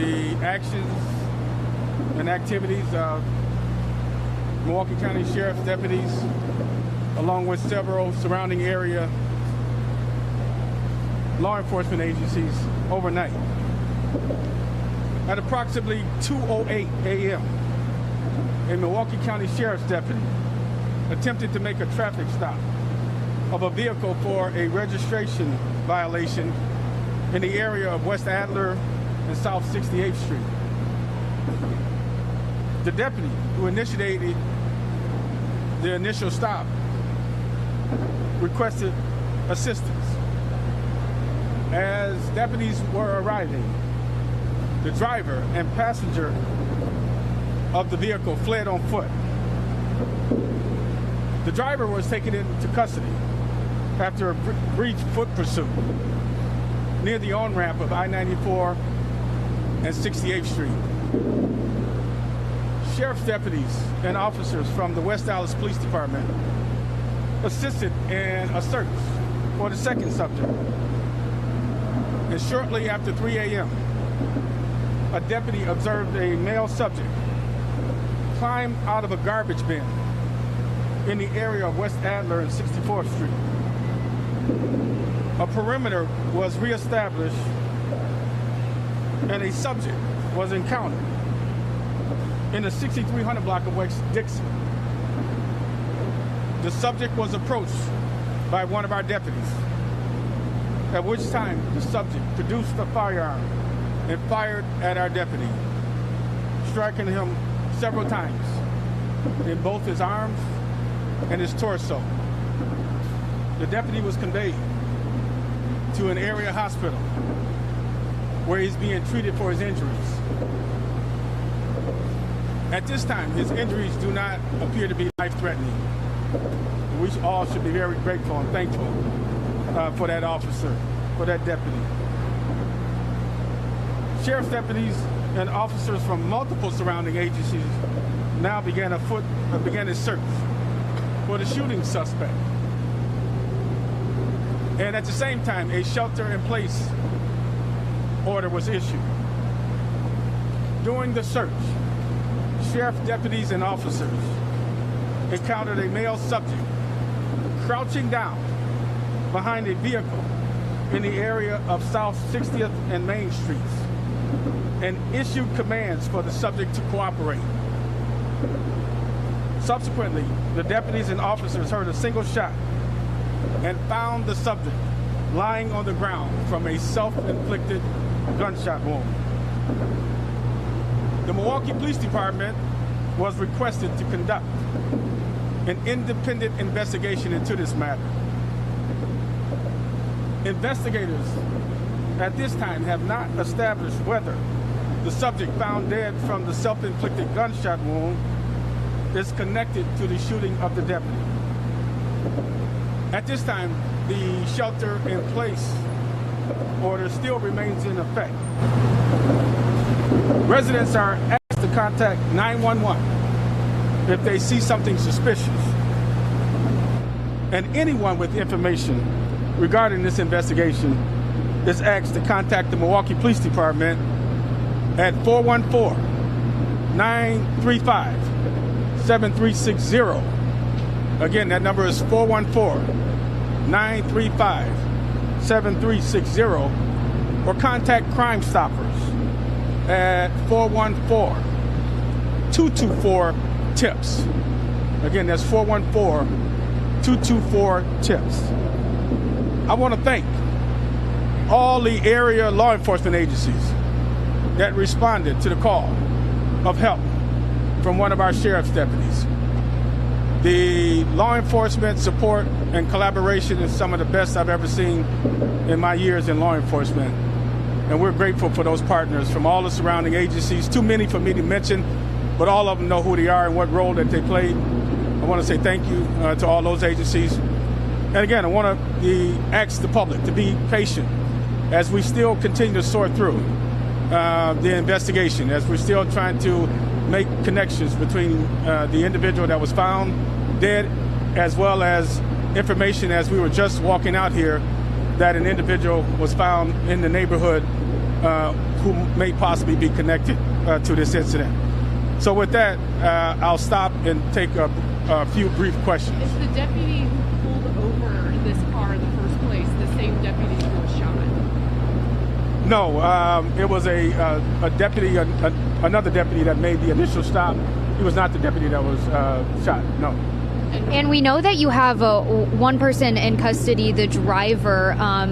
the actions and activities of Milwaukee County Sheriff's deputies, along with several surrounding area law enforcement agencies overnight. At approximately 2:08 a.m., a Milwaukee County Sheriff's deputy attempted to make a traffic stop of a vehicle for a registration violation in the area of West Adler and South 68th Street. The deputy who initiated the initial stop requested assistance. As deputies were arriving, the driver and passenger of the vehicle fled on foot. The driver was taken into custody after a brief foot pursuit near the on-ramp of I-94 and 68th Street. Sheriff's deputies and officers from the West Dallas Police Department assisted in a search for the second subject. And shortly after 3 a.m., a deputy observed a male subject climb out of a garbage bin in the area of West Adler and 64th Street. A perimeter was reestablished and a subject was encountered in the 6300 block of West Dixon. The subject was approached by one of our deputies, at which time the subject produced a firearm and fired at our deputy, striking him several times in both his arms and his torso. The deputy was conveyed to an area hospital where he's being treated for his injuries. At this time, his injuries do not appear to be life-threatening. We all should be very grateful and thankful for that officer, for that deputy. Sheriff's deputies and officers from multiple surrounding agencies now began a search for the shooting suspect. And at the same time, a shelter-in-place order was issued. During the search, sheriff deputies and officers encountered a male subject crouching down behind a vehicle in the area of South 60th and Main Streets and issued commands for the subject to cooperate. Subsequently, the deputies and officers heard a single shot and found the subject lying on the ground from a self-inflicted gunshot wound. The Milwaukee Police Department was requested to conduct an independent investigation into this matter. Investigators at this time have not established whether the subject found dead from the self-inflicted gunshot wound is connected to the shooting of the deputy. At this time, the shelter-in-place order still remains in effect. Residents are asked to contact 911 if they see something suspicious. And anyone with information regarding this investigation is asked to contact the Milwaukee Police Department at 414-935-7360. Again, that number is 414-935-7360, or contact Crime Stoppers at 414-224-TIPS. Again, that's 414-224-TIPS. I want to thank all the area law enforcement agencies that responded to the call of help from one of our sheriff's deputies. The law enforcement support and collaboration is some of the best I've ever seen in my years in law enforcement. And we're grateful for those partners from all the surrounding agencies. Too many for me to mention, but all of them know who they are and what role that they played. I want to say thank you to all those agencies. And again, I want to ask the public to be patient as we still continue to sort through the investigation, as we're still trying to make connections between the individual that was found dead, as well as information as we were just walking out here that an individual was found in the neighborhood who may possibly be connected to this incident. So with that, I'll stop and take a few brief questions. Is the deputy who pulled over this car in the first place the same deputy who was shot? No, it was a deputy, another deputy that made the initial stop. He was not the deputy that was shot, no. And we know that you have one person in custody, the driver. How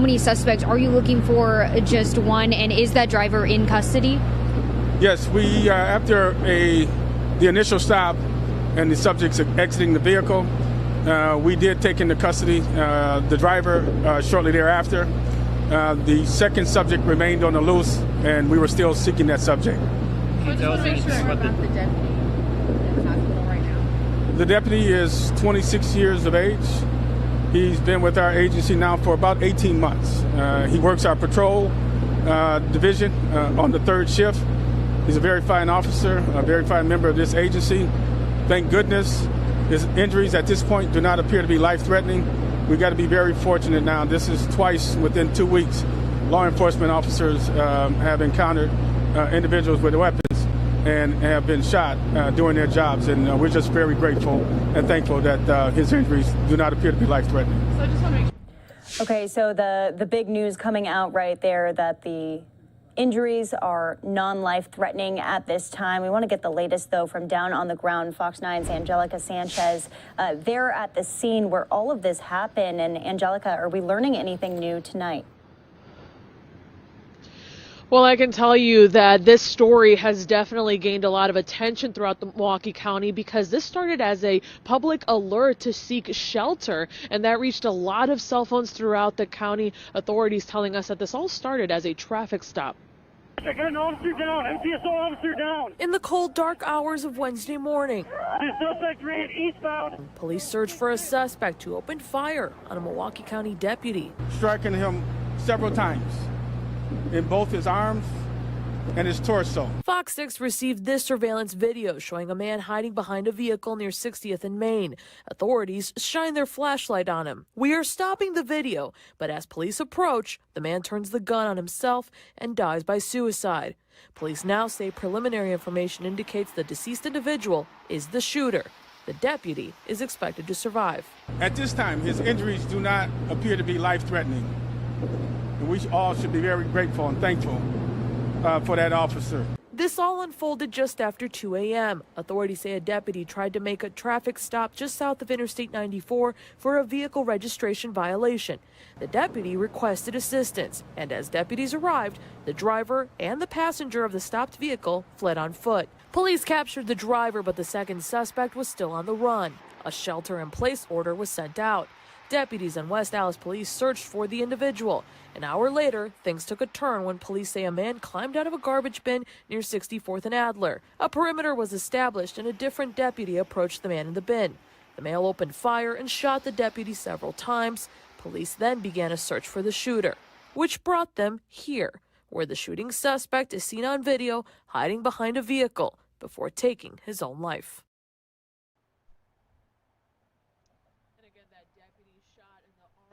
many suspects are you looking for? Just one, and is that driver in custody? Yes, we after the initial stop and the subjects exiting the vehicle, we did take into custody the driver shortly thereafter. The second subject remained on the loose, and we were still seeking that subject. I just want to make sure about the deputy in the hospital right now. The deputy is 26 years of age. He's been with our agency now for about 18 months. He works our patrol division on the third shift. He's a very fine officer, a very fine member of this agency. Thank goodness his injuries at this point do not appear to be life-threatening. We've got to be very fortunate now. This is twice within 2 weeks. Law enforcement officers have encountered individuals with weapons and have been shot doing their jobs. And we're just very grateful and thankful that his injuries do not appear to be life-threatening. So I just want to make sure. Okay, so the big news coming out right there that the injuries are non-life threatening at this time. We want to get the latest, though, from down on the ground. Fox 9's Angelica Sanchez there at the scene where all of this happened. And Angelica, are we learning anything new tonight? Well, I can tell you that this story has definitely gained a lot of attention throughout the Milwaukee County because this started as a public alert to seek shelter, and that reached a lot of cell phones throughout the county. Authorities telling us that this all started as a traffic stop. I got an officer down, MTSO officer down. In the cold, dark hours of Wednesday morning, The suspect ran eastbound. police searched for a suspect who opened fire on a Milwaukee County deputy. Striking him several times in both his arms and his torso. Fox 6 received this surveillance video showing a man hiding behind a vehicle near 60th and Main. Authorities shine their flashlight on him. We are stopping the video, but as police approach, the man turns the gun on himself and dies by suicide. Police now say preliminary information indicates the deceased individual is the shooter. The deputy is expected to survive. At this time, his injuries do not appear to be life-threatening. And we all should be very grateful and thankful for that officer. This all unfolded just after 2 a.m. Authorities say a deputy tried to make a traffic stop just south of Interstate 94 for a vehicle registration violation. The deputy requested assistance, and as deputies arrived, the driver and the passenger of the stopped vehicle fled on foot. Police captured the driver, but the second suspect was still on the run. A shelter-in-place order was sent out. Deputies and West Allis police searched for the individual. An hour later, things took a turn when police say a man climbed out of a garbage bin near 64th and Adler. A perimeter was established and a different deputy approached the man in the bin. The male opened fire and shot the deputy several times. Police then began a search for the shooter, which brought them here, where the shooting suspect is seen on video hiding behind a vehicle before taking his own life.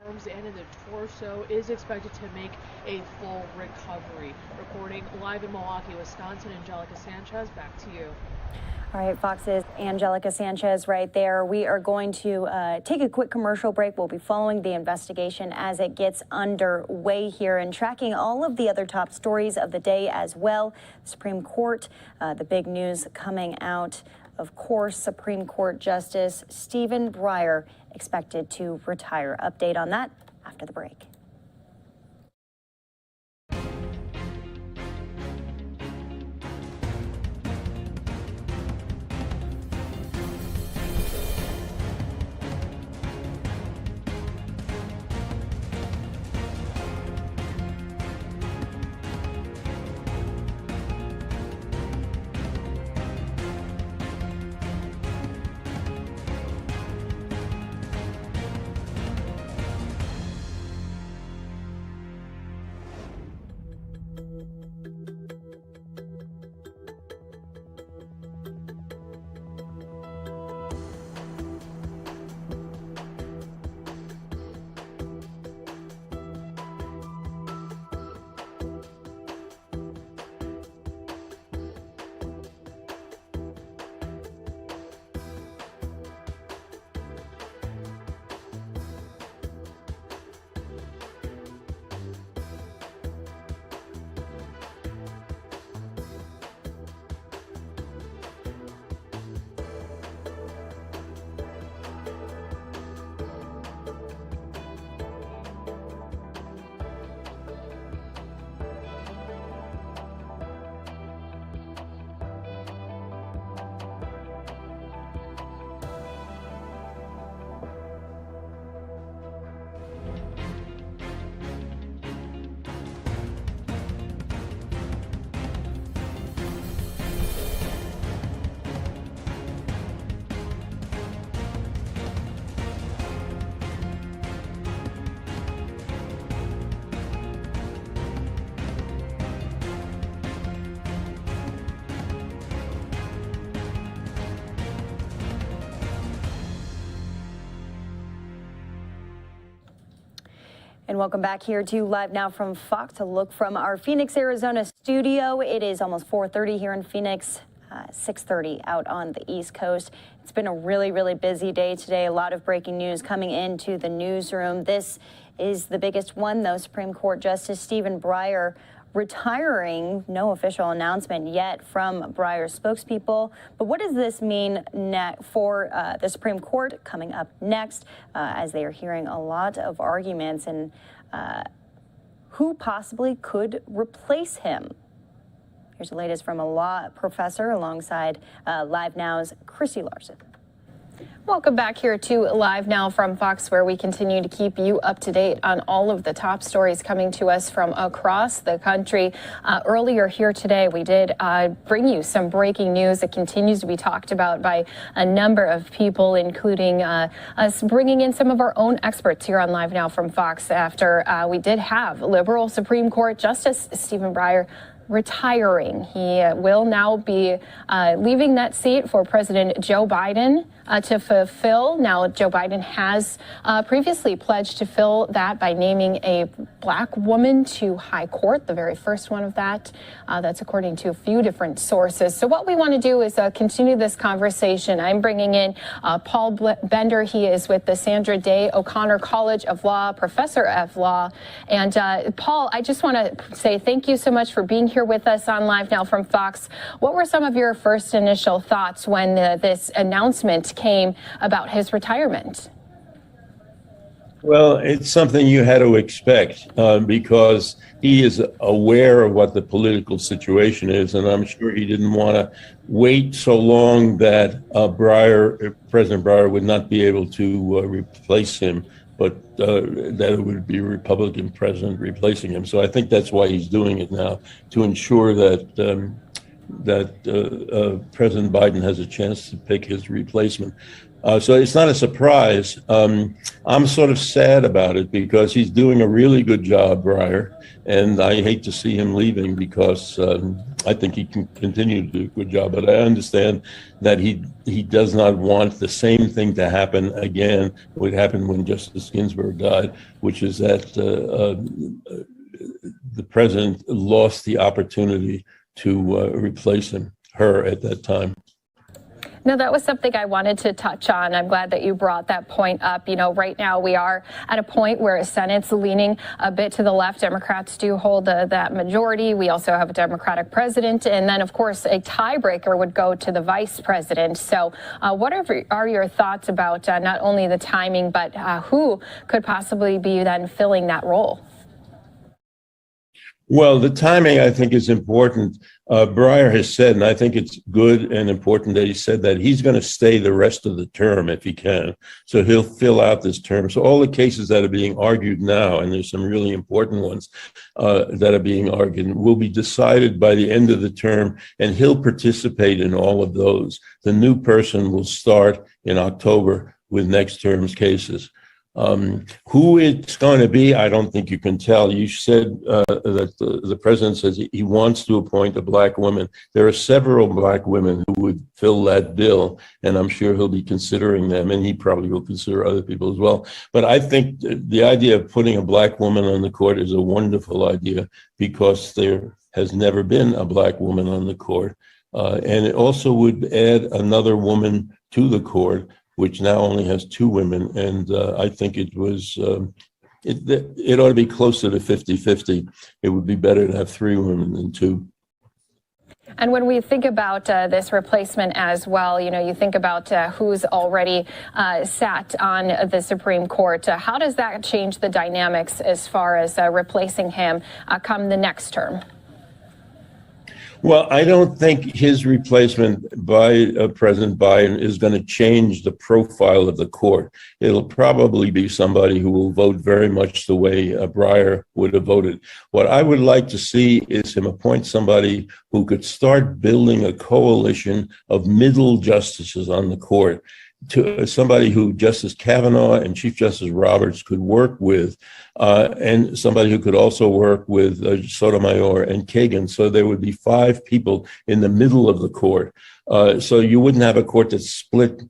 Arms and in the torso is expected to make a full recovery. Reporting live in Milwaukee, Wisconsin, Angelica Sanchez, back to you. All right, Fox's Angelica Sanchez right there. We are going to take a quick commercial break. We'll be following the investigation as it gets underway here and tracking all of the other top stories of the day as well. Supreme Court, the big news coming out. Of course, Supreme Court Justice Stephen Breyer expected to retire. Update on that after the break. And welcome back here to Live Now from Fox, a look from our Phoenix, Arizona studio. It is almost 4:30 here in Phoenix, 6:30 out on the East Coast. It's been a really busy day today. A lot of breaking news coming into the newsroom. This is the biggest one, though. Supreme Court Justice Stephen Breyer retiring. No official announcement yet from Breyer's spokespeople. But what does this mean for the Supreme Court coming up next, as they are hearing a lot of arguments and who possibly could replace him? Here's the latest from a law professor alongside Live Now's Chrissy Larson. Welcome back here to Live Now from Fox, where we continue to keep you up to date on all of the top stories coming to us from across the country. Earlier here today, we did bring you some breaking news that continues to be talked about by a number of people, including us bringing in some of our own experts here on Live Now from Fox after we did have liberal Supreme Court Justice Stephen Breyer retiring. He will now be leaving that seat for President Joe Biden to fulfill. Now, Joe Biden has previously pledged to fill that by naming a black woman to high court, the very first one of that. That's according to a few different sources. So what we want to do is continue this conversation. I'm bringing in Paul Bender. He is with the Sandra Day O'Connor College of Law, professor of law. And Paul, I just want to say thank you so much for being here with us on Live Now from Fox. What were some of your first initial thoughts when this announcement came about his retirement? Well, it's something you had to expect because he is aware of what the political situation is, and I'm sure he didn't want to wait so long that President Breyer would not be able to replace him, but that it would be a Republican president replacing him. So I think that's why he's doing it now, to ensure that President Biden has a chance to pick his replacement. So it's not a surprise. I'm sort of sad about it because he's doing a really good job, Breyer, and I hate to see him leaving because I think he can continue to do a good job. But I understand that he does not want the same thing to happen again, what happened when Justice Ginsburg died, which is that the president lost the opportunity to replace her at that time. No, that was something I wanted to touch on. I'm glad that you brought that point up. You know, right now we are at a point where the Senate's leaning a bit to the left. Democrats do hold that majority. We also have a Democratic president. And then, of course, a tiebreaker would go to the vice president. So what are your thoughts about not only the timing, but who could possibly be then filling that role? Well, the timing, I think, is important. Breyer has said, and I think it's good and important that he said that he's going to stay the rest of the term if he can. So he'll fill out this term. So all the cases that are being argued now, and there's some really important ones that are being argued, will be decided by the end of the term, and he'll participate in all of those. The new person will start in October with next term's cases. Who it's going to be, I don't think you can tell. You said that the president says he wants to appoint a black woman. There are several black women who would fill that bill, and I'm sure he'll be considering them, and he probably will consider other people as well. But I think the idea of putting a black woman on the court is a wonderful idea because there has never been a black woman on the court. And it also would add another woman to the court, which now only has two women. And I think it ought to be closer to 50-50. It would be better to have three women than two. And when we think about this replacement as well, you know, you think about who's already sat on the Supreme Court. How does that change the dynamics as far as replacing him come the next term? Well, I don't think his replacement by President Biden is going to change the profile of the court. It'll probably be somebody who will vote very much the way Breyer would have voted. What I would like to see is him appoint somebody who could start building a coalition of middle justices on the court, to somebody who Justice Kavanaugh and Chief Justice Roberts could work with, and somebody who could also work with Sotomayor and Kagan. So there would be five people in the middle of the court. So you wouldn't have a court that's split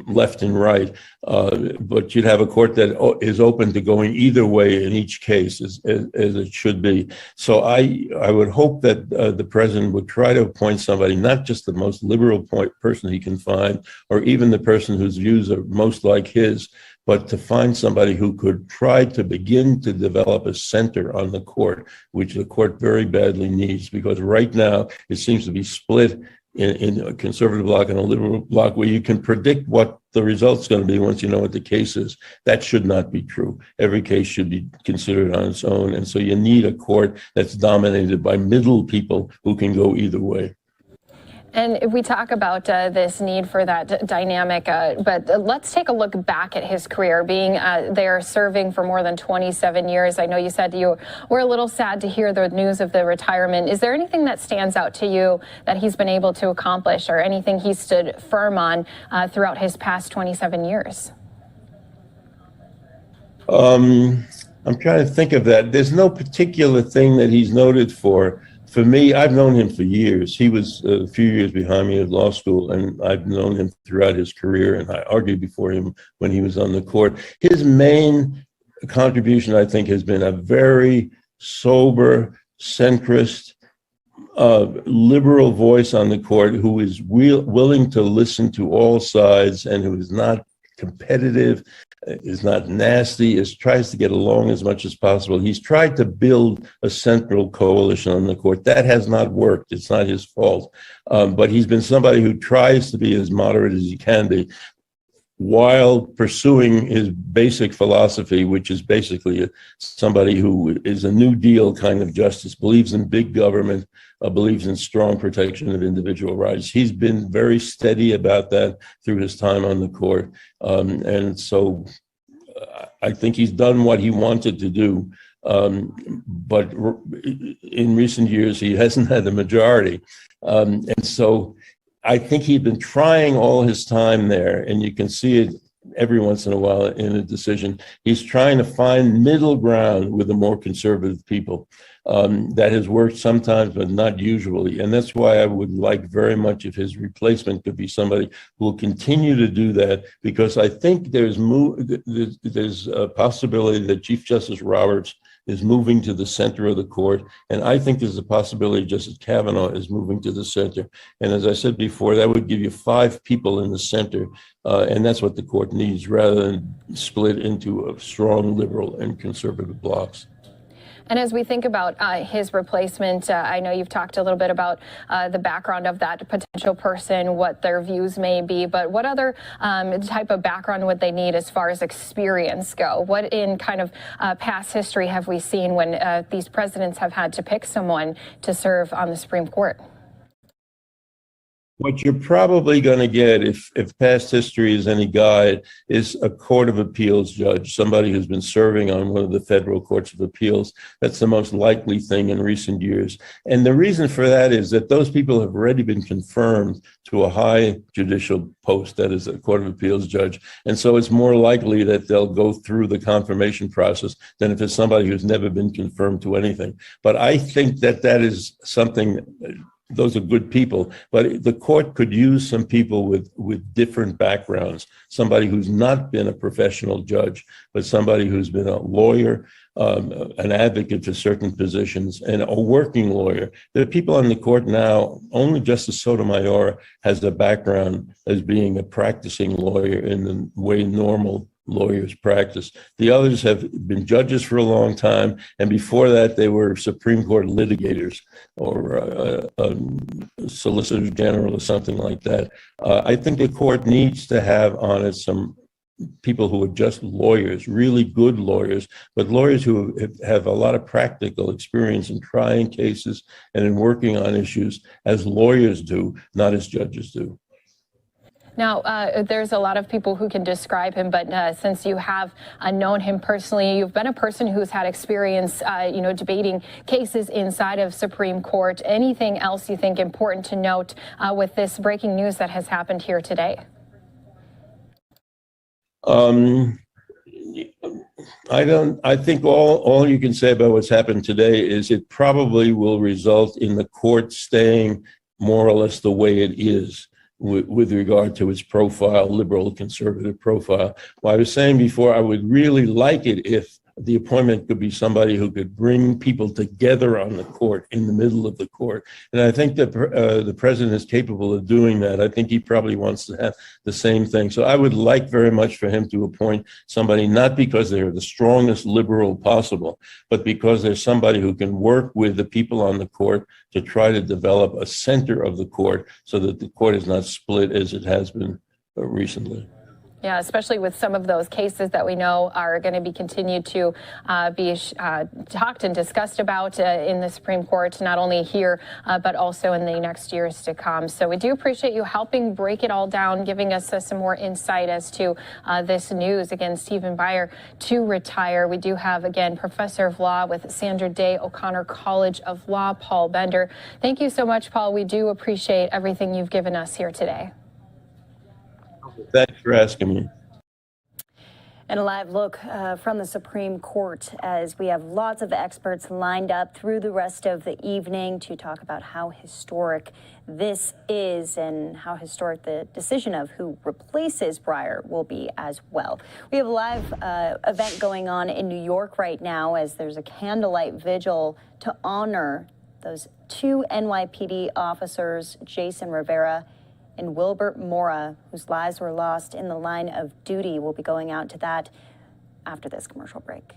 left and right, but you'd have a court that is open to going either way in each case, as it should be. So I would hope that the president would try to appoint somebody, not just the most liberal person he can find, or even the person whose views are most like his, but to find somebody who could try to begin to develop a center on the court, which the court very badly needs, because right now it seems to be split in a conservative bloc and a liberal bloc, where you can predict what the result's going to be once you know what the case is. That should not be true. Every case should be considered on its own. And so you need a court that's dominated by middle people who can go either way. And if we talk about this need for that dynamic, but let's take a look back at his career, being there serving for more than 27 years. I know you said you were a little sad to hear the news of the retirement. Is there anything that stands out to you that he's been able to accomplish, or anything he stood firm on throughout his past 27 years? I'm trying to think of that. There's no particular thing that he's noted for. For me, I've known him for years. He was a few years behind me at law school, and I've known him throughout his career, and I argued before him when he was on the court. His main contribution, I think, has been a very sober, centrist, liberal voice on the court who is willing to listen to all sides and who is not competitive, is not nasty, tries to get along as much as possible. He's tried to build a central coalition on the court. That has not worked. It's not his fault. But he's been somebody who tries to be as moderate as he can be, while pursuing his basic philosophy, which is basically somebody who is a New Deal kind of justice, believes in big government, believes in strong protection of individual rights. He's been very steady about that through his time on the court. And so I think he's done what he wanted to do. But in recent years, he hasn't had the majority. And so I think he'd been trying all his time there, and you can see it every once in a while in a decision. He's trying to find middle ground with the more conservative people. That has worked sometimes, but not usually. And that's why I would like very much if his replacement could be somebody who will continue to do that, because I think there's a possibility that Chief Justice Roberts is moving to the center of the court. And I think there's a possibility Justice Kavanaugh is moving to the center. And as I said before, that would give you 5 people in the center. And that's what the court needs, rather than split into a strong liberal and conservative blocks. And as we think about his replacement, I know you've talked a little bit about the background of that potential person, what their views may be, but what other type of background would they need as far as experience go? What in kind of past history have we seen when these presidents have had to pick someone to serve on the Supreme Court? What you're probably going to get, if past history is any guide, is a Court of Appeals judge, somebody who's been serving on one of the federal courts of appeals. That's the most likely thing in recent years. And the reason for that is that those people have already been confirmed to a high judicial post, that is a Court of Appeals judge. And so it's more likely that they'll go through the confirmation process than if it's somebody who's never been confirmed to anything. But I think that is something. Those are good people, but the court could use some people with different backgrounds, somebody who's not been a professional judge, but somebody who's been a lawyer, an advocate for certain positions, and a working lawyer. There are people on the court now, only Justice Sotomayor has a background as being a practicing lawyer in the way normal lawyers practice. The others have been judges for a long time, and before that they were Supreme Court litigators or Solicitor General or something like that. I think the court needs to have on it some people who are just lawyers, really good lawyers, but lawyers who have a lot of practical experience in trying cases and in working on issues as lawyers do, not as judges do. Now, there's a lot of people who can describe him, but since you have known him personally, you've been a person who's had experience, debating cases inside of Supreme Court. Anything else you think important to note with this breaking news that has happened here today? I think all you can say about what's happened today is it probably will result in the court staying more or less the way it is. with regard to its profile, liberal conservative profile. Well, I was saying before, I would really like it if the appointment could be somebody who could bring people together on the court, in the middle of the court. And I think that the president is capable of doing that. I think he probably wants to have the same thing. So I would like very much for him to appoint somebody, not because they're the strongest liberal possible, but because there's somebody who can work with the people on the court to try to develop a center of the court so that the court is not split as it has been recently. Yeah, especially with some of those cases that we know are going to be continued to be talked and discussed about in the Supreme Court, not only here, but also in the next years to come. So we do appreciate you helping break it all down, giving us some more insight as to this news. Again, Stephen Breyer to retire. We do have, again, Professor of Law with Sandra Day O'Connor College of Law, Paul Bender. Thank you so much, Paul. We do appreciate everything you've given us here today. Thanks for asking me. And a live look from the Supreme Court as we have lots of experts lined up through the rest of the evening to talk about how historic this is and how historic the decision of who replaces Breyer will be as well. We have a live event going on in New York right now as there's a candlelight vigil to honor those two NYPD officers, Jason Rivera and Wilbert Mora, whose lives were lost in the line of duty. We'll be going out to that after this commercial break.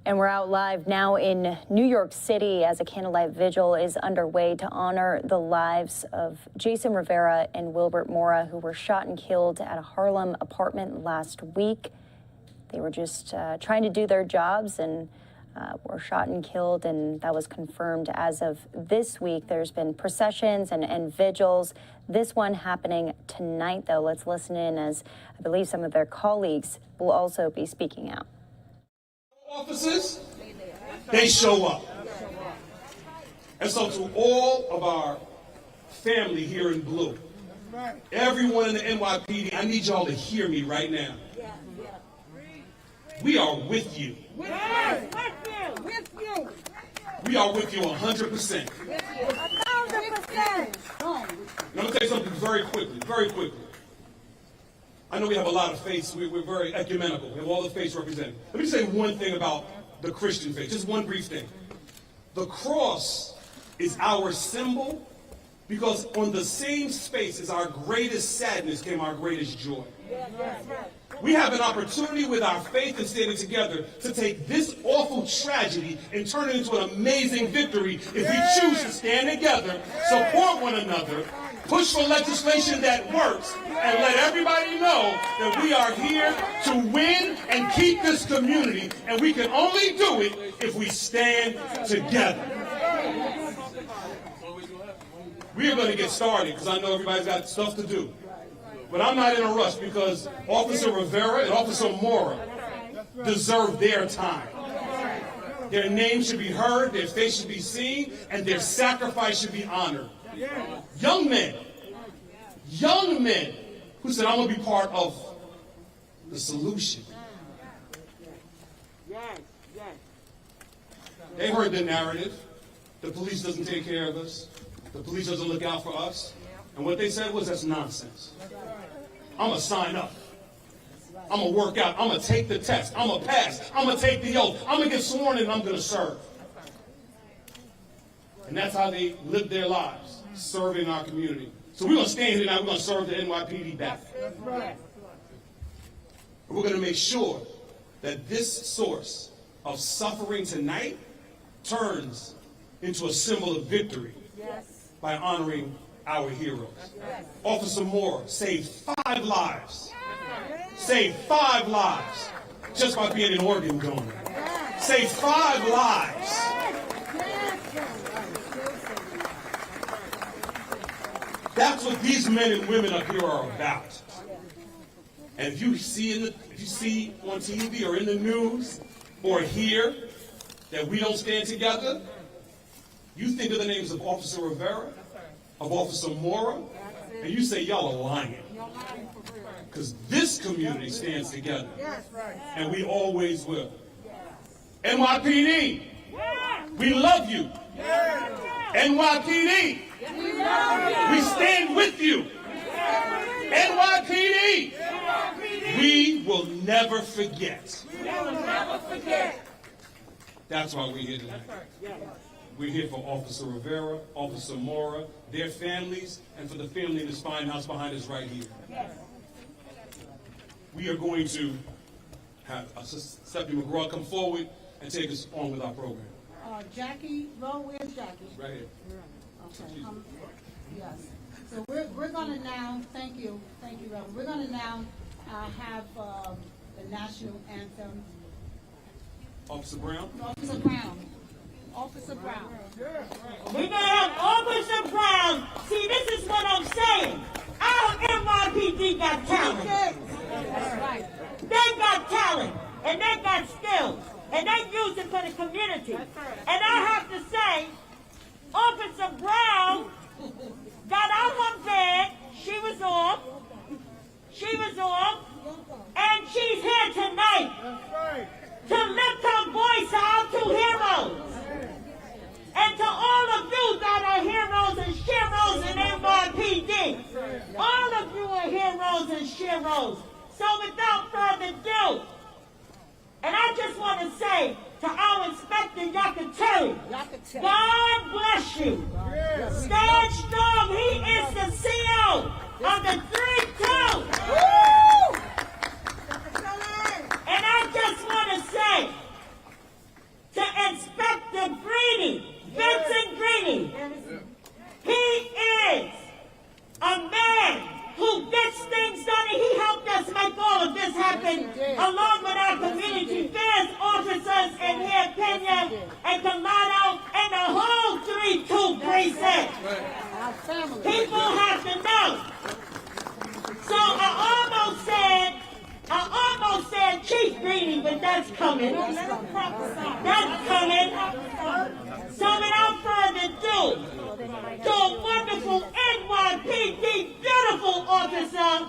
And we're out live now in New York City as a candlelight vigil is underway to honor the lives of Jason Rivera and Wilbert Mora, who were shot and killed at a Harlem apartment last week. They were just trying to do their jobs and were shot and killed, and that was confirmed as of this week. There's been processions and vigils. This one happening tonight, though. Let's listen in as I believe some of their colleagues will also be speaking out. Officers, they show up. And so to all of our family here in blue, everyone in the NYPD, I need y'all to hear me right now. We are with you. We are with you 100%. 1,000%. Now, let me tell you something very quickly. I know we have a lot of faiths. We're very ecumenical. We have all the faiths represented. Let me say one thing about the Christian faith, just one brief thing. The cross is our symbol because on the same space as our greatest sadness came our greatest joy. We have an opportunity with our faith and standing together to take this awful tragedy and turn it into an amazing victory if we choose to stand together, support one another, push for legislation that works, and let everybody know that we are here to win and keep this community, and we can only do it if we stand together. We are going to get started because I know everybody's got stuff to do. But I'm not in a rush because Officer Rivera and Officer Mora deserve their time. Their name should be heard, their face should be seen, and their sacrifice should be honored. Young men who said, I'm going to be part of the solution. They heard the narrative. The police doesn't take care of us. The police doesn't look out for us. And what they said was, that's nonsense. I'm going to sign up. I'm going to work out. I'm going to take the test. I'm going to pass. I'm going to take the oath. I'm going to get sworn in and I'm going to serve. And that's how they live their lives, serving our community. So we're going to stand here now. We're going to serve the NYPD back. We're going to make sure that this source of suffering tonight turns into a symbol of victory by honoring our heroes. Officer Moore saved 5 lives. Saved 5 lives just by being an organ donor. Saved 5 lives. That's what these men and women up here are about. And if you see on TV or in the news or hear that we don't stand together, you think of the names of Officer Rivera, of Officer Mora, and you say, y'all are lying. Because this community stands together. And we always will. NYPD, we love you. NYPD, we stand with you. NYPD, we will never forget. That's why we're here tonight. We're here for Officer Rivera, Officer Mora, their families, and for the family in this fine house behind us right here. We are going to have Stephanie McGraw come forward and take us on with our program. Jackie, where's Jackie? Right here. Okay. Yes. So we're going to now, thank you, Reverend. We're going to now have the national anthem. Officer Brown. Officer Brown. Officer Brown. We're going to have Officer Brown. See, this is what I'm saying. Our NYPD got talent. That's right. They got talent, and they got skills, and they use it for the community. And I have to say, Officer Brown got out her bed. She was off, and she's here tonight to lift her voice out to heroes. And to all of you that are heroes and sheroes in NYPD, all of you are heroes and sheroes. So without further ado, and I just want to say to our Inspector Yakateri, God bless you. Stand strong. He is the CO of the 3-2. And I just want to say to Inspector Greedy, Vincent Greedy, he is a man who gets things done, and he helped us make all of this happen, along with our community affairs officers in here, Pena and Camano, and the whole 3-2 precinct. People have to know. So I almost said Chief Greedy, but that's coming. That's coming. So without further ado, to a wonderful NYPD beautiful officer,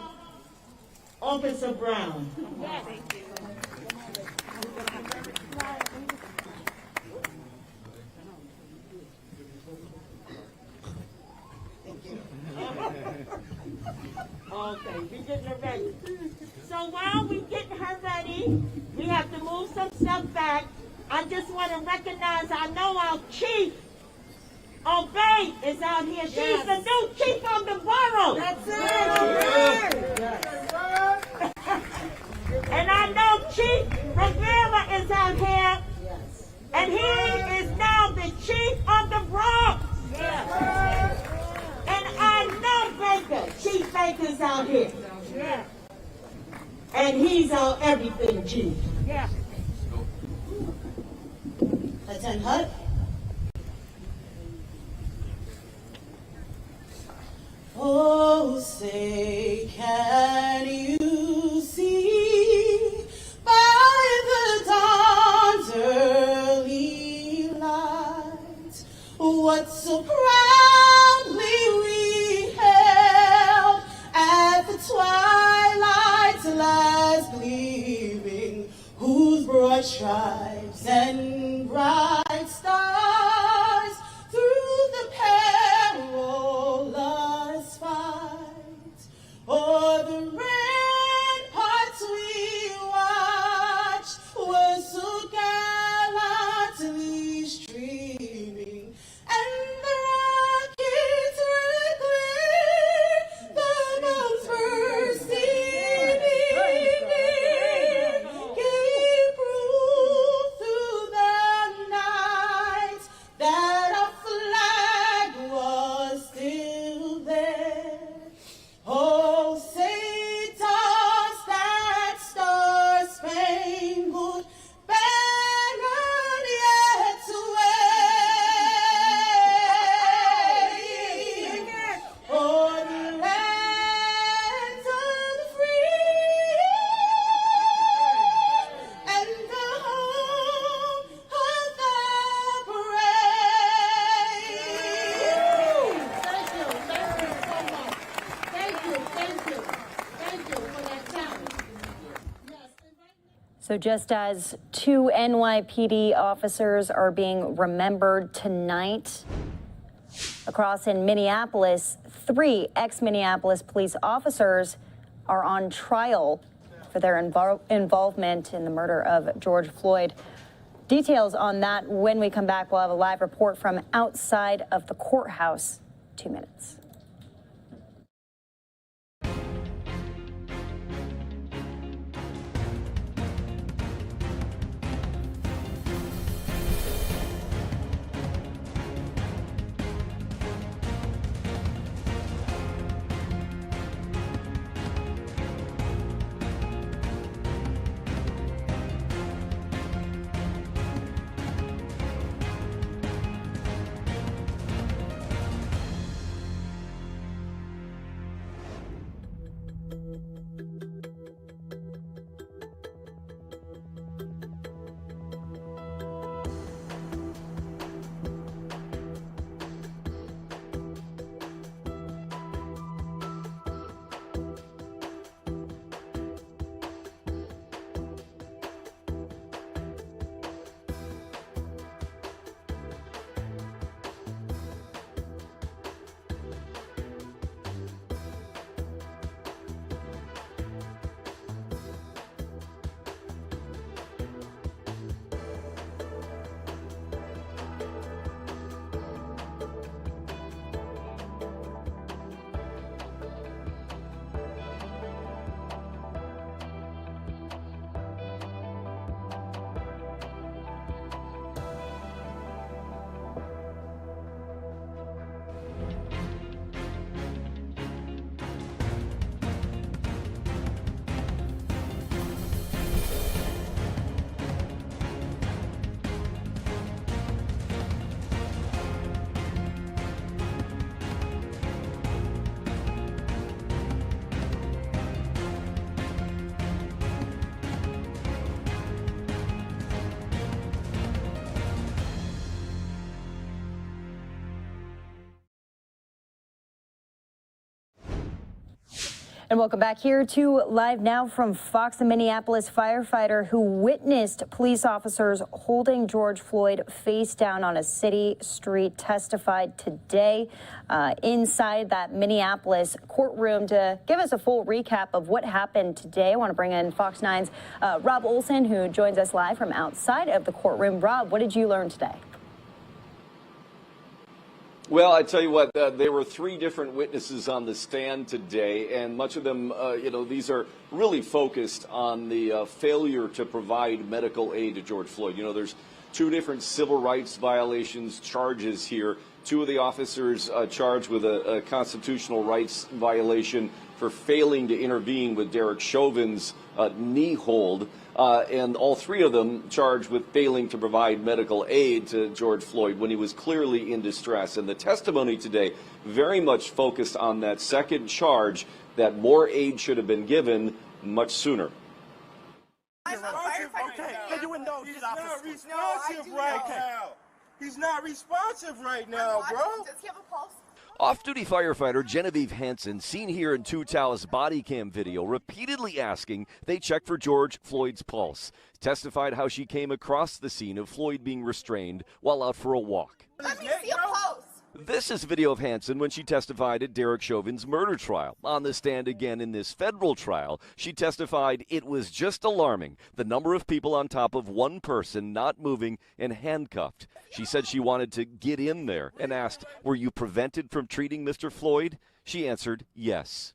Officer Brown. Okay, we getting her ready. So while we getting her ready, we have to move some stuff back. I just want to recognize, I know our chief, Obey, is out here. She's the new chief of the borough. That's it. And I know Chief Rivera is out here. And he is now the chief of the Bronx. And I know Americans out here. Yeah. And he's our everything, G. Yeah. Lieutenant Hutt. Oh, say, can you see by the dawn's early light what so proudly we held at the twilight's last gleaming, whose broad stripes and bright stars through the perilous fight o'er the ramparts we watched were so gallantly streaming, and the rockets were clear, the bombs bursting evening gave proof through the night that our flag was still there. Oh, say does that star-spangled banner yet wave o'er the land of the free and the home of the brave. Thank you so much. Thank you for that challenge. Yes. So just as 2 NYPD officers are being remembered tonight, across in Minneapolis, 3 ex-Minneapolis police officers are on trial for their involvement in the murder of George Floyd. Details on that when we come back. We'll have a live report from outside of the courthouse. 2 minutes. And welcome back here to Live Now from Fox. The Minneapolis firefighter who witnessed police officers holding George Floyd face down on a city street testified today inside that Minneapolis courtroom. To give us a full recap of what happened today, I want to bring in Fox 9's Rob Olson, who joins us live from outside of the courtroom. Rob, what did you learn today? Well, I tell you what, there were 3 different witnesses on the stand today, and much of them, these are really focused on the failure to provide medical aid to George Floyd. There's two different civil rights violations charges here. Two of the officers charged with a constitutional rights violation for failing to intervene with Derek Chauvin's knee hold, and all three of them charged with failing to provide medical aid to George Floyd when he was clearly in distress. And the testimony today very much focused on that second charge, that more aid should have been given much sooner. He's not responsive right now. He's not responsive right now, bro. Off-duty firefighter Genevieve Hansen, seen here in Two Talis body cam video, repeatedly asking they check for George Floyd's pulse, testified how she came across the scene of Floyd being restrained while out for a walk. Let me see a pulse. This is video of Hansen when she testified at Derek Chauvin's murder trial. On the stand again in this federal trial, she testified it was just alarming, the number of people on top of one person not moving and handcuffed. She said she wanted to get in there and asked, "Were you prevented from treating Mr. Floyd?" She answered, yes.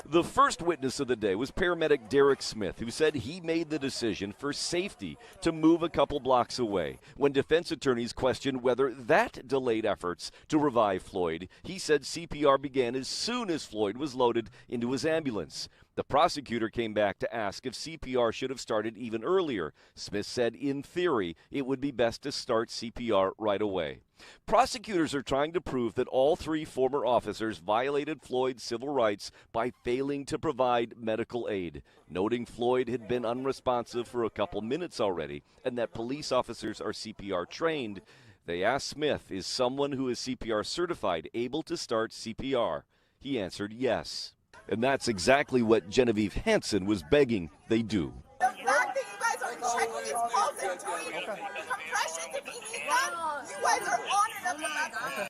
The first witness of the day was paramedic Derek Smith, who said he made the decision for safety to move a couple blocks away. When defense attorneys questioned whether that delayed efforts to revive Floyd, he said CPR began as soon as Floyd was loaded into his ambulance. The prosecutor came back to ask if CPR should have started even earlier. Smith said, in theory, it would be best to start CPR right away. Prosecutors are trying to prove that all three former officers violated Floyd's civil rights by failing to provide medical aid, noting Floyd had been unresponsive for a couple minutes already and that police officers are CPR trained. They asked Smith, is someone who is CPR certified able to start CPR? He answered yes. And that's exactly what Genevieve Hansen was begging they do. The fact that you guys are checking his pulse and doing compressions if he needs them, you guys are on it up to that.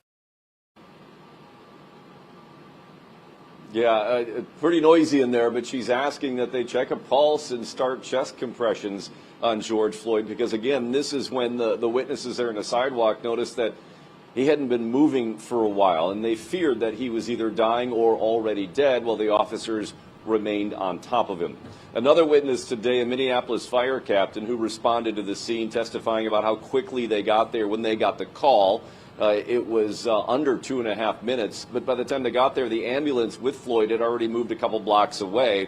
Yeah, pretty noisy in there, but she's asking that they check a pulse and start chest compressions on George Floyd because, again, this is when the witnesses there in the sidewalk noticed that he hadn't been moving for a while, and they feared that he was either dying or already dead while the officers remained on top of him. Another witness today, a Minneapolis fire captain who responded to the scene, testifying about how quickly they got there when they got the call. It was under 2.5 minutes, but by the time they got there, the ambulance with Floyd had already moved a couple blocks away.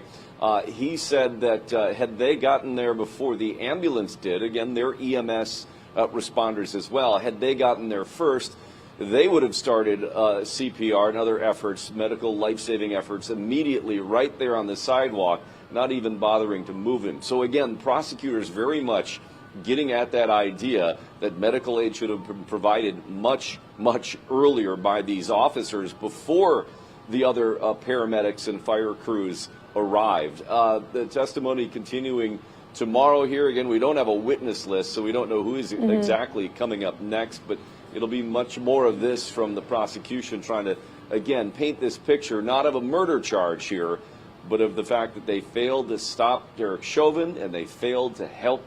He said that had they gotten there before the ambulance did, again, they're EMS responders as well, had they gotten there first, they would have started CPR and other efforts, medical life-saving efforts, immediately right there on the sidewalk, not even bothering to move him. So again, prosecutors very much getting at that idea that medical aid should have been provided much, much earlier by these officers before the other paramedics and fire crews arrived. The testimony continuing tomorrow here. Again, we don't have a witness list, so we don't know who is exactly coming up next, but it'll be much more of this from the prosecution trying to, again, paint this picture, not of a murder charge here, but of the fact that they failed to stop Derek Chauvin and they failed to help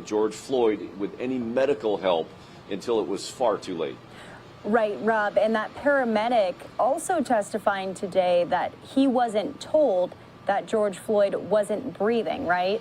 George Floyd with any medical help until it was far too late. Right, Rob, and that paramedic also testifying today that he wasn't told that George Floyd wasn't breathing, right?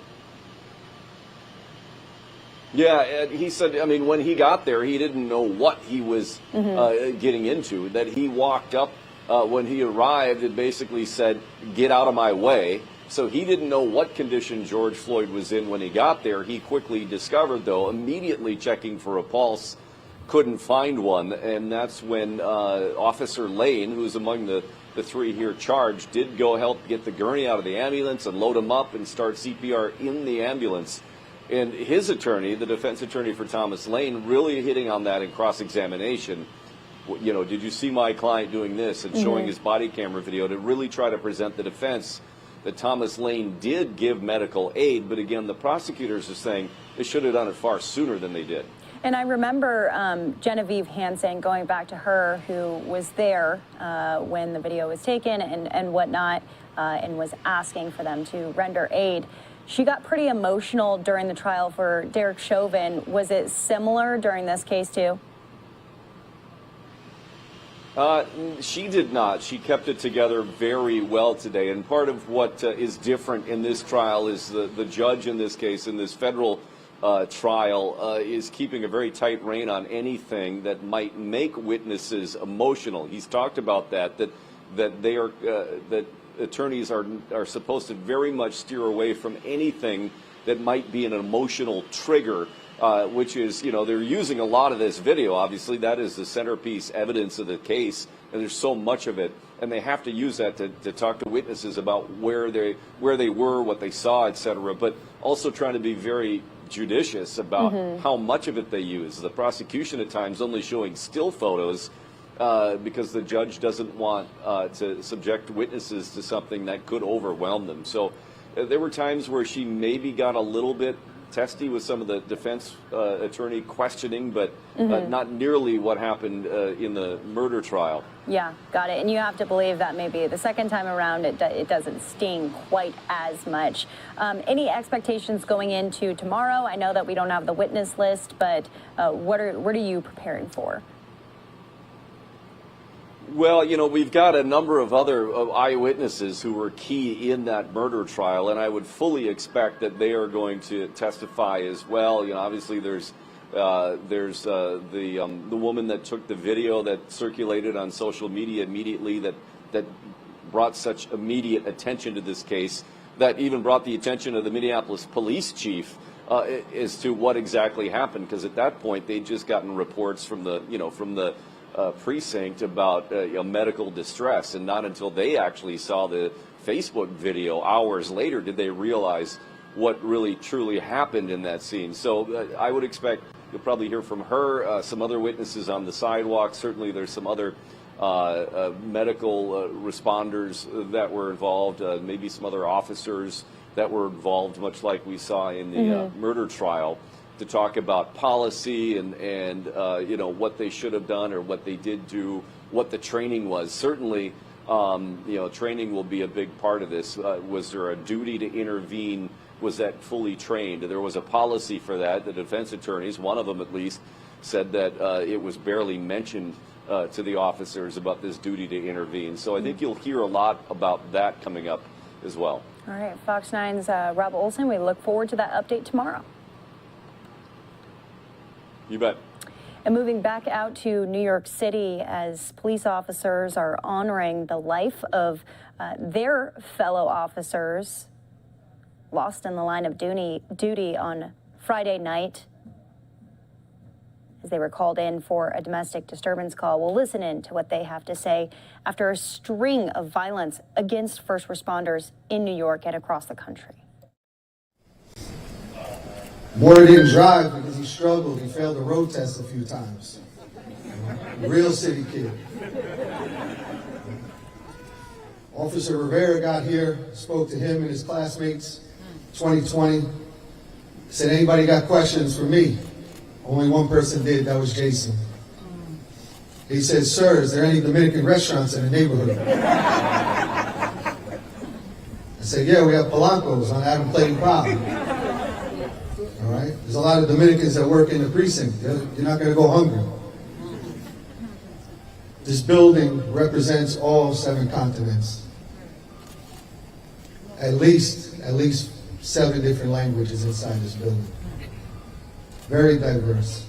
Yeah, he said, I mean, when he got there, he didn't know what he was getting into, that he walked up when he arrived and basically said, get out of my way. So he didn't know what condition George Floyd was in when he got there. He quickly discovered, though, immediately checking for a pulse, couldn't find one. And that's when Officer Lane, who's among the three here charged, did go help get the gurney out of the ambulance and load him up and start CPR in the ambulance. And his attorney, the defense attorney for Thomas Lane, really hitting on that in cross-examination. You know, did you see my client doing this, and showing his body camera video to really try to present the defense that Thomas Lane did give medical aid. But again, the prosecutors are saying they should have done it far sooner than they did. And I remember Genevieve Hansen, going back to her, who was there when the video was taken and whatnot, and was asking for them to render aid. She got pretty emotional during the trial for Derek Chauvin. Was it similar during this case too? She did not. She kept it together very well today. And part of what is different in this trial is the judge in this case, in this federal trial is keeping a very tight rein on anything that might make witnesses emotional. He's talked about that they are that attorneys are supposed to very much steer away from anything that might be an emotional trigger, which is, they're using a lot of this video. Obviously, that is the centerpiece evidence of the case, and there's so much of it, and they have to use that to talk to witnesses about where they were, what they saw, etc. But also trying to be very judicious about how much of it they use. The prosecution at times only showing still photos because the judge doesn't want to subject witnesses to something that could overwhelm them. So there were times where she maybe got a little bit testy with some of the defense attorney questioning, but not nearly what happened in the murder trial. Yeah, got it. And you have to believe that maybe the second time around it doesn't sting quite as much. Any expectations going into tomorrow? I know that we don't have the witness list, but what are you preparing for? Well, we've got a number of other eyewitnesses who were key in that murder trial, and I would fully expect that they are going to testify as well. Obviously there's the woman that took the video that circulated on social media immediately that brought such immediate attention to this case, that even brought the attention of the Minneapolis police chief as to what exactly happened, because at that point they'd just gotten reports from the precinct about medical distress, and not until they actually saw the Facebook video hours later did they realize what really truly happened in that scene. So I would expect you'll probably hear from her, some other witnesses on the sidewalk. Certainly there's some other medical responders that were involved, maybe some other officers that were involved, much like we saw in the murder trial, to talk about policy and what they should have done or what they did do, what the training was. Certainly, training will be a big part of this. Was there a duty to intervene? Was that fully trained? There was a policy for that. The defense attorneys, one of them at least, said that it was barely mentioned to the officers about this duty to intervene. So I think you'll hear a lot about that coming up as well. All right, Fox 9's Rob Olson, we look forward to that update tomorrow. You bet. And moving back out to New York City, as police officers are honoring the life of their fellow officers lost in the line of duty on Friday night as they were called in for a domestic disturbance call. We'll listen in to what they have to say after a string of violence against first responders in New York and across the country. Moore didn't drive because he struggled. He failed the road test a few times. Real city kid. Officer Rivera got here, spoke to him and his classmates, 2020. Said, anybody got questions for me? Only one person did, that was Jason. He said, sir, is there any Dominican restaurants in the neighborhood? I said, yeah, we have Polanco's on Adam Clayton Cobb. All right? There's a lot of Dominicans that work in the precinct. You're not going to go hungry. This building represents all 7 continents. At least 7 different languages inside this building. Very diverse.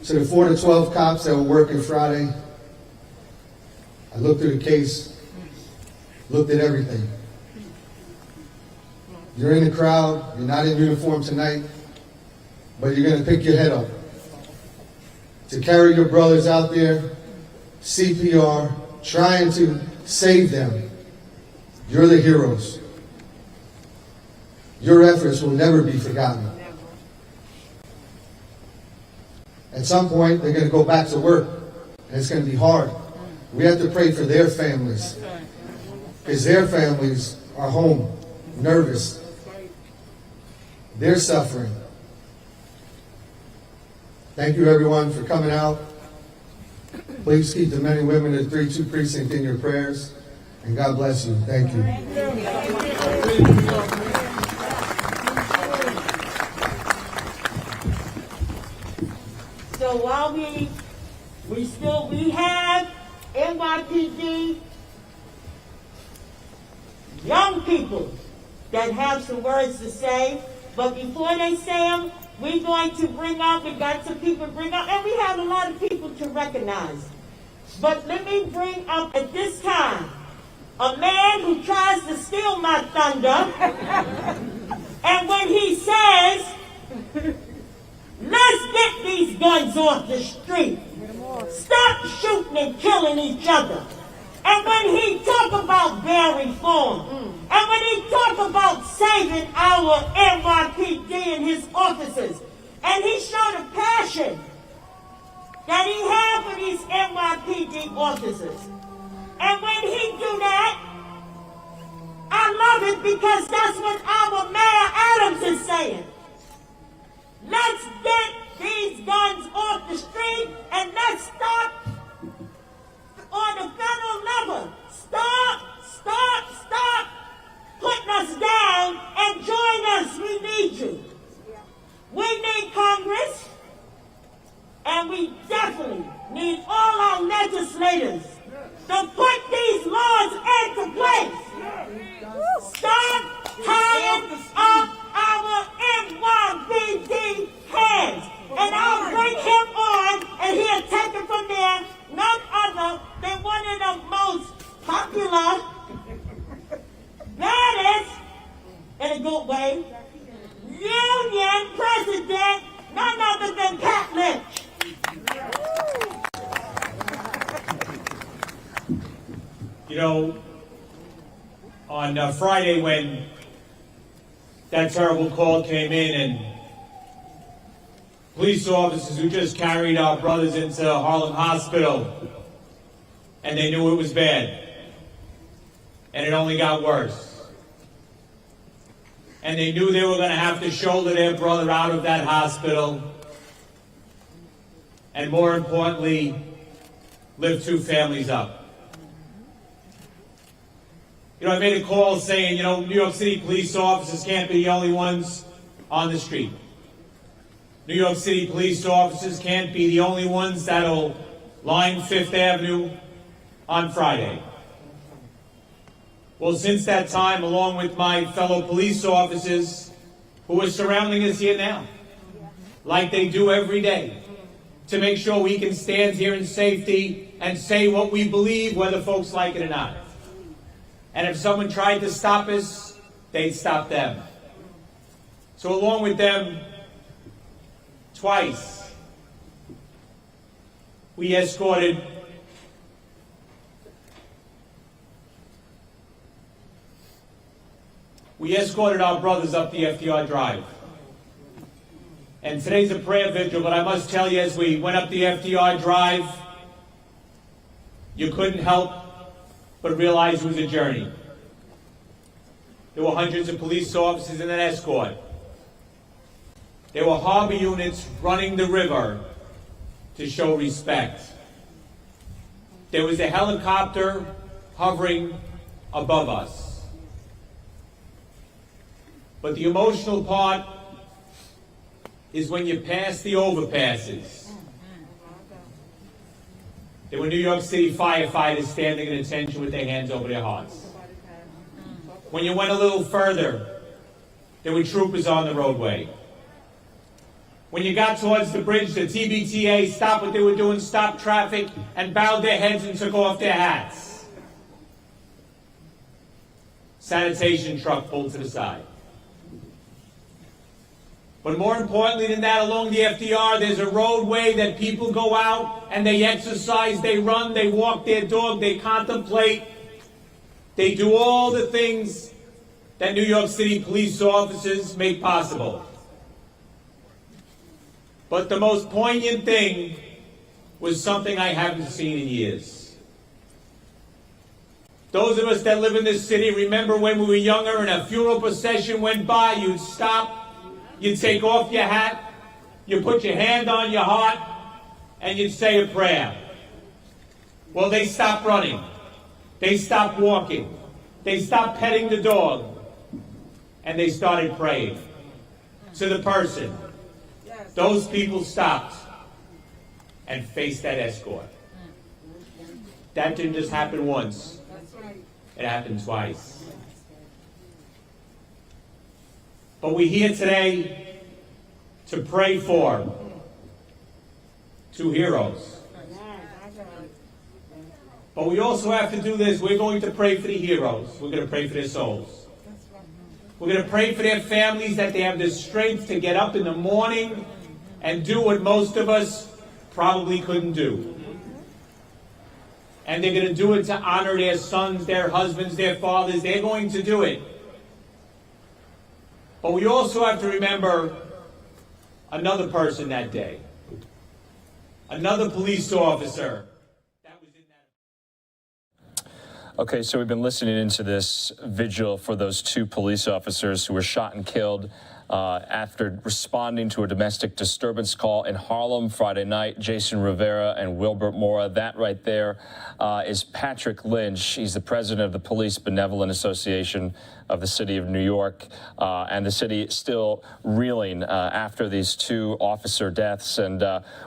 So the 4 to 12 cops that were working Friday, I looked through the case, looked at everything. You're in the crowd, you're not in uniform tonight, but you're going to pick your head up. To carry your brothers out there, CPR, trying to save them. You're the heroes. Your efforts will never be forgotten. At some point, they're going to go back to work, and it's going to be hard. We have to pray for their families, because their families are home, nervous. They're suffering. Thank you, everyone, for coming out. Please keep the men and women of the 3-2 precinct in your prayers, and God bless you. Thank you. So while we have NYPD young people that have some words to say, But before they say them, we're going to bring up, we got some people to bring up, and we have a lot of people to recognize. But let me bring up at this time a man who tries to steal my thunder. And when he says, let's get these guns off the street, stop shooting and killing each other. And when he talk about bail reform, and when he talk about saving our NYPD and his officers, and he showed a passion that he had for these NYPD officers. And when he do that, I love it because that's what our Mayor Adams is saying. Let's get these guns off the street and let's stop on the federal level. Stop putting us down and join us. We need you. We need Congress, and we definitely need all our legislators to put these laws into place. Stop tying up our NYPD hands. And I'll bring him on, and he'll take it from there. None other than one of the most popular, baddest, in a good way, union president, none other than Pat Lynch. You know, on Friday when that terrible call came in and police officers who just carried our brothers into Harlem Hospital, and they knew it was bad, and it only got worse. And they knew they were going to have to shoulder their brother out of that hospital, and more importantly, lift two families up. You know, I made a call saying, you know, New York City police officers can't be the only ones on the street. New York City police officers can't be the only ones that'll line Fifth Avenue on Friday. Well, since that time, along with my fellow police officers who are surrounding us here now, like they do every day, to make sure we can stand here in safety and say what we believe, whether folks like it or not. And if someone tried to stop us, they'd stop them. So along with them, twice, we escorted our brothers up the FDR Drive. And today's a prayer vigil, but I must tell you, as we went up the FDR Drive, you couldn't help but realize it was a journey. There were hundreds of police officers in an escort. There were harbor units running the river to show respect. There was a helicopter hovering above us. But the emotional part is when you pass the overpasses. There were New York City firefighters standing at attention with their hands over their hearts. When you went a little further, there were troopers on the roadway. When you got towards the bridge, the TBTA stopped what they were doing, stopped traffic, and bowed their heads and took off their hats. Sanitation truck pulled to the side. But more importantly than that, along the FDR, there's a roadway that people go out and they exercise, they run, they walk their dog, they contemplate. They do all the things that New York City police officers make possible. But the most poignant thing was something I haven't seen in years. Those of us that live in this city remember when we were younger and a funeral procession went by, you'd stop, you'd take off your hat, you'd put your hand on your heart, and you'd say a prayer. Well, they stopped running. They stopped walking. They stopped petting the dog. And they started praying to the person. Those people stopped and faced that escort. That didn't just happen once. It happened twice. But we're here today to pray for two heroes. But we also have to do this. We're going to pray for the heroes. We're going to pray for their souls. We're going to pray for their families, that they have the strength to get up in the morning and do what most of us probably couldn't do. And they're going to do it to honor their sons, their husbands, their fathers. They're going to do it. But we also have to remember another person that day. Another police officer. Okay, so we've been listening into this vigil for those two police officers who were shot and killed after responding to a domestic disturbance call in Harlem Friday night. Jason Rivera and Wilbert Mora. That right there is Patrick Lynch. He's the president of the Police Benevolent Association of the City of New York. And the city is still reeling after these two officer deaths. And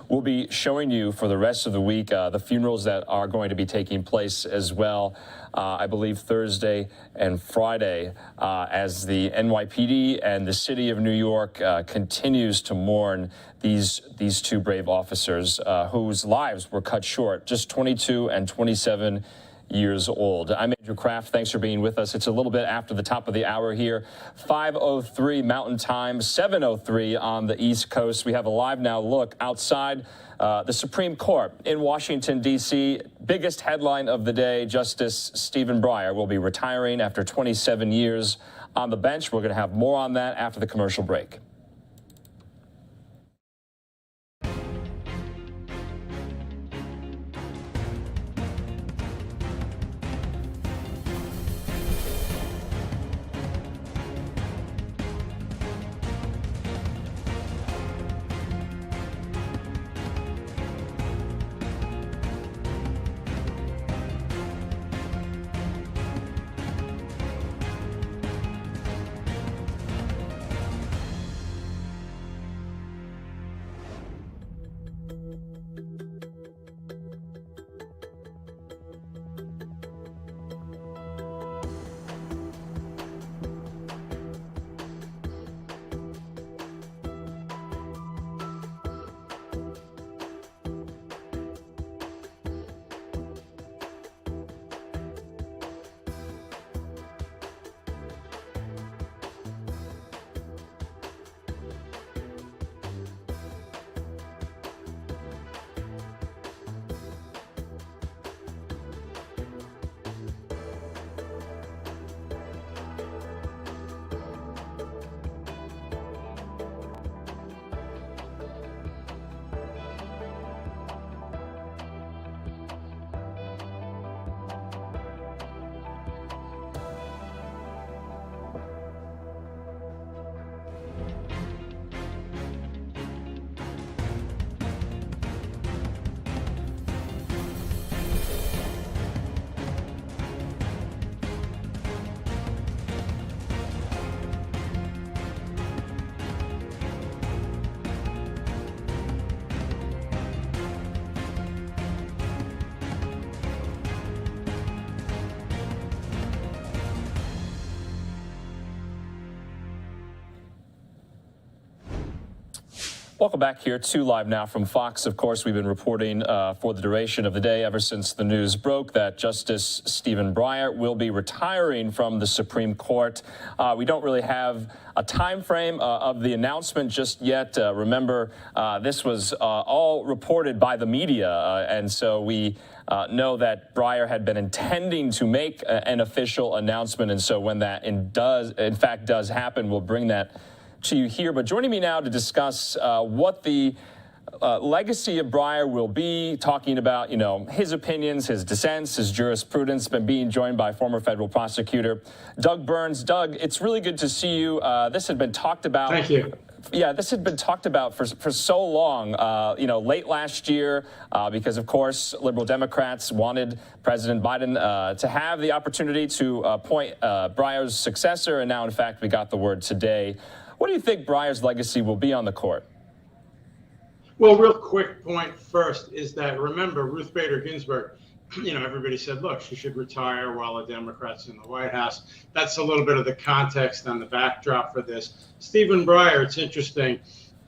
we'll be showing you for the rest of the week the funerals that are going to be taking place as well. I believe Thursday and Friday, as the NYPD and the City of New York continues to mourn these two brave officers whose lives were cut short, just 22 and 27 years old. I'm Andrew Kraft. Thanks for being with us. It's a little bit after the top of the hour here. 5:03 Mountain Time, 7:03 on the East Coast. We have a live now look outside the Supreme Court in Washington, D.C. Biggest headline of the day, Justice Stephen Breyer will be retiring after 27 years on the bench. We're going to have more on that after the commercial break. Welcome back here to Live Now from Fox. Of course, we've been reporting for the duration of the day ever since the news broke that Justice Stephen Breyer will be retiring from the Supreme Court. We don't really have a time frame of the announcement just yet. Remember, this was all reported by the media, and so we know that Breyer had been intending to make an official announcement, and so when that in fact does happen, we'll bring that to you here. But joining me now to discuss what the legacy of Breyer will be, talking about, his opinions, his dissents, his jurisprudence, been being joined by former federal prosecutor Doug Burns. Doug, it's really good to see you. This had been talked about. Thank you. Yeah, this had been talked about for so long, late last year, because, of course, liberal Democrats wanted President Biden to have the opportunity to appoint Breyer's successor. And now, in fact, we got the word today. What do you think Breyer's legacy will be on the court? Well, real quick point first is that, remember, Ruth Bader Ginsburg everybody said, look, she should retire while a Democrat's in the White House. That's a little bit of the context and the backdrop for this. Stephen Breyer, it's interesting.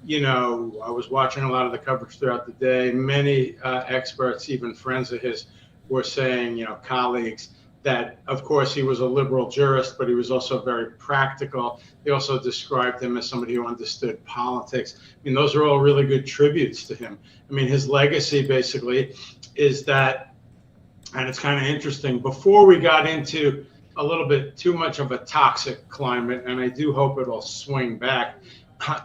I was watching a lot of the coverage throughout the day. Many experts, even friends of his, were saying, colleagues, that of course he was a liberal jurist, but he was also very practical. They also described him as somebody who understood politics. Those are all really good tributes to him. His legacy basically is that, and it's kind of interesting, before we got into a little bit too much of a toxic climate, and I do hope it'll swing back,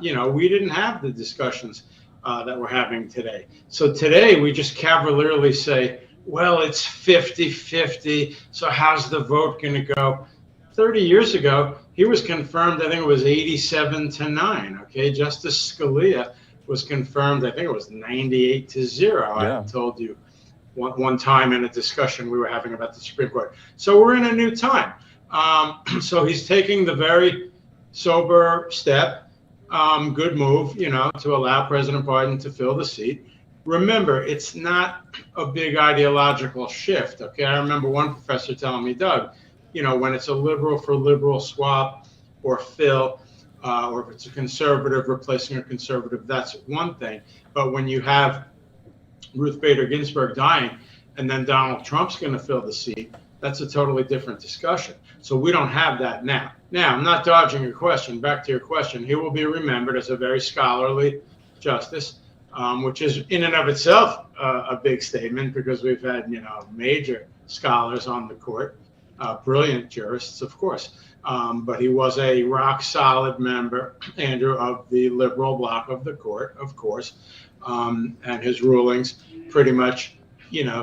we didn't have the discussions that we're having today. So today we just cavalierly say, well, it's 50-50, so how's the vote going to go? 30 years ago, he was confirmed, I think it was 87-9, okay? Justice Scalia was confirmed, I think it was 98-0, yeah. I told you one time in a discussion we were having about the Supreme Court. So we're in a new time. So he's taking the very sober step, good move, to allow President Biden to fill the seat. Remember, it's not a big ideological shift, okay? I remember one professor telling me, Doug, when it's a liberal for liberal swap or fill, or if it's a conservative replacing a conservative, that's one thing. But when you have Ruth Bader Ginsburg dying and then Donald Trump's going to fill the seat, that's a totally different discussion. So we don't have that now. Now, I'm not dodging your question. Back to your question, he will be remembered as a very scholarly justice, which is in and of itself a big statement, because we've had, major scholars on the court, brilliant jurists, of course. But he was a rock solid member, Andrew, of the liberal bloc of the court, of course. And his rulings pretty much,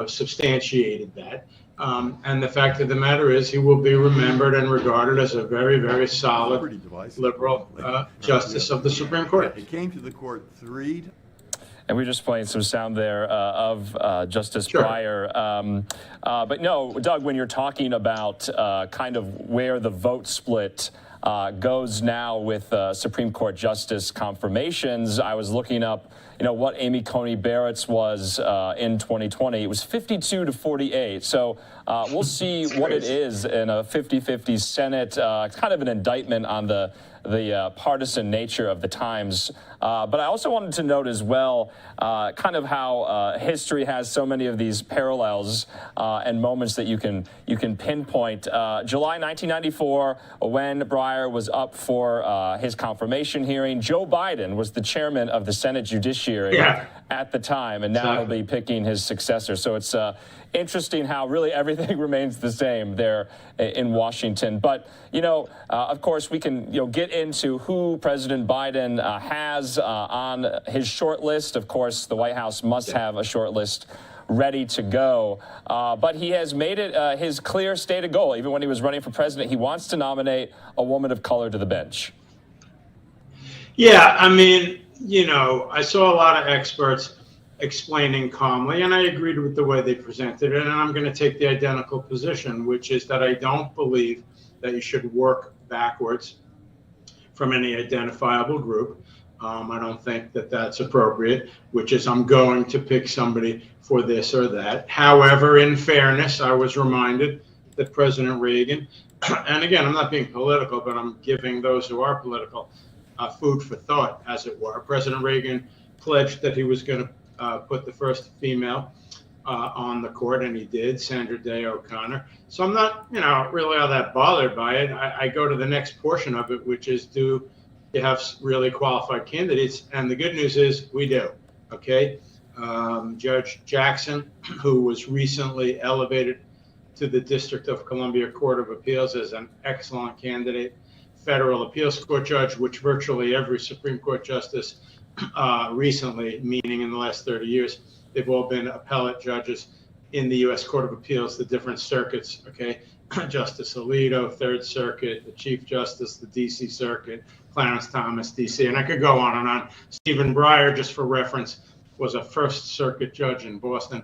substantiated that. And the fact of the matter is he will be remembered and regarded as a very, very solid liberal justice of the Supreme Court. He came to the court 3 times. And we were just playing some sound there of Justice Breyer. But no, Doug, when you're talking about kind of where the vote split goes now with Supreme Court justice confirmations, I was looking up, what Amy Coney Barrett's was in 2020. It was 52-48. So we'll see what it is in a 50-50 Senate. It's kind of an indictment on the partisan nature of the times. But I also wanted to note as well kind of how history has so many of these parallels and moments that you can pinpoint. July 1994, when Breyer was up for his confirmation hearing, Joe Biden was the chairman of the Senate Judiciary at the time, and now he'll be picking his successor. So it's interesting how really everything remains the same there in Washington. But, of course, we can get into who President Biden has on his short list. Of course, the White House must have a short list ready to go. But he has made it his clear stated goal. Even when he was running for president, he wants to nominate a woman of color to the bench. Yeah, I saw a lot of experts explaining calmly, and I agreed with the way they presented it, and I'm going to take the identical position, which is that I don't believe that you should work backwards from any identifiable group. I don't think that that's appropriate, which is I'm going to pick somebody for this or that. However, in fairness, I was reminded that President Reagan, and again, I'm not being political, but I'm giving those who are political food for thought, as it were. President Reagan pledged that he was going to put the first female on the court, and he did, Sandra Day O'Connor. So I'm not, really all that bothered by it. I go to the next portion of it, which is, do you have really qualified candidates? And the good news is we do, okay? Judge Jackson, who was recently elevated to the District of Columbia Court of Appeals as an excellent candidate, federal appeals court judge, which virtually every Supreme Court justice recently, meaning in the last 30 years, they've all been appellate judges in the U.S. Court of Appeals, the different circuits, okay? Justice Alito, Third Circuit, the Chief Justice, the D.C. Circuit, Clarence Thomas, D.C., and I could go on and on. Stephen Breyer, just for reference, was a First Circuit judge in Boston.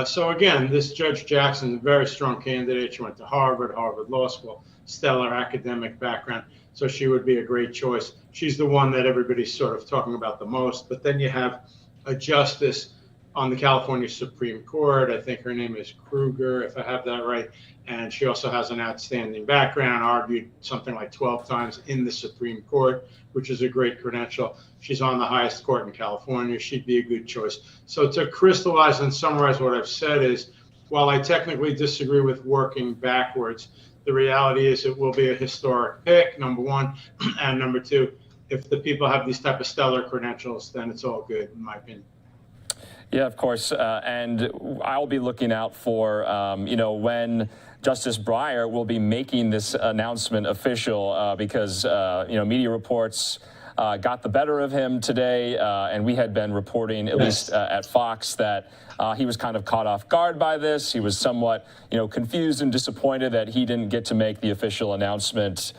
So again, this Judge Jackson, a very strong candidate. She went to Harvard Law School, stellar academic background. So she would be a great choice. She's the one that everybody's sort of talking about the most. But then you have a justice on the California Supreme Court. I think her name is Kruger, if I have that right. And she also has an outstanding background, argued something like 12 times in the Supreme Court, which is a great credential. She's on the highest court in California. She'd be a good choice. So to crystallize and summarize what I've said is, while I technically disagree with working backwards, the reality is it will be a historic pick, number one. And number two, if the people have these type of stellar credentials, then it's all good, in my opinion. Yeah, of course. And I'll be looking out for, when Justice Breyer will be making this announcement official because, media reports got the better of him today. And we had been reporting, at least at Fox, that he was kind of caught off guard by this. He was somewhat, confused and disappointed that he didn't get to make the official announcement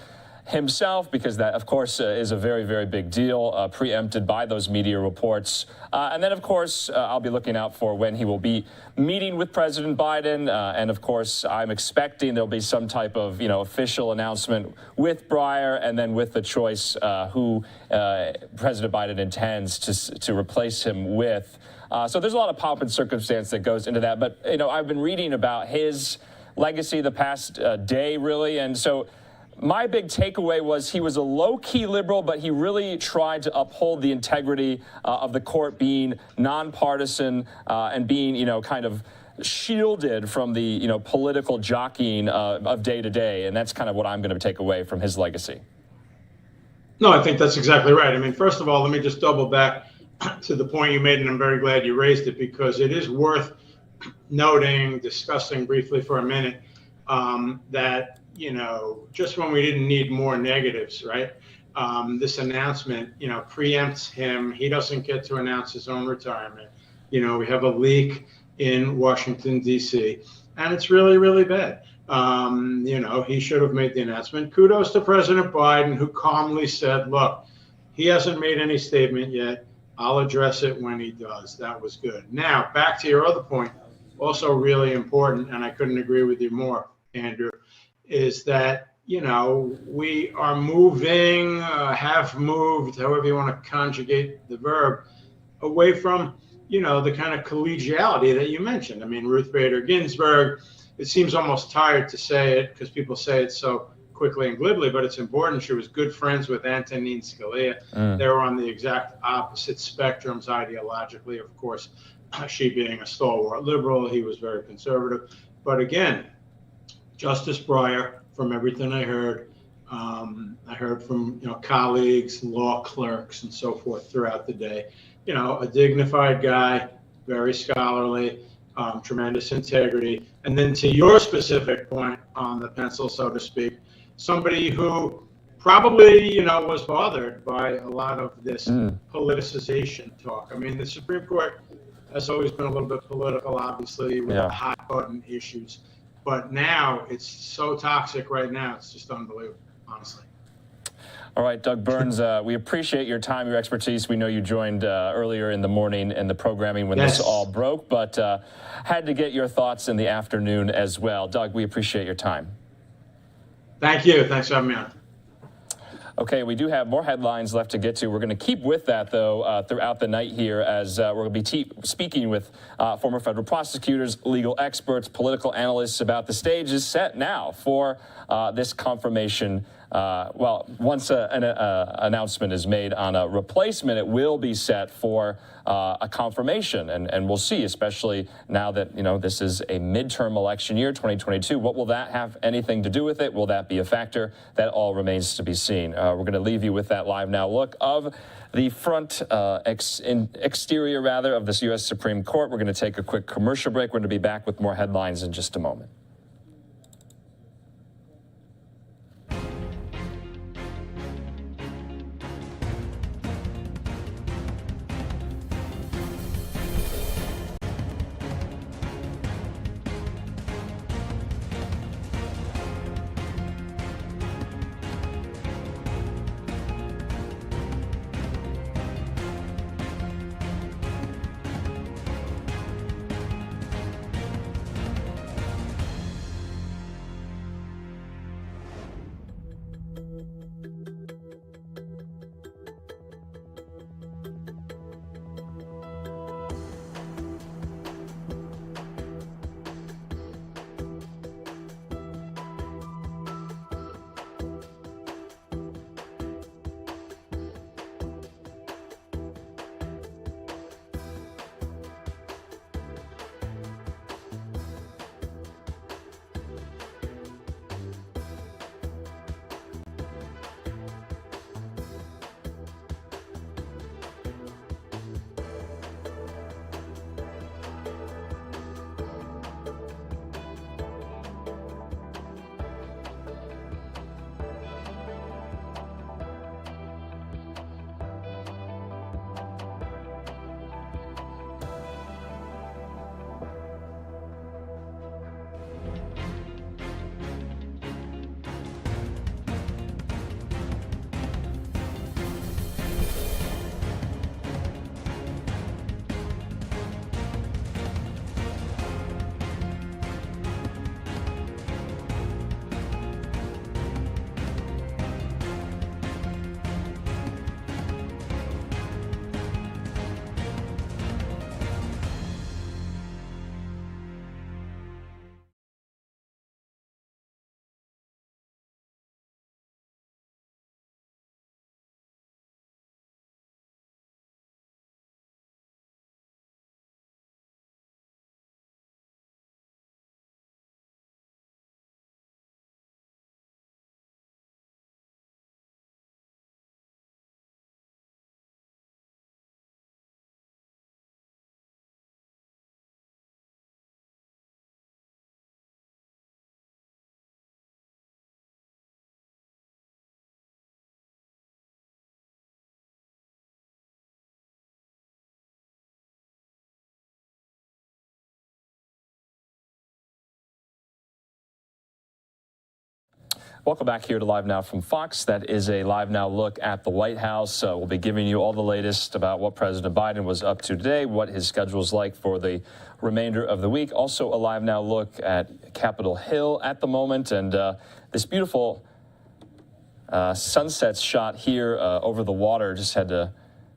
himself, because that, of course, is a very, very big deal, preempted by those media reports. And then, of course, I'll be looking out for when he will be meeting with President Biden. And, of course, I'm expecting there'll be some type of, official announcement with Breyer, and then with the choice who President Biden intends to replace him with. So there's a lot of pomp and circumstance that goes into that. But, I've been reading about his legacy the past day, really. And so my big takeaway was he was a low-key liberal, but he really tried to uphold the integrity of the court being nonpartisan and being, kind of shielded from the, political jockeying of day to day. And that's kind of what I'm going to take away from his legacy. No, I think that's exactly right. I mean, first of all, let me just double back to the point you made, and I'm very glad you raised it, because it is worth noting, discussing briefly for a minute, that just when we didn't need more negatives, right? This announcement, preempts him. He doesn't get to announce his own retirement. We have a leak in Washington, D.C., and it's really, really bad. He should have made the announcement. Kudos to President Biden, who calmly said, look, he hasn't made any statement yet. I'll address it when he does. That was good. Now, back to your other point, also really important, and I couldn't agree with you more, Andrew, is that, we are moving, have moved, however you want to conjugate the verb, away from, the kind of collegiality that you mentioned. I mean, Ruth Bader Ginsburg, it seems almost tired to say it because people say it so quickly and glibly, but it's important. She was good friends with Antonin Scalia. They were on the exact opposite spectrums ideologically, of course, she being a stalwart liberal, he was very conservative. But again, Justice Breyer, from everything I heard from colleagues, law clerks, and so forth throughout the day, a dignified guy, very scholarly, tremendous integrity. And then to your specific point on the pencil, so to speak, somebody who probably was bothered by a lot of this politicization talk. I mean, the Supreme Court has always been a little bit political, obviously, with hot button issues. But now it's so toxic right now. It's just unbelievable, honestly. All right, Doug Burns, we appreciate your time, your expertise. We know you joined earlier in the morning in the programming when this all broke, but had to get your thoughts in the afternoon as well. Doug, we appreciate your time. Thank you. Thanks for having me on. Okay, we do have more headlines left to get to. We're going to keep with that, though, throughout the night here, as we're going to be speaking with former federal prosecutors, legal experts, political analysts about the stage is set now for this confirmation. Once an announcement is made on a replacement, it will be set for a confirmation. And we'll see, especially now that, this is a midterm election year, 2022. What will that have anything to do with it? Will that be a factor? That all remains to be seen. We're going to leave you with that live now look of the front exterior, of this U.S. Supreme Court. We're going to take a quick commercial break. We're going to be back with more headlines in just a moment. Welcome back here to Live Now from Fox. That is a Live Now look at the White House. We'll be giving you all the latest about what President Biden was up to today, what his schedule is like for the remainder of the week. Also a Live Now look at Capitol Hill at the moment, and this beautiful sunset shot here over the water. Just had to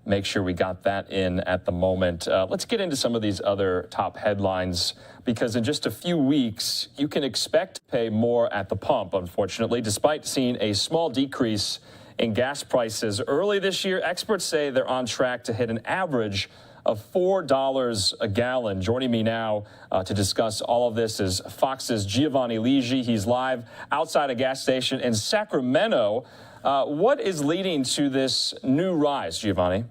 make sure we got that in at the moment. Let's get into some of these other top headlines, because in just a few weeks, you can expect to pay more at the pump, unfortunately. Despite seeing a small decrease in gas prices early this year, experts say they're on track to hit an average of $4 a gallon. Joining me now to discuss all of this is Fox's Giovanni Ligi. He's live outside a gas station in Sacramento. What is leading to this new rise, Giovanni?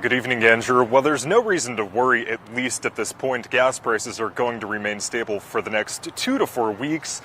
Good evening, Andrew. Well, there's no reason to worry, at least at this point. Gas prices are going to remain stable for the next 2 to 4 weeks.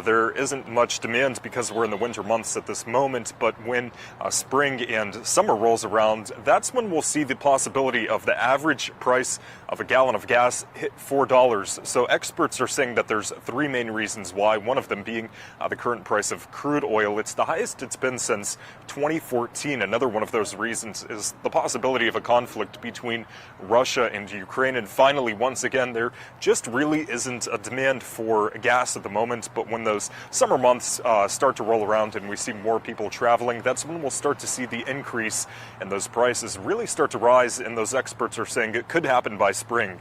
There isn't much demand because we're in the winter months at this moment, but when spring and summer rolls around, that's when we'll see the possibility of the average price of a gallon of gas hit $4. So experts are saying that there's 3 main reasons why, one of them being the current price of crude oil. It's the highest it's been since 2014. Another one of those reasons is the possibility of a conflict between Russia and Ukraine. And finally, once again, there just really isn't a demand for gas at the moment. But when those summer months start to roll around and we see more people traveling, that's when we'll start to see the increase and those prices really start to rise. And those experts are saying it could happen by spring.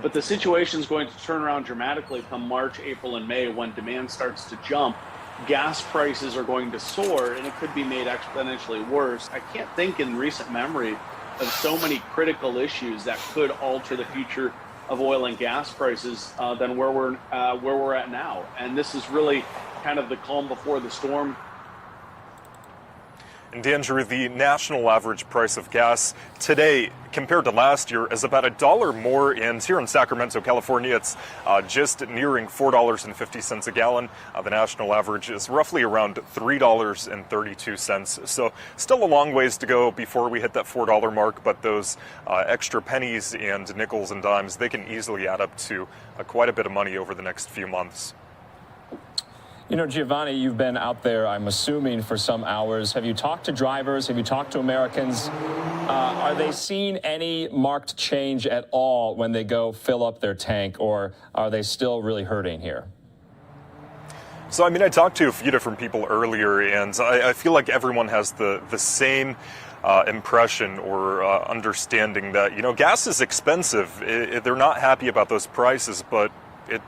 But the situation is going to turn around dramatically come March, April, and May when demand starts to jump. Gas prices are going to soar, and it could be made exponentially worse. I can't think in recent memory of so many critical issues that could alter the future of oil and gas prices than where we're at now. And this is really kind of the calm before the storm. And Andrew, the national average price of gas today compared to last year is about $1 more. And here in Sacramento, California, it's just nearing $4.50 a gallon. The national average is roughly around $3.32. So still a long ways to go before we hit that $4 mark. But those extra pennies and nickels and dimes, they can easily add up to quite a bit of money over the next few months. You know, Giovanni, you've been out there, I'm assuming, for some hours. Have you talked to drivers? Have you talked to Americans? Are they seeing any marked change at all when they go fill up their tank, or are they still really hurting here? So, I mean, I talked to a few different people earlier, and I feel like everyone has the same impression or understanding that, you know, gas is expensive. They're not happy about those prices, but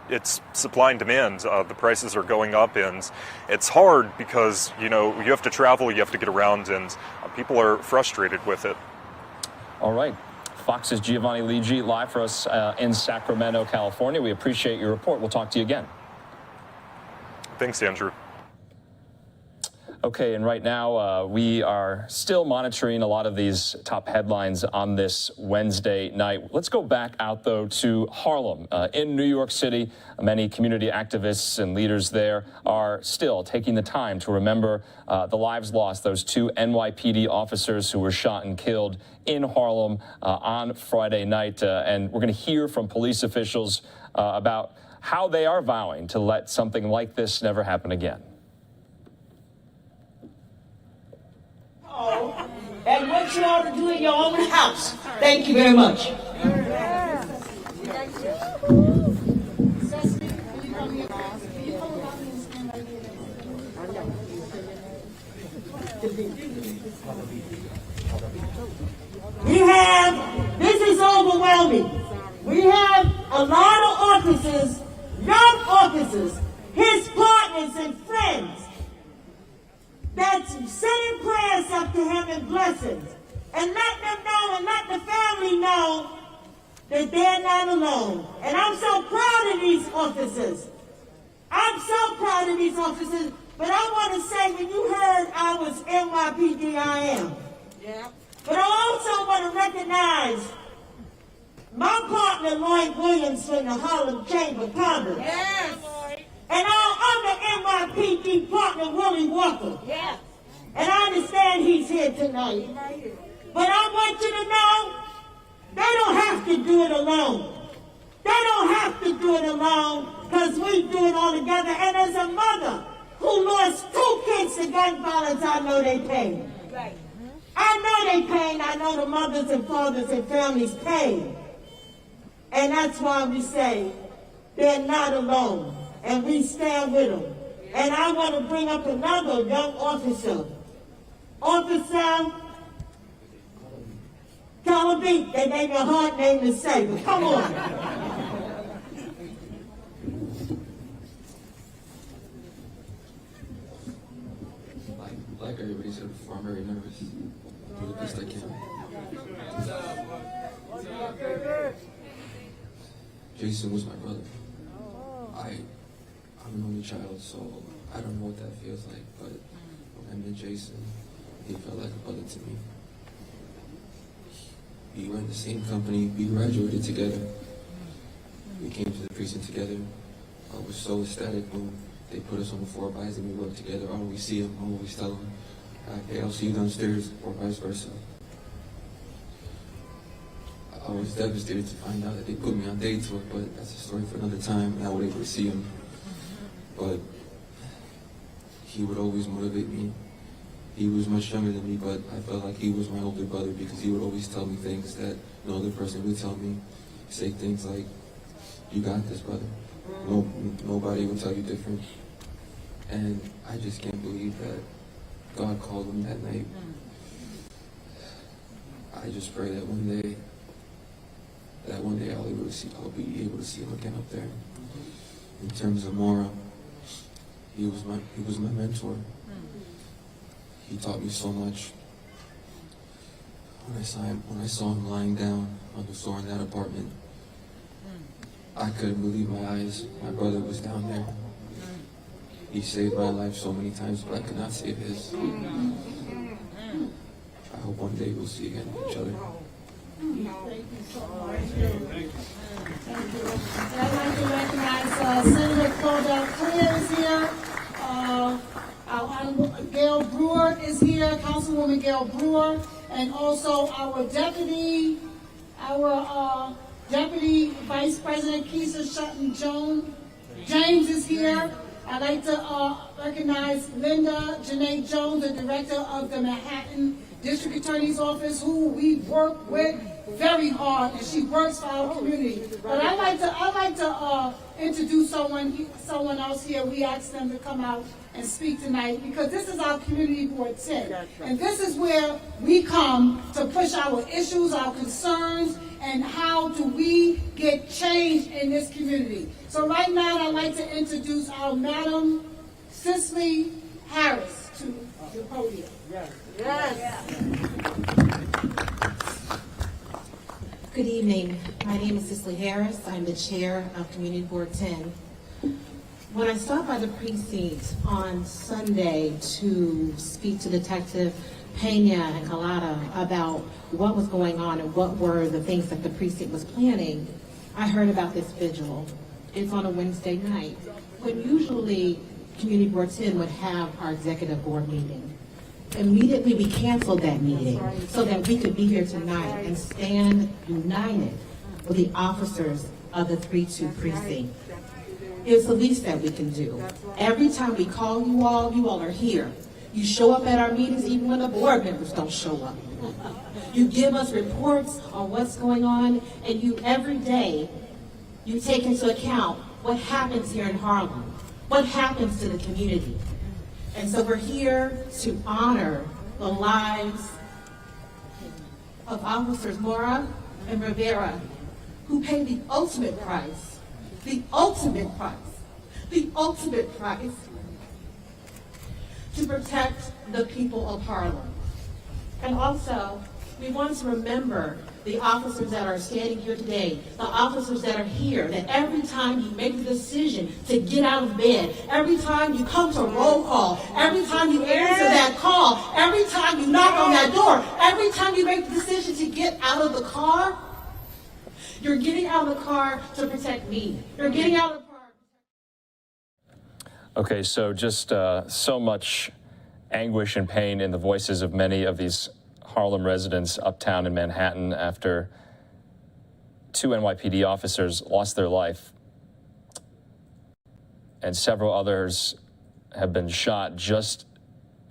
it's supply and demand. The prices are going up, and it's hard because, you know, you have to travel, you have to get around, and people are frustrated with it. All right. Fox's Giovanni Ligi live for us in Sacramento, California. We appreciate your report. We'll talk to you again. Thanks, Andrew. Okay, and right now we are still monitoring a lot of these top headlines on this Wednesday night. Let's go back out, though, to Harlem in New York City. Many community activists and leaders there are still taking the time to remember the lives lost, those 2 NYPD officers who were shot and killed in Harlem on Friday night. And we're going to hear from police officials about how they are vowing to let something like this never happen again. And what you ought to do in your own house. Thank you very much. This is overwhelming. We have a lot of officers, young officers, his partners and friends, that's sending prayers up to him and blessings, and let them know and let the family know that they're not alone. And I'm so proud of these officers. I'm so proud of these officers. But I want to say, when you heard I was NYPD, I am. Yeah. But I also want to recognize my partner, Lloyd Williams, from the Harlem Chamber of Commerce. Yes. And our other NYPD partner, Willie Walker. Yes. And I understand he's here tonight. But I want you to know, they don't have to do it alone. They don't have to do it alone because we do it all together. And as a mother who lost 2 kids to gun violence, I know they pain. I know they pain. I know the mothers and fathers and families pain. And that's why we say they're not alone. And we stand with them. And I want to bring up another young officer. Officer, tell a beat. They gave me a hard name to say, but come on. Like everybody said before, I'm very nervous. Do the best I can. Jason was my brother. I'm an only child, so I don't know what that feels like, but when I met Jason, he felt like a brother to me. We were in the same company, we graduated together. We came to the precinct together. I was so ecstatic when they put us on the 4-bys and we worked together. I always see him, I always tell him, hey, I'll see you downstairs, or vice versa. I was devastated to find out that they put me on day tour, but that's a story for another time, and I was able to see him. But he would always motivate me. He was much younger than me, but I felt like he was my older brother because he would always tell me things that no other person would tell me. Say things like, you got this, brother. Nobody will tell you different. And I just can't believe that God called him that night. I just pray that one day I'll be able to see him again up there. In terms of Maura, he was my mentor. He taught me so much. When I saw him lying down on the floor in that apartment, I couldn't believe my eyes. My brother was down there. He saved my life so many times, but I could not save his. I hope one day we'll see again each other. Thank you so much. Thank you. I'd like to recognize Senator Floyd is here. Our Honorable Gail Brewer is here, Councilwoman Gail Brewer, and also our Deputy Vice President Keisha Sutton James is here. I'd like to recognize Linda Janae Jones, the Director of the Manhattan District Attorney's Office, who we work with very hard, and she works for our community. But I'd like to introduce someone else here. We asked them to come out and speak tonight because this is our community board 10, and this is where we come to push our issues, our concerns, and how do we get change in this community. So right now, I'd like to introduce our Madam Cicely Harris to the podium. Yes. Good evening. My name is Cicely Harris. I'm the chair of Community Board 10. When I stopped by the precinct on Sunday to speak to Detective Pena and Collada about what was going on and what were the things that the precinct was planning, I heard about this vigil. It's on a Wednesday night, when usually Community Board 10 would have our executive board meeting. Immediately we canceled that meeting so that we could be here tonight and stand united with the officers of the 3-2 precinct. It's the least that we can do. Every time we call you all are here. You show up at our meetings even when the board members don't show up. You give us reports on what's going on, and you every day, you take into account what happens here in Harlem, what happens to the community. And so we're here to honor the lives of Officers Mora and Rivera, who paid the ultimate price, to protect the people of Harlem. And also, we want to remember the officers that are standing here today, the officers that are here, that every time you make the decision to get out of bed, every time you come to roll call, every time you answer that call, every time you knock on that door, every time you make the decision to get out of the car, you're getting out of the car to protect me. You're getting out of the car. Okay, so just so much anguish and pain in the voices of many of these Harlem residents uptown in Manhattan after 2 NYPD officers lost their life, and several others have been shot just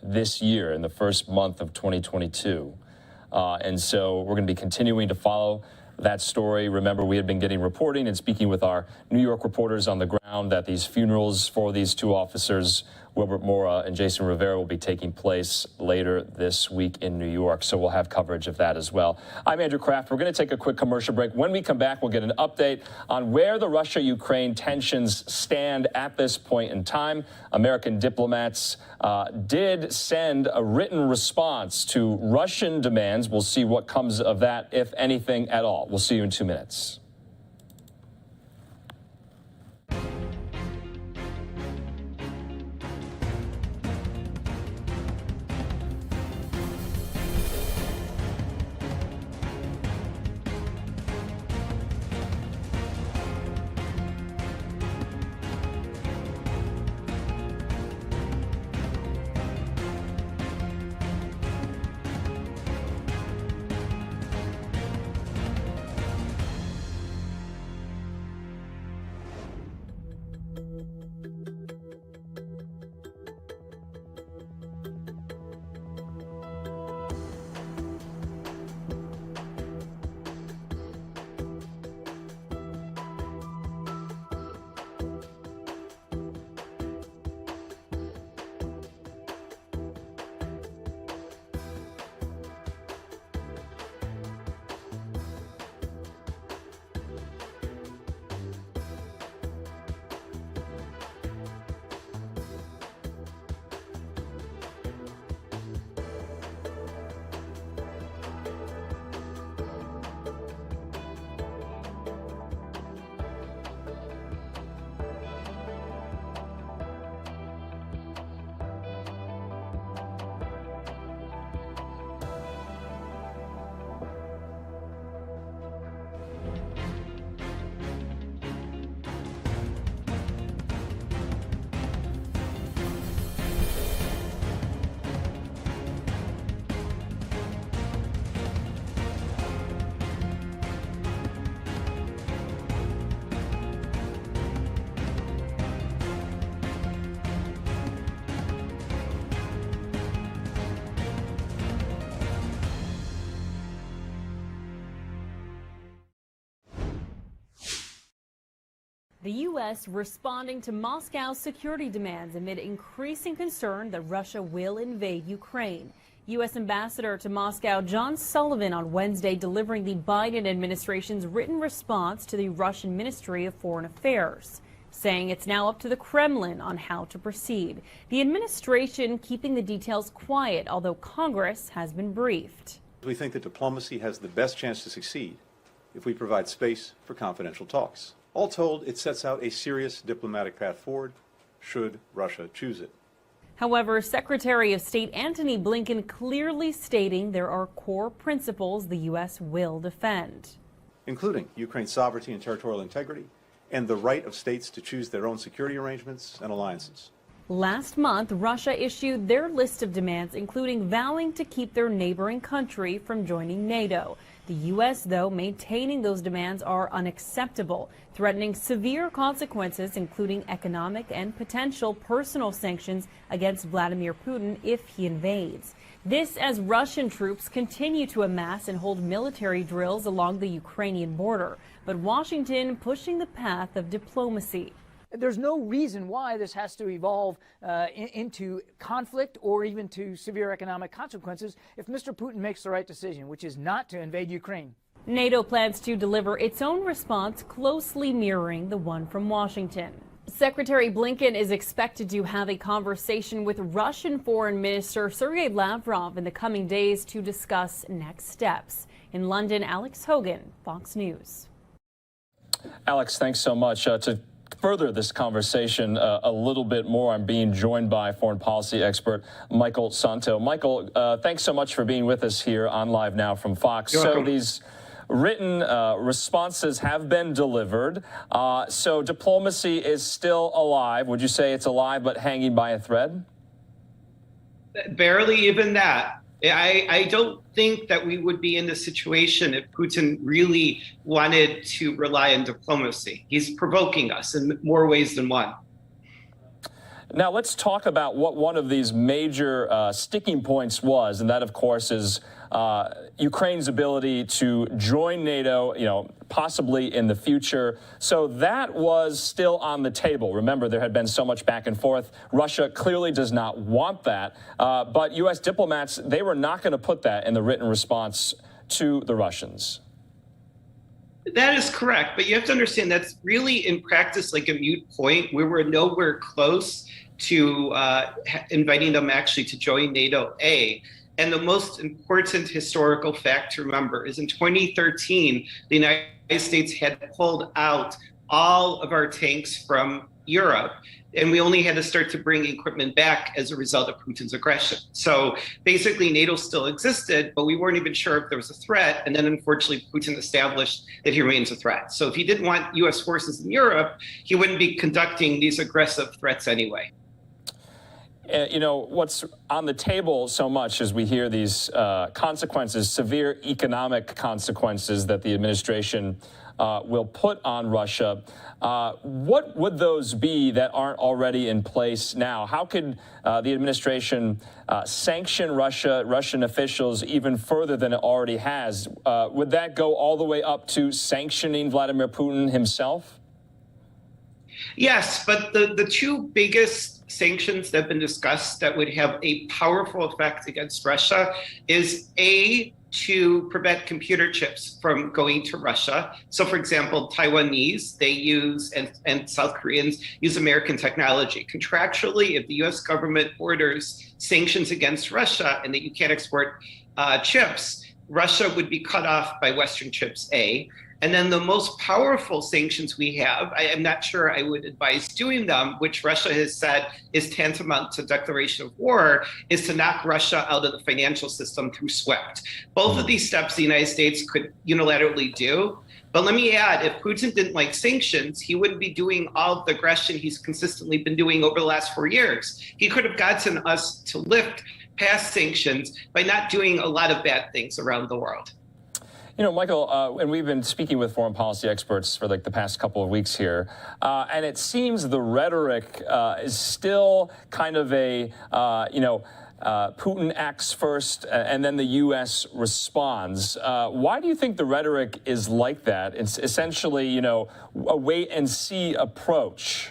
this year in the first month of 2022. And so we're going to be continuing to follow that story. Remember, we had been getting reporting and speaking with our New York reporters on the ground that these funerals for these 2 officers, Wilbert Mora and Jason Rivera, will be taking place later this week in New York. So we'll have coverage of that as well. I'm Andrew Kraft. We're going to take a quick commercial break. When we come back, we'll get an update on where the Russia-Ukraine tensions stand at this point in time. American diplomats did send a written response to Russian demands. We'll see what comes of that, if anything at all. We'll see you in 2 minutes. The U.S. responding to Moscow's security demands amid increasing concern that Russia will invade Ukraine. U.S. Ambassador to Moscow John Sullivan on Wednesday delivering the Biden administration's written response to the Russian Ministry of Foreign Affairs, saying it's now up to the Kremlin on how to proceed. The administration keeping the details quiet, although Congress has been briefed. We think that diplomacy has the best chance to succeed if we provide space for confidential talks. All told, it sets out a serious diplomatic path forward, should Russia choose it. However, Secretary of State Antony Blinken clearly stating there are core principles the U.S. will defend, including Ukraine's sovereignty and territorial integrity, and the right of states to choose their own security arrangements and alliances. Last month, Russia issued their list of demands, including vowing to keep their neighboring country from joining NATO. The U.S., though, maintaining those demands are unacceptable, threatening severe consequences, including economic and potential personal sanctions against Vladimir Putin if he invades. This as Russian troops continue to amass and hold military drills along the Ukrainian border, but Washington pushing the path of diplomacy. There's no reason why this has to evolve into conflict or even to severe economic consequences if Mr. Putin makes the right decision, which is not to invade Ukraine. NATO plans to deliver its own response closely mirroring the one from Washington. Secretary Blinken is expected to have a conversation with Russian Foreign Minister Sergei Lavrov in the coming days to discuss next steps. In London, Alex Hogan, Fox News. Alex, thanks so much. To further this conversation a little bit more, I'm being joined by foreign policy expert Michael Santo. Michael, thanks so much for being with us here on Live Now from Fox. You're welcome. These written responses have been delivered. So diplomacy is still alive. Would you say it's alive but hanging by a thread? Barely even that. I don't think that we would be in this situation if Putin really wanted to rely on diplomacy. He's provoking us in more ways than one. Now, let's talk about what one of these major sticking points was, and that, of course, is Ukraine's ability to join NATO, possibly in the future. So that was still on the table. Remember, there had been so much back and forth. Russia clearly does not want that. But U.S. diplomats, they were not going to put that in the written response to the Russians. That is correct. But you have to understand that's really in practice like a moot point. We were nowhere close to inviting them actually to join NATO A. And the most important historical fact to remember is in 2013, the United States had pulled out all of our tanks from Europe, and we only had to start to bring equipment back as a result of Putin's aggression. So basically NATO still existed, but we weren't even sure if there was a threat. And then unfortunately, Putin established that he remains a threat. So if he didn't want US forces in Europe, he wouldn't be conducting these aggressive threats anyway. What's on the table so much as we hear these consequences, severe economic consequences that the administration will put on Russia. What would those be that aren't already in place now? How could the administration sanction Russian officials even further than it already has? Would that go all the way up to sanctioning Vladimir Putin himself? Yes, but the two biggest sanctions that have been discussed that would have a powerful effect against Russia is to prevent computer chips from going to Russia. So for example, Taiwanese, they use, and South Koreans use American technology. Contractually, if the US government orders sanctions against Russia and that you can't export chips, Russia would be cut off by Western chips A. And then the most powerful sanctions we have, I am not sure I would advise doing them, which Russia has said is tantamount to declaration of war, is to knock Russia out of the financial system through SWIFT. Both of these steps the United States could unilaterally do. But let me add, if Putin didn't like sanctions, he wouldn't be doing all of the aggression he's consistently been doing over the last 4 years. He could have gotten us to lift past sanctions by not doing a lot of bad things around the world. Michael, and we've been speaking with foreign policy experts for the past couple of weeks here, and it seems the rhetoric is still kind of a, Putin acts first and then the U.S. responds. Why do you think the rhetoric is like that? It's essentially, a wait and see approach.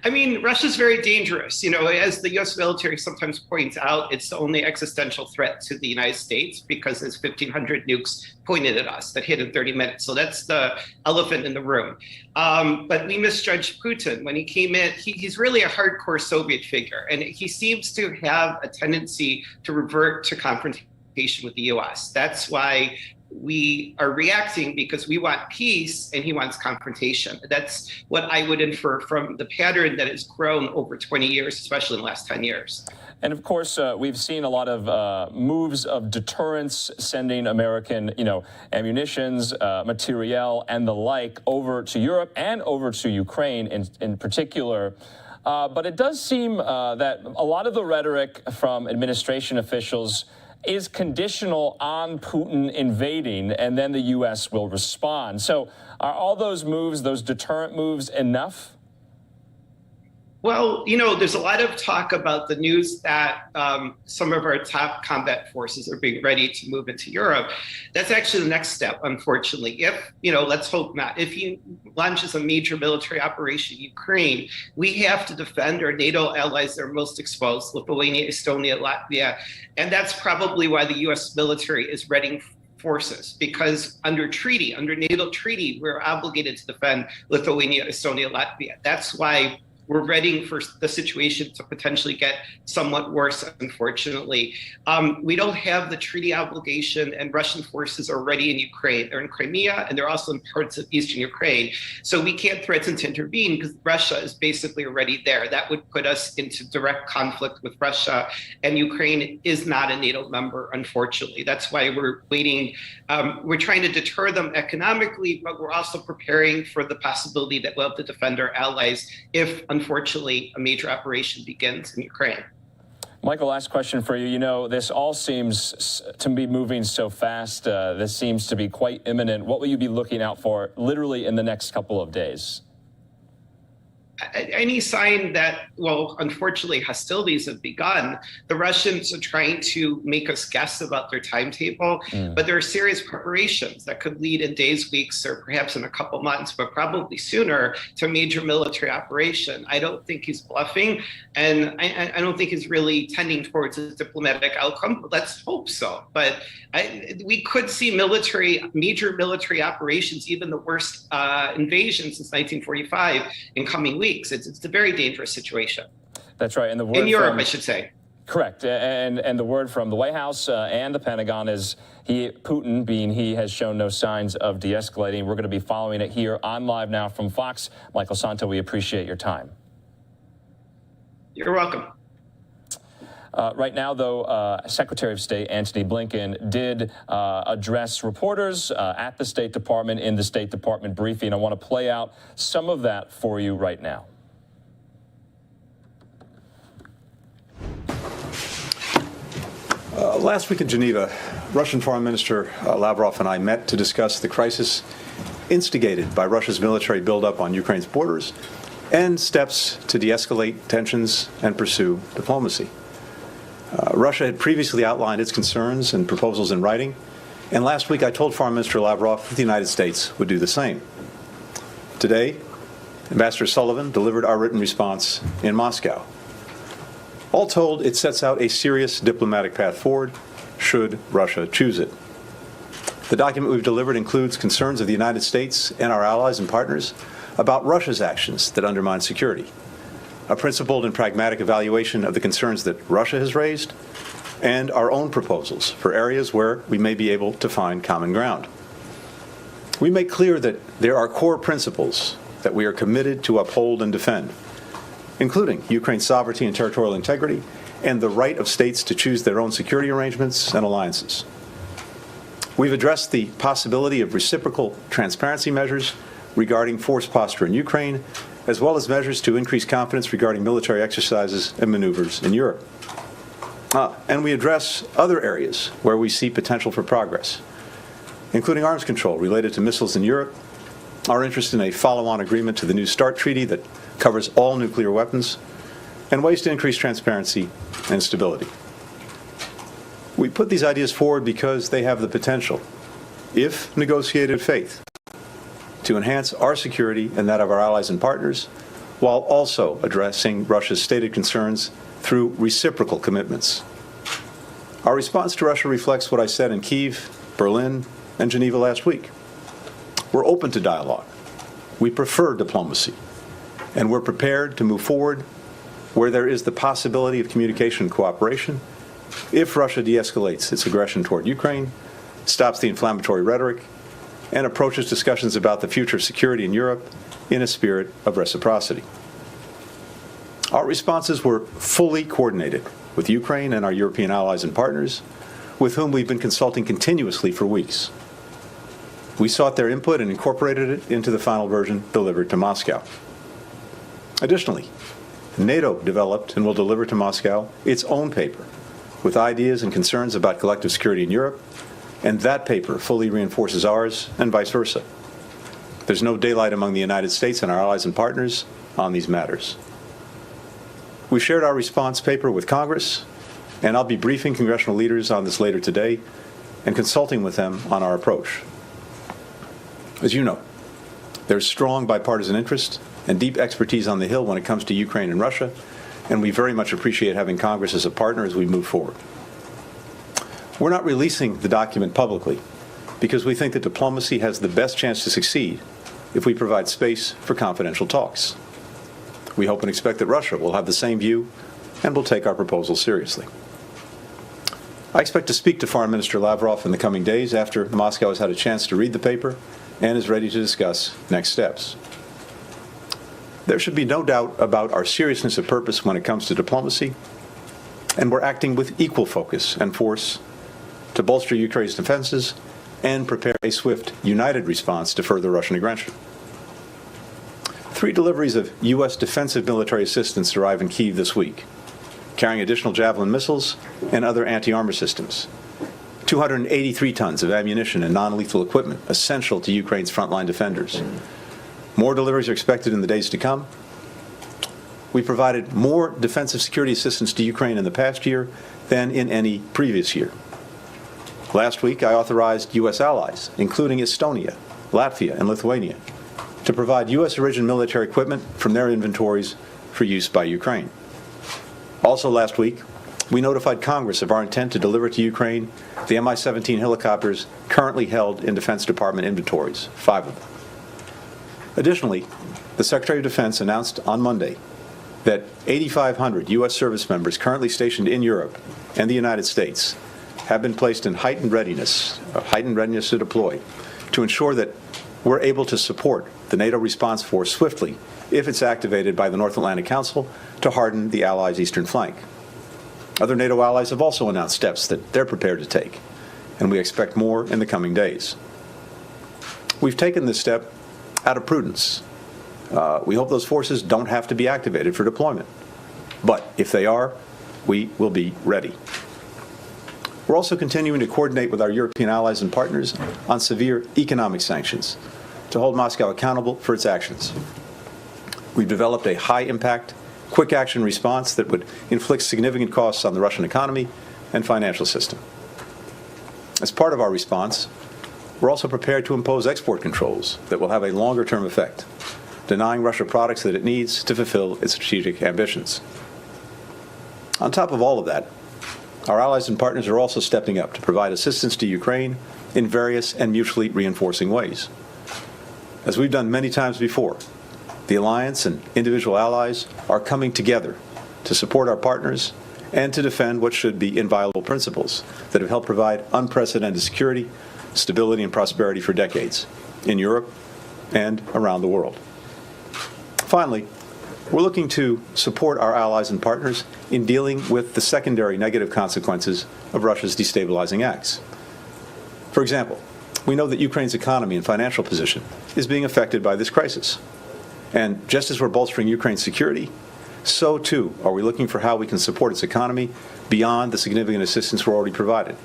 I mean, Russia's very dangerous. As the U.S. military sometimes points out, it's the only existential threat to the United States because there's 1,500 nukes pointed at us that hit in 30 minutes. So that's the elephant in the room. But we misjudged Putin. When he came in, he's really a hardcore Soviet figure. And he seems to have a tendency to revert to confrontation with the U.S. That's why we are reacting, because we want peace and he wants confrontation. That's what I would infer from the pattern that has grown over 20 years, especially in the last 10 years. And of course, we've seen a lot of moves of deterrence, sending American, ammunitions, materiel, and the like over to Europe and over to Ukraine in particular. But it does seem that a lot of the rhetoric from administration officials is conditional on Putin invading, and then the U.S. will respond. So are all those moves, those deterrent moves, enough? Well, there's a lot of talk about the news that some of our top combat forces are being ready to move into Europe. That's actually the next step, unfortunately. If, let's hope not, if he launches a major military operation in Ukraine, we have to defend our NATO allies that are most exposed, Lithuania, Estonia, Latvia. And that's probably why the U.S. military is readying forces, because under NATO treaty, we're obligated to defend Lithuania, Estonia, Latvia. That's why we're readying for the situation to potentially get somewhat worse, unfortunately. We don't have the treaty obligation, and Russian forces are already in Ukraine. They're in Crimea, and they're also in parts of eastern Ukraine. So we can't threaten to intervene because Russia is basically already there. That would put us into direct conflict with Russia, and Ukraine is not a NATO member, unfortunately. That's why we're waiting. We're trying to deter them economically, but we're also preparing for the possibility that we'll have to defend our allies if, unfortunately, a major operation begins in Ukraine. Michael, last question for you. You know, this all seems to be moving so fast. This seems to be quite imminent. What will you be looking out for literally in the next couple of days? Any sign that, well, unfortunately, hostilities have begun. The Russians are trying to make us guess about their timetable, but there are serious preparations that could lead in days, weeks, or perhaps in a couple months, but probably sooner, to a major military operation. I don't think he's bluffing, and I don't think he's really tending towards a diplomatic outcome. Let's hope so. But we could see major military operations, even the worst invasion since 1945, in coming weeks. It's a very dangerous situation. That's right. And the word in Europe, I should say. Correct. And the word from the White House and the Pentagon is Putin, being he, has shown no signs of de-escalating. We're going to be following it here on Live Now from Fox. Michael Santo, we appreciate your time. You're welcome. Right now, though, Secretary of State Antony Blinken did address reporters at the State Department in the State Department briefing. I want to play out some of that for you right now. Last week in Geneva, Russian Foreign Minister Lavrov and I met to discuss the crisis instigated by Russia's military buildup on Ukraine's borders and steps to de-escalate tensions and pursue diplomacy. Russia had previously outlined its concerns and proposals in writing, and last week I told Foreign Minister Lavrov that the United States would do the same. Today, Ambassador Sullivan delivered our written response in Moscow. All told, it sets out a serious diplomatic path forward, should Russia choose it. The document we've delivered includes concerns of the United States and our allies and partners about Russia's actions that undermine security, a principled and pragmatic evaluation of the concerns that Russia has raised, and our own proposals for areas where we may be able to find common ground. We make clear that there are core principles that we are committed to uphold and defend, including Ukraine's sovereignty and territorial integrity, and the right of states to choose their own security arrangements and alliances. We've addressed the possibility of reciprocal transparency measures regarding force posture in Ukraine, as well as measures to increase confidence regarding military exercises and maneuvers in Europe. And we address other areas where we see potential for progress, including arms control related to missiles in Europe, our interest in a follow-on agreement to the New START treaty that covers all nuclear weapons, and ways to increase transparency and stability. We put these ideas forward because they have the potential, if negotiated faith, to enhance our security and that of our allies and partners, while also addressing Russia's stated concerns through reciprocal commitments. Our response to Russia reflects what I said in Kyiv, Berlin, and Geneva last week. We're open to dialogue. We prefer diplomacy. And we're prepared to move forward where there is the possibility of communication and cooperation if Russia de-escalates its aggression toward Ukraine, stops the inflammatory rhetoric, and approaches discussions about the future of security in Europe in a spirit of reciprocity. Our responses were fully coordinated with Ukraine and our European allies and partners, with whom we've been consulting continuously for weeks. We sought their input and incorporated it into the final version delivered to Moscow. Additionally, NATO developed and will deliver to Moscow its own paper with ideas and concerns about collective security in Europe, and that paper fully reinforces ours and vice versa. There's no daylight among the United States and our allies and partners on these matters. We shared our response paper with Congress, and I'll be briefing congressional leaders on this later today and consulting with them on our approach. As you know, there's strong bipartisan interest and deep expertise on the Hill when it comes to Ukraine and Russia, and we very much appreciate having Congress as a partner as we move forward. We're not releasing the document publicly because we think that diplomacy has the best chance to succeed if we provide space for confidential talks. We hope and expect that Russia will have the same view and will take our proposal seriously. I expect to speak to Foreign Minister Lavrov in the coming days after Moscow has had a chance to read the paper and is ready to discuss next steps. There should be no doubt about our seriousness of purpose when it comes to diplomacy, and we're acting with equal focus and force to bolster Ukraine's defenses and prepare a swift, united response to further Russian aggression. 3 deliveries of U.S. defensive military assistance arrive in Kyiv this week. carrying additional Javelin missiles and other anti-armor systems, 283 tons of ammunition and non-lethal equipment essential to Ukraine's frontline defenders. More deliveries are expected in the days to come. We provided more defensive security assistance to Ukraine in the past year than in any previous year. Last week, I authorized U.S. allies, including Estonia, Latvia, and Lithuania, to provide U.S.-origin military equipment from their inventories for use by Ukraine. Also last week, we notified Congress of our intent to deliver to Ukraine the Mi-17 helicopters currently held in Defense Department inventories, 5 of them. Additionally, the Secretary of Defense announced on Monday that 8,500 U.S. service members currently stationed in Europe and the United States have been placed in heightened readiness to deploy to ensure that we're able to support the NATO response force swiftly if it's activated by the North Atlantic Council to harden the Allies' eastern flank. Other NATO allies have also announced steps that they're prepared to take, and we expect more in the coming days. We've taken this step out of prudence. We hope those forces don't have to be activated for deployment. But if they are, we will be ready. We're also continuing to coordinate with our European allies and partners on severe economic sanctions to hold Moscow accountable for its actions. We've developed a high-impact, quick-action response that would inflict significant costs on the Russian economy and financial system. As part of our response, we're also prepared to impose export controls that will have a longer-term effect, denying Russia products that it needs to fulfill its strategic ambitions. On top of all of that, our allies and partners are also stepping up to provide assistance to Ukraine in various and mutually reinforcing ways. As we've done many times before, the alliance and individual allies are coming together to support our partners and to defend what should be inviolable principles that have helped provide unprecedented security, stability, and prosperity for decades in Europe and around the world. Finally, we're looking to support our allies and partners in dealing with the secondary negative consequences of Russia's destabilizing acts. For example, we know that Ukraine's economy and financial position is being affected by this crisis. And just as we're bolstering Ukraine's security, so too are we looking for how we can support its economy beyond the significant assistance we're already provided.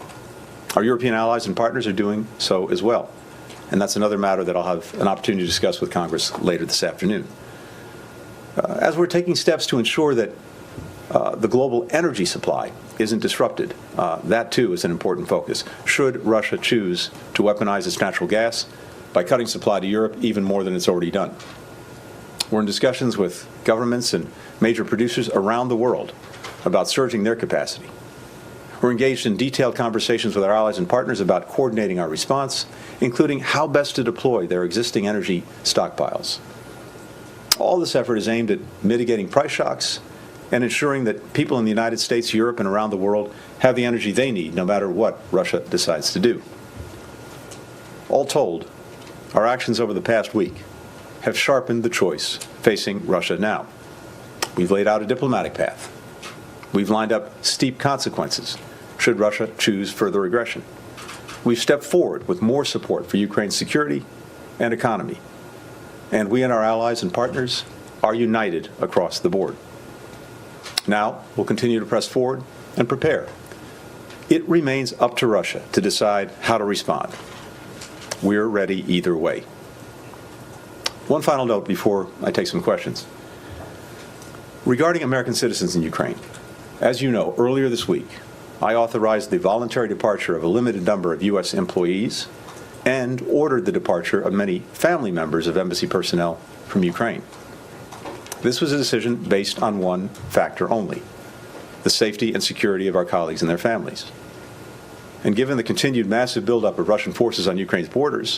Our European allies and partners are doing so as well. And that's another matter that I'll have an opportunity to discuss with Congress later this afternoon. As we're taking steps to ensure that the global energy supply isn't disrupted, that too is an important focus. Should Russia choose to weaponize its natural gas by cutting supply to Europe even more than it's already done? We're in discussions with governments and major producers around the world about surging their capacity. We're engaged in detailed conversations with our allies and partners about coordinating our response, including how best to deploy their existing energy stockpiles. All this effort is aimed at mitigating price shocks and ensuring that people in the United States, Europe, and around the world have the energy they need, no matter what Russia decides to do. All told, our actions over the past week have sharpened the choice facing Russia now. We've laid out a diplomatic path. We've lined up steep consequences should Russia choose further aggression. We've stepped forward with more support for Ukraine's security and economy. And we and our allies and partners are united across the board. Now, we'll continue to press forward and prepare. It remains up to Russia to decide how to respond. We're ready either way. One final note before I take some questions. Regarding American citizens in Ukraine, as you know, earlier this week, I authorized the voluntary departure of a limited number of U.S. employees and ordered the departure of many family members of embassy personnel from Ukraine. This was a decision based on one factor only: the safety and security of our colleagues and their families. And given the continued massive buildup of Russian forces on Ukraine's borders,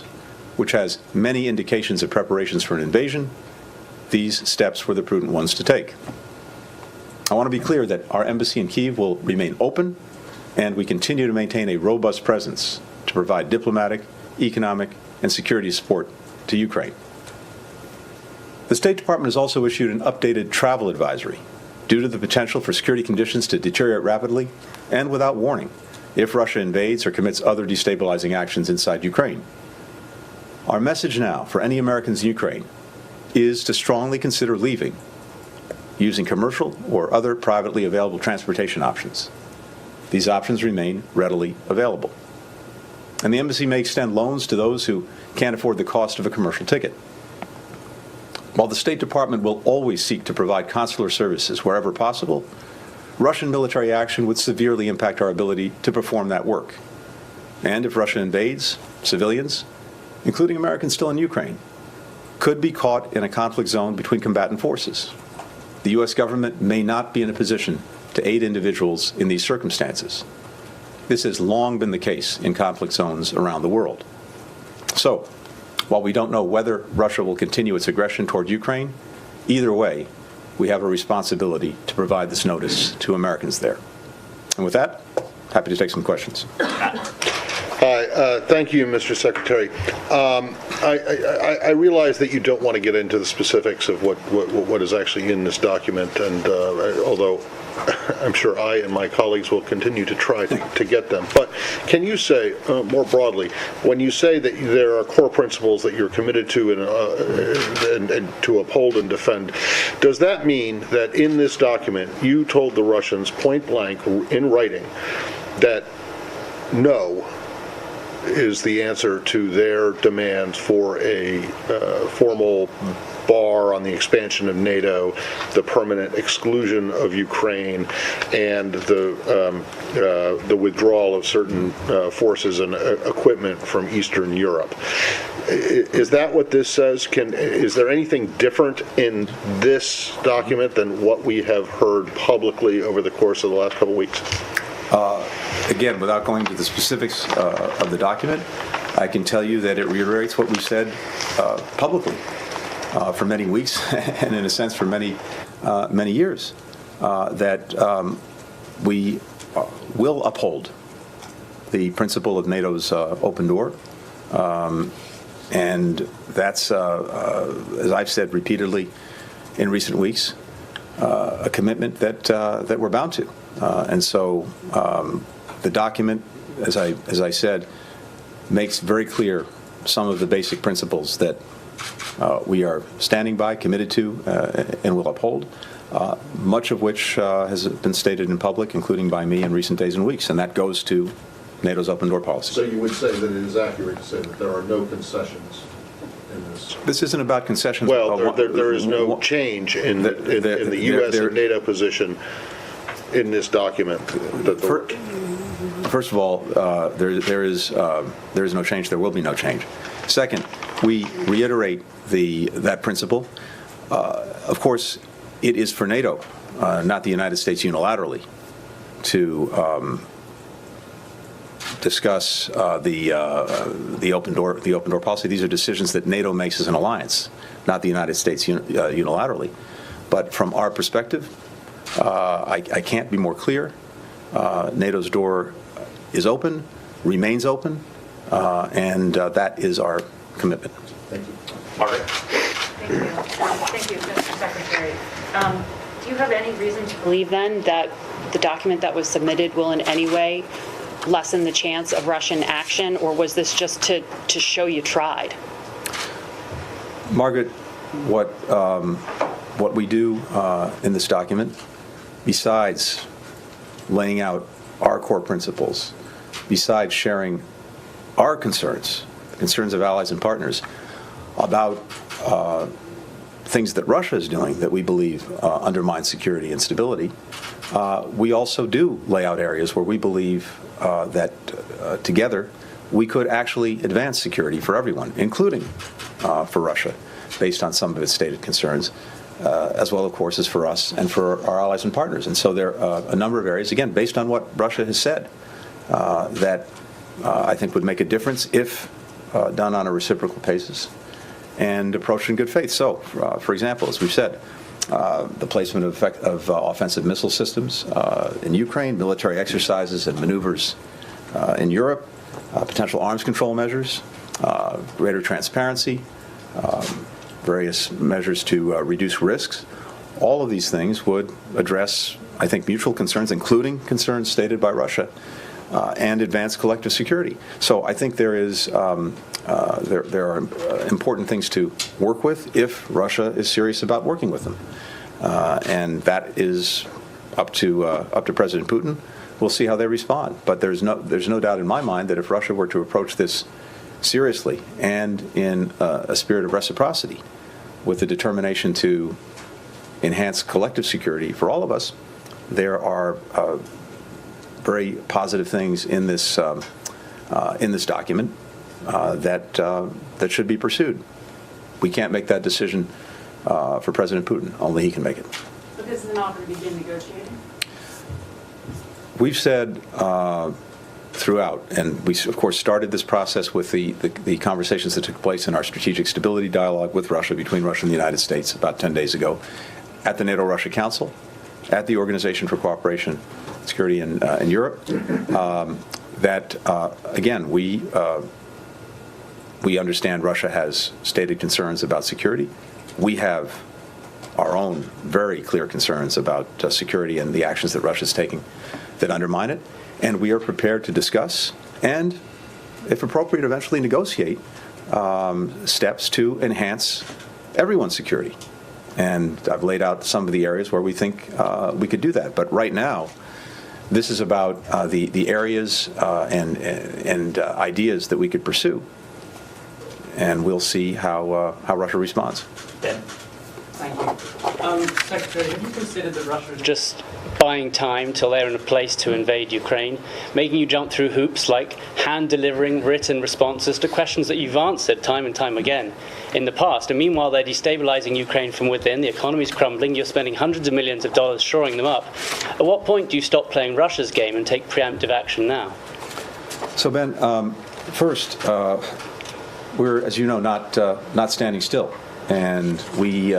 which has many indications of preparations for an invasion, these steps were the prudent ones to take. I want to be clear that our embassy in Kyiv will remain open, and we continue to maintain a robust presence to provide diplomatic, economic, and security support to Ukraine. The State Department has also issued an updated travel advisory due to the potential for security conditions to deteriorate rapidly and without warning if Russia invades or commits other destabilizing actions inside Ukraine. Our message now for any Americans in Ukraine is to strongly consider leaving using commercial or other privately available transportation options. These options remain readily available. And the embassy may extend loans to those who can't afford the cost of a commercial ticket. While the State Department will always seek to provide consular services wherever possible, Russian military action would severely impact our ability to perform that work. And if Russia invades, civilians, including Americans still in Ukraine, could be caught in a conflict zone between combatant forces. The U.S. government may not be in a position to aid individuals in these circumstances. This has long been the case in conflict zones around the world. So, while we don't know whether Russia will continue its aggression toward Ukraine, either way, we have a responsibility to provide this notice to Americans there. And with that, happy to take some questions. Hi, thank you, Mr. Secretary. I realize that you don't want to get into the specifics of what is actually in this document, and although I'm sure I and my colleagues will continue to try to get them. But can you say, more broadly, when you say that there are core principles that you're committed to and to uphold and defend, does that mean that in this document you told the Russians point blank in writing that no is the answer to their demands for a formal bar on the expansion of NATO, the permanent exclusion of Ukraine, and the withdrawal of certain forces and equipment from Eastern Europe? Is that what this says? Is there anything different in this document than what we have heard publicly over the course of the last couple of weeks? Again, without going into the specifics of the document, I can tell you that it reiterates what we've said publicly for many weeks and, in a sense, for many years, that we will uphold the principle of NATO's open door. And that's, as I've said repeatedly in recent weeks, a commitment that we're bound to. And so the document, as I said, makes very clear some of the basic principles that we are standing by, committed to, and will uphold, much of which has been stated in public, including by me in recent days and weeks, and that goes to NATO's open door policy. So you would say that it is accurate to say that there are no concessions in this? This isn't about concessions. Well, there is no change in the U.S. and NATO position in this document. First of all, there is no change. There will be no change. Second, we reiterate that principle. Of course, it is for NATO, not the United States unilaterally, to discuss the open door policy. These are decisions that NATO makes as an alliance, not the United States unilaterally. But from our perspective, I can't be more clear. NATO's door is open, remains open, and that is our commitment. Thank you. Margaret. Thank you. Thank you, Mr. Secretary. Do you have any reason to believe then that the document that was submitted will in any way lessen the chance of Russian action, or was this just to show you tried? Margaret, what we do in this document, besides laying out our core principles, besides sharing our concerns, the concerns of allies and partners, about things that Russia is doing that we believe undermine security and stability, we also do lay out areas where we believe that together we could actually advance security for everyone, including for Russia, based on some of its stated concerns, as well, of course, as for us and for our allies and partners. And so there are a number of areas, again, based on what Russia has said, that I think would make a difference if done on a reciprocal basis and approached in good faith. So, for example, as we've said, the placement of offensive missile systems in Ukraine, military exercises and maneuvers in Europe, potential arms control measures, greater transparency, various measures to reduce risks. All of these things would address, I think, mutual concerns, including concerns stated by Russia, and advance collective security. So I think there are important things to work with if Russia is serious about working with them. And that is up to President Putin. We'll see how they respond. But there's no doubt in my mind that if Russia were to approach this seriously and in a spirit of reciprocity, with the determination to enhance collective security for all of us, there are very positive things in this document that should be pursued. We can't make that decision for President Putin. Only he can make it. But this is an offer to begin negotiating? We've said throughout, and we of course started this process with the conversations that took place in our strategic stability dialogue with Russia, between Russia and the United States about 10 days ago, at the NATO-Russia Council, at the Organization for Cooperation and Security in Europe, that again, we understand Russia has stated concerns about security. We have our own very clear concerns about security and the actions that Russia is taking that undermine it. And we are prepared to discuss and, if appropriate, eventually negotiate steps to enhance everyone's security. And I've laid out some of the areas where we think we could do that. But right now, this is about the areas and ideas that we could pursue. And we'll see how Russia responds. Ben. Thank you. Secretary, have you considered that Russia is just buying time till they're in a place to invade Ukraine, making you jump through hoops like hand-delivering written responses to questions that you've answered time and time again in the past? And meanwhile, they're destabilizing Ukraine from within. The economy's crumbling. You're spending hundreds of millions of dollars shoring them up. At what point do you stop playing Russia's game and take preemptive action now? So, Ben, first, we're, as you know, not standing still. And we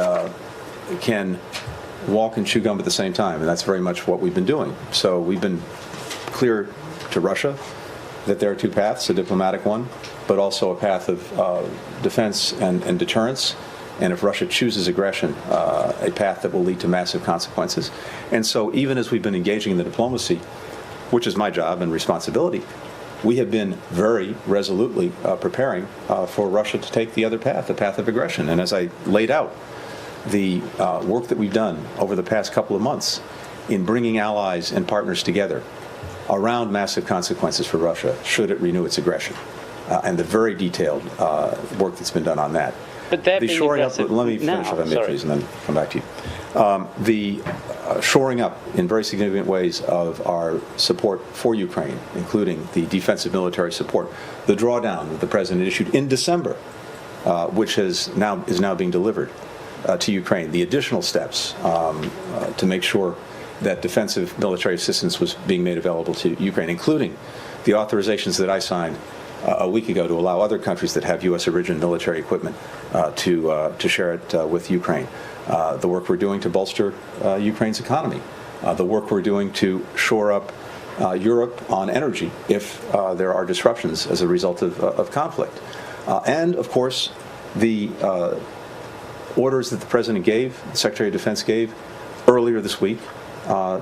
can walk and chew gum at the same time, and that's very much what we've been doing. So we've been clear to Russia that there are two paths, a diplomatic one, but also a path of defense and deterrence, and if Russia chooses aggression, a path that will lead to massive consequences. And so even as we've been engaging in the diplomacy, which is my job and responsibility, we have been very resolutely preparing for Russia to take the other path, the path of aggression. And as I laid out, the work that we've done over the past couple of months in bringing allies and partners together around massive consequences for Russia should it renew its aggression, and the very detailed work that's been done on that. But they're being aggressive. Let me finish, if I may, please, and then come back to you. The shoring up in very significant ways of our support for Ukraine, including the defensive military support, the drawdown that the President issued in December, which is now being delivered to Ukraine, the additional steps to make sure that defensive military assistance was being made available to Ukraine, including the authorizations that I signed a week ago to allow other countries that have U.S. origin military equipment to share it with Ukraine. The work we're doing to bolster Ukraine's economy. The work we're doing to shore up Europe on energy if there are disruptions as a result of conflict. And, of course, the orders that the President gave, the Secretary of Defense gave earlier this week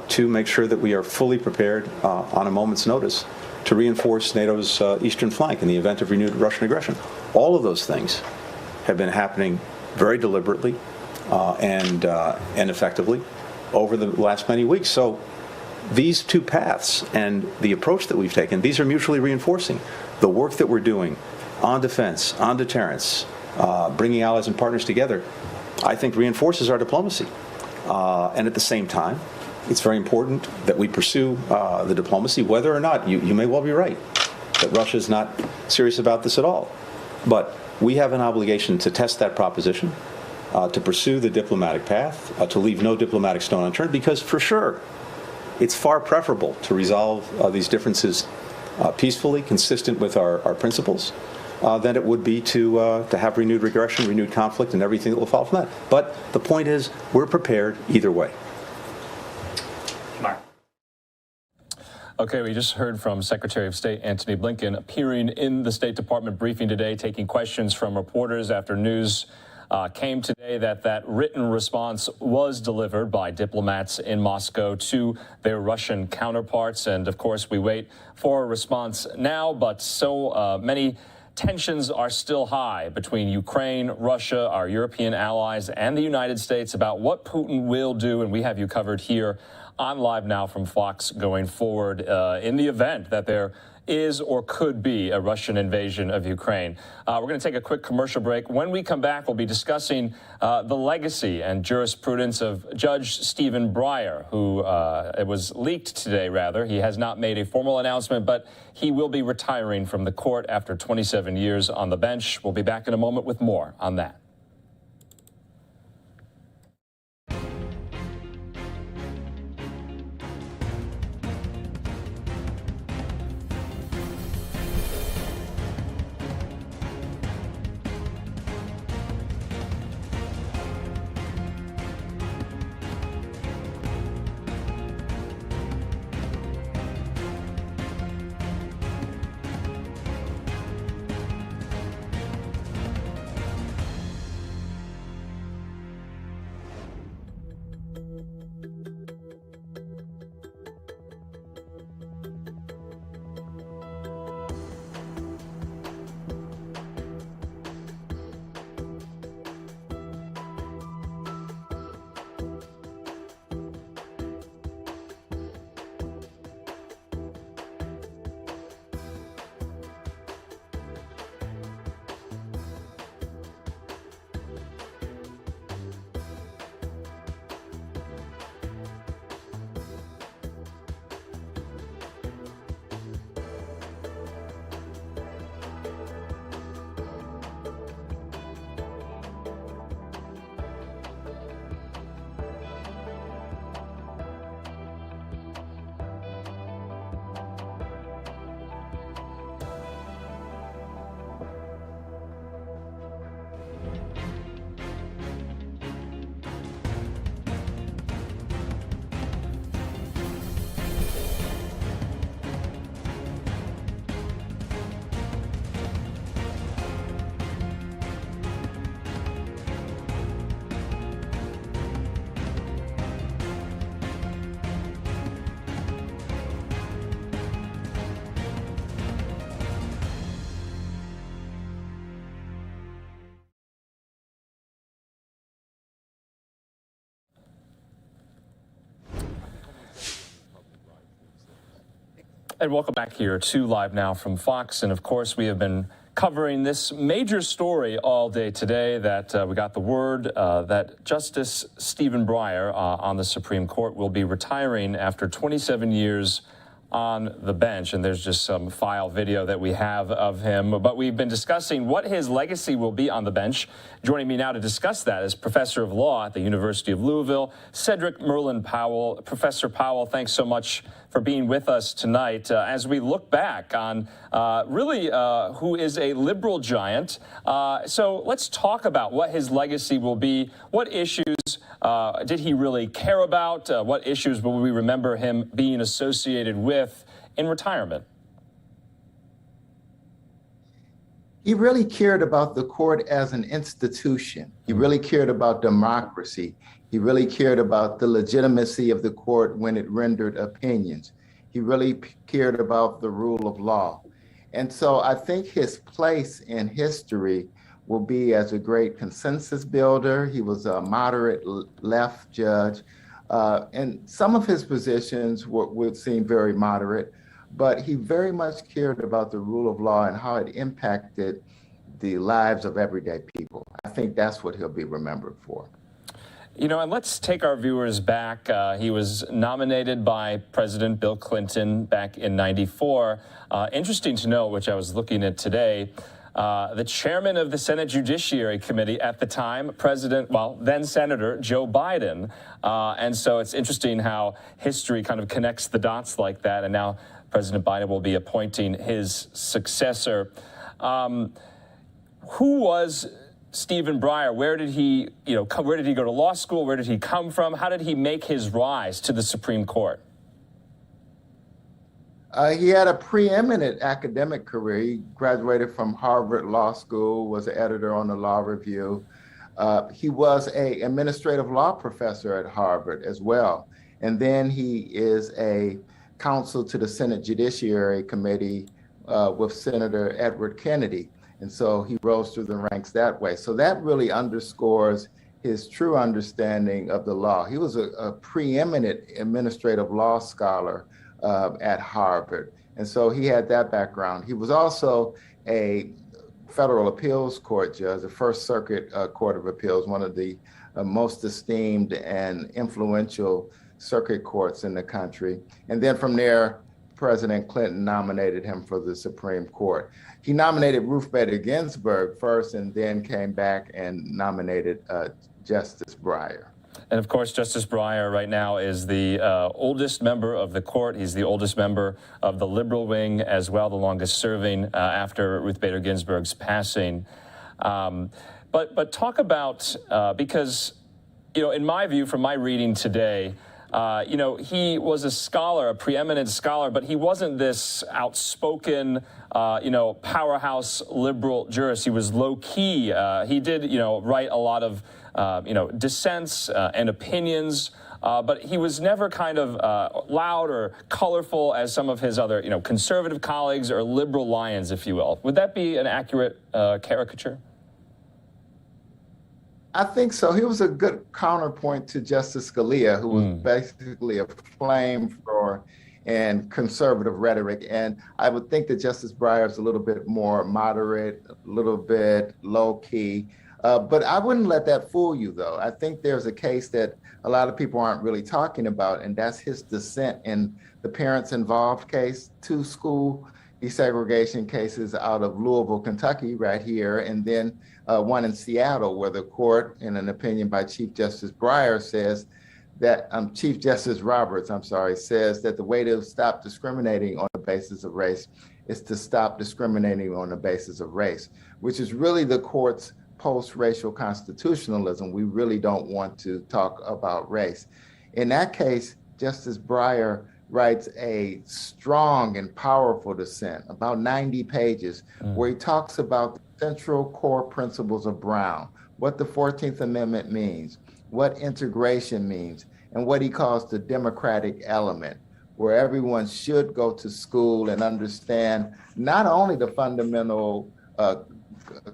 to make sure that we are fully prepared on a moment's notice to reinforce NATO's eastern flank in the event of renewed Russian aggression. All of those things have been happening very deliberately and effectively over the last many weeks. So these two paths and the approach that we've taken, these are mutually reinforcing. The work that we're doing on defense, on deterrence, bringing allies and partners together, I think reinforces our diplomacy. And at the same time, it's very important that we pursue the diplomacy, whether or not, you may well be right, that Russia is not serious about this at all. But we have an obligation to test that proposition, to pursue the diplomatic path, to leave no diplomatic stone unturned, because for sure, it's far preferable to resolve these differences peacefully, consistent with our principles, than it would be to have renewed aggression, renewed conflict, and everything that will follow from that. But the point is, we're prepared either way. Mark. Okay, we just heard from Secretary of State Antony Blinken appearing in the State Department briefing today, taking questions from reporters after news came today that written response was delivered by diplomats in Moscow to their Russian counterparts. And of course, we wait for a response now, but so many tensions are still high between Ukraine, Russia, our European allies, and the United States about what Putin will do, and we have you covered here on Live Now from Fox going forward in the event that there is or could be a Russian invasion of Ukraine. We're going to take a quick commercial break. When we come back, we'll be discussing the legacy and jurisprudence of Judge Stephen Breyer, who it was leaked today, rather. He has not made a formal announcement, but he will be retiring from the court after 27 years on the bench. We'll be back in a moment with more on that. And welcome back here to Live Now from Fox. And of course, we have been covering this major story all day today that we got the word that Justice Stephen Breyer on the Supreme Court will be retiring after 27 years on the bench. And there's just some file video that we have of him. But we've been discussing what his legacy will be on the bench. Joining me now to discuss that is Professor of Law at the University of Louisville, Cedric Merlin Powell. Professor Powell, thanks so much for being with us tonight as we look back on really who is a liberal giant. So let's talk about what his legacy will be. What issues did he really care about? What issues will we remember him being associated with in retirement? He really cared about the court as an institution. He really cared about democracy. He really cared about the legitimacy of the court when it rendered opinions. He really cared about the rule of law. And so I think his place in history will be as a great consensus builder. He was a moderate left judge. And some of his positions would seem very moderate, but he very much cared about the rule of law and how it impacted the lives of everyday people. I think that's what he'll be remembered for. You know, and let's take our viewers back. He was nominated by President Bill Clinton back in '94. Interesting to know, which I was looking at today, the chairman of the Senate Judiciary Committee at the time, then Senator Joe Biden. And so it's interesting how history kind of connects the dots like that. And now President Biden will be appointing his successor. Who was Stephen Breyer? Where did he, where did he go to law school? Where did he come from? How did he make his rise to the Supreme Court? He had a preeminent academic career. He graduated from Harvard Law School, was an editor on the Law Review. He was an administrative law professor at Harvard as well. And then he is a counsel to the Senate Judiciary Committee with Senator Edward Kennedy. And so he rose through the ranks that way. So that really underscores his true understanding of the law. He was a preeminent administrative law scholar at Harvard. And so he had that background. He was also a federal appeals court judge, the First Circuit Court of Appeals, one of the most esteemed and influential circuit courts in the country. And then from there, President Clinton nominated him for the Supreme Court. He nominated Ruth Bader Ginsburg first and then came back and nominated Justice Breyer. And of course, Justice Breyer right now is the oldest member of the court. He's the oldest member of the liberal wing as well, the longest serving after Ruth Bader Ginsburg's passing. But talk about, because, in my view, from my reading today, he was a scholar, a preeminent scholar, but he wasn't this outspoken, powerhouse liberal jurist. He was low key. He did, write a lot of, dissents and opinions, but he was never kind of loud or colorful as some of his other, conservative colleagues or liberal lions, if you will. Would that be an accurate caricature? I think so. He was a good counterpoint to Justice Scalia, who was basically a flamethrower and conservative rhetoric. And I would think that Justice Breyer is a little bit more moderate, a little bit low key. But I wouldn't let that fool you, though. I think there's a case that a lot of people aren't really talking about, and that's his dissent in the parents involved case, 2 school desegregation cases out of Louisville, Kentucky, right here, and then one in Seattle, where the court, in an opinion by Chief Justice Breyer, says that Chief Justice Roberts, says that the way to stop discriminating on the basis of race is to stop discriminating on the basis of race, which is really the court's post-racial constitutionalism. We really don't want to talk about race. In that case, Justice Breyer writes a strong and powerful dissent, about 90 pages, where he talks about the central core principles of Brown, what the 14th Amendment means, what integration means, and what he calls the democratic element, where everyone should go to school and understand not only the fundamental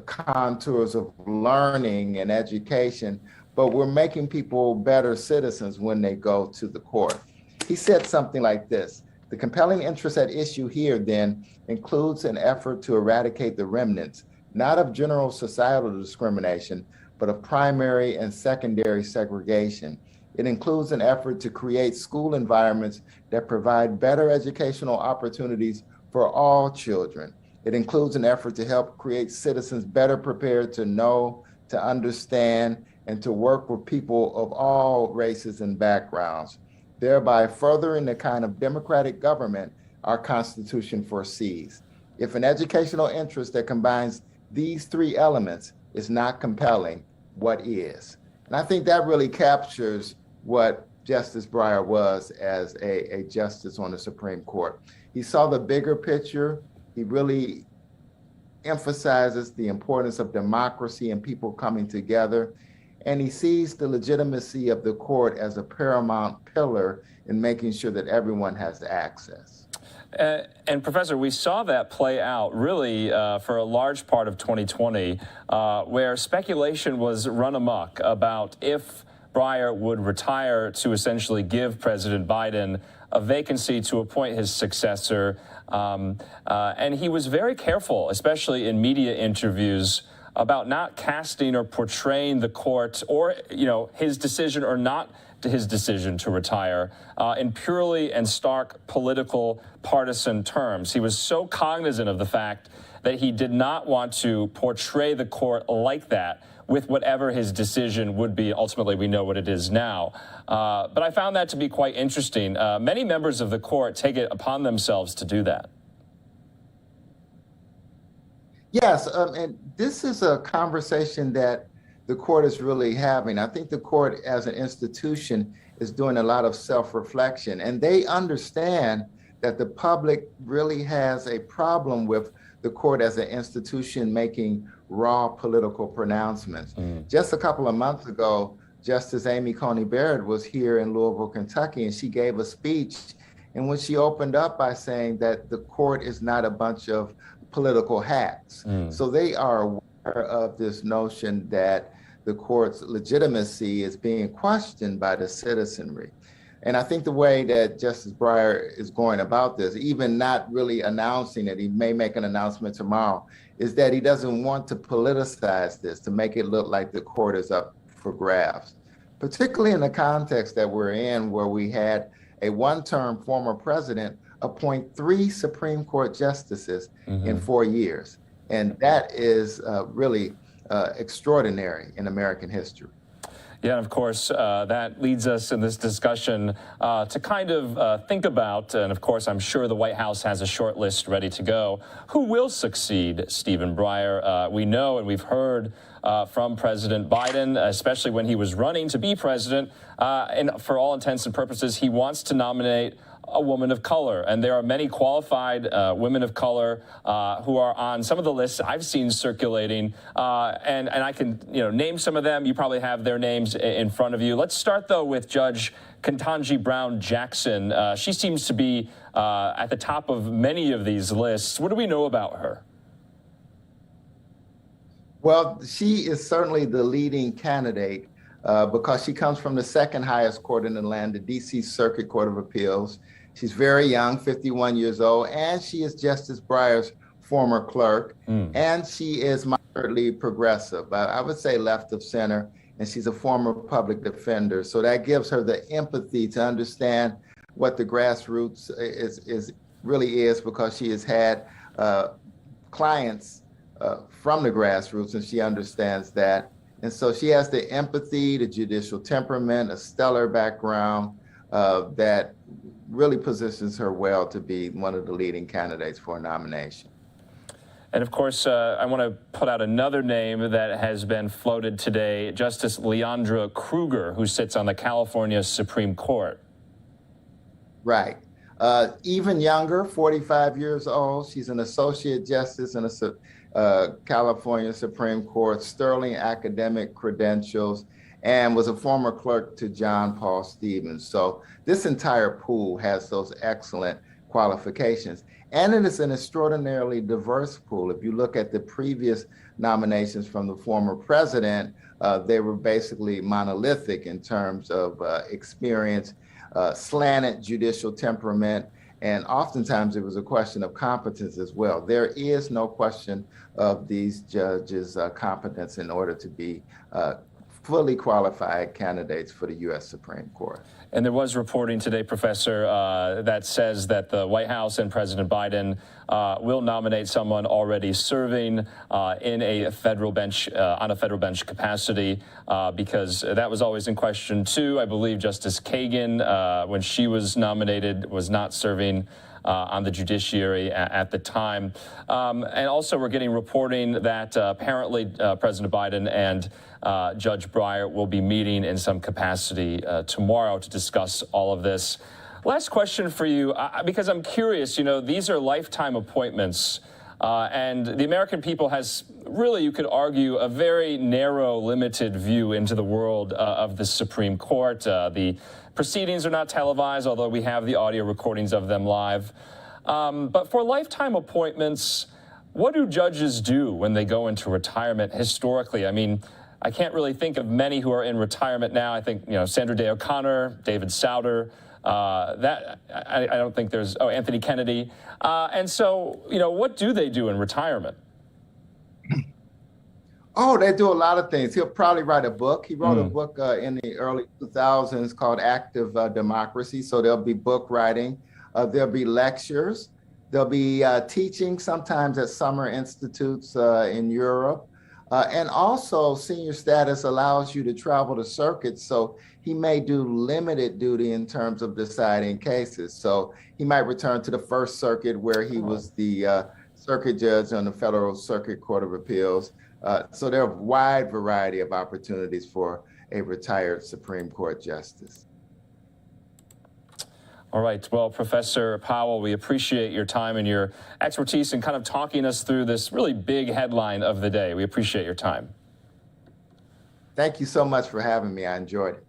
contours of learning and education, but we're making people better citizens when they go to the court. He said something like this: the compelling interest at issue here then includes an effort to eradicate the remnants, not of general societal discrimination, but of primary and secondary segregation. It includes an effort to create school environments that provide better educational opportunities for all children. It includes an effort to help create citizens better prepared to know, to understand, and to work with people of all races and backgrounds, thereby furthering the kind of democratic government our Constitution foresees. If an educational interest that combines these 3 elements is not compelling, what is? And I think that really captures what Justice Breyer was as a justice on the Supreme Court. He saw the bigger picture. He really emphasizes the importance of democracy and people coming together. And he sees the legitimacy of the court as a paramount pillar in making sure that everyone has access. And Professor, we saw that play out really for a large part of 2020, where speculation was run amok about if Breyer would retire to essentially give President Biden a vacancy to appoint his successor. And he was very careful, especially in media interviews, about not casting or portraying the court or, his decision or not his decision to retire in purely and stark political partisan terms. He was so cognizant of the fact that he did not want to portray the court like that with whatever his decision would be. Ultimately, we know what it is now. But I found that to be quite interesting. Many members of the court take it upon themselves to do that. Yes, and this is a conversation that the court is really having. I think the court as an institution is doing a lot of self-reflection, and they understand that the public really has a problem with the court as an institution making raw political pronouncements. Just a couple of months ago, Justice Amy Coney Barrett was here in Louisville, Kentucky, and she gave a speech in which she opened up by saying that the court is not a bunch of political hats. So they are aware of this notion that the court's legitimacy is being questioned by the citizenry. And I think the way that Justice Breyer is going about this, even not really announcing it, he may make an announcement tomorrow, is that he doesn't want to politicize this, to make it look like the court is up for grabs, particularly in the context that we're in, where we had a one-term former president appoint 3 Supreme Court justices in 4 years. And that is really extraordinary in American history. Yeah, and of course, that leads us in this discussion to kind of think about, and of course, I'm sure the White House has a short list ready to go. Who will succeed Stephen Breyer? We know and we've heard from President Biden, especially when he was running to be president, and for all intents and purposes, he wants to nominate a woman of color. And there are many qualified women of color who are on some of the lists I've seen circulating. And I can name some of them. You probably have their names in front of you. Let's start, though, with Judge Ketanji Brown Jackson. She seems to be at the top of many of these lists. What do we know about her? Well, she is certainly the leading candidate because she comes from the second highest court in the land, the D.C. Circuit Court of Appeals. She's very young, 51 years old, and she is Justice Breyer's former clerk, and she is moderately progressive. I would say left of center, and she's a former public defender. So that gives her the empathy to understand what the grassroots really is, because she has had clients from the grassroots, and she understands that. And so she has the empathy, the judicial temperament, a stellar background that really positions her well to be one of the leading candidates for a nomination. And of course, I want to put out another name that has been floated today, Justice Leandra Kruger, who sits on the California Supreme Court. Right. Even younger, 45 years old. She's an associate justice in the California Supreme Court, sterling academic credentials, and was a former clerk to John Paul Stevens. So this entire pool has those excellent qualifications. And it is an extraordinarily diverse pool. If you look at the previous nominations from the former president, they were basically monolithic in terms of experience, slanted judicial temperament, and oftentimes it was a question of competence as well. There is no question of these judges' competence in order to be fully qualified candidates for the U.S. Supreme Court. And there was reporting today, Professor, that says that the White House and President Biden will nominate someone already serving in a federal bench, on a federal bench capacity, because that was always in question too. I believe Justice Kagan, when she was nominated, was not serving on the judiciary at the time. And also we're getting reporting that apparently President Biden and Judge Breyer will be meeting in some capacity tomorrow to discuss all of this. Last question for you, because I'm curious, these are lifetime appointments, and the American people has really, you could argue, a very narrow, limited view into the world of the Supreme Court. The proceedings are not televised, although we have the audio recordings of them live. But for lifetime appointments, what do judges do when they go into retirement historically? I mean, I can't really think of many who are in retirement now. I think, Sandra Day O'Connor, David Souter, I don't think there's, Anthony Kennedy. And so, what do they do in retirement? Oh, they do a lot of things. He'll probably write a book. He wrote a book in the early 2000s called Active Democracy. So there'll be book writing. There'll be lectures. There'll be teaching, sometimes at summer institutes in Europe. And also, senior status allows you to travel to circuits. So he may do limited duty in terms of deciding cases. So he might return to the First Circuit, where he was the circuit judge on the Federal Circuit Court of Appeals. So there are a wide variety of opportunities for a retired Supreme Court justice. All right. Well, Professor Powell, we appreciate your time and your expertise in kind of talking us through this really big headline of the day. We appreciate your time. Thank you so much for having me. I enjoyed it.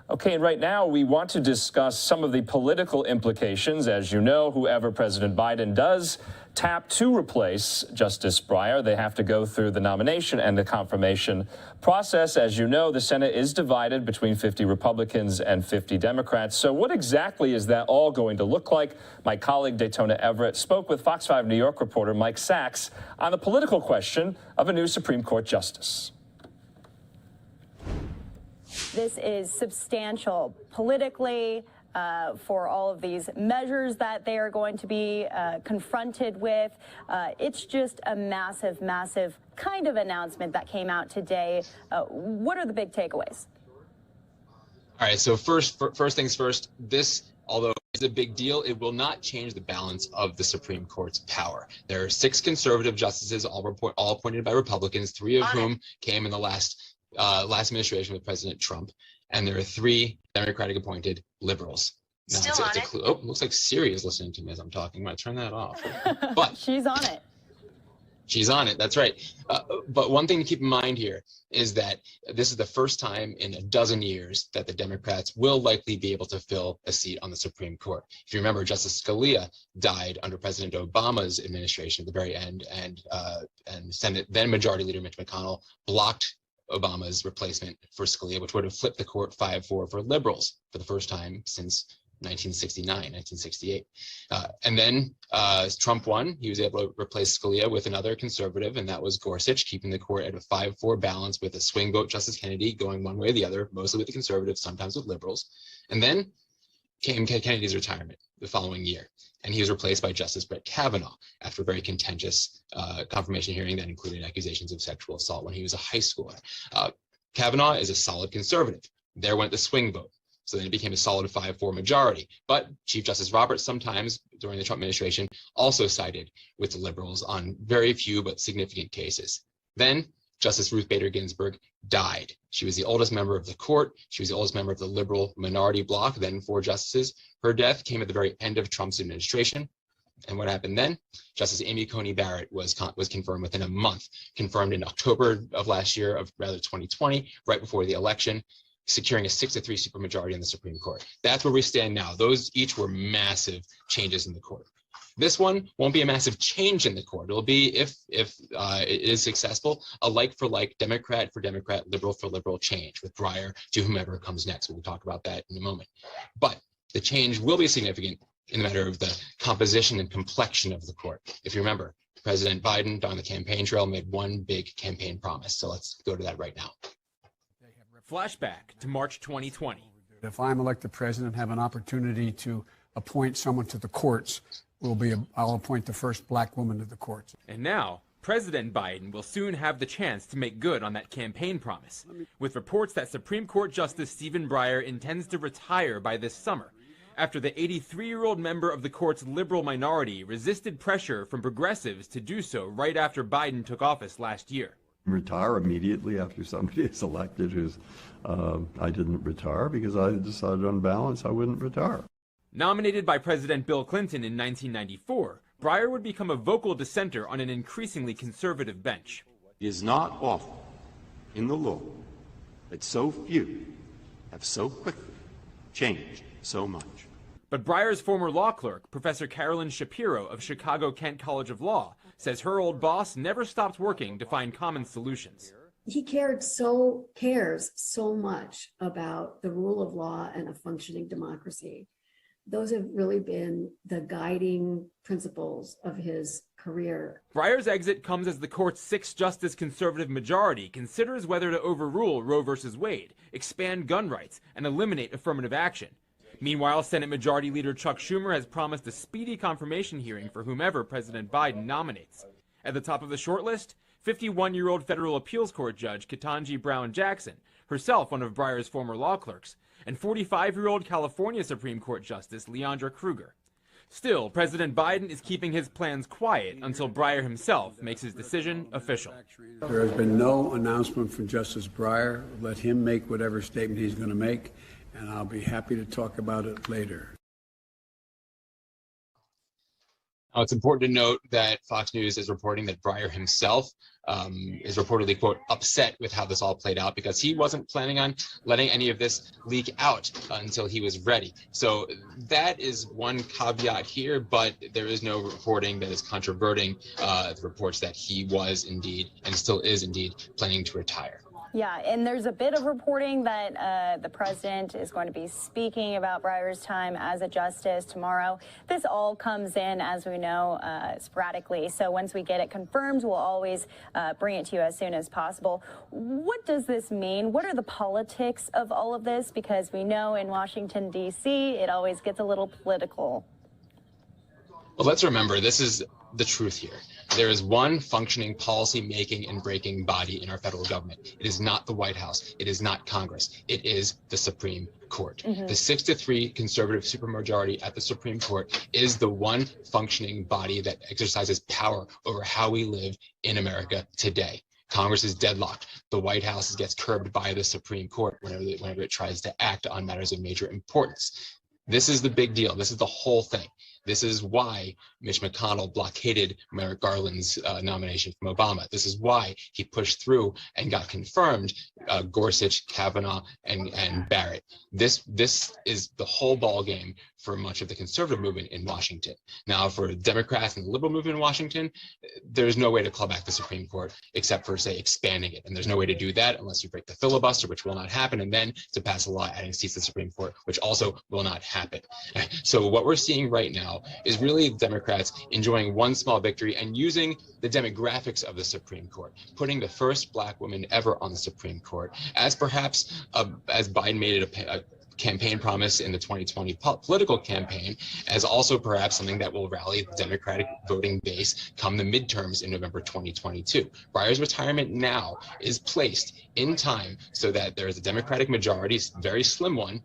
Okay, and right now we want to discuss some of the political implications. As you know, whoever President Biden does tap to replace Justice Breyer, they have to go through the nomination and the confirmation process. As you know, the Senate is divided between 50 Republicans and 50 Democrats. So what exactly is that all going to look like? My colleague Daytona Everett spoke with Fox 5 New York reporter Mike Sachs on the political question of a new Supreme Court justice. This is substantial politically for all of these measures that they are going to be confronted with. It's just a massive, massive kind of announcement that came out today. What are the big takeaways? All right, so first things first, this, although it's a big deal, it will not change the balance of the Supreme Court's power. There are 6 conservative justices, all appointed by Republicans, 3 of whom came in the last administration with President Trump, and there are 3 Democratic appointed liberals. Now, Still it's a clue. Oh, looks like Siri is listening to me as I'm talking. I'm going to turn that off. But she's on it. She's on it. That's right. But one thing to keep in mind here is that this is the first time in a dozen years that the Democrats will likely be able to fill a seat on the Supreme Court. If you remember, Justice Scalia died under President Obama's administration at the very end, and Senate then Majority Leader Mitch McConnell blocked Obama's replacement for Scalia, which would have flipped the court 5-4 for liberals for the first time since 1968. And then Trump won. He was able to replace Scalia with another conservative, and that was Gorsuch, keeping the court at a 5-4 balance with a swing vote Justice Kennedy going one way or the other, mostly with the conservatives, sometimes with liberals. And then came Kennedy's retirement the following year, and he was replaced by Justice Brett Kavanaugh after a very contentious confirmation hearing that included accusations of sexual assault when he was a high schooler. Kavanaugh is a solid conservative. There went the swing vote. So then it became a solid 5-4 majority. But Chief Justice Roberts sometimes during the Trump administration also sided with the liberals on very few but significant cases. Then Justice Ruth Bader Ginsburg died. She was the oldest member of the court. She was the oldest member of the liberal minority bloc, then 4 justices. Her death came at the very end of Trump's administration. And what happened then? Justice Amy Coney Barrett was confirmed within a month, confirmed in October of last year, of rather 2020, right before the election, securing a 6-3 supermajority in the Supreme Court. That's where we stand now. Those each were massive changes in the court. This one won't be a massive change in the court. It'll be, if it is successful, a like for like, Democrat for Democrat, liberal for liberal change with Breyer to whomever comes next. We'll talk about that in a moment. But the change will be significant in the matter of the composition and complexion of the court. If you remember, President Biden on the campaign trail made one big campaign promise. So let's go to that right now. Flashback to March 2020. If I'm elected president, have an opportunity to appoint someone to the courts, I'll appoint the first black woman to the courts. And now, President Biden will soon have the chance to make good on that campaign promise, with reports that Supreme Court Justice Stephen Breyer intends to retire by this summer, after the 83-year-old member of the court's liberal minority resisted pressure from progressives to do so right after Biden took office last year. Retire immediately after somebody is elected who's, I didn't retire because I decided on balance I wouldn't retire. Nominated by President Bill Clinton in 1994, Breyer would become a vocal dissenter on an increasingly conservative bench. It is not often in the law that so few have so quickly changed so much. But Breyer's former law clerk, Professor Carolyn Shapiro of Chicago-Kent College of Law, says her old boss never stopped working to find common solutions. He cares so much about the rule of law and a functioning democracy. Those have really been the guiding principles of his career. Breyer's exit comes as the court's 6-justice conservative majority considers whether to overrule Roe v. Wade, expand gun rights, and eliminate affirmative action. Meanwhile, Senate Majority Leader Chuck Schumer has promised a speedy confirmation hearing for whomever President Biden nominates. At the top of the shortlist, 51-year-old federal appeals court judge Ketanji Brown Jackson, herself one of Breyer's former law clerks, and 45-year-old California Supreme Court Justice Leandra Kruger. Still, President Biden is keeping his plans quiet until Breyer himself makes his decision official. There has been no announcement from Justice Breyer. Let him make whatever statement he's going to make, and I'll be happy to talk about it later. It's important to note that Fox News is reporting that Breyer himself is reportedly, quote, upset with how this all played out because he wasn't planning on letting any of this leak out until he was ready. So that is one caveat here, but there is no reporting that is controverting the reports that he was indeed and still is indeed planning to retire. Yeah, and there's a bit of reporting that the president is going to be speaking about Breyer's time as a justice tomorrow. This all comes in, as we know, sporadically. So once we get it confirmed, we'll always bring it to you as soon as possible. What does this mean? What are the politics of all of this? Because we know in Washington, D.C., it always gets a little political. Well, let's remember, this is the truth here. There is one functioning policy-making and breaking body in our federal government. It is not the White House. It is not Congress. It is the Supreme Court. The 6-3 conservative supermajority at the Supreme Court is the one functioning body that exercises power over how we live in America today. Congress is deadlocked. The White House gets curbed by the Supreme Court whenever it tries to act on matters of major importance. This is the big deal. This is the whole thing. This is why Mitch McConnell blockaded Merrick Garland's nomination from Obama. This is why he pushed through and got confirmed Gorsuch, Kavanaugh, and Barrett. This is the whole ball game for much of the conservative movement in Washington. Now, for Democrats and the liberal movement in Washington, there's no way to claw back the Supreme Court except for, say, expanding it. And there's no way to do that unless you break the filibuster, which will not happen, and then to pass a law adding seats to the Supreme Court, which also will not happen. So what we're seeing right now is really Democrats enjoying one small victory and using the demographics of the Supreme Court, putting the first black woman ever on the Supreme Court as perhaps, as Biden made it a campaign promise in the 2020 political campaign, as also perhaps something that will rally the Democratic voting base come the midterms in November 2022. Breyer's retirement now is placed in time so that there is a Democratic majority, very slim one,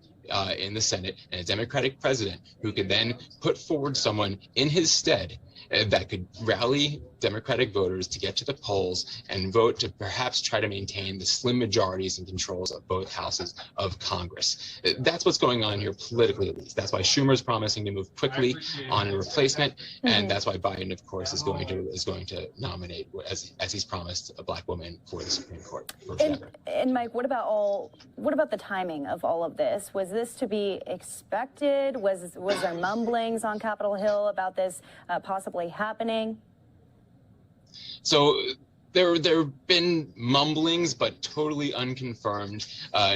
in the Senate, and a Democratic president who could then put forward someone in his stead that could rally Democratic voters to get to the polls and vote to perhaps try to maintain the slim majorities and controls of both houses of Congress. That's what's going on here politically, at least. That's why Schumer's promising to move quickly on a replacement, and that's why Biden, of course, is going to nominate, as he's promised, a black woman for the Supreme Court. And Mike, what about the timing of all of this? Was this to be expected? Was there mumblings on Capitol Hill about this possibly happening? So there have been mumblings, but totally unconfirmed.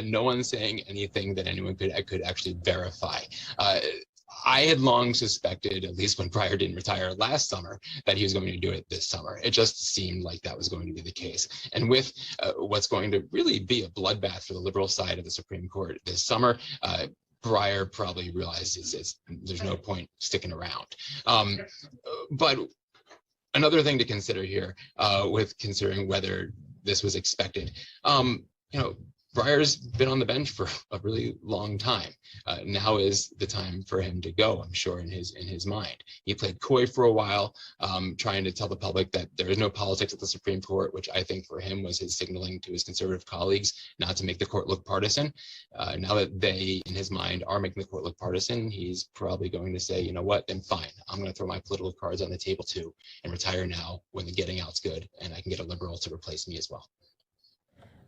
No one saying anything that anyone could actually verify. I had long suspected, at least when Breyer didn't retire last summer, that he was going to do it this summer. It just seemed like that was going to be the case. And with what's going to really be a bloodbath for the liberal side of the Supreme Court this summer, Breyer probably realizes there's no point sticking around. But another thing to consider here, with considering whether this was expected, Breyer's been on the bench for a really long time. Now is the time for him to go, I'm sure, in his mind. He played coy for a while, trying to tell the public that there is no politics at the Supreme Court, which I think for him was his signaling to his conservative colleagues not to make the court look partisan. Now that they, in his mind, are making the court look partisan, he's probably going to say, you know what, then fine, I'm going to throw my political cards on the table too and retire now when the getting out's good and I can get a liberal to replace me as well.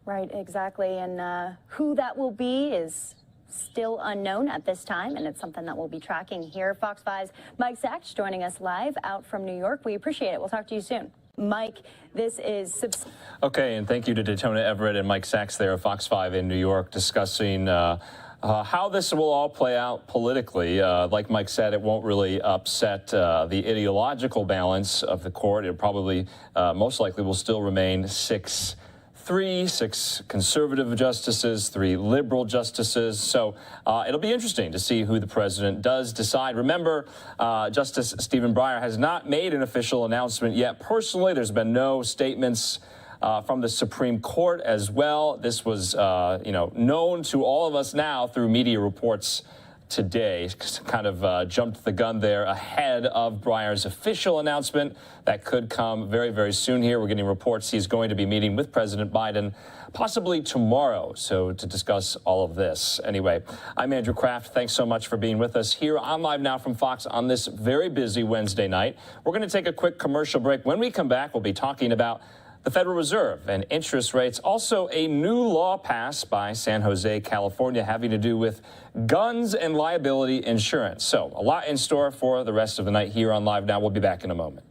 Right, exactly. And who that will be is still unknown at this time, and it's something that we'll be tracking here. Fox 5's Mike Sachs joining us live out from New York. We appreciate it. We'll talk to you soon. Mike, this is... Okay, and thank you to Daytona Everett and Mike Sachs there at Fox 5 in New York discussing how this will all play out politically. Like Mike said, it won't really upset the ideological balance of the court. It probably, most likely, will still remain 6 conservative justices, 3 liberal justices. So it'll be interesting to see who the president does decide. Remember, Justice Stephen Breyer has not made an official announcement yet. Personally, there's been no statements from the Supreme Court as well. This was, known to all of us now through media reports today. Kind of jumped the gun there ahead of Breyer's official announcement that could come very, very soon here. We're getting reports he's going to be meeting with President Biden possibly tomorrow, so to discuss all of this. Anyway, I'm Andrew Kraft. Thanks so much for being with us here on Live Now from Fox on this very busy Wednesday night. We're going to take a quick commercial break. When we come back, we'll be talking about the Federal Reserve and interest rates. Also, a new law passed by San Jose, California, having to do with guns and liability insurance. So a lot in store for the rest of the night here on Live Now. We'll be back in a moment.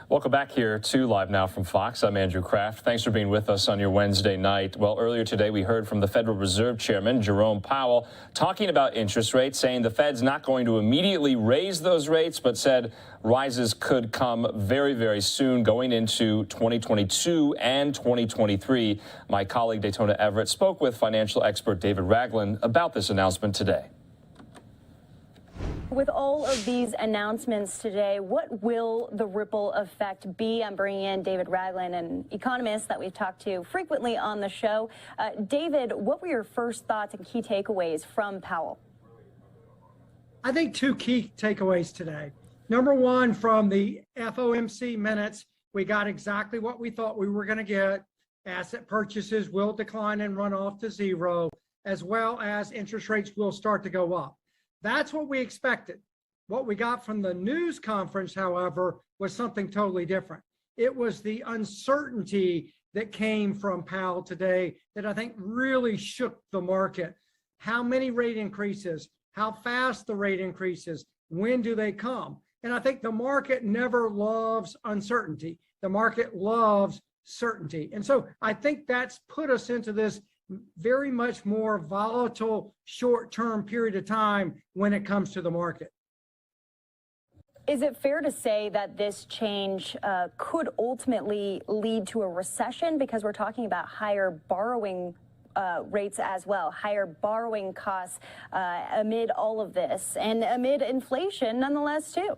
Welcome back here to Live Now from Fox. I'm Andrew Kraft. Thanks for being with us on your Wednesday night. Well, earlier today, we heard from the Federal Reserve Chairman, Jerome Powell, talking about interest rates, saying the Fed's not going to immediately raise those rates, but said rises could come very, very soon going into 2022 and 2023. My colleague, Daytona Everett, spoke with financial expert David Ragland about this announcement today. With all of these announcements today, what will the ripple effect be? I'm bringing in David Ragland, an economist that we've talked to frequently on the show. David, what were your first thoughts and key takeaways from Powell? I think two key takeaways today. Number one, from the FOMC minutes, we got exactly what we thought we were going to get. Asset purchases will decline and run off to zero, as well as interest rates will start to go up. That's what we expected. What we got from the news conference, however, was something totally different. It was the uncertainty that came from Powell today that I think really shook the market. How many rate increases? How fast the rate increases? When do they come? And I think the market never loves uncertainty. The market loves certainty. And so I think that's put us into this very much more volatile short-term period of time when it comes to the market. Is it fair to say that this change could ultimately lead to a recession, because we're talking about higher borrowing rates as well, higher borrowing costs amid all of this and amid inflation nonetheless too?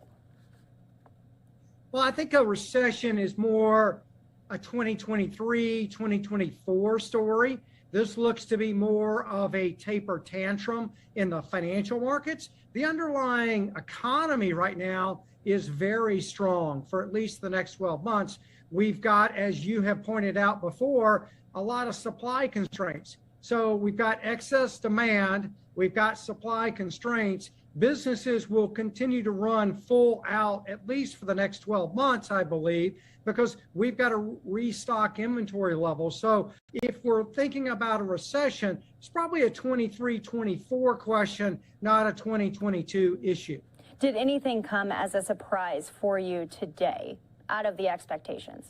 Well, I think a recession is more a 2023, 2024 story. This looks to be more of a taper tantrum in the financial markets. The underlying economy right now is very strong for at least the next 12 months. We've got, as you have pointed out before, a lot of supply constraints. So we've got excess demand, we've got supply constraints, businesses will continue to run full out at least for the next 12 months, I believe, because we've got to restock inventory levels. So if we're thinking about a recession, it's probably a 23-24 question, not a 2022 issue. Did anything come as a surprise for you today out of the expectations?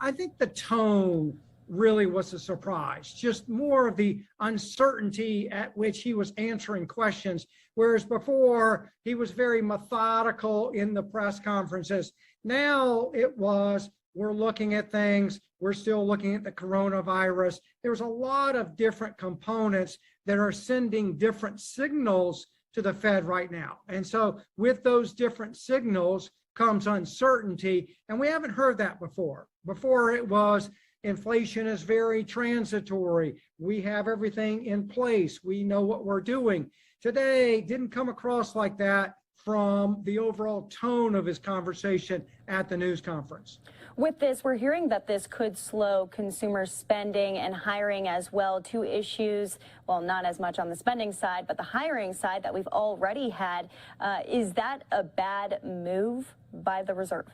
I think the tone really was a surprise, just more of the uncertainty at which he was answering questions, whereas before he was very methodical in the press conferences. Now it was, we're looking at things, we're still looking at the coronavirus. There's a lot of different components that are sending different signals to the Fed right now. And so with those different signals comes uncertainty, and we haven't heard that before. Before it was, inflation is very transitory. We have everything in place. We know what we're doing. Today didn't come across like that from the overall tone of his conversation at the news conference. With this, we're hearing that this could slow consumer spending and hiring as well. Two issues, well, not as much on the spending side, but the hiring side that we've already had. Is that a bad move by the Reserve?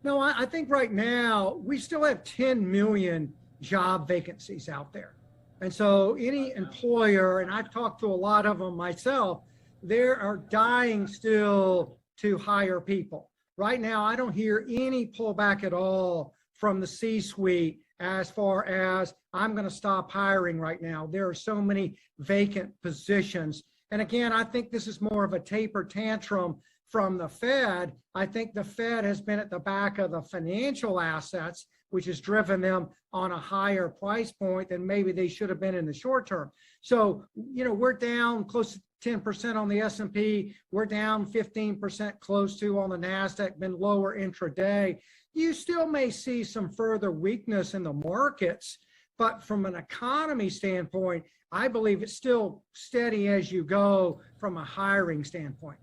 No, I think right now we still have 10 million job vacancies out there. And so any employer, and I've talked to a lot of them myself, they are dying still to hire people. Right now, I don't hear any pullback at all from the C-suite as far as I'm going to stop hiring right now. There are so many vacant positions. And again, I think this is more of a taper tantrum from the Fed. I think the Fed has been at the back of the financial assets, which has driven them on a higher price point than maybe they should have been in the short term. So, you know, we're down close to 10% on the S&P. We're down 15% close to on the NASDAQ, been lower intraday. You still may see some further weakness in the markets, but from an economy standpoint, I believe it's still steady as you go from a hiring standpoint.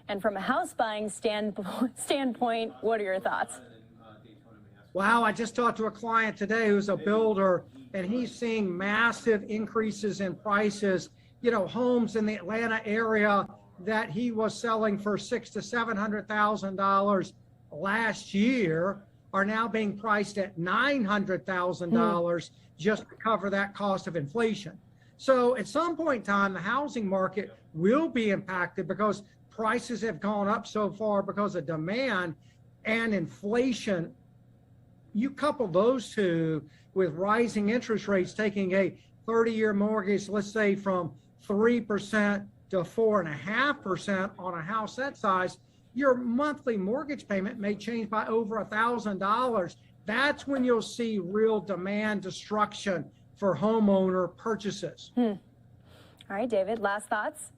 And from a house buying standpoint, what are your thoughts? Wow, I just talked to a client today who's a builder, and he's seeing massive increases in prices. You know, homes in the Atlanta area that he was selling for $600,000 to $700,000 last year are now being priced at $900,000 just to cover that cost of inflation. So at some point in time, the housing market will be impacted because prices have gone up so far because of demand and inflation. You couple those two with rising interest rates, taking a 30-year mortgage, let's say from 3% to 4.5% on a house that size, your monthly mortgage payment may change by over $1,000. That's when you'll see real demand destruction for homeowner purchases. All right, David, last thoughts?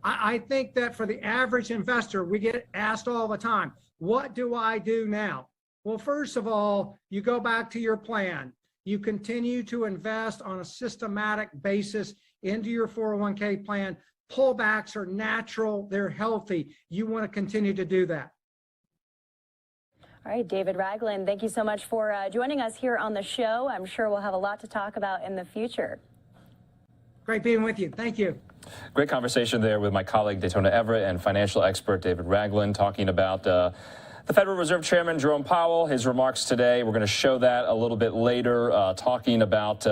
I think that for the average investor, we get asked all the time, what do I do now? Well, first of all, you go back to your plan. You continue to invest on a systematic basis into your 401k plan. Pullbacks are natural, they're healthy. You want to continue to do that. All right, David Ragland, thank you so much for joining us here on the show. I'm sure we'll have a lot to talk about in the future. Great being with you. Thank you. Great conversation there with my colleague Daytona Everett and financial expert David Ragland talking about the Federal Reserve Chairman Jerome Powell, his remarks today. We're going to show that a little bit later, talking about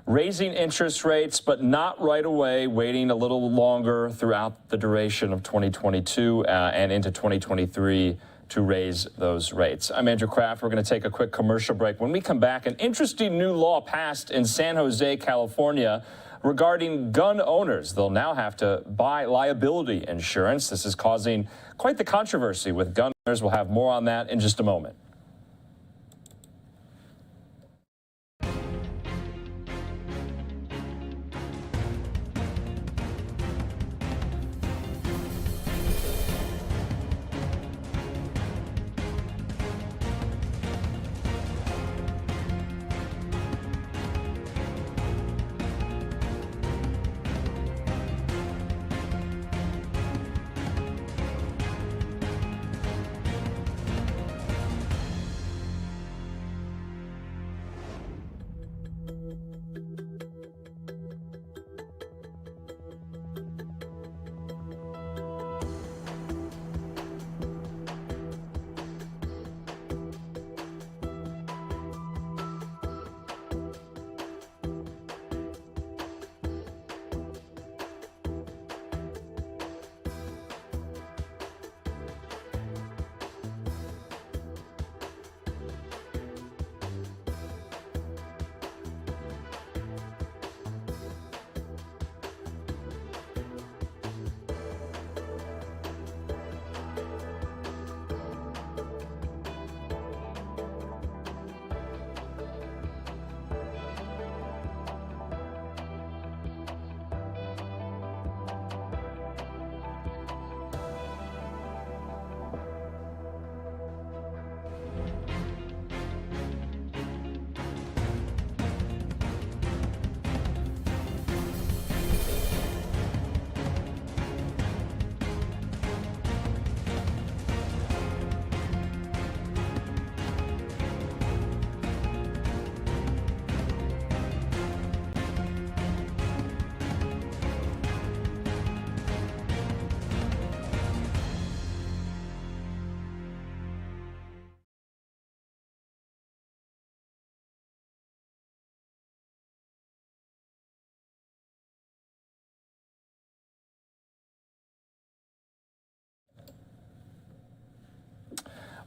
raising interest rates, but not right away, waiting a little longer throughout the duration of 2022 and into 2023 to raise those rates. I'm Andrew Kraft. We're going to take a quick commercial break. When we come back, an interesting new law passed in San Jose, California, regarding gun owners. They'll now have to buy liability insurance. This is causing quite the controversy with gun owners. We'll have more on that in just a moment.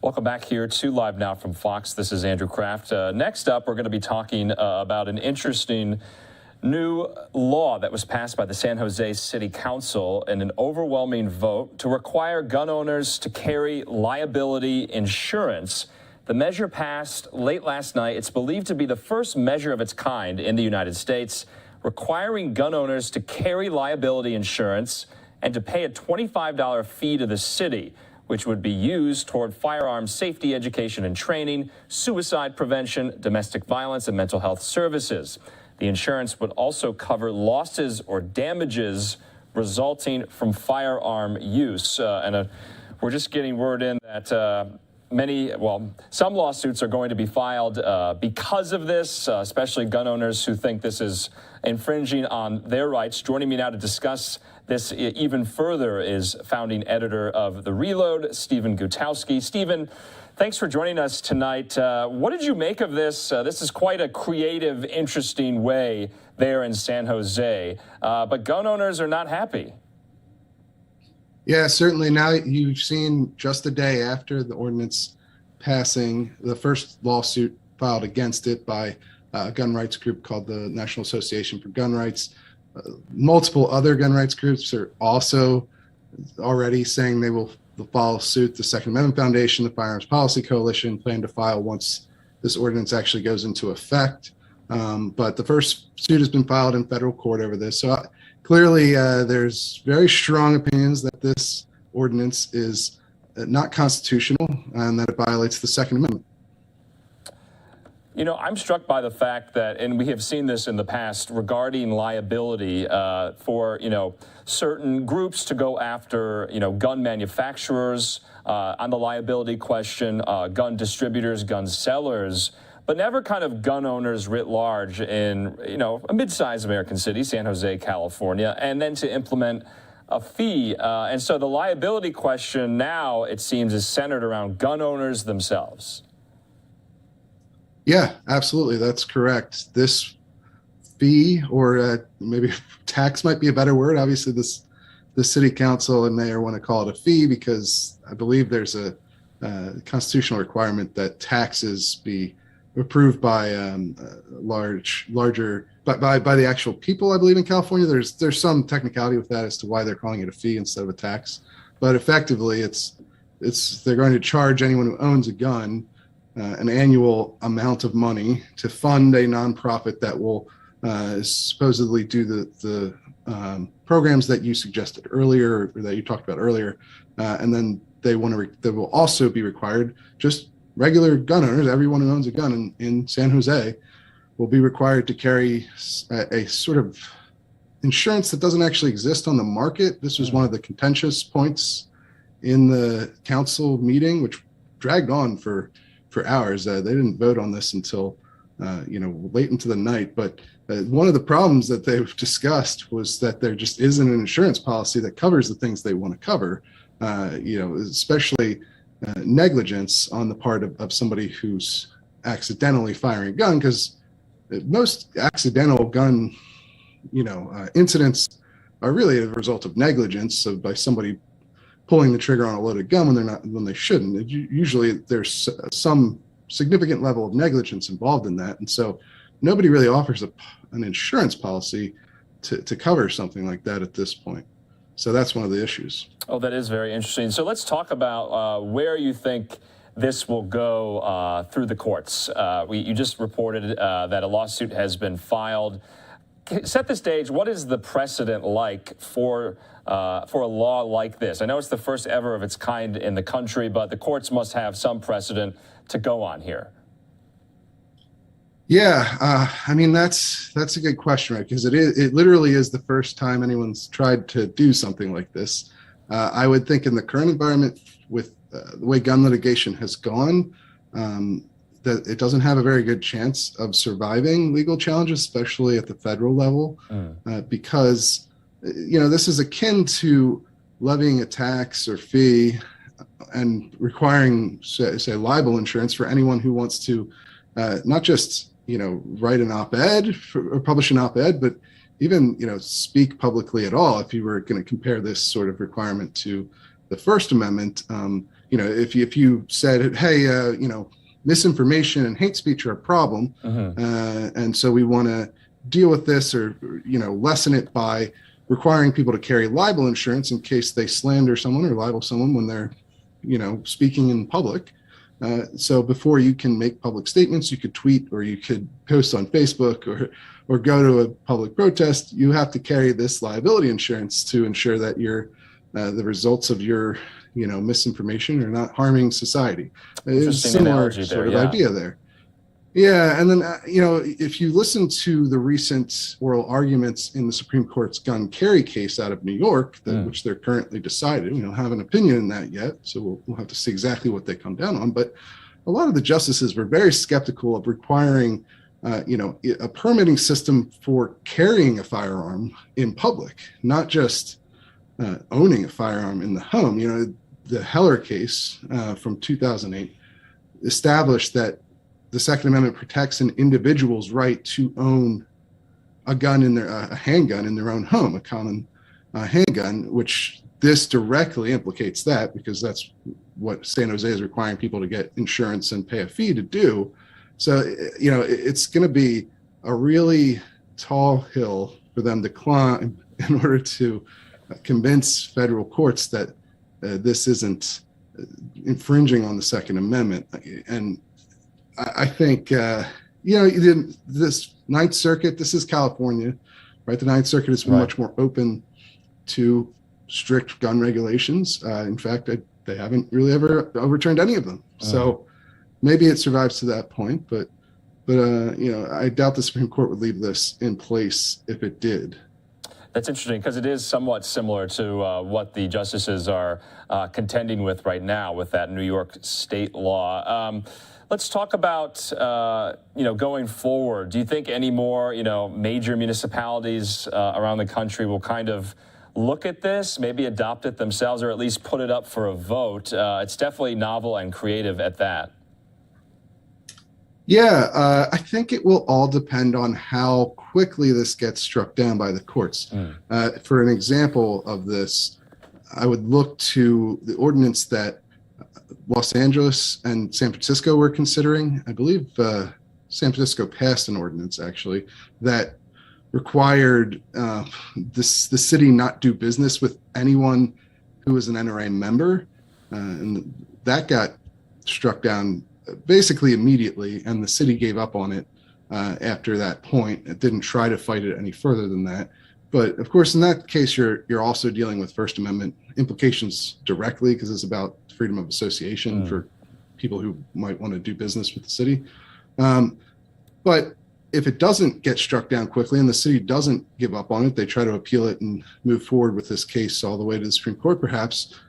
Welcome back here to Live Now from Fox. This is Andrew Kraft. Next up, we're going to be talking about an interesting new law that was passed by the San Jose City Council in an overwhelming vote to require gun owners to carry liability insurance. The measure passed late last night. It's believed to be the first measure of its kind in the United States, requiring gun owners to carry liability insurance and to pay a $25 fee to the city, which would be used toward firearms safety education and training, suicide prevention, domestic violence, and mental health services. The insurance would also cover losses or damages resulting from firearm use. We're just getting word in that some lawsuits are going to be filed because of this, especially gun owners who think this is infringing on their rights. Joining me now to discuss this even further is founding editor of The Reload, Stephen Gutowski. Stephen, thanks for joining us tonight. What did you make of this? This is quite a creative, interesting way there in San Jose, but gun owners are not happy. Yeah, certainly. Now you've seen just a day after the ordinance passing, the first lawsuit filed against it by a gun rights group called the National Association for Gun Rights. Multiple other gun rights groups are also already saying they will follow suit. The Second Amendment Foundation, the Firearms Policy Coalition plan to file once this ordinance actually goes into effect. But the first suit has been filed in federal court over this. So clearly there's very strong opinions that this ordinance is not constitutional and that it violates the Second Amendment. You know, I'm struck by the fact that, and we have seen this in the past regarding liability for, certain groups to go after, gun manufacturers on the liability question, gun distributors, gun sellers, but never kind of gun owners writ large in, a mid-sized American city, San Jose, California, and then to implement a fee. And so the liability question now, it seems, is centered around gun owners themselves. Yeah, absolutely. That's correct. This fee, or maybe tax might be a better word. Obviously, the city council and mayor want to call it a fee because I believe there's a constitutional requirement that taxes be approved by larger by the actual people. I believe in California, there's some technicality with that as to why they're calling it a fee instead of a tax. But effectively, they're going to charge anyone who owns a gun an annual amount of money to fund a nonprofit that will supposedly do the programs that you suggested earlier, or that you talked about earlier, and then they will also be required, just regular gun owners, everyone who owns a gun in San Jose, will be required to carry a sort of insurance that doesn't actually exist on the market. This was one of the contentious points in the council meeting, which dragged on for hours. They didn't vote on this until late into the night. But one of the problems that they've discussed was that there just isn't an insurance policy that covers the things they want to cover. Especially negligence on the part of somebody who's accidentally firing a gun, because most accidental gun incidents are really a result of negligence, so by somebody pulling the trigger on a loaded gun when they shouldn't. Usually there's some significant level of negligence involved in that, and so nobody really offers an insurance policy to cover something like that at this point. So that's one of the issues. Oh, that is very interesting. So let's talk about where you think this will go through the courts. You just reported that a lawsuit has been filed. Set the stage. What is the precedent like for a law like this? I know it's the first ever of its kind in the country, but the courts must have some precedent to go on here. Yeah, I mean, that's a good question, right? Because it literally is the first time anyone's tried to do something like this. I would think in the current environment with the way gun litigation has gone, that it doesn't have a very good chance of surviving legal challenges, especially at the federal level, because this is akin to levying a tax or fee and requiring, say, libel insurance for anyone who wants to not just write an op-ed or publish an op-ed, but even speak publicly at all. If you were going to compare this sort of requirement to the First Amendment, if you said, hey, misinformation and hate speech are a problem, and so we want to deal with this or lessen it by requiring people to carry libel insurance in case they slander someone or libel someone when they're speaking in public. So before you can make public statements, you could tweet or you could post on Facebook or go to a public protest, you have to carry this liability insurance to ensure that the results of your misinformation are not harming society. It's a similar sort of idea there. Yeah, and then if you listen to the recent oral arguments in the Supreme Court's gun carry case out of New York, which they're currently decided, we don't have an opinion in that yet, so we'll have to see exactly what they come down on. But a lot of the justices were very skeptical of requiring, a permitting system for carrying a firearm in public, not just owning a firearm in the home. The Heller case from 2008 established that the Second Amendment protects an individual's right to own a handgun in their own home, a common handgun, which this directly implicates that, because that's what San Jose is requiring people to get insurance and pay a fee to do. So, it's going to be a really tall hill for them to climb in order to convince federal courts that this isn't infringing on the Second Amendment. And I think, this Ninth Circuit, this is California, right? The Ninth Circuit is much more open to strict gun regulations. In fact, they haven't really ever overturned any of them. So maybe it survives to that point, but I doubt the Supreme Court would leave this in place if it did. That's interesting because it is somewhat similar to what the justices are contending with right now with that New York state law. Let's talk about, going forward. Do you think any more, major municipalities around the country will kind of look at this, maybe adopt it themselves, or at least put it up for a vote? It's definitely novel and creative at that. Yeah, I think it will all depend on how quickly this gets struck down by the courts. For an example of this, I would look to the ordinance that Los Angeles and San Francisco were considering. I believe San Francisco passed an ordinance, actually, that required the city not do business with anyone who was an NRA member. And that got struck down basically immediately, and the city gave up on it after that point. It didn't try to fight it any further than that. But of course, in that case, you're also dealing with First Amendment implications directly, because it's about freedom of association for people who might want to do business with the city. But if it doesn't get struck down quickly and the city doesn't give up on it, they try to appeal it and move forward with this case all the way to the Supreme Court, perhaps,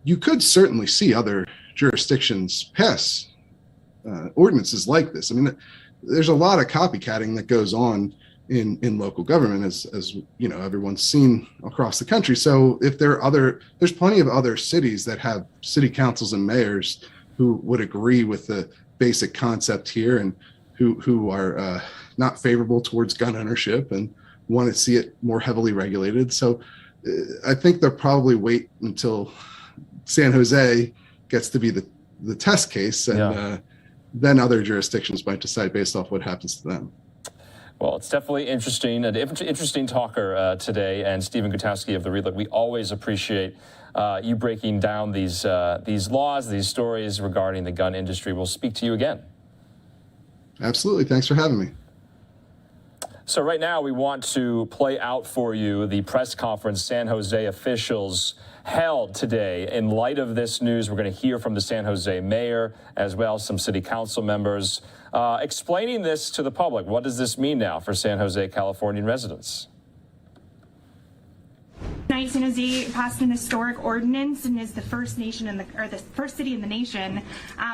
you could certainly see other jurisdictions pass ordinances like this. I mean, there's a lot of copycatting that goes on in local government, as everyone's seen across the country. So if there's plenty of other cities that have city councils and mayors who would agree with the basic concept here and who are not favorable towards gun ownership and want to see it more heavily regulated. So I think they'll probably wait until San Jose gets to be the test case, and then other jurisdictions might decide based off what happens to them. Well, it's definitely interesting, an interesting talker today, and Stephen Gutowski of The Read. We always appreciate you breaking down these laws, these stories regarding the gun industry. We'll speak to you again. Absolutely. Thanks for having me. So right now we want to play out for you the press conference San Jose officials held today. In light of this news, we're going to hear from the San Jose mayor, as well as some city council members, explaining this to the public. What does this mean now for San Jose Californian residents? Tonight, San Jose passed an historic ordinance and is the first the first city in the nation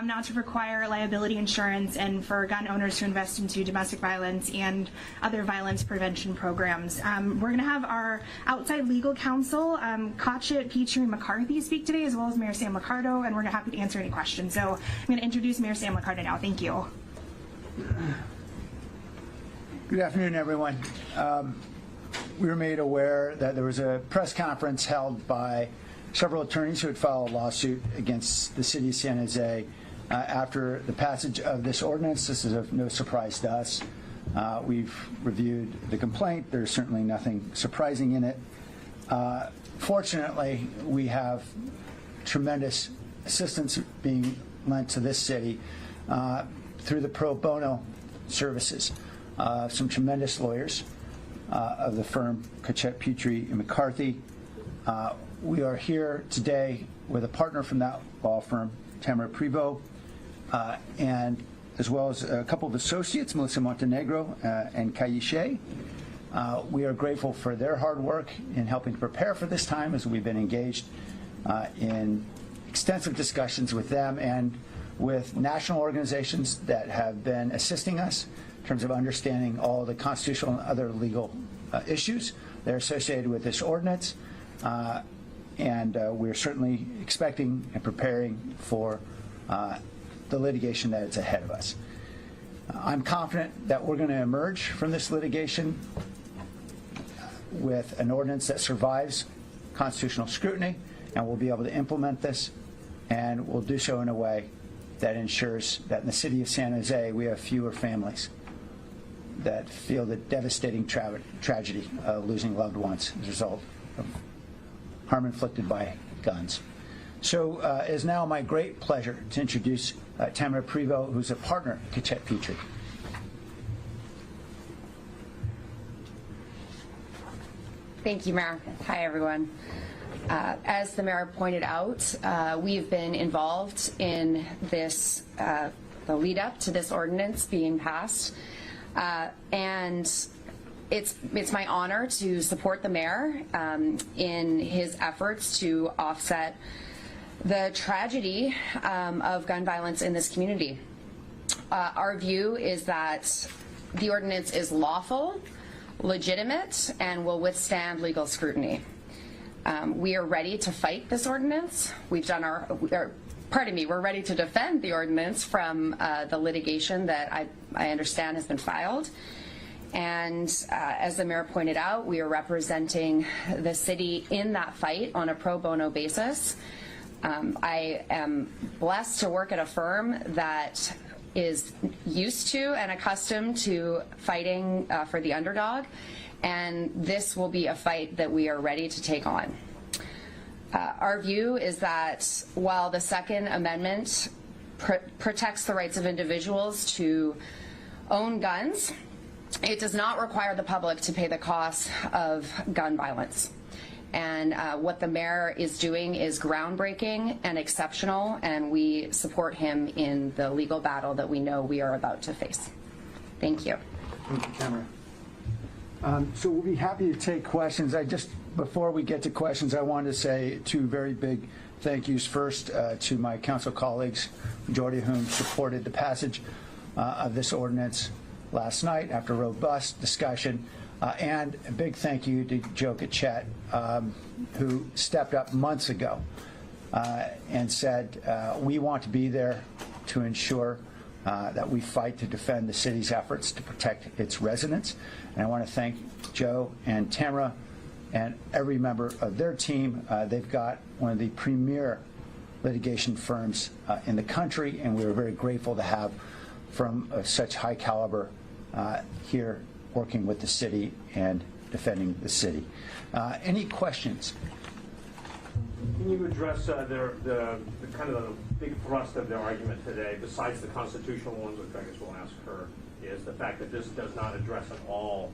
now to require liability insurance and for gun owners to invest into domestic violence and other violence prevention programs. We're going to have our outside legal counsel, Kotchett, Petrie, and McCarthy, speak today, as well as Mayor Sam Liccardo, and we're happy to answer any questions. So I'm going to introduce Mayor Sam Liccardo now. Thank you. Good afternoon, everyone. We were made aware that there was a press conference held by several attorneys who had filed a lawsuit against the city of San Jose after the passage of this ordinance. This is of no surprise to us. We've reviewed the complaint. There's certainly nothing surprising in it. Fortunately, we have tremendous assistance being lent to this city through the pro bono services. Some tremendous lawyers of the firm Cachette, Petrie, and McCarthy. We are here today with a partner from that law firm, Tamara Prevost, and as well as a couple of associates, Melissa Montenegro and Kayi Shea. We are grateful for their hard work in helping to prepare for this time, as we've been engaged in extensive discussions with them and with national organizations that have been assisting us in terms of understanding all the constitutional and other legal issues that are associated with this ordinance. And we're certainly expecting and preparing for the litigation that is ahead of us. I'm confident that we're going to emerge from this litigation with an ordinance that survives constitutional scrutiny, and we'll be able to implement this, and we'll do so in a way that ensures that in the city of San Jose we have fewer families that feel the devastating tragedy of losing loved ones as a result of harm inflicted by guns. So it is now my great pleasure to introduce Tamara Prevost, who's a partner at Cachette Petrie. Thank you, Mayor. Hi, everyone. As the mayor pointed out, we've been involved in this, the lead up to this ordinance being passed, and it's my honor to support the mayor in his efforts to offset the tragedy of gun violence in this community. Our view is that the ordinance is lawful, legitimate, and will withstand legal scrutiny. We are ready to fight this ordinance. We've done we're ready to defend the ordinance from the litigation that I understand has been filed. And as the mayor pointed out, we are representing the city in that fight on a pro bono basis. I am blessed to work at a firm that is used to and accustomed to fighting for the underdog, and this will be a fight that we are ready to take on. Our view is that while the Second Amendment protects the rights of individuals to own guns, it does not require the public to pay the cost of gun violence. And what the mayor is doing is groundbreaking and exceptional, and we support him in the legal battle that we know we are about to face. Thank you. Thank you, Tamara. So we'll be happy to take questions. Before we get to questions, I want to say two very big thank yous. First, to my council colleagues, majority of whom supported the passage of this ordinance last night after robust discussion. And a big thank you to Joe Cachette, who stepped up months ago and said, we want to be there to ensure that we fight to defend the city's efforts to protect its residents. And I want to thank Joe and Tamara and every member of their team. They've got one of the premier litigation firms in the country, and we're very grateful to have from such high caliber here working with the city and defending the city. Any questions? Can you address the kind of the big thrust of their argument today, besides the constitutional ones, which I guess we'll ask her, is the fact that this does not address at all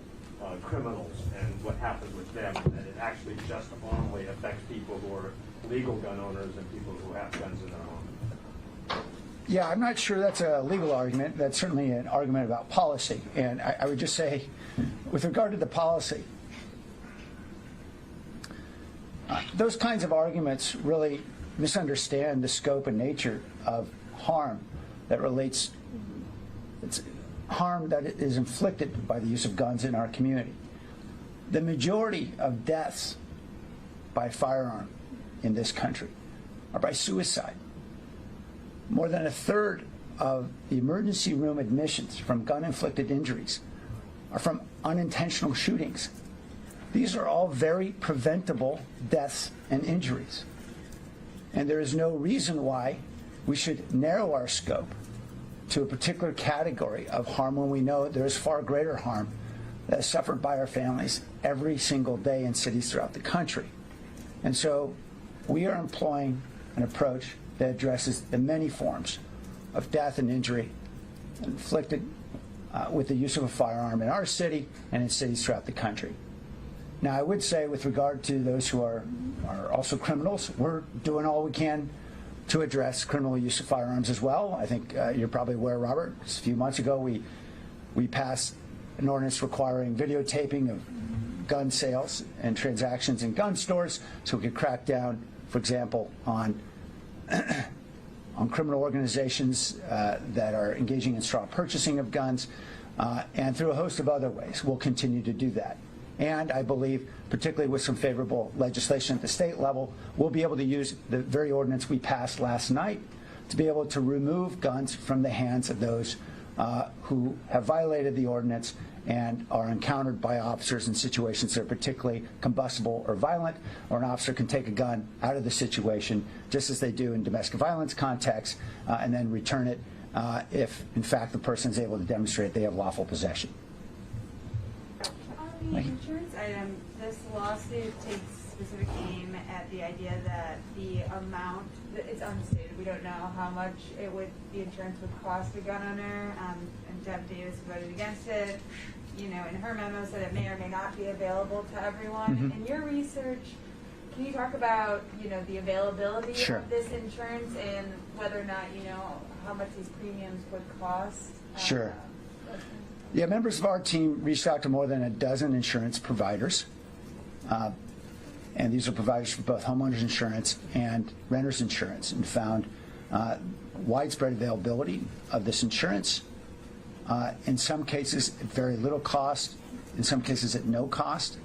criminals and what happens with them, and that it actually just only affects people who are legal gun owners and people who have guns in their home? Yeah, I'm not sure that's a legal argument. That's certainly an argument about policy. And I would just say, with regard to the policy, those kinds of arguments really misunderstand the scope and nature of harm that relates, it's harm that is inflicted by the use of guns in our community. The majority of deaths by firearm in this country are by suicide. More than a third of the emergency room admissions from gun-inflicted injuries are from unintentional shootings. These are all very preventable deaths and injuries. And there is no reason why we should narrow our scope to a particular category of harm when we know there is far greater harm that is suffered by our families every single day in cities throughout the country. And so we are employing an approach that addresses the many forms of death and injury inflicted with the use of a firearm in our city and in cities throughout the country. Now, I would say with regard to those who are also criminals, we're doing all we can to address criminal use of firearms as well. I think you're probably aware, Robert, a few months ago we passed an ordinance requiring videotaping of gun sales and transactions in gun stores so we could crack down, for example, on criminal organizations that are engaging in straw purchasing of guns, and through a host of other ways. We'll continue to do that. And I believe, particularly with some favorable legislation at the state level, we'll be able to use the very ordinance we passed last night to be able to remove guns from the hands of those who have violated the ordinance and are encountered by officers in situations that are particularly combustible or violent, or an officer can take a gun out of the situation, just as they do in domestic violence contexts, and then return it if, in fact, the person is able to demonstrate they have lawful possession. On the insurance item, this lawsuit takes specific aim at the idea that the amount, it's unstated, we don't know how much the insurance would cost a gun owner, and Deb Davis voted against it, in her memo said it may or may not be available to everyone. Mm-hmm. In your research, can you talk about, the availability Sure. of this insurance and whether or not, how much these premiums would cost? Sure. Yeah, members of our team reached out to more than a dozen insurance providers. And these are providers for both homeowners insurance and renters insurance, and found widespread availability of this insurance. In some cases, at very little cost, in some cases at no cost.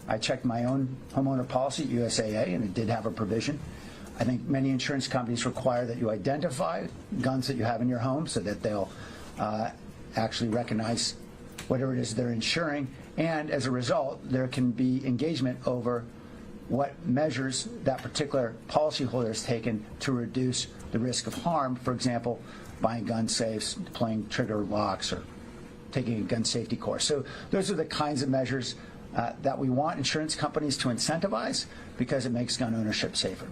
I checked my own homeowner policy, USAA, and it did have a provision. I think many insurance companies require that you identify guns that you have in your home so that they'll actually recognize whatever it is they're insuring. And as a result, there can be engagement over what measures that particular policyholder has taken to reduce the risk of harm. For example, buying gun safes, deploying trigger locks, or taking a gun safety course. So those are the kinds of measures that we want insurance companies to incentivize, because it makes gun ownership safer.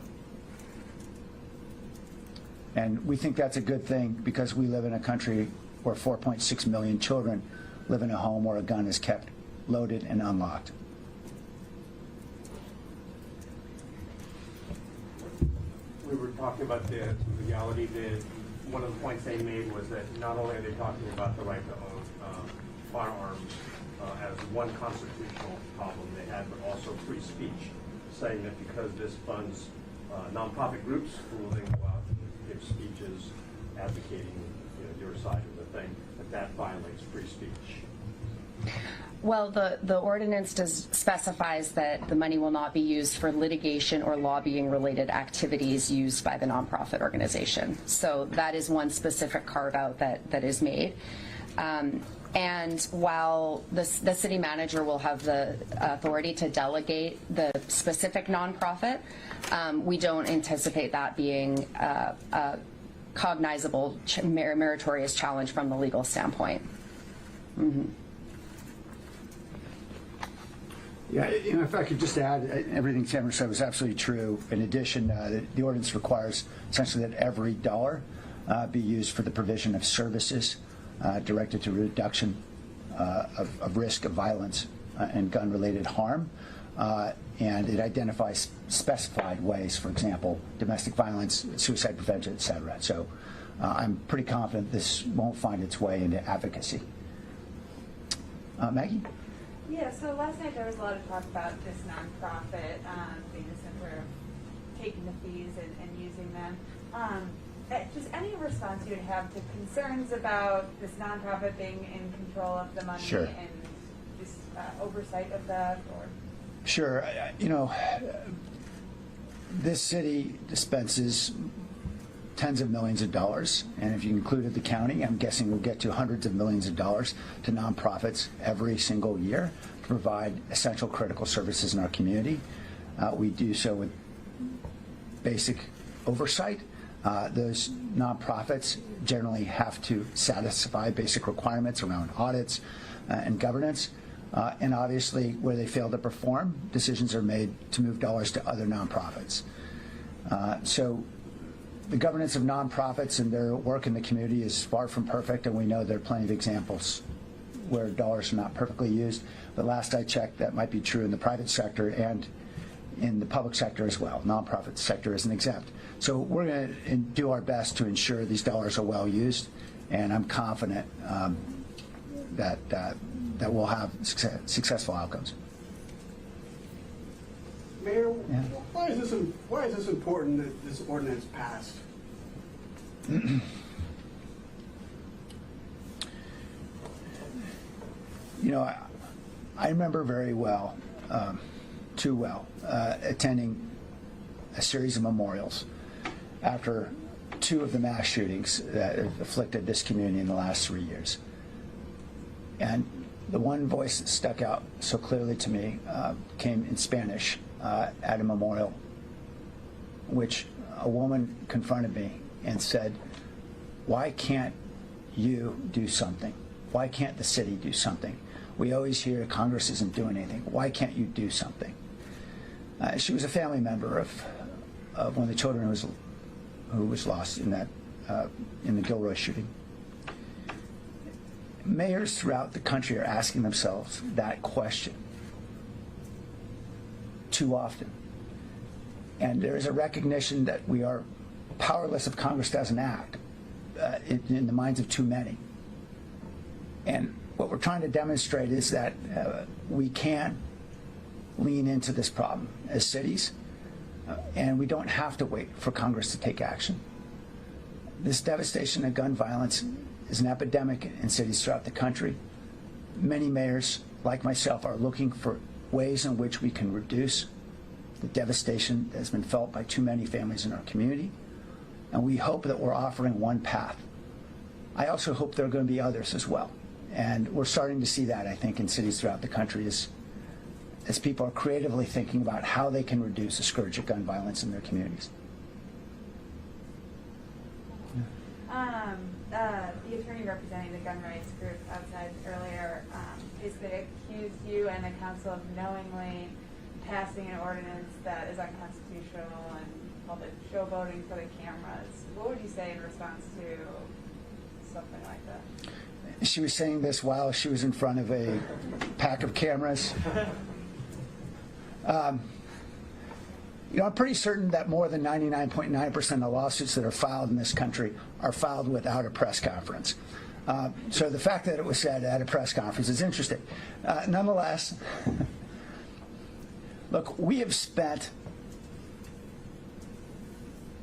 And we think that's a good thing, because we live in a country where 4.6 million children live in a home where a gun is kept loaded and unlocked. We were talking about the legality. One of the points they made was that not only are they talking about the right to own firearms as one constitutional problem they had, but also free speech, saying that because this funds nonprofit groups who will then go out and give speeches advocating your side of the thing, that violates free speech. Well, the ordinance specifies that the money will not be used for litigation or lobbying related activities used by the nonprofit organization. So that is one specific carve out that is made. And while the city manager will have the authority to delegate the specific nonprofit, we don't anticipate that being a cognizable meritorious challenge from the legal standpoint. Mm-hmm. Yeah, if I could just add, everything Tamara said was absolutely true. In addition, the ordinance requires essentially that every dollar be used for the provision of services directed to reduction of risk of violence and gun-related harm. And it identifies specified ways, for example, domestic violence, suicide prevention, et cetera. So I'm pretty confident this won't find its way into advocacy. Maggie? Yeah, so last night there was a lot of talk about this nonprofit being a center of taking the fees and using them. Just any response you would have to concerns about this nonprofit being in control of the money? Sure. And just oversight of that? Or? Sure. This city dispenses tens of millions of dollars, and if you included the county, I'm guessing we'll get to hundreds of millions of dollars to nonprofits every single year to provide essential critical services in our community. We do so with basic oversight. Those nonprofits generally have to satisfy basic requirements around audits and governance. And obviously, where they fail to perform, decisions are made to move dollars to other nonprofits. So the governance of nonprofits and their work in the community is far from perfect, and we know there are plenty of examples where dollars are not perfectly used. But last I checked, that might be true in the private sector and in the public sector as well. Nonprofit sector isn't exempt. So we're going to do our best to ensure these dollars are well used, and I'm confident that we'll have successful outcomes. Mayor, why is this important that this ordinance passed? You know, I remember very well, too well, attending a series of memorials after 2 of the mass shootings that have afflicted this community in the last 3 years. And the one voice that stuck out so clearly to me came in Spanish at a memorial, which a woman confronted me and said, "Why can't you do something? Why can't the city do something? We always hear Congress isn't doing anything. Why can't you do something?" She was a family member of one of the children who was lost in that in the Gilroy shooting. Mayors throughout the country are asking themselves that question too often. And there is a recognition that we are powerless if Congress doesn't act in the minds of too many. And what we're trying to demonstrate is that we can lean into this problem as cities, and we don't have to wait for Congress to take action. This devastation of gun violence is an epidemic in cities throughout the country. Many mayors, like myself, are looking for ways in which we can reduce the devastation that has been felt by too many families in our community. And we hope that we're offering one path. I also hope there are going to be others as well. And we're starting to see that, I think, in cities throughout the country as people are creatively thinking about how they can reduce the scourge of gun violence in their communities. The attorney representing the gun rights group outside earlier basically accused you and the council of knowingly passing an ordinance that is unconstitutional and called it showboating for the cameras. What would you say in response to something like that? She was saying this while she was in front of a pack of cameras. You know, I'm pretty certain that more than 99.9% of the lawsuits that are filed in this country are filed without a press conference. So the fact that it was said at a press conference is interesting. Nonetheless, look, we have spent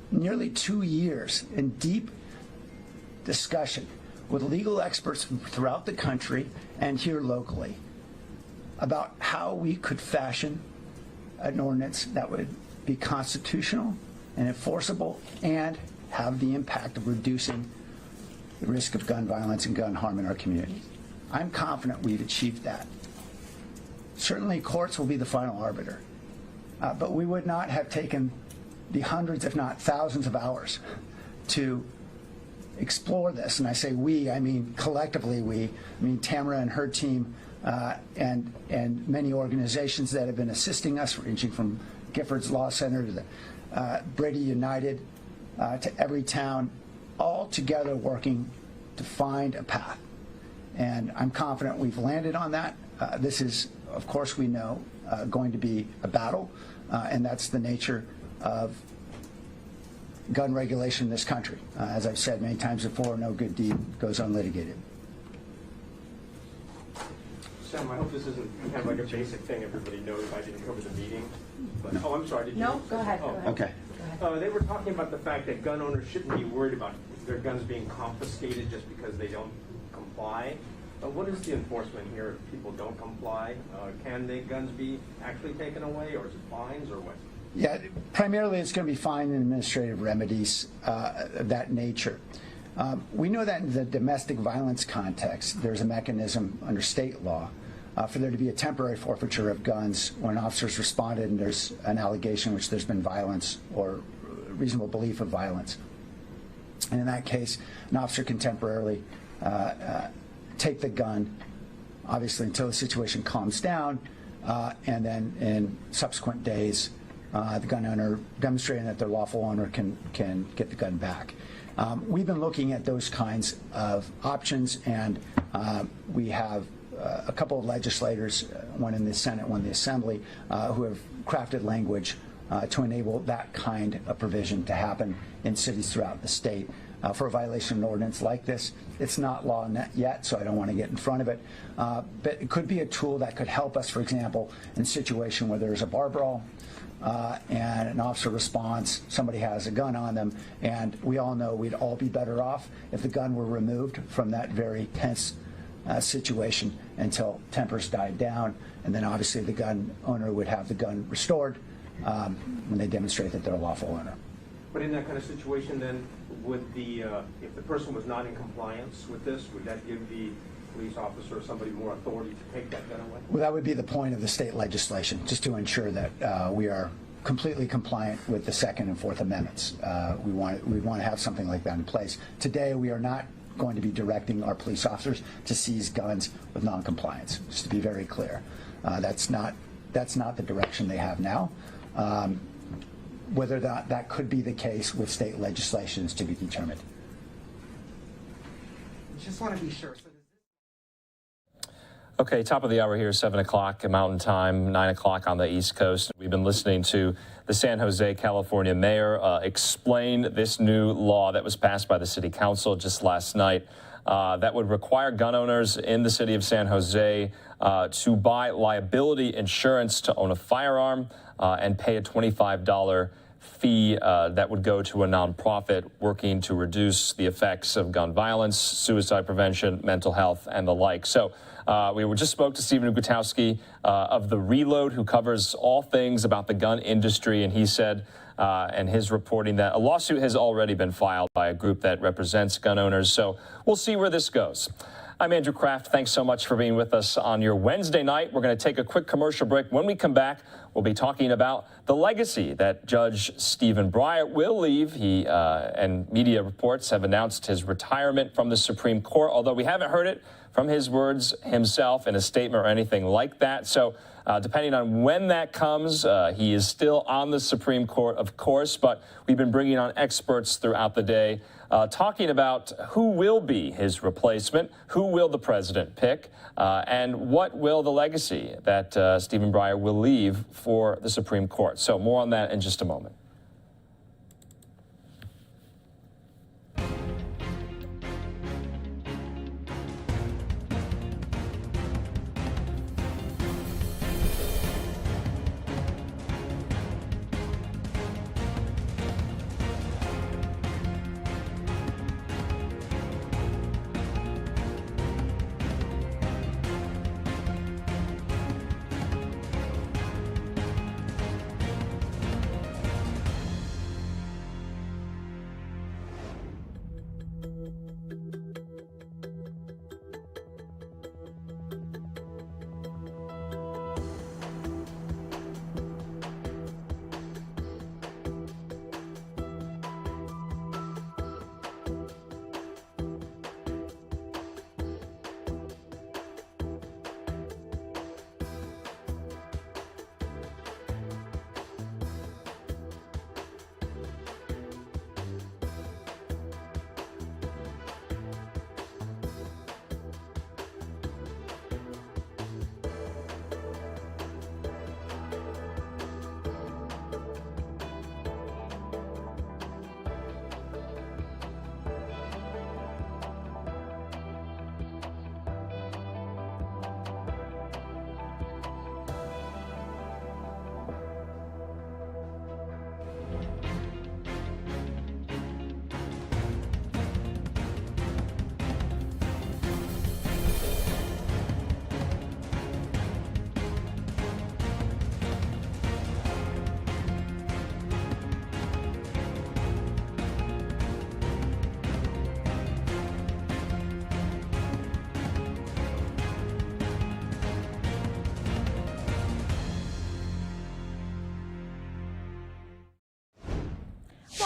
nearly 2 years in deep discussion with legal experts throughout the country and here locally about how we could fashion an ordinance that would be constitutional and enforceable and have the impact of reducing the risk of gun violence and gun harm in our community. I'm confident we've achieved that. Certainly courts will be the final arbiter, but we would not have taken the hundreds, if not thousands of hours to explore this. And I say we, I mean collectively we. I mean Tamara and her team and many organizations that have been assisting us, ranging from Giffords Law Center to the Brady United to every town, all together working to find a path. And I'm confident we've landed on that. This is, of course, we know, going to be a battle, and that's the nature of gun regulation in this country. As I've said many times before, no good deed goes unlitigated. Sam, I hope this isn't kind of like a basic thing everybody knows. I didn't cover the meeting. But, oh, I'm sorry. Did you? No, go ahead. Oh, Go ahead. Okay. They were talking about the fact that gun owners shouldn't be worried about their guns being confiscated just because they don't comply. What is the enforcement here if people don't comply? Can the guns be actually taken away, or is it fines, or what? Yeah, primarily it's going to be fine and administrative remedies of that nature. We know that in the domestic violence context, there's a mechanism under state law for there to be a temporary forfeiture of guns when officers responded and there's an allegation which there's been violence or reasonable belief of violence. And in that case, an officer can temporarily take the gun, obviously until the situation calms down, and then in subsequent days, the gun owner demonstrating that their lawful owner can get the gun back. We've been looking at those kinds of options, and we have a couple of legislators, one in the Senate, one in the Assembly, who have crafted language to enable that kind of provision to happen in cities throughout the state. For a violation of an ordinance like this, it's not law yet, so I don't want to get in front of it. But it could be a tool that could help us, for example, in a situation where there's a bar brawl and an officer responds, somebody has a gun on them, and we all know we'd all be better off if the gun were removed from that very tense situation until tempers died down, and then obviously the gun owner would have the gun restored when they demonstrate that they're a lawful owner. But in that kind of situation, then, would if the person was not in compliance with this, would that give the police officer or somebody more authority to take that gun away? Well, that would be the point of the state legislation, just to ensure that we are completely compliant with the Second and Fourth Amendments. We want to have something like that in place. Today, we are not going to be directing our police officers to seize guns with noncompliance. Just to be very clear, that's not the direction they have now. Whether that could be the case with state legislation is to be determined. Just want to be sure. Okay, top of the hour here, 7 o'clock Mountain Time, 9 o'clock on the East Coast. We've been listening to the San Jose, California mayor explain this new law that was passed by the city council just last night that would require gun owners in the city of San Jose to buy liability insurance to own a firearm and pay a $25 fee that would go to a nonprofit working to reduce the effects of gun violence, suicide prevention, mental health, and the like. So we just spoke to Stephen Gutowski of The Reload, who covers all things about the gun industry, and he said and his reporting that a lawsuit has already been filed by a group that represents gun owners. So we'll see where this goes. I'm Andrew Kraft. Thanks so much for being with us on your Wednesday night. We're going to take a quick commercial break. When we come back, we'll be talking about the legacy that Judge Stephen Breyer will leave. He and media reports have announced his retirement from the Supreme Court, although we haven't heard it from his words himself in a statement or anything like that. So depending on when that comes, he is still on the Supreme Court, of course, but we've been bringing on experts throughout the day talking about who will be his replacement, who will the president pick, and what will the legacy that Stephen Breyer will leave for the Supreme Court. So more on that in just a moment.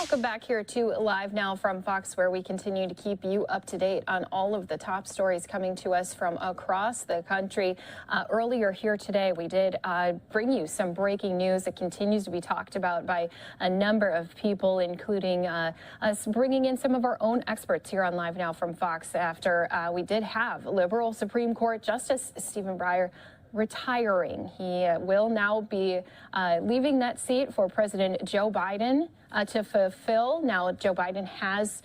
Welcome back here to Live Now from Fox, where we continue to keep you up to date on all of the top stories coming to us from across the country. Earlier here today, we did bring you some breaking news that continues to be talked about by a number of people, including us bringing in some of our own experts here on Live Now from Fox after we did have liberal Supreme Court Justice Stephen Breyer retiring. He will now be leaving that seat for President Joe Biden to fulfill. Now, Joe Biden has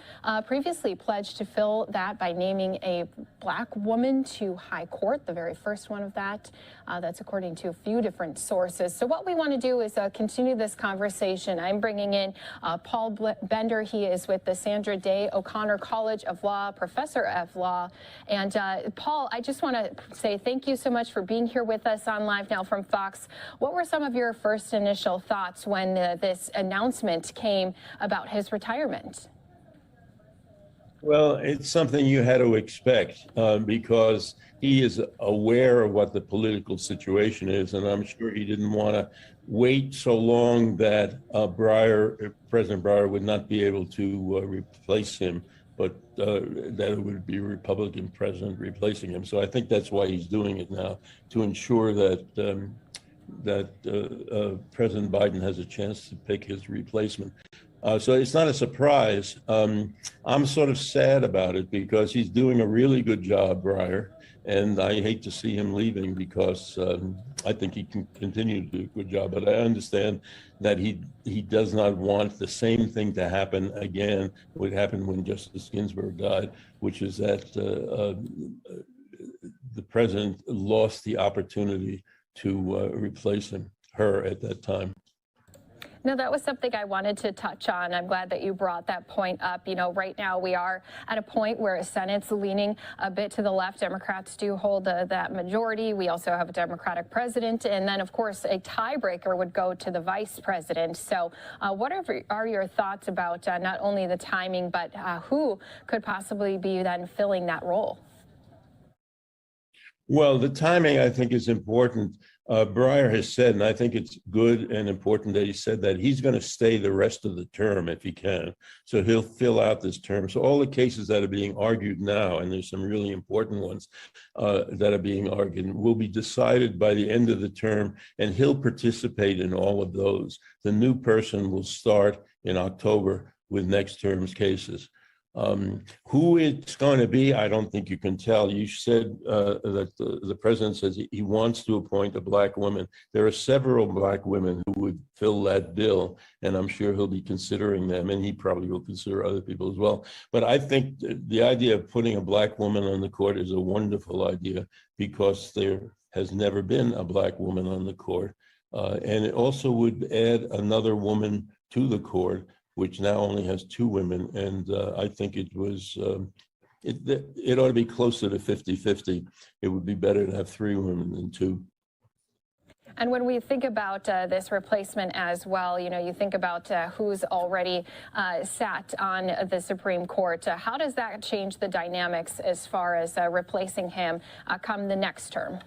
previously pledged to fill that by naming a black woman to high court, the very first one of that. That's according to a few different sources. So what we want to do is continue this conversation. I'm bringing in Paul Bender. He is with the Sandra Day O'Connor College of Law, professor of law. And Paul, I just want to say thank you so much for being here with us on Live Now from Fox. What were some of your first initial thoughts when this announcement came about his retirement? Well, it's something you had to expect because he is aware of what the political situation is, and I'm sure he didn't want to wait so long that President Breyer would not be able to replace him, but that it would be a Republican president replacing him. So I think that's why he's doing it now, to ensure that President Biden has a chance to pick his replacement. So it's not a surprise. I'm sort of sad about it because he's doing a really good job, Breyer, and I hate to see him leaving because I think he can continue to do a good job. But I understand that he does not want the same thing to happen again, what happened when Justice Ginsburg died, which is that the president lost the opportunity to replace her at that time. No, that was something I wanted to touch on. I'm glad that you brought that point up. You know, right now we are at a point where the Senate's leaning a bit to the left. Democrats do hold that majority. We also have a Democratic president. And then, of course, a tiebreaker would go to the vice president. So what are your thoughts about not only the timing, but who could possibly be then filling that role? Well, the timing, I think, is important. Breyer has said, and I think it's good and important that he said that he's going to stay the rest of the term if he can. So he'll fill out this term. So all the cases that are being argued now, and there's some really important ones that are being argued, will be decided by the end of the term, and he'll participate in all of those. The new person will start in October with next term's cases. Who it's going to be, I don't think you can tell. You said that the president says he wants to appoint a black woman. There are several black women who would fill that bill, and I'm sure he'll be considering them, and he probably will consider other people as well. But I think the idea of putting a black woman on the court is a wonderful idea because there has never been a black woman on the court. And it also would add another woman to the court, which now only has 2 women, and I think it ought to be closer to 50-50. It would be better to have 3 women than 2. And when we think about this replacement as well, you know, you think about who's already sat on the Supreme Court. How does that change the dynamics as far as replacing him come the next term?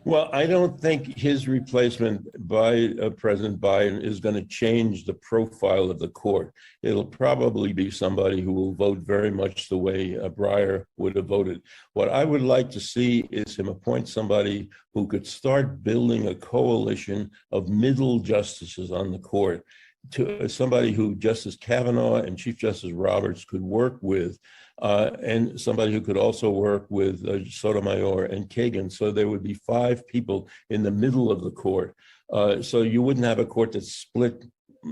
Well, I don't think his replacement by President Biden is going to change the profile of the court. It'll probably be somebody who will vote very much the way Breyer would have voted. What I would like to see is him appoint somebody who could start building a coalition of middle justices on the court, to somebody who Justice Kavanaugh and Chief Justice Roberts could work with, and somebody who could also work with Sotomayor and Kagan. So there would be 5 people in the middle of the court. So you wouldn't have a court that's split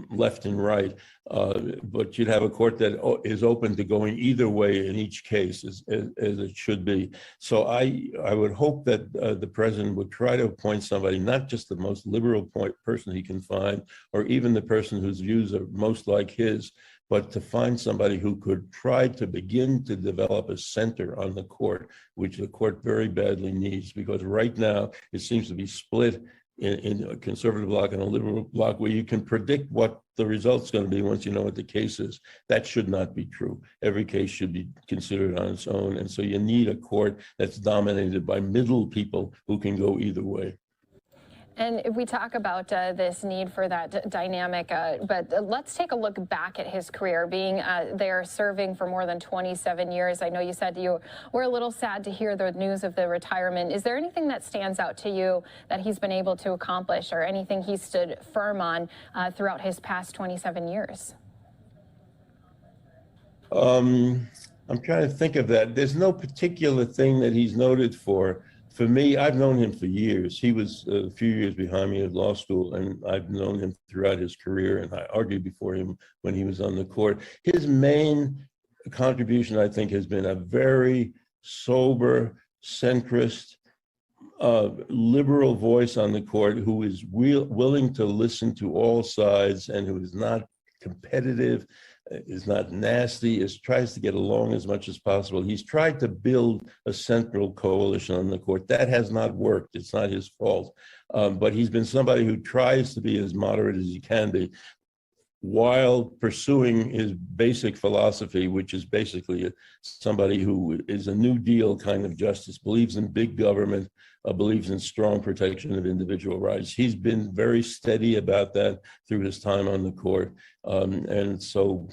left and right, but you'd have a court that is open to going either way in each case, as it should be. So I would hope that the president would try to appoint somebody, not just the most liberal person he can find, or even the person whose views are most like his, but to find somebody who could try to begin to develop a center on the court, which the court very badly needs, because right now it seems to be split in a conservative bloc and a liberal bloc, where you can predict what the result's going to be once you know what the case is. That should not be true. Every case should be considered on its own. And so you need a court that's dominated by middle people who can go either way. And if we talk about this need for that dynamic, but let's take a look back at his career, being there serving for more than 27 years. I know you said you were a little sad to hear the news of the retirement. Is there anything that stands out to you that he's been able to accomplish, or anything he stood firm on throughout his past 27 years? I'm trying to think of that. There's no particular thing that he's noted for. For me, I've known him for years. He was a few years behind me at law school, and I've known him throughout his career, and I argued before him when he was on the court. His main contribution, I think, has been a very sober, centrist, liberal voice on the court who is willing to listen to all sides and who is not competitive, is not nasty, tries to get along as much as possible. He's tried to build a central coalition on the court. That has not worked. It's not his fault. But he's been somebody who tries to be as moderate as he can be while pursuing his basic philosophy, which is basically somebody who is a New Deal kind of justice, believes in big government, believes in strong protection of individual rights. He's been very steady about that through his time on the court. And so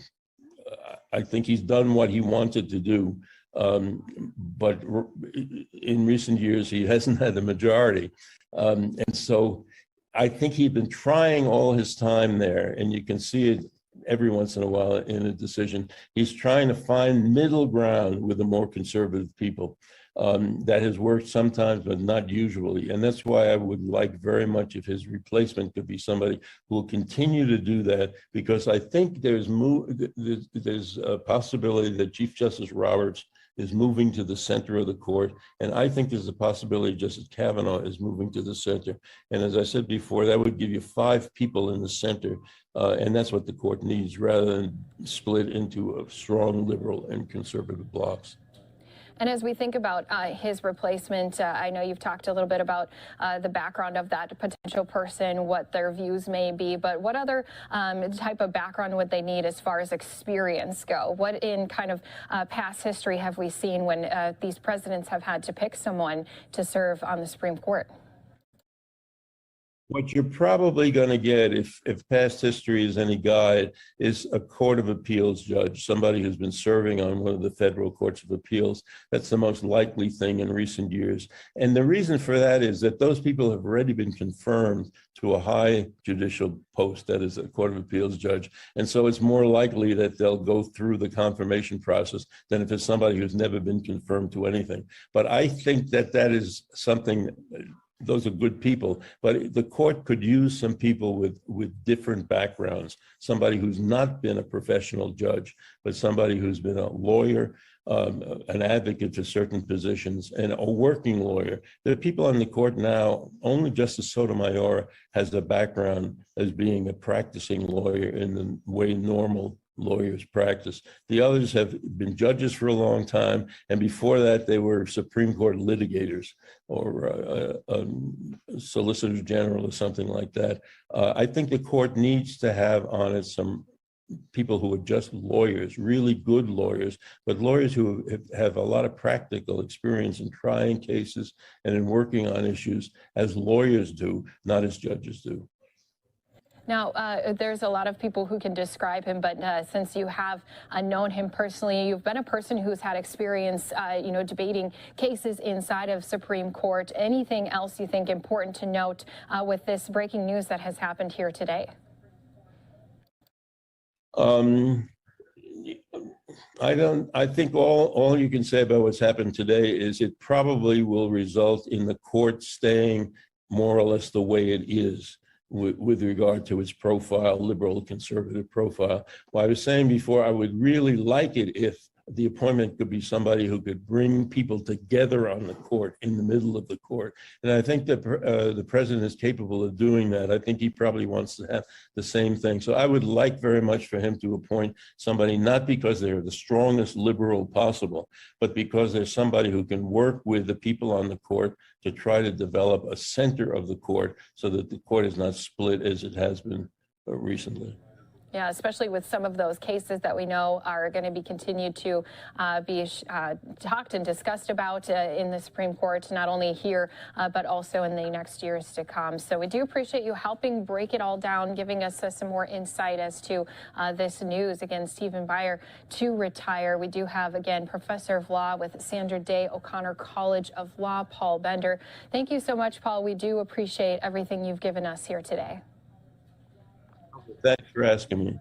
I think he's done what he wanted to do. But in recent years, he hasn't had the majority. And so I think he'd been trying all his time there, and you can see it every once in a while in a decision. He's trying to find middle ground with the more conservative people. That has worked sometimes, but not usually. And that's why I would like very much if his replacement could be somebody who will continue to do that, because I think there's a possibility that Chief Justice Roberts is moving to the center of the court. And I think there's a possibility Justice Kavanaugh is moving to the center. And as I said before, that would give you 5 people in the center. And that's what the court needs, rather than split into a strong liberal and conservative blocks. And as we think about his replacement, I know you've talked a little bit about the background of that potential person, what their views may be, but what other type of background would they need as far as experience go? What in kind of past history have we seen when these presidents have had to pick someone to serve on the Supreme Court? What you're probably going to get, if past history is any guide, is a Court of Appeals judge, somebody who's been serving on one of the federal courts of appeals. That's the most likely thing in recent years. And the reason for that is that those people have already been confirmed to a high judicial post, that is a Court of Appeals judge. And so it's more likely that they'll go through the confirmation process than if it's somebody who's never been confirmed to anything. But I think that is something. Those are good people, but the court could use some people with different backgrounds, somebody who's not been a professional judge, but somebody who's been a lawyer, an advocate for certain positions, and a working lawyer. There are people on the court now, only Justice Sotomayor has a background as being a practicing lawyer in the way normal lawyers practice. The others have been judges for a long time, and before that they were Supreme Court litigators or solicitors general or something like that. I think the court needs to have on it some people who are just lawyers, really good lawyers, but lawyers who have a lot of practical experience in trying cases and in working on issues as lawyers do, not as judges do. Now, there's a lot of people who can describe him, but since you have known him personally, you've been a person who's had experience, debating cases inside of Supreme Court. Anything else you think important to note with this breaking news that has happened here today? I think all you can say about what's happened today is it probably will result in the court staying more or less the way it is with regard to its profile, liberal conservative profile. Well, I was saying before, I would really like it if the appointment could be somebody who could bring people together on the court, in the middle of the court. And I think that the president is capable of doing that. I think he probably wants to have the same thing. So I would like very much for him to appoint somebody, not because they're the strongest liberal possible, but because there's somebody who can work with the people on the court to try to develop a center of the court so that the court is not split as it has been recently. Yeah, especially with some of those cases that we know are going to be continued to be talked and discussed about in the Supreme Court, not only here, but also in the next years to come. So we do appreciate you helping break it all down, giving us some more insight as to this news. Again, Stephen Breyer to retire. We do have, again, Professor of Law with Sandra Day O'Connor College of Law, Paul Bender. Thank you so much, Paul. We do appreciate everything you've given us here today. Thanks for asking me.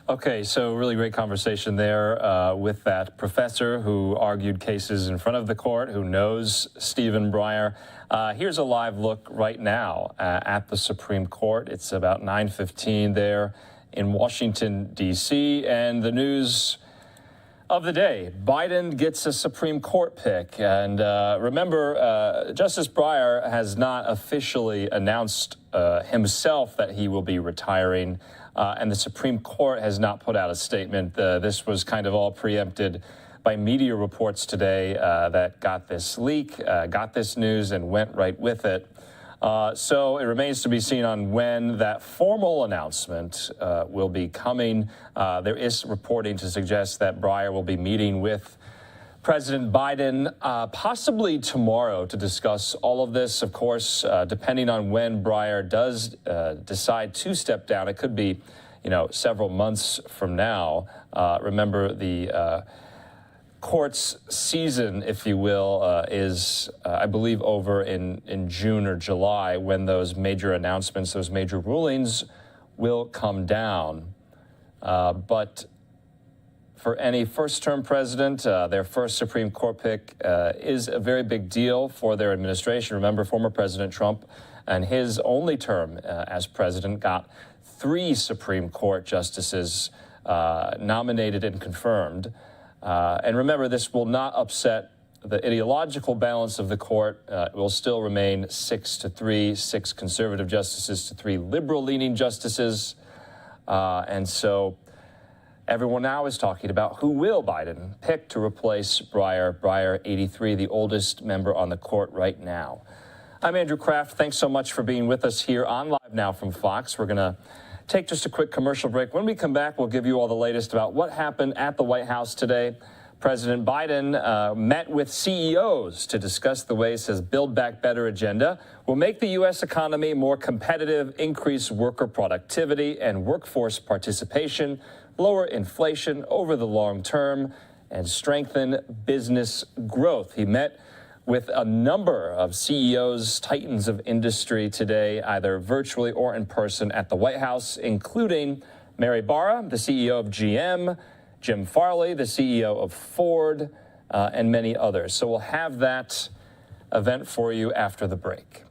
Okay, so really great conversation there with that professor who argued cases in front of the court, who knows Stephen Breyer. Here's a live look right now at the Supreme Court. It's about 9:15 there in Washington, D.C., and the news of the day: Biden gets a Supreme Court pick. And remember, Justice Breyer has not officially announced himself that he will be retiring, and the Supreme Court has not put out a statement. This was kind of all preempted by media reports today that got this leak, got this news, and went right with it. So it remains to be seen on when that formal announcement will be coming. There is reporting to suggest that Breyer will be meeting with President Biden possibly tomorrow to discuss all of this. Of course, depending on when Breyer does decide to step down, it could be, several months from now. Remember, the court's season, if you will, is, I believe, over in June or July, when those major announcements, those major rulings will come down. But for any first-term president, their first Supreme Court pick is a very big deal for their administration. Remember, former President Trump, and his only term as president, got 3 Supreme Court justices nominated and confirmed. And remember, this will not upset the ideological balance of the court. It will still remain 6-3, 6 conservative justices to 3 liberal-leaning justices. And so everyone now is talking about who will Biden pick to replace Breyer. Breyer, 83, the oldest member on the court right now. I'm Andrew Kraft. Thanks so much for being with us here on Live Now from Fox. We're going to take just a quick commercial break. When we come back, we'll give you all the latest about what happened at the White House today. President Biden met with CEOs to discuss the ways his Build Back Better agenda will make the U.S. economy more competitive, increase worker productivity and workforce participation, lower inflation over the long term, and strengthen business growth. He met with a number of CEOs, titans of industry today, either virtually or in person at the White House, including Mary Barra, the CEO of GM, Jim Farley, the CEO of Ford, and many others. So we'll have that event for you after the break.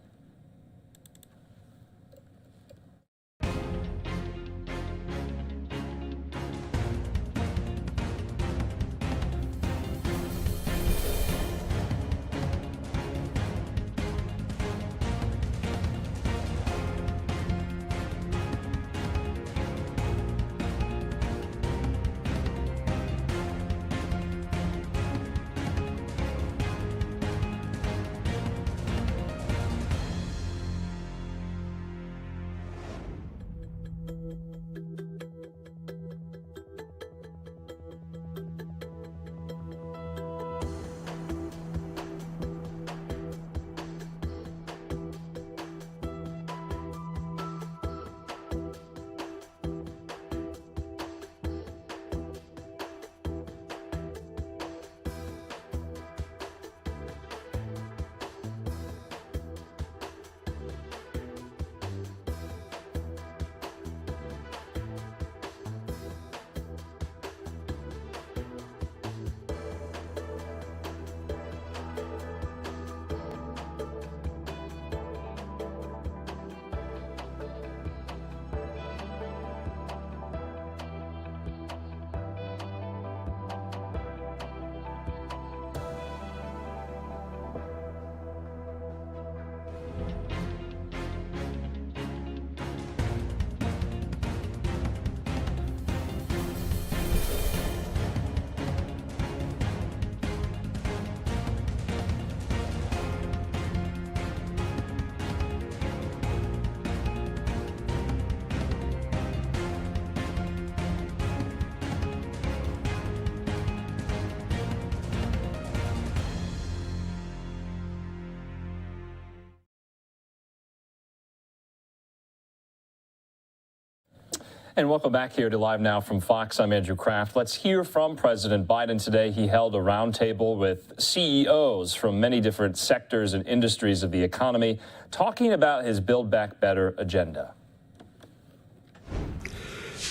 And welcome back here to Live Now from Fox. I'm Andrew Kraft. Let's hear from President Biden today. He held a roundtable with CEOs from many different sectors and industries of the economy, talking about his Build Back Better agenda.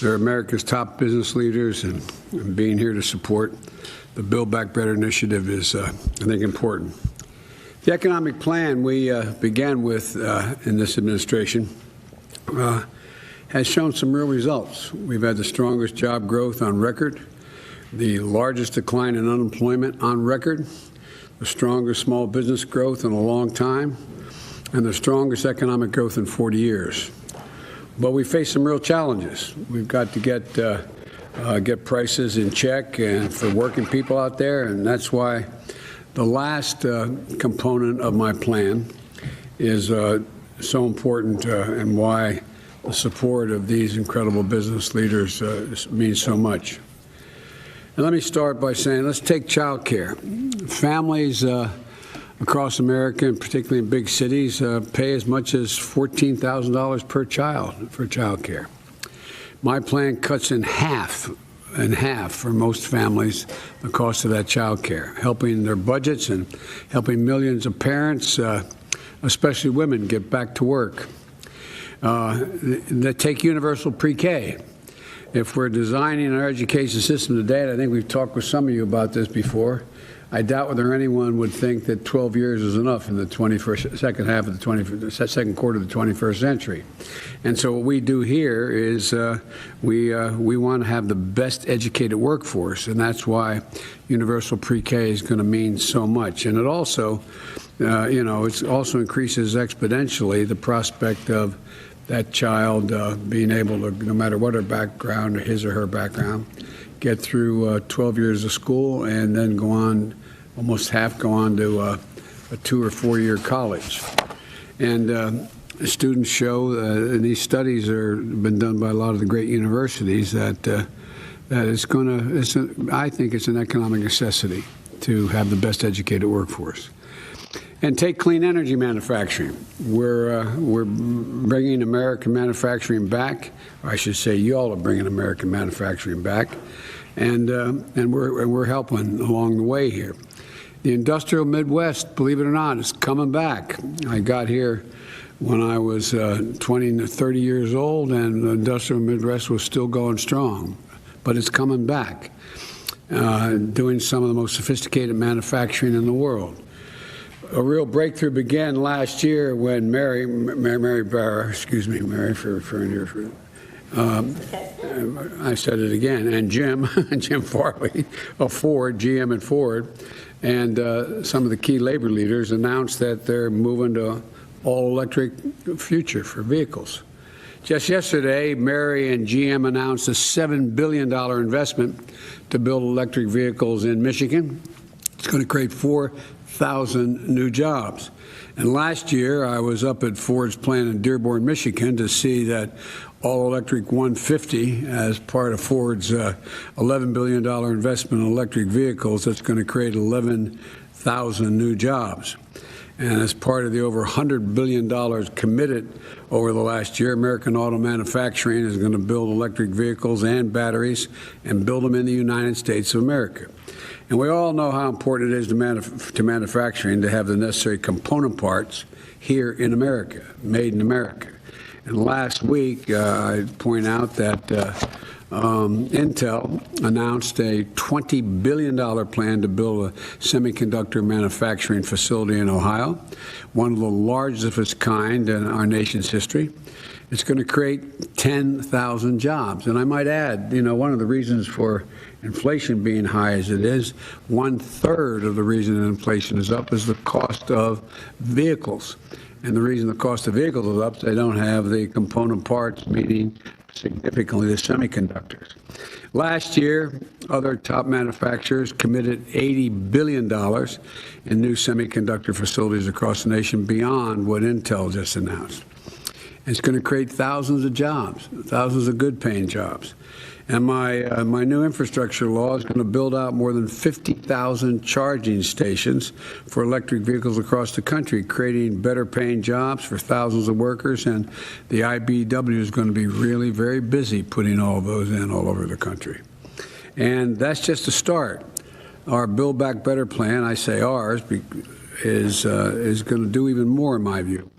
They're America's top business leaders, and being here to support the Build Back Better initiative is, I think, important. The economic plan we began with in this administration has shown some real results. We've had the strongest job growth on record, the largest decline in unemployment on record, the strongest small business growth in a long time, and the strongest economic growth in 40 years. But we face some real challenges. We've got to get prices in check and for working people out there, and that's why the last component of my plan is so important and why the support of these incredible business leaders means so much. And let me start by saying, let's take child care. Families across America, and particularly in big cities, pay as much as $14,000 per child for child care. My plan cuts in half for most families the cost of that child care, helping their budgets and helping millions of parents, especially women, get back to work. That take universal pre-K. If we're designing our education system today, and I think we've talked with some of you about this before, I doubt whether anyone would think that 12 years is enough in the second quarter of the 21st century. And so what we do here is we want to have the best educated workforce, and that's why universal pre-K is going to mean so much. And it also, it also increases exponentially the prospect of that child being able to, no matter what her background or his or her background, get through 12 years of school and then go on, almost half go on to a 2 or 4 year college. And students show, and these studies have been done by a lot of the great universities, that I think it's an economic necessity to have the best educated workforce. And take clean energy manufacturing. We're bringing American manufacturing back. Or I should say, you all are bringing American manufacturing back, and we're helping along the way here. The industrial Midwest, believe it or not, is coming back. I got here when I was 20 to 30 years old, and the industrial Midwest was still going strong, but it's coming back, doing some of the most sophisticated manufacturing in the world. A real breakthrough began last year when Mary Breyer, excuse me, Mary, for referring to her. I said it again, and Jim Farley of Ford, GM and Ford, and some of the key labor leaders announced that they're moving to all-electric future for vehicles. Just yesterday, Mary and GM announced a $7 billion investment to build electric vehicles in Michigan. It's going to create 4,000 new jobs. And last year, I was up at Ford's plant in Dearborn, Michigan, to see that all-electric 150 as part of Ford's $11 billion investment in electric vehicles. That's going to create 11,000 new jobs. And as part of the over $100 billion committed over the last year, American Auto Manufacturing is going to build electric vehicles and batteries and build them in the United States of America. And we all know how important it is to manufacturing to have the necessary component parts here in America, made in America. And last week, I point out that Intel announced a $20 billion plan to build a semiconductor manufacturing facility in Ohio, one of the largest of its kind in our nation's history. It's going to create 10,000 jobs. And I might add, one of the reasons for inflation being high as it is, 1/3 of the reason inflation is up is the cost of vehicles. And the reason the cost of vehicles is up is they don't have the component parts, meaning significantly the semiconductors. Last year, other top manufacturers committed $80 billion in new semiconductor facilities across the nation beyond what Intel just announced. And it's going to create thousands of jobs, thousands of good-paying jobs. And my new infrastructure law is going to build out more than 50,000 charging stations for electric vehicles across the country, creating better paying jobs for thousands of workers. And the IBEW is going to be really very busy putting all those in all over the country. And that's just a start. Our Build Back Better plan, I say ours, is going to do even more, in my view.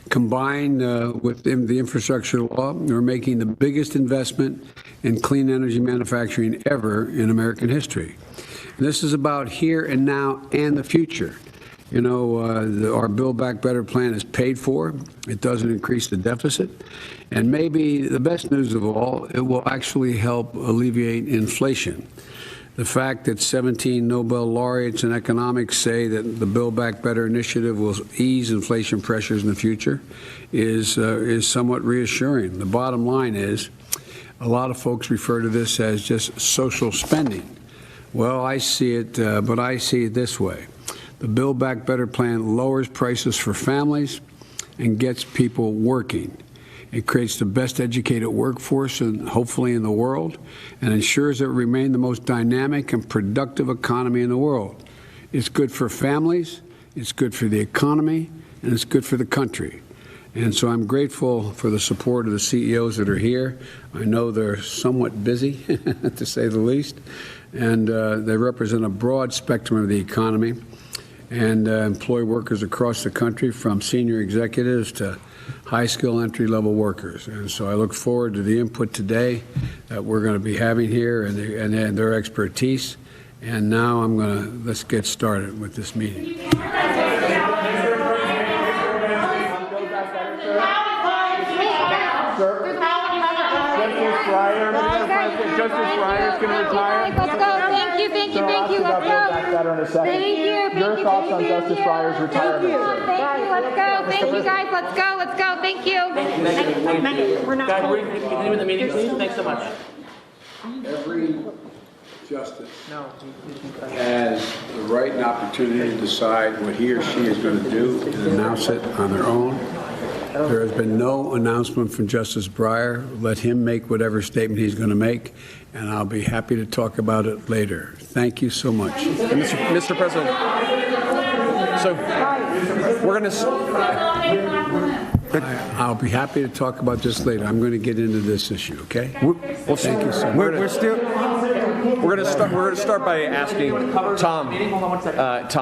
Combined with the infrastructure law, we're making the biggest investment in clean energy manufacturing ever in American history. And this is about here and now and the future. You know, our Build Back Better plan is paid for. It doesn't increase the deficit. And maybe the best news of all, it will actually help alleviate inflation. The fact that 17 Nobel laureates in economics say that the Build Back Better initiative will ease inflation pressures in the future is somewhat reassuring. The bottom line is, a lot of folks refer to this as just social spending. Well, I see it, but I see it this way. The Build Back Better plan lowers prices for families and gets people working. It creates the best educated workforce, and hopefully in the world, and ensures that we remain the most dynamic and productive economy in the world. It's good for families, it's good for the economy, and it's good for the country. And so I'm grateful for the support of the CEOs that are here. I know they're somewhat busy, to say the least, and they represent a broad spectrum of the economy and employ workers across the country, from senior executives to high-skill entry-level workers. And so I look forward to the input today that we're going to be having here and their expertise. And now let's get started with this meeting. Justice Breyer is going to retire. Let's go. Thank you. Let's go. Thank you. Your thoughts on Justice Breyer's retirement? Thank you. Let's go. Thank you, guys. Let's go. Thank you. We're not. Guys, we're continuing the meeting, please. Thanks so much. Every justice has the right and opportunity to decide what he or she is going to do and announce it on their own. There has been no announcement from Justice Breyer. Let him make whatever statement he's going to make, and I'll be happy to talk about it later. Thank you so much. Mr. President, so we're going to... I'll be happy to talk about this later. I'm going to get into this issue, okay? Thank you so much. We're going to start by asking Tom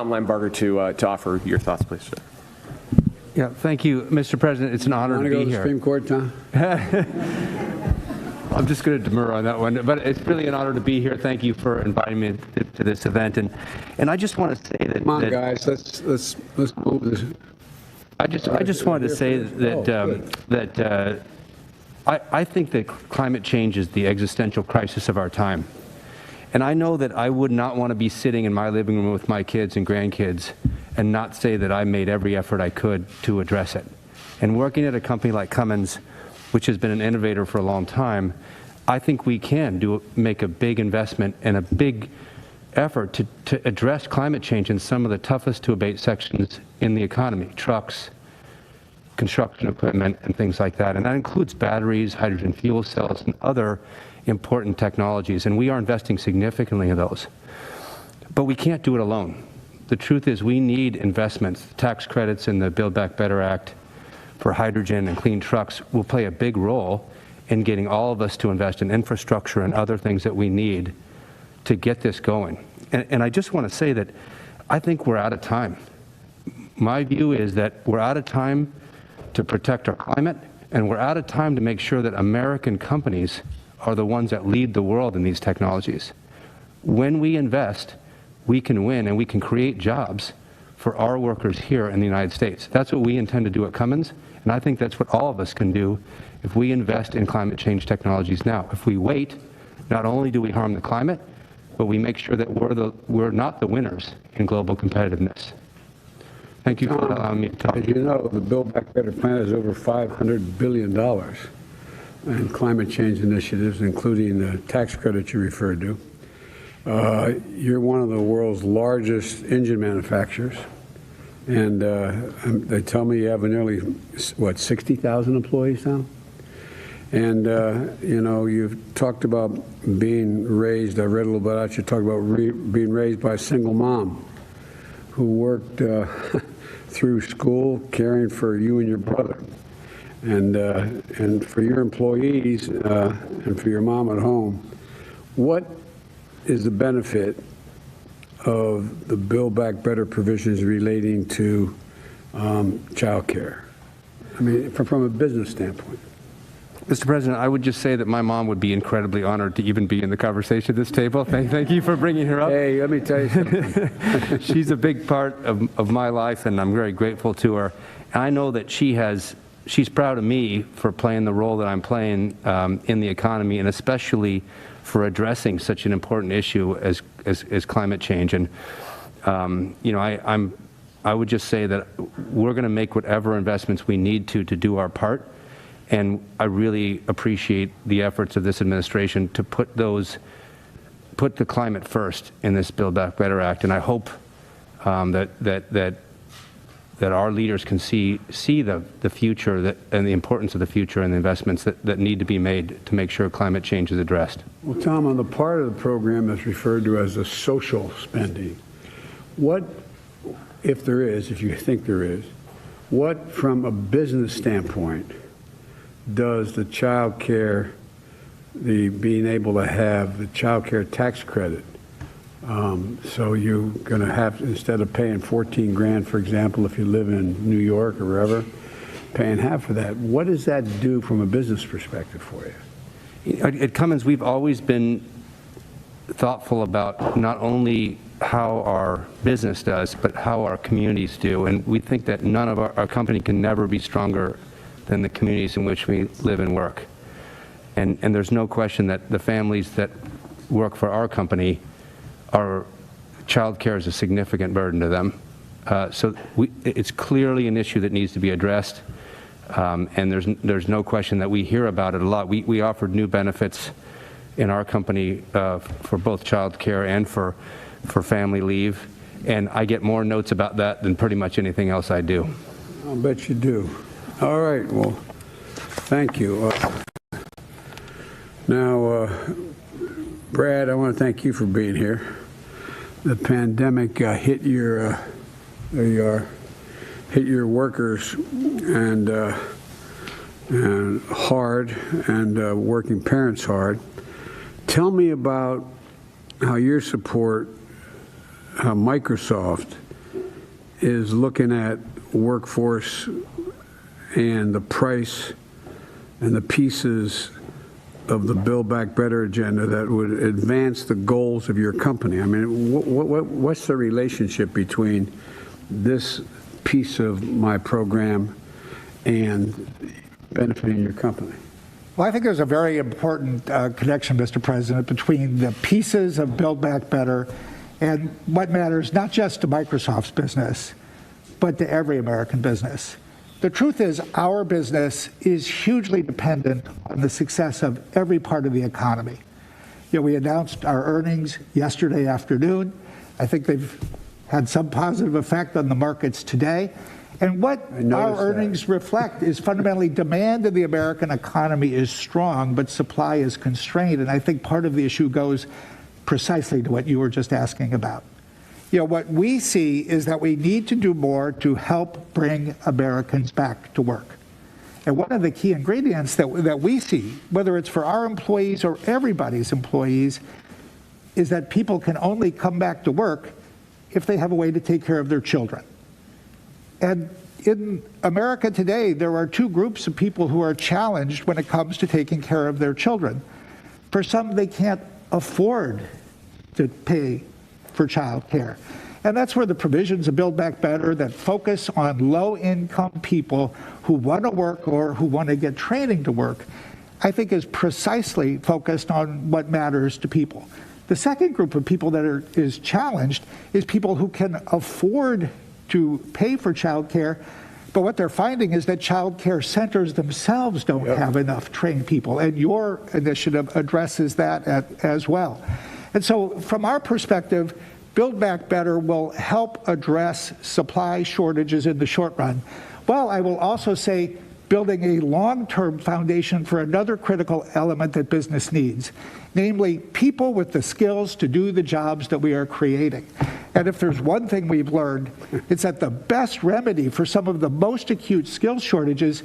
Limbarger to offer your thoughts, please, sir. Yeah, thank you, Mr. President. It's an honor to be here. Supreme Court, Tom? I'm just going to demur on that one, but it's really an honor to be here. Thank you for inviting me to this event, and I just want to say that. Come on, guys, let's move this. I just wanted to say that I think that climate change is the existential crisis of our time, and I know that I would not want to be sitting in my living room with my kids and grandkids and not say that I made every effort I could to address it. And working at a company like Cummins, which has been an innovator for a long time, I think we can make a big investment and a big effort to address climate change in some of the toughest to abate sections in the economy: trucks, construction equipment, and things like that. And that includes batteries, hydrogen fuel cells, and other important technologies. And we are investing significantly in those. But we can't do it alone. The truth is we need investments. Tax credits in the Build Back Better Act for hydrogen and clean trucks will play a big role in getting all of us to invest in infrastructure and other things that we need to get this going. And I just want to say that I think we're out of time. My view is that we're out of time to protect our climate, and we're out of time to make sure that American companies are the ones that lead the world in these technologies. When we invest, we can win and we can create jobs for our workers here in the United States. That's what we intend to do at Cummins, and I think that's what all of us can do if we invest in climate change technologies now. If we wait, not only do we harm the climate, but we make sure that we're not the winners in global competitiveness. Thank you for allowing me to talk. As you know, the Build Back Better plan is over $500 billion in climate change initiatives, including the tax credits you referred to. You're one of the world's largest engine manufacturers, and they tell me you have nearly, 60,000 employees now? And, you know, you've talked about being raised, I read a little bit about you talked about being raised by a single mom who worked through school caring for you and your brother. And for your employees and for your mom at home, what is the benefit of the Build Back Better provisions relating to child care? I mean, from a business standpoint. Mr. President, I would just say that my mom would be incredibly honored to even be in the conversation at this table. Thank you for bringing her up. Hey, let me tell you something. She's a big part of my life, and I'm very grateful to her. And I know that she's proud of me for playing the role that I'm playing in the economy, and especially for addressing such an important issue as climate change. And you know, I would just say that we're going to make whatever investments we need to do our part. And I really appreciate the efforts of this administration to put the climate first in this Build Back Better Act. And I hope that our leaders can see the future and the importance of the future and the investments that need to be made to make sure climate change is addressed. Well, Tom, on the part of the program that's referred to as the social spending, what, if there is, if you think there is, what from a business standpoint does the child care, the being able to have the child care tax credit, so you're going to have, instead of paying 14 grand, for example, if you live in New York or wherever, paying half of that, what does that do from a business perspective for you? At Cummins, we've always been thoughtful about not only how our business does, but how our communities do. And we think that none of our company can never be stronger than the communities in which we live and work. And there's no question that the families that work for our company, our child care is a significant burden to them. So it's clearly an issue that needs to be addressed. And there's no question that we hear about it a lot. We offered new benefits in our company for both child care and for family leave. And I get more notes about that than pretty much anything else I do. I'll bet you do. All right, well, thank you. Now, Brad, I want to thank you for being here. The pandemic hit your, there you are, hit your workers and hard, and working parents hard. Tell me about how your support, how Microsoft is looking at workforce and the price and the pieces of the Build Back Better agenda that would advance the goals of your company. I mean, what's the relationship between this piece of my program and benefiting your company? Well, I think there's a very important connection, Mr. President, between the pieces of Build Back Better and what matters not just to Microsoft's business, but to every American business. The truth is, our business is hugely dependent on the success of every part of the economy. You know, we announced our earnings yesterday afternoon. I think they've had some positive effect on the markets today. And what our earnings reflect is fundamentally demand in the American economy is strong, but supply is constrained. And I think part of the issue goes precisely to what you were just asking about. You know, what we see is that we need to do more to help bring Americans back to work. And one of the key ingredients that we see, whether it's for our employees or everybody's employees, is that people can only come back to work if they have a way to take care of their children. And in America today, there are two groups of people who are challenged when it comes to taking care of their children. For some, they can't afford to pay for child care. And that's where the provisions of Build Back Better that focus on low-income people who want to work or who want to get training to work, I think is precisely focused on what matters to people. The second group of people that is challenged is people who can afford to pay for child care, but what they're finding is that child care centers themselves don't have enough trained people, and your initiative addresses that as well. And so from our perspective, Build Back Better will help address supply shortages in the short run. Well, I will also say building a long-term foundation for another critical element that business needs, namely people with the skills to do the jobs that we are creating. And if there's one thing we've learned, it's that the best remedy for some of the most acute skills shortages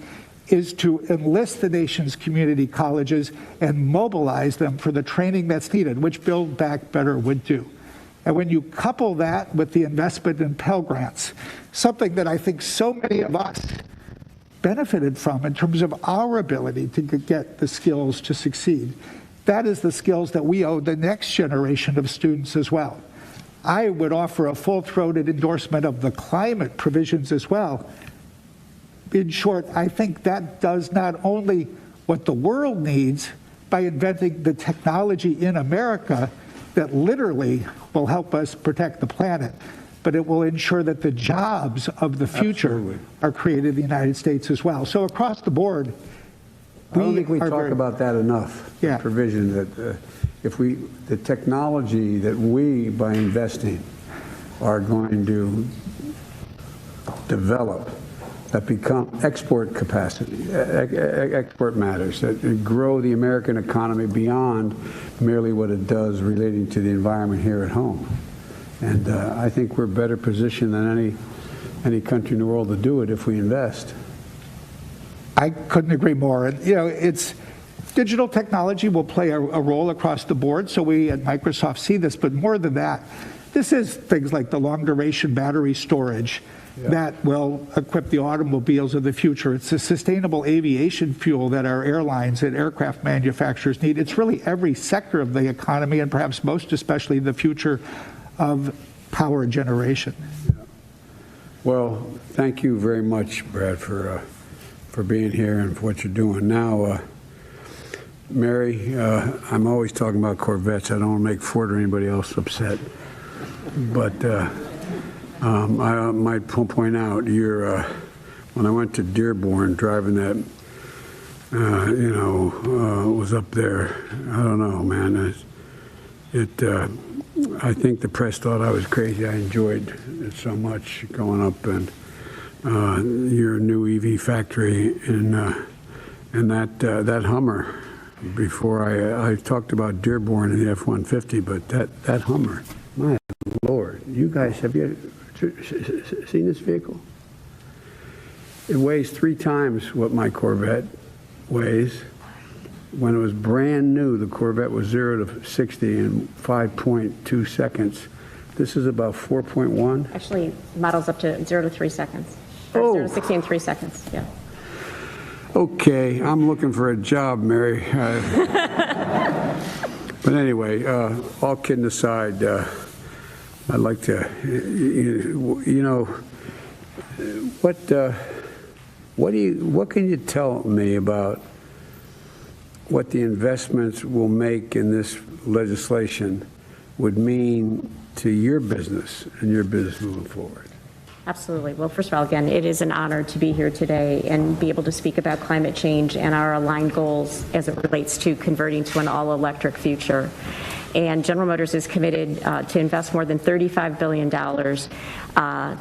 is to enlist the nation's community colleges and mobilize them for the training that's needed, which Build Back Better would do. And when you couple that with the investment in Pell Grants, something that I think so many of us benefited from in terms of our ability to get the skills to succeed, that is the skills that we owe the next generation of students as well. I would offer a full-throated endorsement of the climate provisions as well. In short, I think that does not only what the world needs by inventing the technology in America that literally will help us protect the planet, but it will ensure that the jobs of the future are created in the United States as well. So across the board, I don't think we talk about that enough. Yeah. The provision that the technology that we, by investing, are going to develop that become export capacity, export matters, that grow the American economy beyond merely what it does relating to the environment here at home. And I think we're better positioned than any country in the world to do it if we invest. I couldn't agree more. And, it's digital technology will play a role across the board, so we at Microsoft see this, but more than that, this is things like the long-duration battery storage that will equip the automobiles of the future. It's the sustainable aviation fuel that our airlines and aircraft manufacturers need. It's really every sector of the economy, and perhaps most especially the future of power generation. Well, thank you very much, Brad, for being here and for what you're doing. Now, Mary, I'm always talking about Corvettes. I don't want to make Ford or anybody else upset. But I might point out, when I went to Dearborn, driving that, was up there. I don't know, man. I think the press thought I was crazy. I enjoyed it so much going up and your new EV factory and that Hummer. Before I talked about Dearborn and the F-150, but that Hummer, my Lord, you guys, have you seen this vehicle? It weighs 3 times what my Corvette weighs. When it was brand new, the Corvette was 0 to 60 in 5.2 seconds. This is about 4.1. Actually, models up to 0 to 3 seconds. Oh. 0 to 60 in 3 seconds, yeah. Okay, I'm looking for a job, Mary. But anyway, all kidding aside, I'd like to, what can you tell me about what the investments will make in this legislation would mean to your business and your business moving forward? Absolutely. Well, first of all, again, it is an honor to be here today and be able to speak about climate change and our aligned goals as it relates to converting to an all-electric future. And General Motors is committed to invest more than $35 billion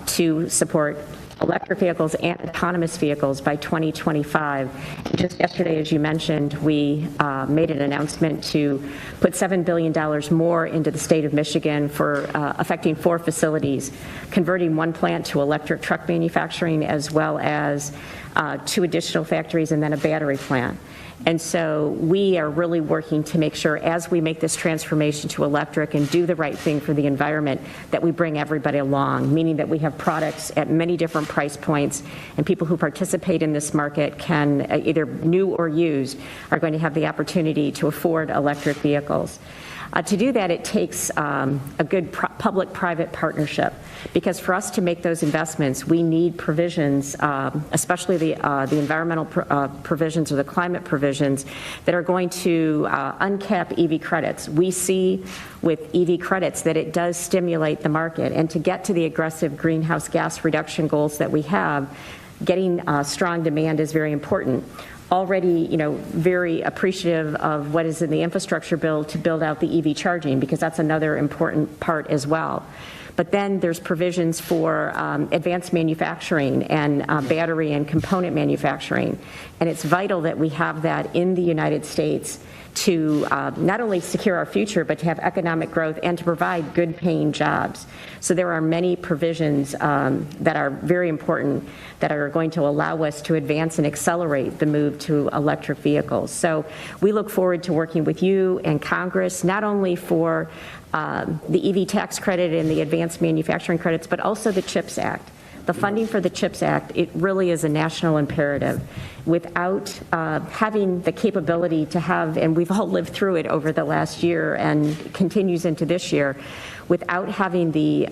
to support electric vehicles and autonomous vehicles by 2025. Just yesterday, as you mentioned, we made an announcement to put $7 billion more into the state of Michigan for affecting 4 facilities, converting 1 plant to electric truck manufacturing, as well as 2 additional factories and then a battery plant. And so we are really working to make sure as we make this transformation to electric and do the right thing for the environment that we bring everybody along, meaning that we have products at many different price points and people who participate in this market can, either new or used, are going to have the opportunity to afford electric vehicles. To do that, it takes a good public-private partnership, because for us to make those investments, we need provisions, especially the environmental provisions or the climate provisions that are going to uncap EV credits. We see with EV credits that it does stimulate the market, and to get to the aggressive greenhouse gas reduction goals that we have, getting strong demand is very important. already, very appreciative of what is in the infrastructure bill to build out the EV charging, because that's another important part as well. But then there's provisions for advanced manufacturing and battery and component manufacturing. And it's vital that we have that in the United States to not only secure our future, but to have economic growth and to provide good paying jobs. So there are many provisions that are very important that are going to allow us to advance and accelerate the move to electric vehicles. So we look forward to working with you and Congress, not only for the EV tax credit and the advanced manufacturing credits, but also the CHIPS Act. The funding for the CHIPS Act, it really is a national imperative. Without having the capability to have, and we've all lived through it over the last year and continues into this year, without having the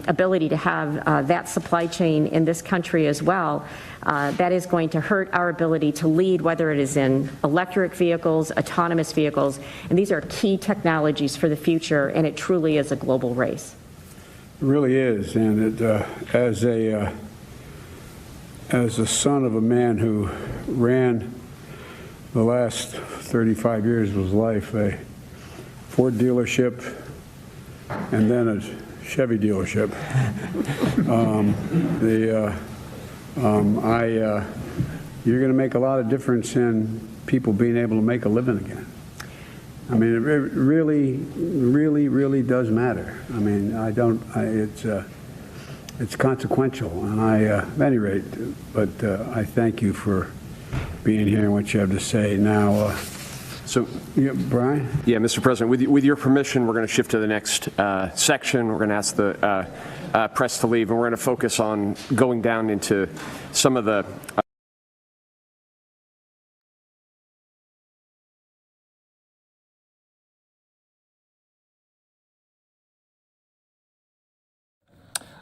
ability to have that supply chain in this country as well, that is going to hurt our ability to lead, whether it is in electric vehicles, autonomous vehicles, and these are key technologies for the future, and it truly is a global race. It really is, and it, as a son of a man who ran the last 35 years of his life a Ford dealership and then a Chevy dealership, you're going to make a lot of difference in people being able to make a living again. I mean, it really does matter. I mean, it's consequential, and at any rate, but I thank you for being here and what you have to say. Now, Brian? Yeah, Mr. President, with your permission, we're going to shift to the next section. We're going to ask the press to leave, and we're going to focus on going down into some of the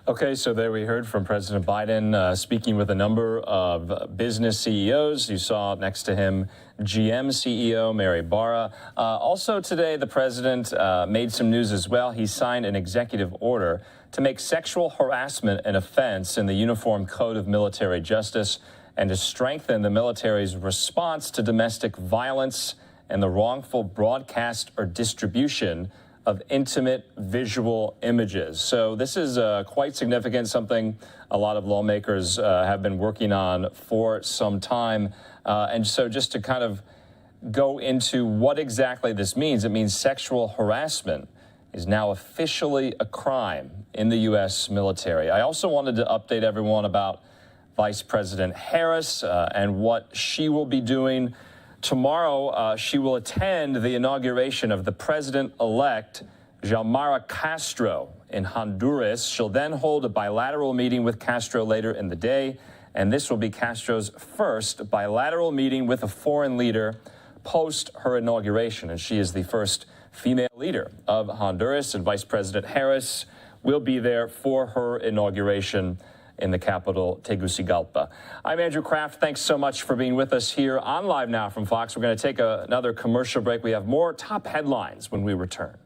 Okay, so there we heard from President Biden speaking with a number of business CEOs. You saw next to him GM CEO Mary Barra. Also today, the president made some news as well. He signed an executive order to make sexual harassment an offense in the Uniform Code of Military Justice and to strengthen the military's response to domestic violence and the wrongful broadcast or distribution of intimate visual images. So this is quite significant, something a lot of lawmakers have been working on for some time. And so just to kind of go into what exactly this means, it means sexual harassment is now officially a crime in the U.S. military. I also wanted to update everyone about Vice President Harris and what she will be doing. Tomorrow, she will attend the inauguration of the president-elect, Xiomara Castro, in Honduras. She'll then hold a bilateral meeting with Castro later in the day, and this will be Castro's first bilateral meeting with a foreign leader post her inauguration, and she is the first female leader of Honduras, and Vice President Harris will be there for her inauguration in the capital, Tegucigalpa. I'm Andrew Kraft. Thanks so much for being with us here on Live Now from Fox. We're going to take another commercial break. We have more top headlines when we return.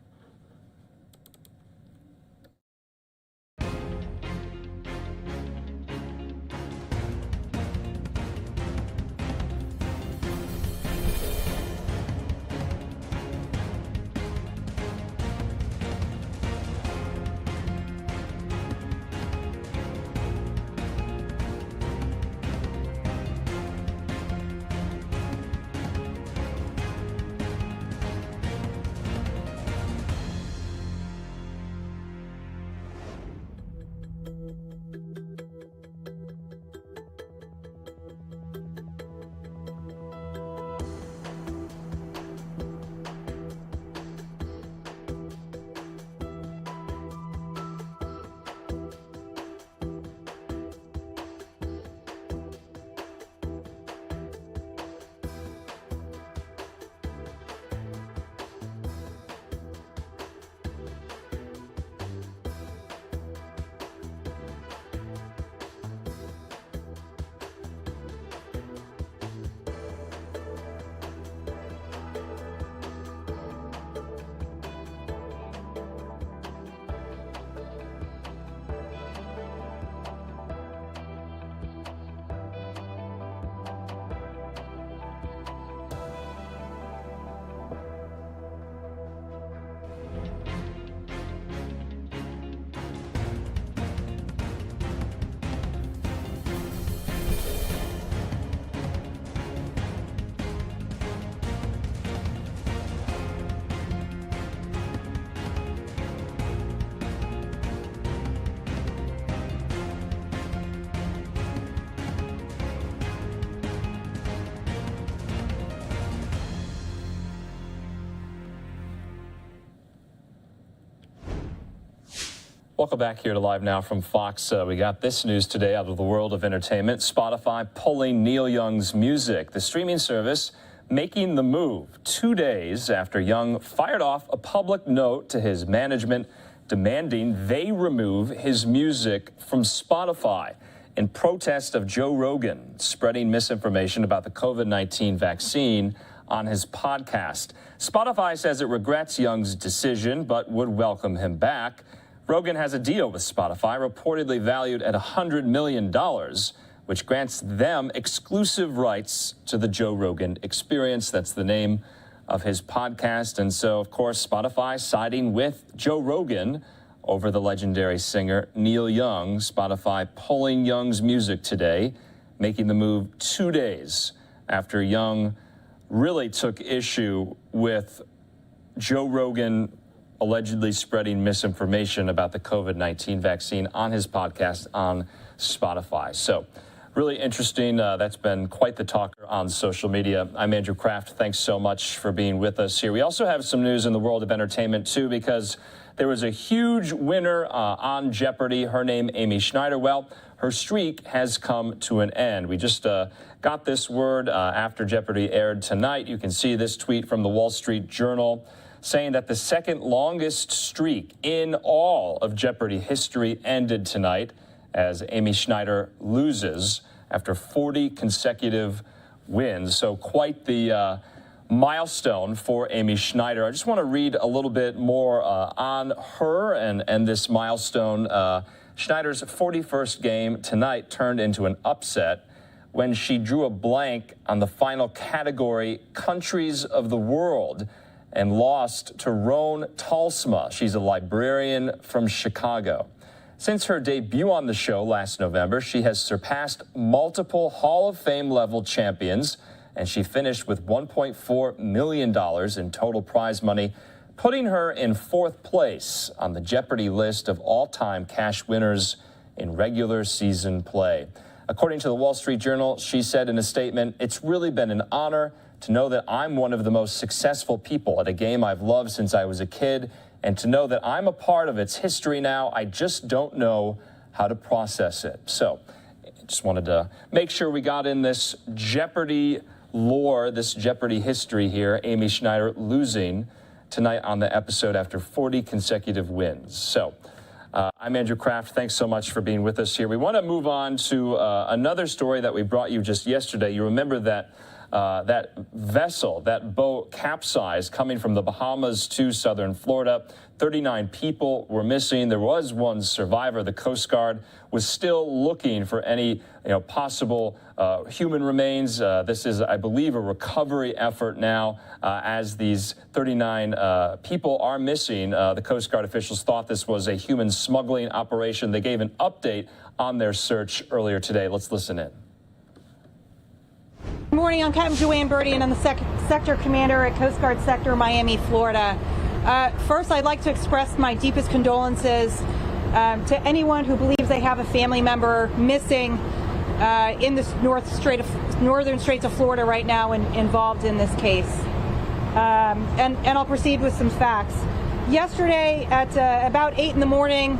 Welcome back here to Live Now from Fox. We got this news today out of the world of entertainment. Spotify pulling Neil Young's music. The streaming service making the move 2 days after Young fired off a public note to his management demanding they remove his music from Spotify in protest of Joe Rogan spreading misinformation about the COVID-19 vaccine on his podcast. Spotify says it regrets Young's decision but would welcome him back. Rogan has a deal with Spotify reportedly valued at $100 million, which grants them exclusive rights to the Joe Rogan Experience. That's the name of his podcast. And so, of course, Spotify siding with Joe Rogan over the legendary singer Neil Young. Spotify pulling Young's music today, making the move 2 days after Young really took issue with Joe Rogan allegedly spreading misinformation about the COVID-19 vaccine on his podcast on Spotify. So really interesting. That's been quite the talker on social media. I'm Andrew Kraft. Thanks so much for being with us here. We also have some news in the world of entertainment, too, because there was a huge winner on Jeopardy. Her name, Amy Schneider. Well, her streak has come to an end. We just got this word after Jeopardy aired tonight. You can see this tweet from the Wall Street Journal saying that the second longest streak in all of Jeopardy history ended tonight as Amy Schneider loses after 40 consecutive wins. So quite the milestone for Amy Schneider. I just want to read a little bit more on her and this milestone. Schneider's 41st game tonight turned into an upset when she drew a blank on the final category, Countries of the World, and lost to Roan Talsma. She's a librarian from Chicago. Since her debut on the show last November, she has surpassed multiple Hall of Fame level champions, and she finished with $1.4 million in total prize money, putting her in 4th place on the Jeopardy list of all-time cash winners in regular season play. According to the Wall Street Journal, she said in a statement, "It's really been an honor to know that I'm one of the most successful people at a game I've loved since I was a kid, and to know that I'm a part of its history now. I just don't know how to process it." So just wanted to make sure we got in this Jeopardy lore, this Jeopardy history here. Amy Schneider losing tonight on the episode after 40 consecutive wins. So I'm Andrew Kraft. Thanks so much for being with us here. We want to move on to another story that we brought you just yesterday. You remember that that vessel, that boat capsized coming from the Bahamas to southern Florida. 39 people were missing. There was one survivor. The Coast Guard was still looking for any possible human remains. This is, I believe, a recovery effort now as these 39 people are missing. The Coast Guard officials thought this was a human smuggling operation. They gave an update on their search earlier today. Let's listen in. Good morning, I'm Captain Joanne Birdie, and I'm the Sector Commander at Coast Guard Sector Miami, Florida. First, I'd like to express my deepest condolences to anyone who believes they have a family member missing in the northern Straits of Florida right now and involved in this case. And I'll proceed with some facts. Yesterday at about 8 in the morning,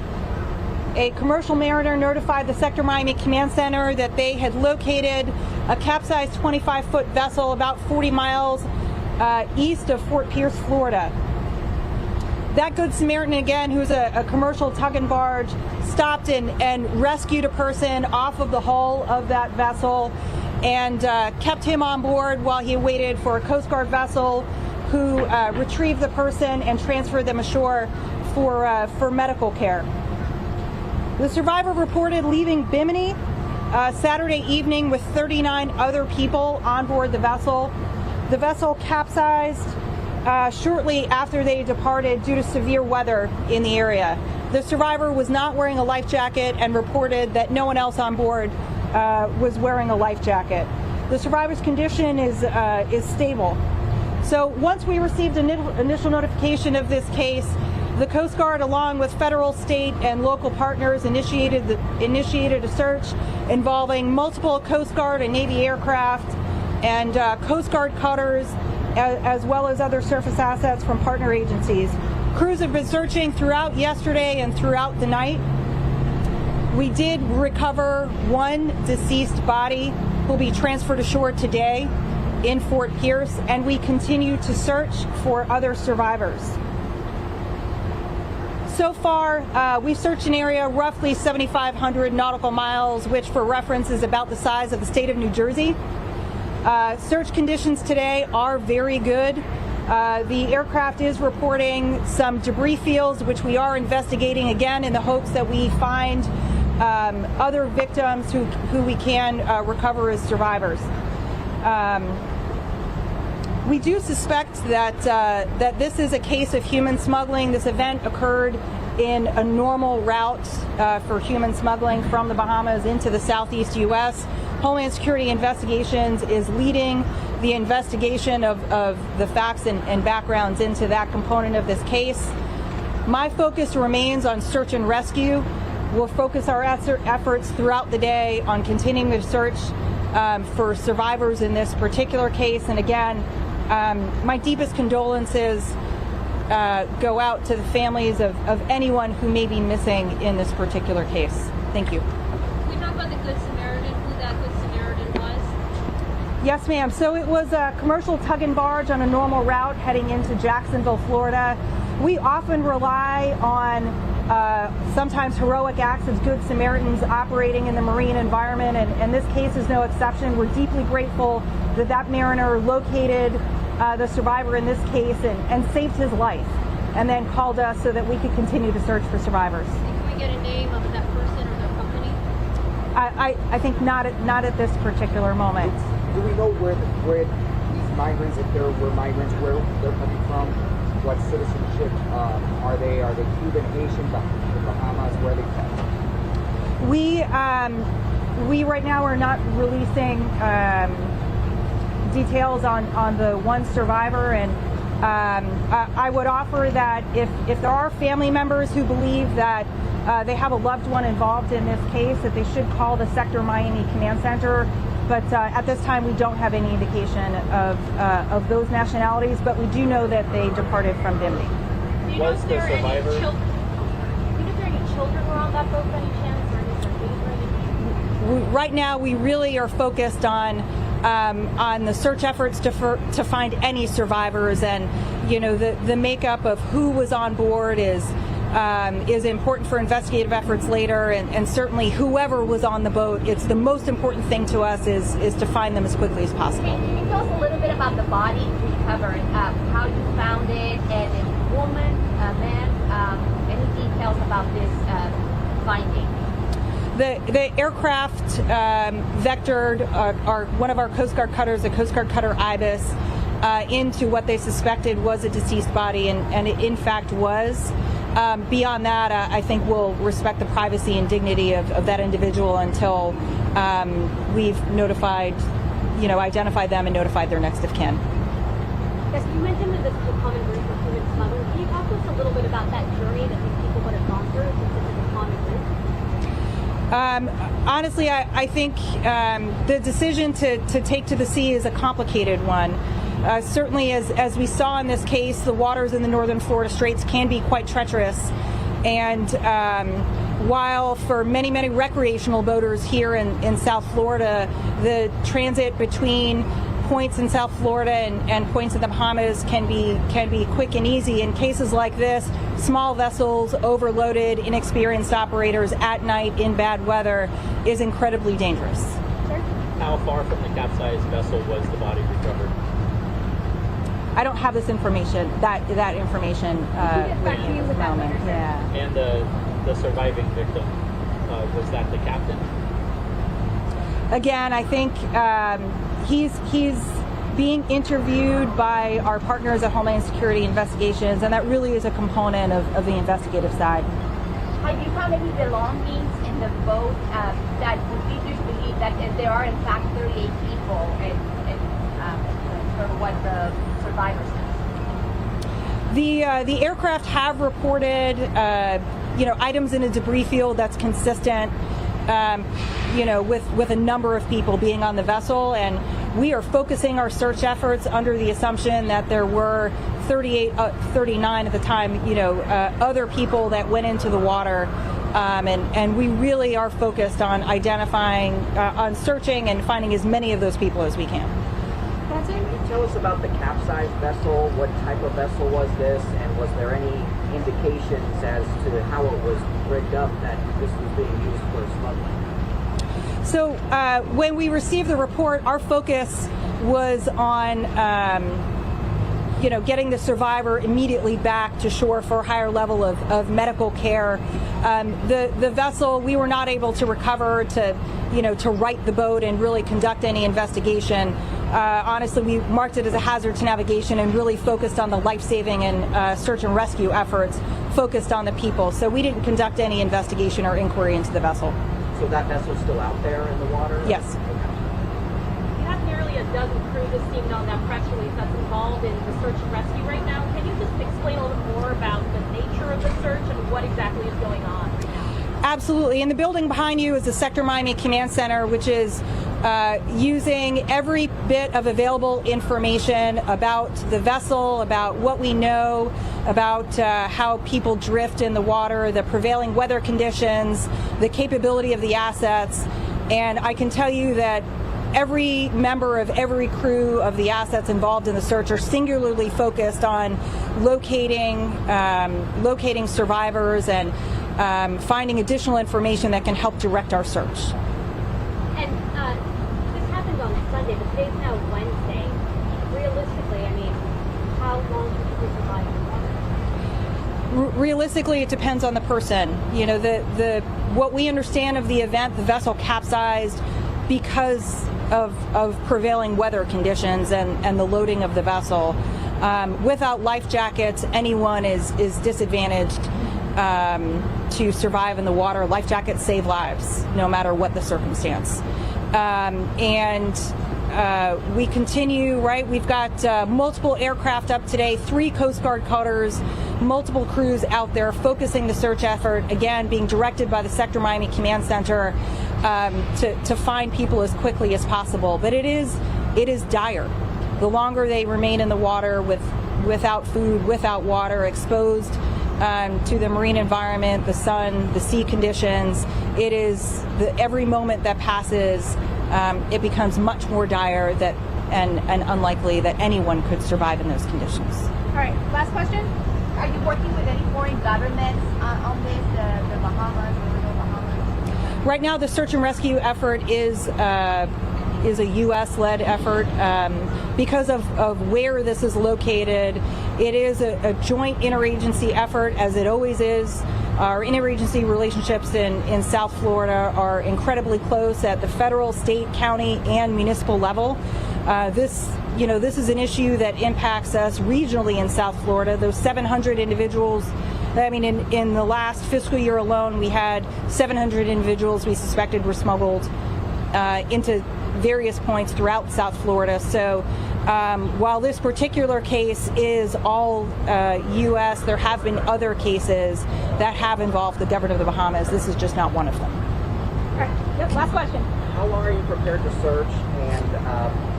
a commercial mariner notified the Sector Miami Command Center that they had located a capsized 25-foot vessel about 40 miles east of Fort Pierce, Florida. That Good Samaritan, again, who's a commercial tug and barge, stopped and rescued a person off of the hull of that vessel and kept him on board while he waited for a Coast Guard vessel who retrieved the person and transferred them ashore for medical care. The survivor reported leaving Bimini Saturday evening with 39 other people on board the vessel. The vessel capsized shortly after they departed due to severe weather in the area. The survivor was not wearing a life jacket and reported that no one else on board was wearing a life jacket. The survivor's condition is stable. So once we received initial notification of this case, the Coast Guard, along with federal, state, and local partners, initiated a search involving multiple Coast Guard and Navy aircraft and Coast Guard cutters, as well as other surface assets from partner agencies. Crews have been searching throughout yesterday and throughout the night. We did recover one deceased body who will be transferred ashore today in Fort Pierce, and we continue to search for other survivors. So far, we've searched an area roughly 7,500 nautical miles, which for reference is about the size of the state of New Jersey. Search conditions today are very good. The aircraft is reporting some debris fields, which we are investigating again in the hopes that we find other victims who we can recover as survivors. We do suspect that this is a case of human smuggling. This event occurred in a normal route for human smuggling from the Bahamas into the southeast U.S. Homeland Security Investigations is leading the investigation of the facts and backgrounds into that component of this case. My focus remains on search and rescue. We'll focus our efforts throughout the day on continuing to search for survivors in this particular case. And again, my deepest condolences go out to the families of anyone who may be missing in this particular case. Thank you. Can we talk about the Good Samaritan, who that Good Samaritan was? Yes, ma'am. So it was a commercial tug and barge on a normal route heading into Jacksonville, Florida. We often rely on sometimes heroic acts as Good Samaritans operating in the marine environment, and this case is no exception. We're deeply grateful that mariner located the survivor in this case and saved his life, and then called us so that we could continue to search for survivors. Can we get a name of that person or their company? I think not at this particular moment. Do we know where these migrants, if there were migrants, where they're coming from? What citizenship are they? Are they Cuban, Haitian, the Bahamas? Where are they from? We right now are not releasing details on the one survivor, and I would offer that if there are family members who believe that they have a loved one involved in this case, that they should call the Sector Miami Command Center. But at this time, we don't have any indication of those nationalities, but we do know that they departed from Bimini. Do you know if there are any children were on that boat by any chance, or is there age range? Right now, we really are focused on the search efforts to find any survivors, and the makeup of who was on board is important for investigative efforts later, and certainly whoever was on the boat, it's the most important thing to us is to find them as quickly as possible. Can you tell us a little bit about the body recovered, how you found it, and a woman, a man, any details about this finding? The aircraft vectored one of our Coast Guard cutters, the Coast Guard cutter Ibis, into what they suspected was a deceased body, and it in fact was. Beyond that, I think we'll respect the privacy and dignity of that individual until we've notified, identified them and notified their next of kin. Yes, you mentioned that this is a common route for human smuggling. Can you talk to us a little bit about that journey that these people would have gone through, since this is a common route? Honestly, I think the decision to take to the sea is a complicated one. Certainly, as we saw in this case, the waters in the northern Florida Straits can be quite treacherous. And while for many, many recreational boaters here in South Florida, the transit between points in South Florida and points in the Bahamas can be quick and easy, in cases like this, small vessels, overloaded, inexperienced operators at night in bad weather is incredibly dangerous. How far from the capsized vessel was the body recovered? I don't have this information, that information with me at this moment. Yeah. And the surviving victim, was that the captain? Again, I think he's being interviewed by our partners at Homeland Security Investigations, and that really is a component of the investigative side. Have you found any belongings in the boat that would lead you to believe that there are in fact 38 people, and sort of what the survivors have? The aircraft have reported items in a debris field that's consistent with a number of people being on the vessel, and we are focusing our search efforts under the assumption that there were 39 at the time, other people that went into the water. And we really are focused on identifying, on searching and finding as many of those people as we can. Can you tell us about the capsized vessel? What type of vessel was this? And was there any indications as to how it was rigged up that this was being used for smuggling? So when we received the report, our focus was on getting the survivor immediately back to shore for a higher level of medical care. The vessel, we were not able to recover to right the boat and really conduct any investigation. Honestly, we marked it as a hazard to navigation and really focused on the life-saving and search and rescue efforts, focused on the people. So we didn't conduct any investigation or inquiry into the vessel. So that vessel's still out there in the water? Yes. You have nearly a dozen crews, as seen on that press release, that's involved in the search and rescue right now. Can you just explain a little more about the nature of the search and what exactly is going on right now? Absolutely. In the building behind you is the Sector Miami Command Center, which is using every bit of available information about the vessel, about what we know, about how people drift in the water, the prevailing weather conditions, the capability of the assets. And I can tell you that every member of every crew of the assets involved in the search are singularly focused on locating survivors and finding additional information that can help direct our search. And this happened on Sunday, but today's now Wednesday. Realistically, how long do people survive in water? Realistically, it depends on the person. What we understand of the event, the vessel capsized because of prevailing weather conditions and the loading of the vessel. Without life jackets, anyone is disadvantaged to survive in the water. Life jackets save lives, no matter what the circumstance. We continue, right? We've got multiple aircraft up today, 3 Coast Guard cutters, multiple crews out there focusing the search effort, again, being directed by the Sector Miami Command Center to find people as quickly as possible. But it is dire. The longer they remain in the water without food, without water, exposed to the marine environment, the sun, the sea conditions, every moment that passes, it becomes much more dire and unlikely that anyone could survive in those conditions. All right, last question. Are you working with any foreign governments on this, the Bahamas, the Bahamas? Right now, the search and rescue effort is a U.S.-led effort. Because of where this is located, it is a joint interagency effort, as it always is. Our interagency relationships in South Florida are incredibly close at the federal, state, county, and municipal level. This is an issue that impacts us regionally in South Florida. Those 700 individuals, in the last fiscal year alone, we had 700 individuals we suspected were smuggled into various points throughout South Florida. So while this particular case is all U.S., there have been other cases that have involved the government of the Bahamas. This is just not one of them. All right. Yep. Last question. How long are you prepared to search, and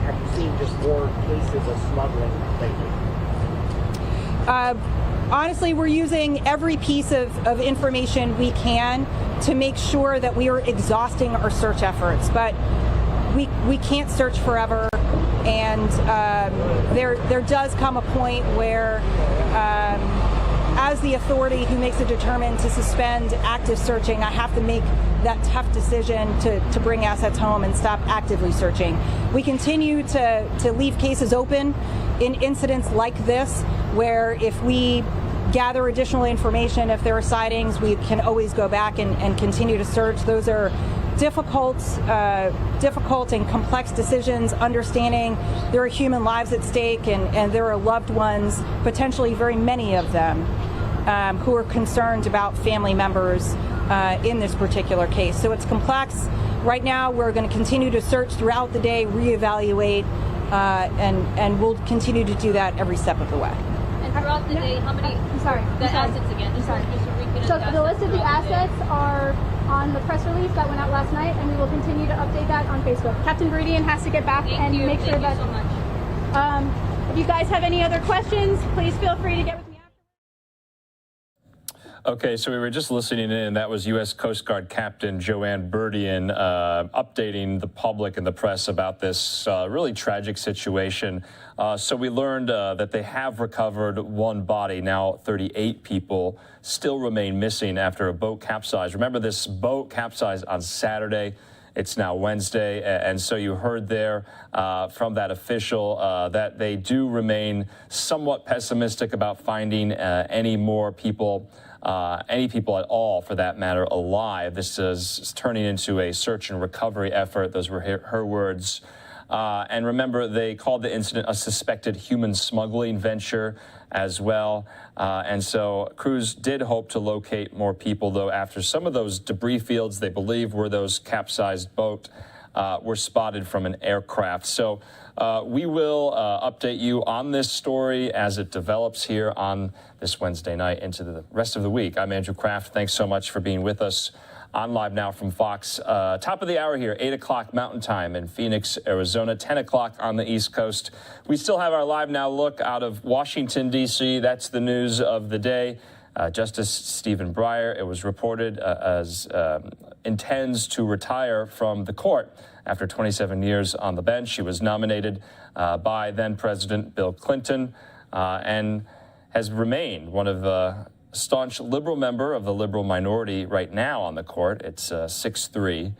have you seen just more cases of smuggling lately? Honestly, we're using every piece of information we can to make sure that we are exhausting our search efforts. But we can't search forever, and there does come a point where, as the authority who makes a determination to suspend active searching, I have to make that tough decision to bring assets home and stop actively searching. We continue to leave cases open in incidents like this, where if we gather additional information, if there are sightings, we can always go back and continue to search. Those are difficult and complex decisions, understanding there are human lives at stake and there are loved ones, potentially very many of them, who are concerned about family members in this particular case. So it's complex. Right now, we're going to continue to search throughout the day, reevaluate, and we'll continue to do that every step of the way. And throughout the day, how many? Assets again. So the list of the assets are on the press release that went out last night, and we will continue to update that on Facebook. Captain Veridian has to get back and make sure that. Thank you so much. If you guys have any other questions, please feel free to get with me. Okay, so we were just listening in. That was U.S. Coast Guard Captain Joanne Burdian updating the public and the press about this really tragic situation. So we learned that they have recovered one body. Now 38 people still remain missing after a boat capsized. Remember, this boat capsized on Saturday. It's now Wednesday, and so you heard there from that official that they do remain somewhat pessimistic about finding any more people, any people at all, for that matter, alive. This is turning into a search and recovery effort. Those were her words. And remember, they called the incident a suspected human smuggling venture as well. And so crews did hope to locate more people, though, after some of those debris fields they believe were those capsized boat were spotted from an aircraft. So we will update you on this story as it develops here on this Wednesday night into the rest of the week. I'm Andrew Kraft. Thanks so much for being with us on Live Now from Fox. Top of the hour here, 8 o'clock Mountain Time in Phoenix, Arizona, 10 o'clock on the East Coast. We still have our Live Now look out of Washington, D.C. That's the news of the day. Justice Stephen Breyer, it was reported, intends to retire from the court after 27 years on the bench. He was nominated by then-President Bill Clinton and has remained one of the staunch liberal member of the liberal minority right now on the court. It's 6-3.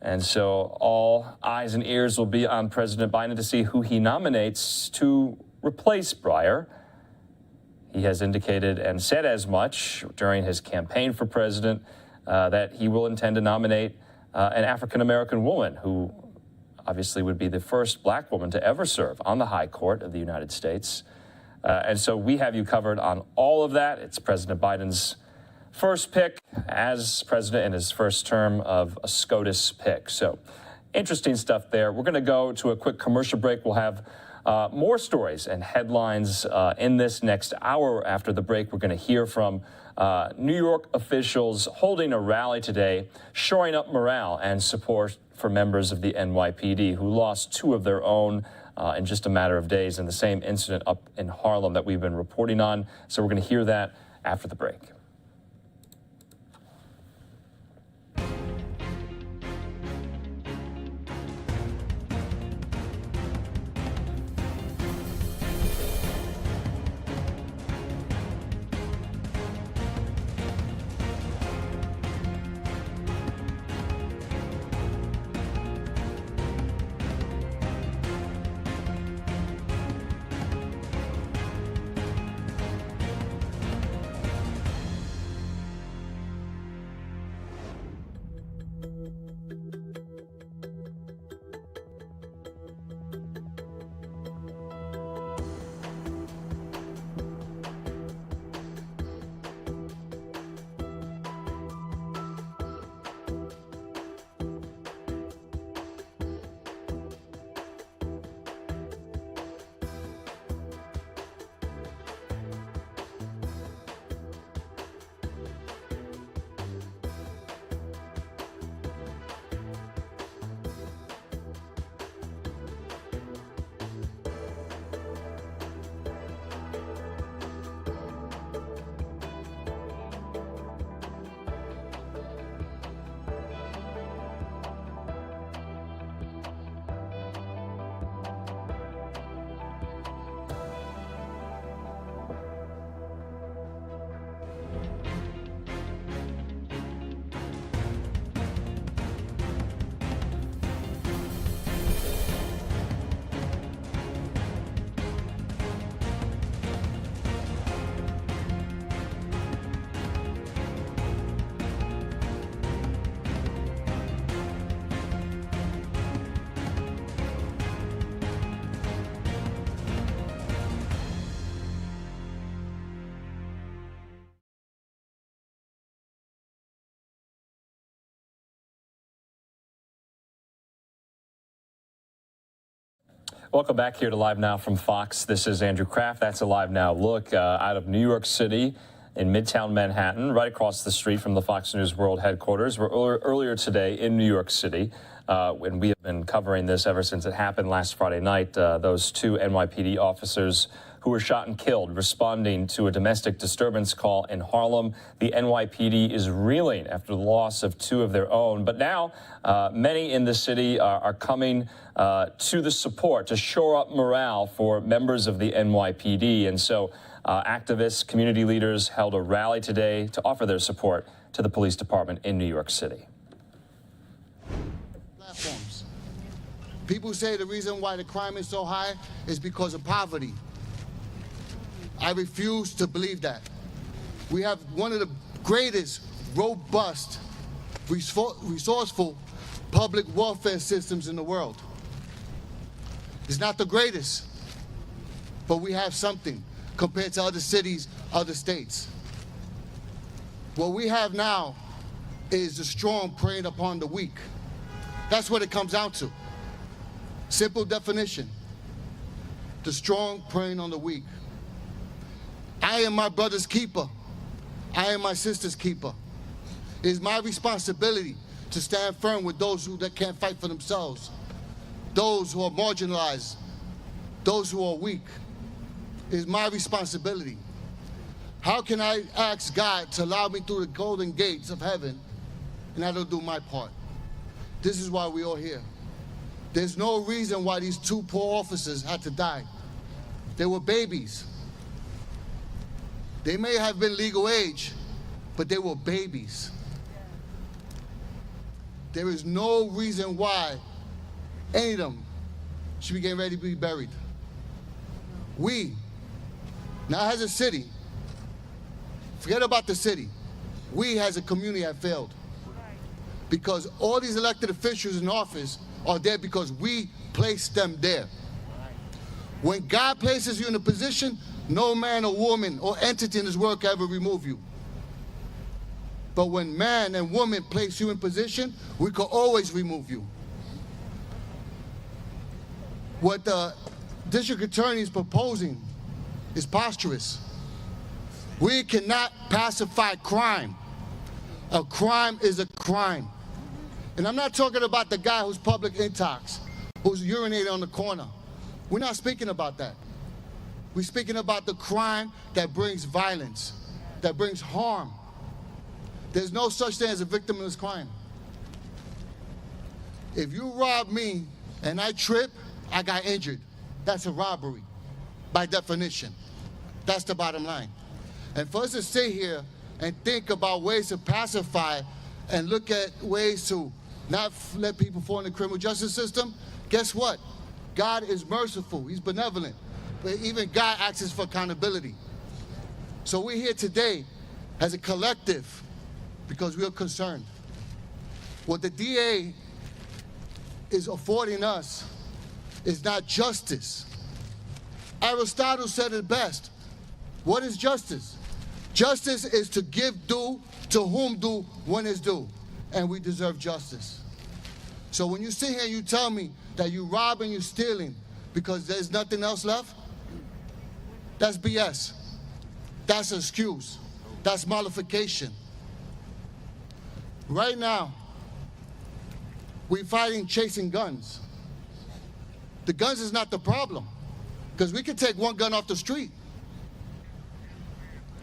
And so all eyes and ears will be on President Biden to see who he nominates to replace Breyer. He has indicated and said as much during his campaign for president that he will intend to nominate an African-American woman who obviously would be the first black woman to ever serve on the high court of the United States. And so we have you covered on all of that. It's President Biden's first pick as president in his first term of a SCOTUS pick. So interesting stuff there. We're going to go to a quick commercial break. We'll have more stories and headlines in this next hour. After the break, we're going to hear from New York officials holding a rally today, shoring up morale and support for members of the NYPD who lost two of their own in just a matter of days in the same incident up in Harlem that we've been reporting on. So we're going to hear that after the break. Welcome back here to Live Now from Fox. This is Andrew Kraft. That's a Live Now look out of New York City in Midtown Manhattan, right across the street from the Fox News World headquarters. We're earlier today in New York City, and we have been covering this ever since it happened last Friday night. Those two NYPD officers who were shot and killed responding to a domestic disturbance call in Harlem. The NYPD is reeling after the loss of two of their own. But now many in the city are coming to the support to shore up morale for members of the NYPD. And so activists, community leaders held a rally today to offer their support to the police department in New York City. Platforms. People say the reason why the crime is so high is because of poverty. I refuse to believe that. We have one of the greatest, robust, resourceful public welfare systems in the world. It's not the greatest, but we have something compared to other cities, other states. What we have now is the strong preying upon the weak. That's what it comes down to. Simple definition. The strong preying on the weak. I am my brother's keeper. I am my sister's keeper. It is my responsibility to stand firm with those that can't fight for themselves, those who are marginalized, those who are weak. It is my responsibility. How can I ask God to allow me through the golden gates of heaven and I don't do my part? This is why we're all here. There's no reason why these two poor officers had to die. They were babies. They may have been legal age, but they were babies. There is no reason why any of them should be getting ready to be buried. We, now as a city, forget about the city, we as a community have failed. Because all these elected officials in office are there because we placed them there. When God places you in a position, no man or woman or entity in this world can ever remove you. But when man and woman place you in position, we can always remove you. What the district attorney is proposing is preposterous. We cannot pacify crime. A crime is a crime. And I'm not talking about the guy who's public intox, who's urinating on the corner. We're not speaking about that. We're speaking about the crime that brings violence, that brings harm. There's no such thing as a victimless crime. If you rob me and I trip, I got injured. That's a robbery, by definition. That's the bottom line. And for us to sit here and think about ways to pacify and look at ways to not let people fall in the criminal justice system, guess what? God is merciful. He's benevolent. But even God asks for accountability. So we're here today as a collective because we are concerned. What the DA is affording us is not justice. Aristotle said it best. What is justice? Justice is to give due to whom due when it's due. And we deserve justice. So when you sit here and you tell me that you rob and you're stealing because there's nothing else left, that's BS. That's an excuse. That's mollification. Right now, we're fighting chasing guns. The guns is not the problem, because we can take one gun off the street.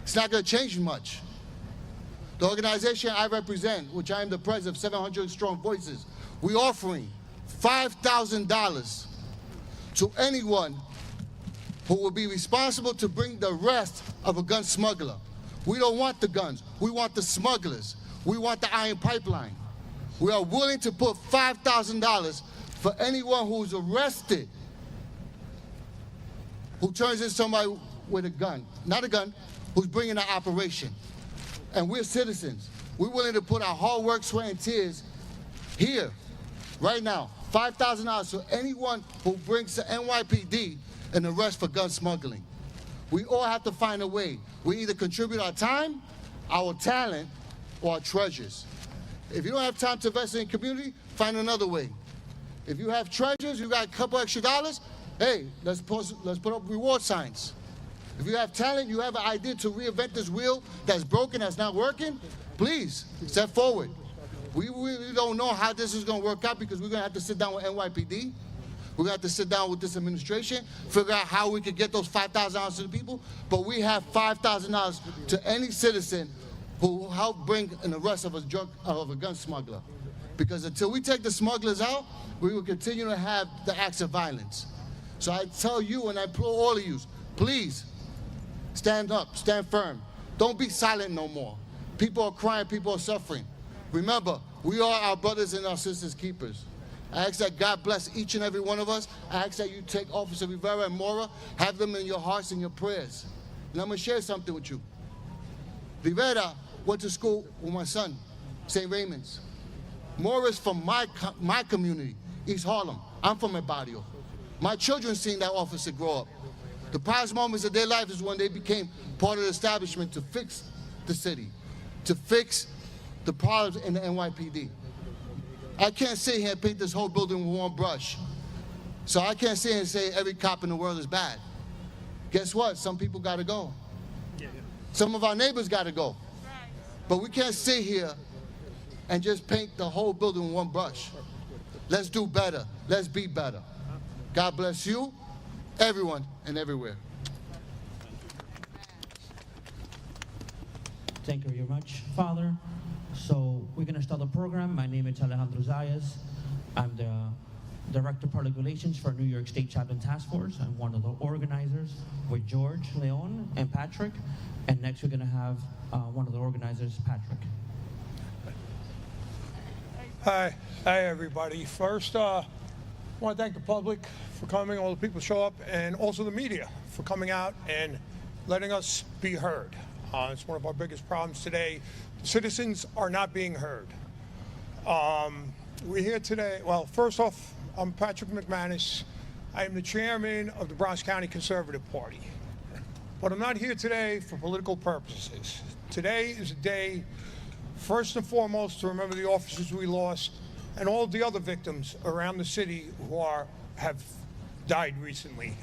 It's not going to change much. The organization I represent, which I am the president of 700 Strong Voices, we're offering $5,000 to anyone who will be responsible to bring the arrest of a gun smuggler. We don't want the guns. We want the smugglers. We want the iron pipeline. We are willing to put $5,000 for anyone who's arrested who turns in somebody with a gun, not a gun, who's bringing an operation. And we're citizens. We're willing to put our hard work, sweat, and tears here, right now, $5,000 for anyone who brings the NYPD an arrest for gun smuggling. We all have to find a way. We either contribute our time, our talent, or our treasures. If you don't have time to invest in the community, find another way. If you have treasures, you got a couple extra dollars, hey, let's put up reward signs. If you have talent, you have an idea to reinvent this wheel that's broken, that's not working, please step forward. We really don't know how this is going to work out because we're going to have to sit down with NYPD. We're going to have to sit down with this administration, figure out how we could get those $5,000 to the people. But we have $5,000 to any citizen who help bring an arrest of a gun smuggler. Because until we take the smugglers out, we will continue to have the acts of violence. So I tell you and I implore all of you, please stand up, stand firm. Don't be silent no more. People are crying, people are suffering. Remember, we are our brothers and our sisters' keepers. I ask that God bless each and every one of us. I ask that you take Officer Rivera and Mora, have them in your hearts and your prayers. And I'm going to share something with you. Rivera went to school with my son, St. Raymond's. Mora's from my community, East Harlem. I'm from El Barrio. My children seen that officer grow up. The proudest moments of their life is when they became part of the establishment to fix the city, to fix the problems in the NYPD. I can't sit here and paint this whole building with one brush. So I can't sit here and say every cop in the world is bad. Guess what? Some people got to go. Some of our neighbors got to go. But we can't sit here and just paint the whole building with one brush. Let's do better. Let's be better. God bless you, everyone, and everywhere. Thank you very much, Father. So we're going to start the program. My name is Alejandro Zayas. I'm the Director of Public Relations for New York State Chaplain Task Force. I'm one of the organizers with George, Leon, and Patrick. And next we're going to have one of the organizers, Patrick. Hi everybody. First, I want to thank the public for coming, all the people show up, and also the media for coming out and letting us be heard. It's one of our biggest problems today. Citizens are not being heard. We're here today. Well, first off, I'm Patrick McManus. I am the chairman of the Bronx County Conservative Party. But I'm not here today for political purposes. Today is a day, first and foremost, to remember the officers we lost and all the other victims around the city who have died recently.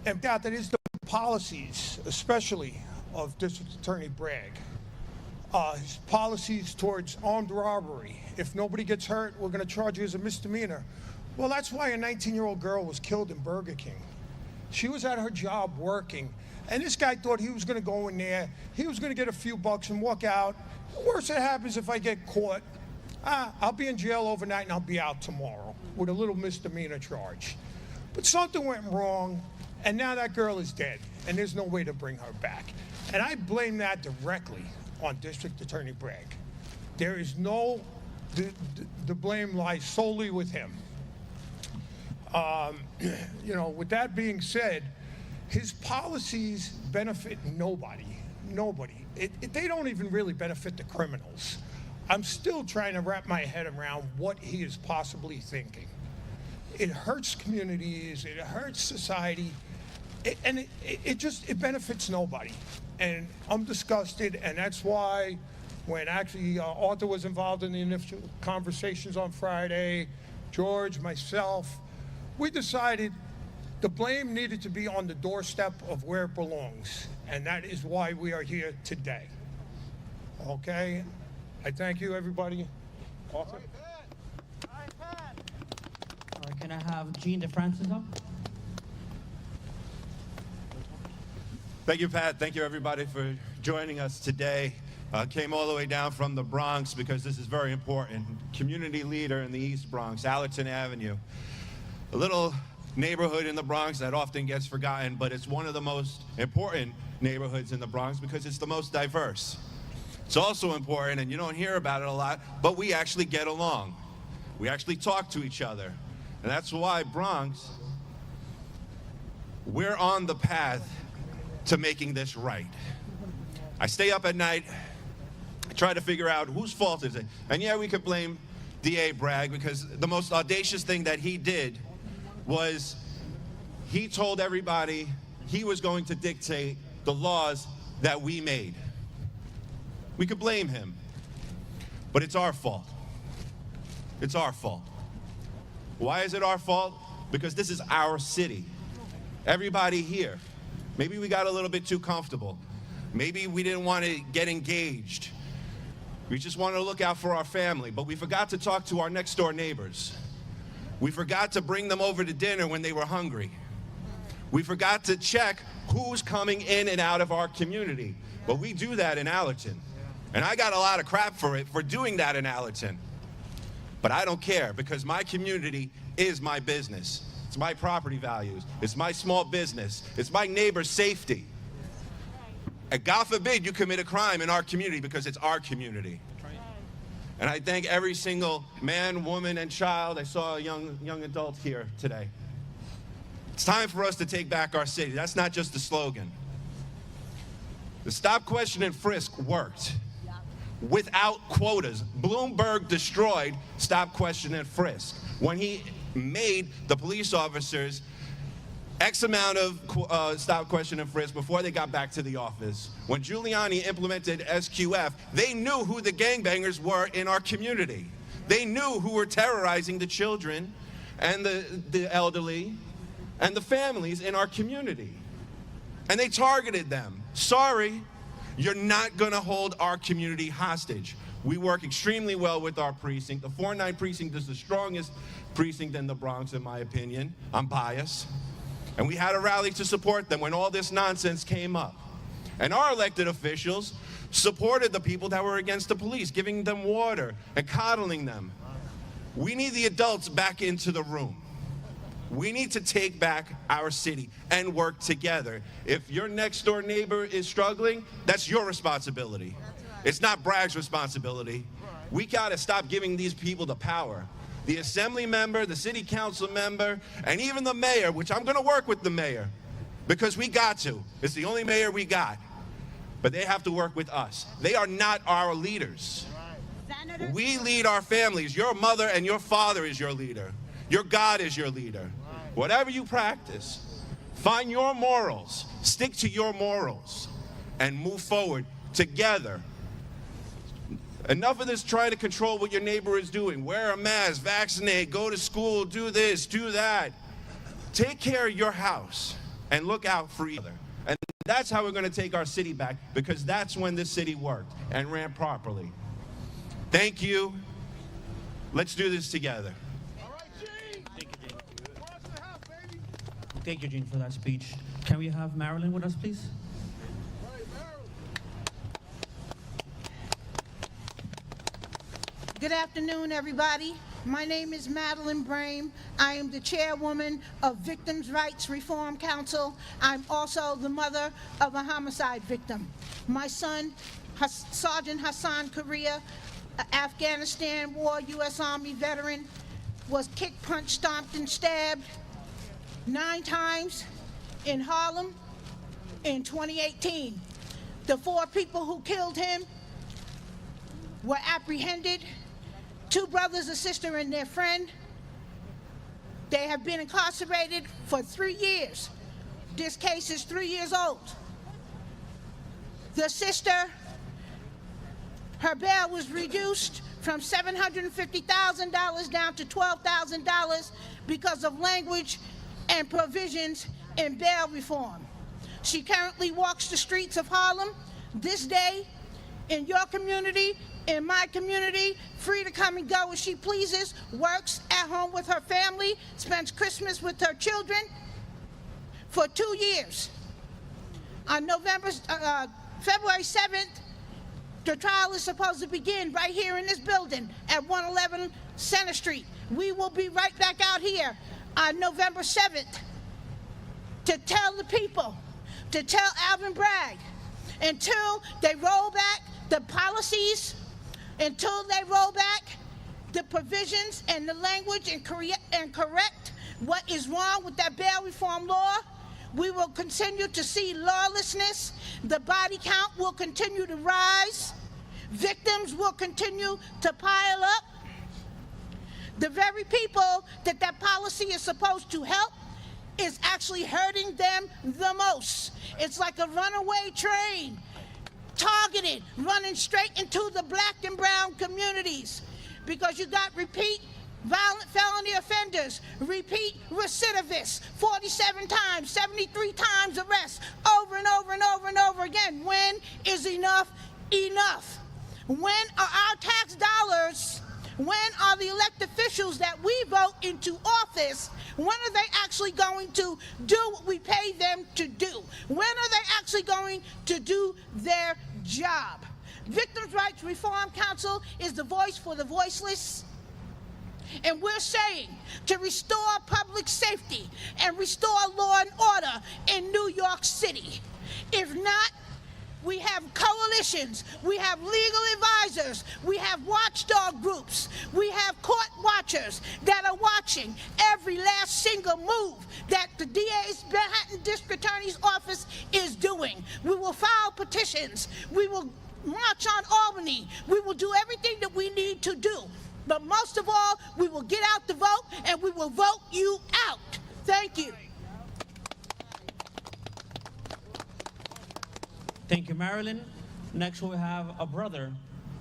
And that is the policies, especially of District Attorney Bragg. His policies towards armed robbery. If nobody gets hurt, we're going to charge you as a misdemeanor. Well, that's why a 19-year-old girl was killed in Burger King. She was at her job working, and this guy thought he was going to go in there, he was going to get a few bucks and walk out. The worst that happens if I get caught, I'll be in jail overnight and I'll be out tomorrow with a little misdemeanor charge. But something went wrong, and now that girl is dead, and there's no way to bring her back. And I blame that directly on District Attorney Bragg. There is no, the blame lies solely with him. You know, with that being said, his policies benefit nobody. Nobody. They don't even really benefit the criminals. I'm still trying to wrap my head around what he is possibly thinking. It hurts communities, it hurts society, and it benefits nobody. And I'm disgusted, and that's why when actually Arthur was involved in the initial conversations on Friday, George, myself, we decided the blame needed to be on the doorstep of where it belongs, and that is why we are here today. Okay? I thank you, everybody. Arthur? All right, can I have Gene DeFrancis up? Thank you, Pat. Thank you, everybody, for joining us today. Came all the way down from the Bronx because this is very important. Community leader in the East Bronx, Allerton Avenue. A little neighborhood in the Bronx that often gets forgotten, but it's one of the most important neighborhoods in the Bronx because it's the most diverse. It's also important, and you don't hear about it a lot, but we actually get along. We actually talk to each other. And that's why Bronx, we're on the path to making this right. I stay up at night, I try to figure out whose fault is it. And yeah, we could blame DA Bragg because the most audacious thing that he did was he told everybody he was going to dictate the laws that we made. We could blame him, but it's our fault. It's our fault. Why is it our fault? Because this is our city. Everybody here Maybe we got a little bit too comfortable. Maybe we didn't want to get engaged. We just wanted to look out for our family, but we forgot to talk to our next door neighbors. We forgot to bring them over to dinner when they were hungry. We forgot to check who's coming in and out of our community. But we do that in Allerton. And I got a lot of crap for doing that in Allerton. But I don't care, because my community is my business. It's my property values. It's my small business. It's my neighbor's safety. And God forbid you commit a crime in our community, because it's our community. And I thank every single man, woman, and child. I saw a young adult here today. It's time for us to take back our city. That's not just a slogan. The stop, question, and frisk worked. Without quotas. Bloomberg destroyed stop, question, and frisk when he made the police officers X amount of stop, question, and frisk before they got back to the office. When Giuliani implemented SQF, they knew who the gangbangers were in our community. They knew who were terrorizing the children and the elderly and the families in our community. And they targeted them. Sorry, you're not going to hold our community hostage. We work extremely well with our precinct. The 4-9 precinct is the strongest precinct in the Bronx, in my opinion. I'm biased. And we had a rally to support them when all this nonsense came up. And our elected officials supported the people that were against the police, giving them water and coddling them. We need the adults back into the room. We need to take back our city and work together. If your next door neighbor is struggling, that's your responsibility. It's not Bragg's responsibility. We got to stop giving these people the power. The assembly member, the city council member, and even the mayor, which I'm going to work with the mayor, because we got to. It's the only mayor we got. But they have to work with us. They are not our leaders. We lead our families. Your mother and your father is your leader. Your God is your leader. Whatever you practice, find your morals, stick to your morals, and move forward together. Enough of this trying to control what your neighbor is doing. Wear a mask, vaccinate, go to school, do this, do that. Take care of your house and look out for each other. And that's how we're going to take our city back, because that's when this city worked and ran properly. Thank you. Let's do this together. Thank you, Gene, for that speech. Can we have Marilyn with us, please? Good afternoon, everybody. My name is Madeline Brame. I am the chairwoman of Victims' Rights Reform Council. I'm also the mother of a homicide victim. My son, Sergeant Hassan Correa, Afghanistan War U.S. Army veteran, was kicked, punched, stomped, and stabbed 9 times in Harlem in 2018. The 4 people who killed him were apprehended. 2 brothers, a sister, and their friend. They have been incarcerated for 3 years. This case is 3 years old. The sister, her bail was reduced from $750,000 down to $12,000 because of language and provisions in bail reform. She currently walks the streets of Harlem this day, in your community, in my community, free to come and go as she pleases, works at home with her family, spends Christmas with her children for 2 years. On February 7th, the trial is supposed to begin right here in this building at 111 Center Street. We will be right back out here on November 7th to tell the people, to tell Alvin Bragg, until they roll back the policies, until they roll back the provisions and the language and correct what is wrong with that bail reform law, we will continue to see lawlessness. The body count will continue to rise. Victims will continue to pile up. The very people that that policy is supposed to help is actually hurting them the most. It's like a runaway train, targeted, running straight into the black and brown communities, because you got repeat violent felony offenders, repeat recidivists, 47 times, 73 times arrests, over and over and over and over again. When is enough enough? When are our tax dollars, when are the elected officials that we vote into office, when are they actually going to do what we pay them to do? When are they actually going to do their job? Victims' Rights Reform Council is the voice for the voiceless. And we're saying to restore public safety and restore law and order in New York City. If not, we have coalitions, we have legal advisors, we have watchdog groups, we have court watchers that are watching every last single move that the DA's Manhattan District Attorney's Office is doing. We will file petitions, we will march on Albany, we will do everything that we need to do. But most of all, we will get out the vote and we will vote you out. Thank you. Thank you, Marilyn. Next, we have a brother,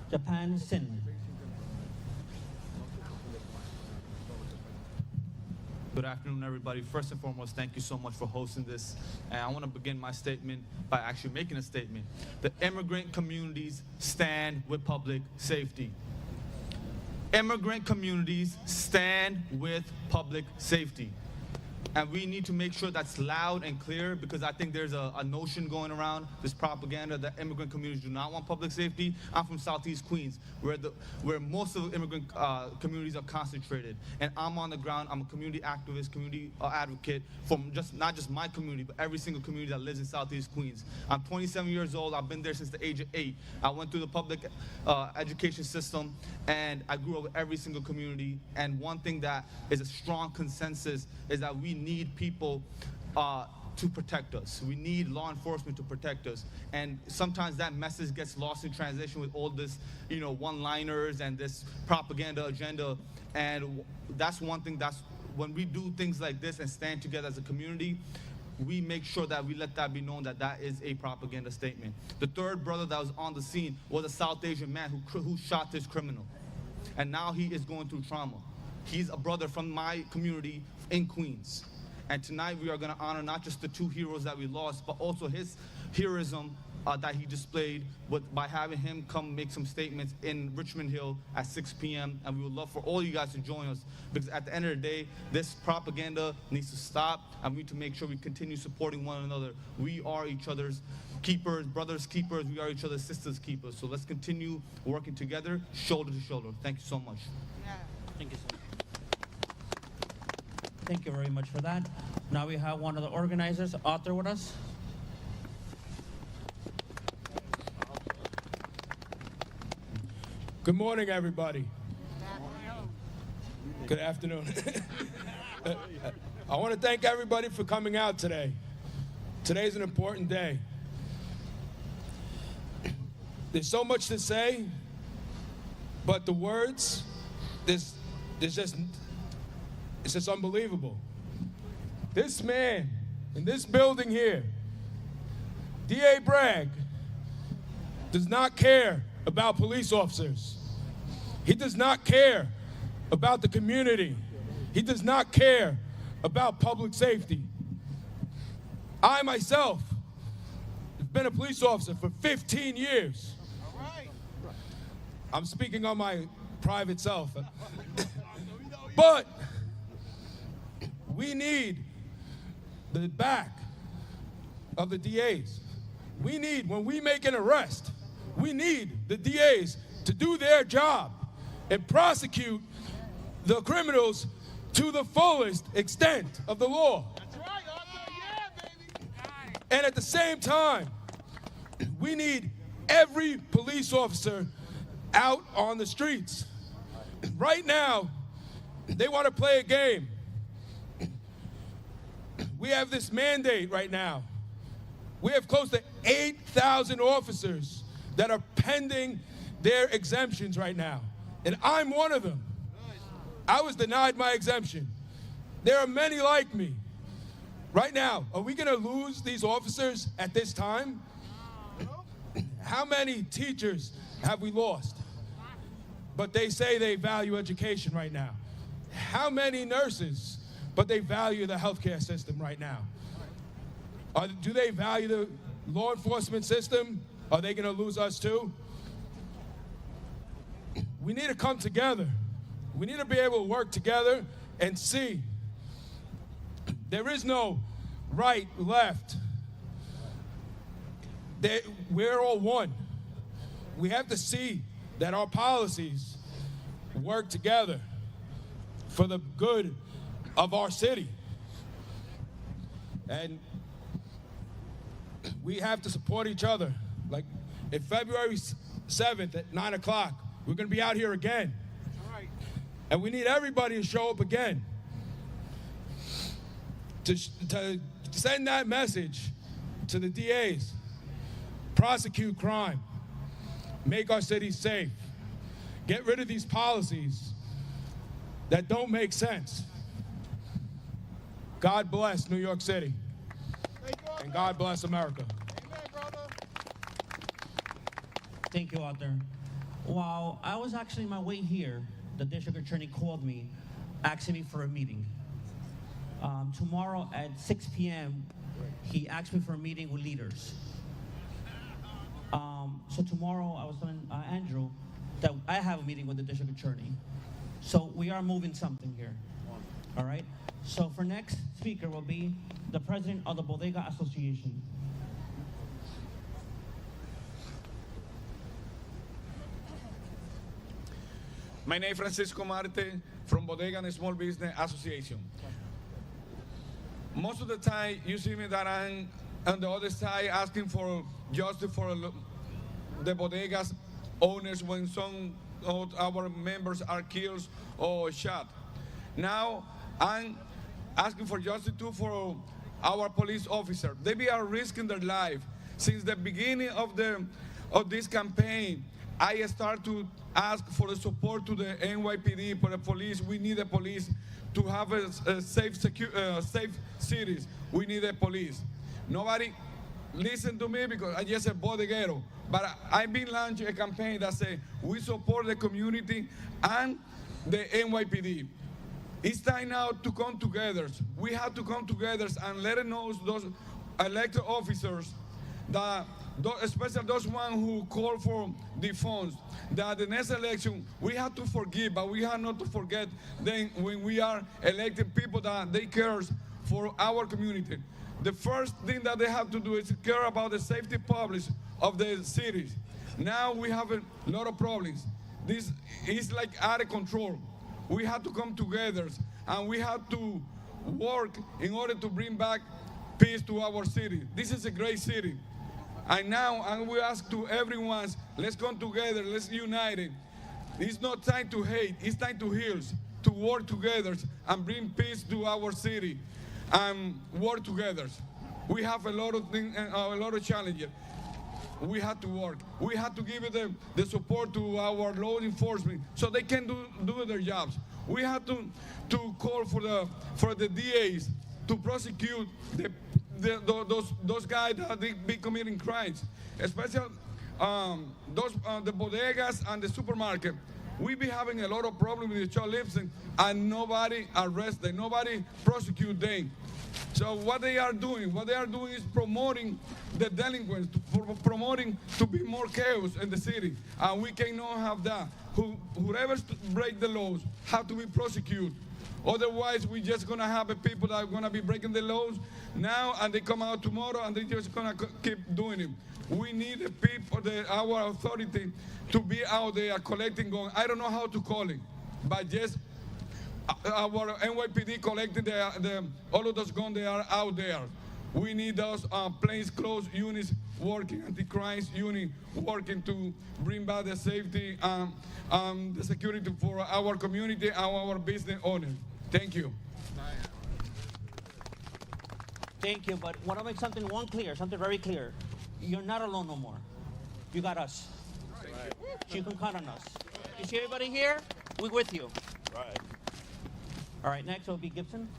Japan Sin. Good afternoon, everybody. First and foremost, thank you so much for hosting this. And I want to begin my statement by actually making a statement. The immigrant communities stand with public safety. Immigrant communities stand with public safety. And we need to make sure that's loud and clear, because I think there's a notion going around, this propaganda that immigrant communities do not want public safety. I'm from Southeast Queens, where most of the immigrant communities are concentrated. And I'm on the ground. I'm a community activist, community advocate for not just my community, but every single community that lives in Southeast Queens. I'm 27 years old. I've been there since the age of 8. I went through the public education system, and I grew up with every single community. And one thing that is a strong consensus is that we need people to protect us. We need law enforcement to protect us. And sometimes that message gets lost in translation with all this, one-liners and this propaganda agenda. And that's one thing, that's when we do things like this and stand together as a community, we make sure that we let that be known that that is a propaganda statement. The third brother that was on the scene was a South Asian man who shot this criminal. And now he is going through trauma. He's a brother from my community in Queens. And tonight we are going to honor not just the two heroes that we lost, but also his heroism that he displayed by having him come make some statements in Richmond Hill at 6 p.m. And we would love for all you guys to join us, because at the end of the day, this propaganda needs to stop, and we need to make sure we continue supporting one another. We are each other's keepers, brothers keepers. We are each other's sisters keepers. So let's continue working together, shoulder to shoulder. Thank you so much. Thank you so much. Thank you very much for that. Now we have one of the organizers, Arthur, with us. Good morning, everybody. Good afternoon. I want to thank everybody for coming out today. Today's an important day. There's so much to say, but the words, it's just unbelievable. This man in this building here, D.A. Bragg, does not care about police officers. He does not care about the community. He does not care about public safety. I myself have been a police officer for 15 years. I'm speaking on my private self. But we need the back of the DAs. When we make an arrest, we need the DAs to do their job and prosecute the criminals to the fullest extent of the law. And at the same time, we need every police officer out on the streets. Right now, they want to play a game. We have this mandate right now. We have close to 8,000 officers that are pending their exemptions right now. And I'm one of them. I was denied my exemption. There are many like me. Right now, are we going to lose these officers at this time? How many teachers have we lost? But they say they value education right now. how many nurses, but they value the healthcare system right now? Do they value the law enforcement system? Are they going to lose us too? We need to come together. We need to be able to work together and see there is no right, left. We're all one. We have to see that our policies work together for the good of our city. And we have to support each other. Like, if February 7th at 9 o'clock, we're going to be out here again. And we need everybody to show up again to send that message to the DAs. Prosecute crime. Make our city safe. Get rid of these policies that don't make sense. God bless New York City. And God bless America. Thank you, Arthur. While I was actually on my way here, the district attorney called me, asking me for a meeting. Tomorrow at 6 p.m., he asked me for a meeting with leaders. So tomorrow, I was telling Andrew that I have a meeting with the district attorney. So we are moving something here. All right? So for next speaker will be the president of the Bodega Association. My name is Francisco Marte from Bodega and Small Business Association. Most of the time, you see me that I'm on the other side asking for justice for the bodegas owners when some of our members are killed or shot. Now, I'm asking for justice too for our police officers. They are risking their life. Since the beginning of this campaign, I start to ask for the support to the NYPD, for the police. We need the police to have a safe cities. We need the police. Nobody listen to me because I'm just a bodeguero. But I've been launching a campaign that says we support the community and the NYPD. It's time now to come together. We have to come together and let know those elected officers that, especially those ones who call for the funds, that the next election we have to forgive, but we have not to forget then when we are electing people that they care for our community. The first thing that they have to do is care about the safety public of the cities. Now we have a lot of problems. This is like out of control. We have to come together and we have to work in order to bring back peace to our city. This is a great city. And now we ask to everyone, let's come together, let's unite it. It's not time to hate, it's time to heal, to work together and bring peace to our city and work together. We have a lot of things, a lot of challenges. We have to work. We have to give the support to our law enforcement so they can do their jobs. We have to call for the DAs to prosecute those guys that they be committing crimes, especially the bodegas and the supermarket. We be having a lot of problems with the shoplifting and nobody arrest them, nobody prosecute them. So what they are doing is promoting the delinquents, promoting to be more chaos in the city. And we cannot have that. Whoever break the laws have to be prosecuted. Otherwise, we're just going to have people that are going to be breaking the laws now and they come out tomorrow and they're just going to keep doing it. We need the people, our authority, to be out there collecting guns. I don't know how to call it, but just our NYPD collecting all of those guns, they are out there. We need those plainclothes units working, anti-crime unit working to bring back the safety and the security for our community and our business owners. Thank you. Thank you, but want to make something very clear. You're not alone no more. You got us. Right. You can count on us. You see everybody here? We're with you. Right. All right, next will be Gibson.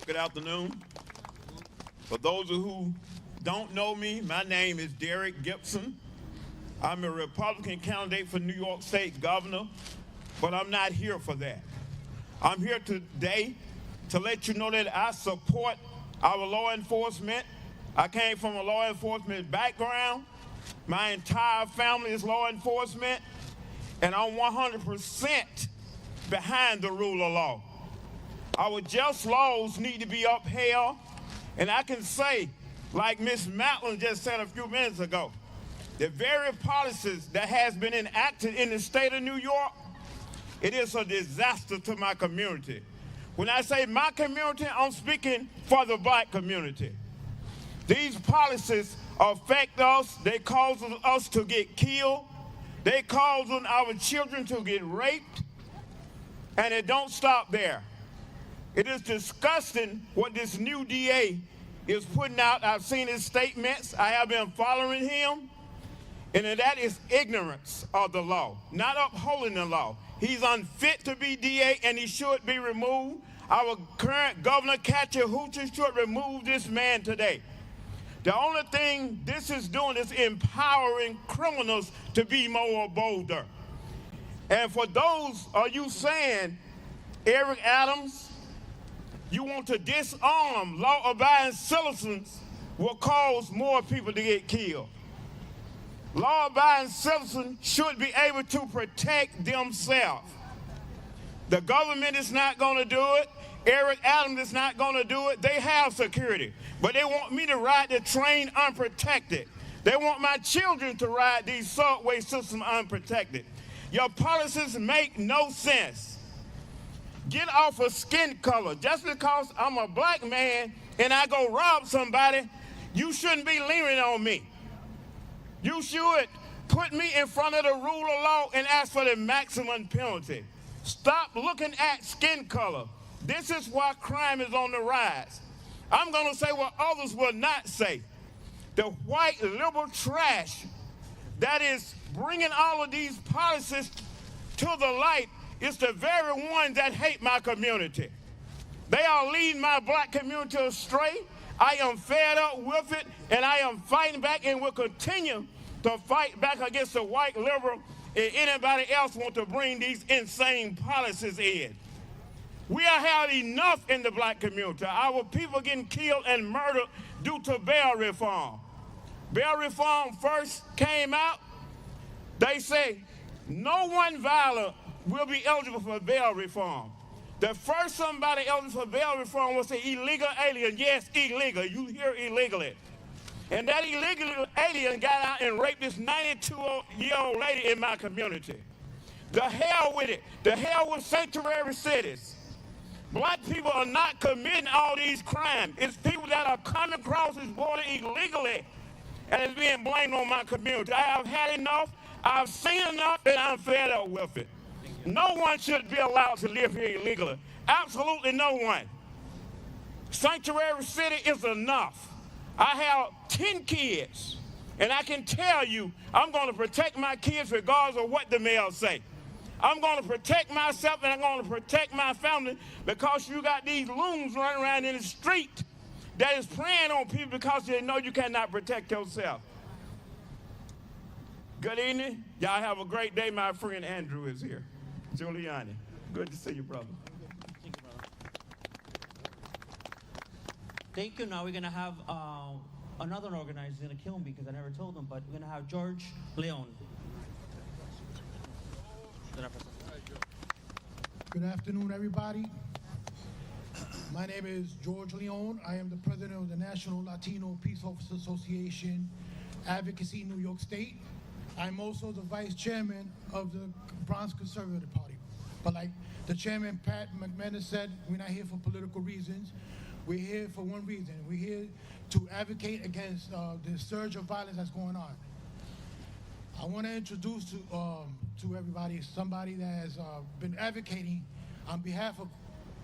Good afternoon. For those who don't know me, my name is Derek Gibson. I'm a Republican candidate for New York State governor, but I'm not here for that. I'm here today to let you know that I support our law enforcement. I came from a law enforcement background. My entire family is law enforcement, and I'm 100% behind the rule of law. Our just laws need to be upheld, and I can say, like Ms. Matlin just said a few minutes ago, the very policies that has been enacted in the state of New York, it is a disaster to my community. When I say my community, I'm speaking for the black community. These policies affect us. They cause us to get killed. They cause our children to get raped. And it don't stop there. It is disgusting what this new DA is putting out. I've seen his statements. I have been following him. And that is ignorance of the law, not upholding the law. He's unfit to be DA, and he should be removed. Our current governor, Katya Hochul, should remove this man today. The only thing this is doing is empowering criminals to be more bolder. And for those of you saying, Eric Adams, you want to disarm law-abiding citizens will cause more people to get killed. Law-abiding citizens should be able to protect themselves. The government is not going to do it. Eric Adams is not going to do it. They have security, but they want me to ride the train unprotected. They want my children to ride these subway systems unprotected. Your policies make no sense. Get off of skin color. Just because I'm a black man and I go rob somebody, you shouldn't be leaning on me. You should put me in front of the rule of law and ask for the maximum penalty. Stop looking at skin color. This is why crime is on the rise. I'm going to say what others will not say. The white liberal trash that is bringing all of these policies to the light is the very ones that hate my community. They are leading my black community astray. I am fed up with it, and I am fighting back and will continue to fight back against the white liberal and anybody else want to bring these insane policies in. We have had enough in the black community. Our people getting killed and murdered due to bail reform. Bail reform first came out, they say no one violent will be eligible for bail reform. The first somebody eligible for bail reform was an illegal alien. Yes, illegal. You hear illegally. And that illegal alien got out and raped this 92-year-old lady in my community. The hell with it. The hell with sanctuary cities. Black people are not committing all these crimes. It's people that are coming across this border illegally, and it's being blamed on my community. I have had enough. I've seen enough, and I'm fed up with it. No one should be allowed to live here illegally. Absolutely no one. Sanctuary city is enough. I have 10 kids, and I can tell you I'm going to protect my kids regardless of what the mail say. I'm going to protect myself, and I'm going to protect my family because you got these loons running around in the street that is preying on people because they know you cannot protect yourself. Good evening. Y'all have a great day. My friend Andrew is here. Giuliani. Good to see you, brother. Thank you, brother. Thank you. Now we're going to have another organizer. He's going to kill me because I never told him, but we're going to have George Leon. Good afternoon, everybody. My name is George Leon. I am the president of the National Latino Peace Officers Association, Advocacy, New York State. I'm also the vice chairman of the Bronx Conservative Party. But like the chairman, Pat McManus, said, we're not here for political reasons. We're here for one reason. We're here to advocate against the surge of violence that's going on. I want to introduce to everybody somebody that has been advocating on behalf of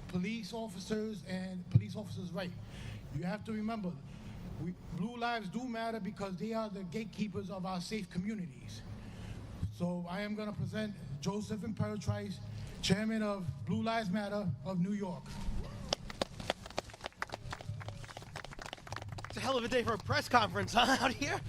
police officers and police officers' rights. You have to remember, blue lives do matter because they are the gatekeepers of our safe communities. So I am going to present Joseph Imperatrice, chairman of Blue Lives Matter of New York. It's a hell of a day for a press conference, huh, out here?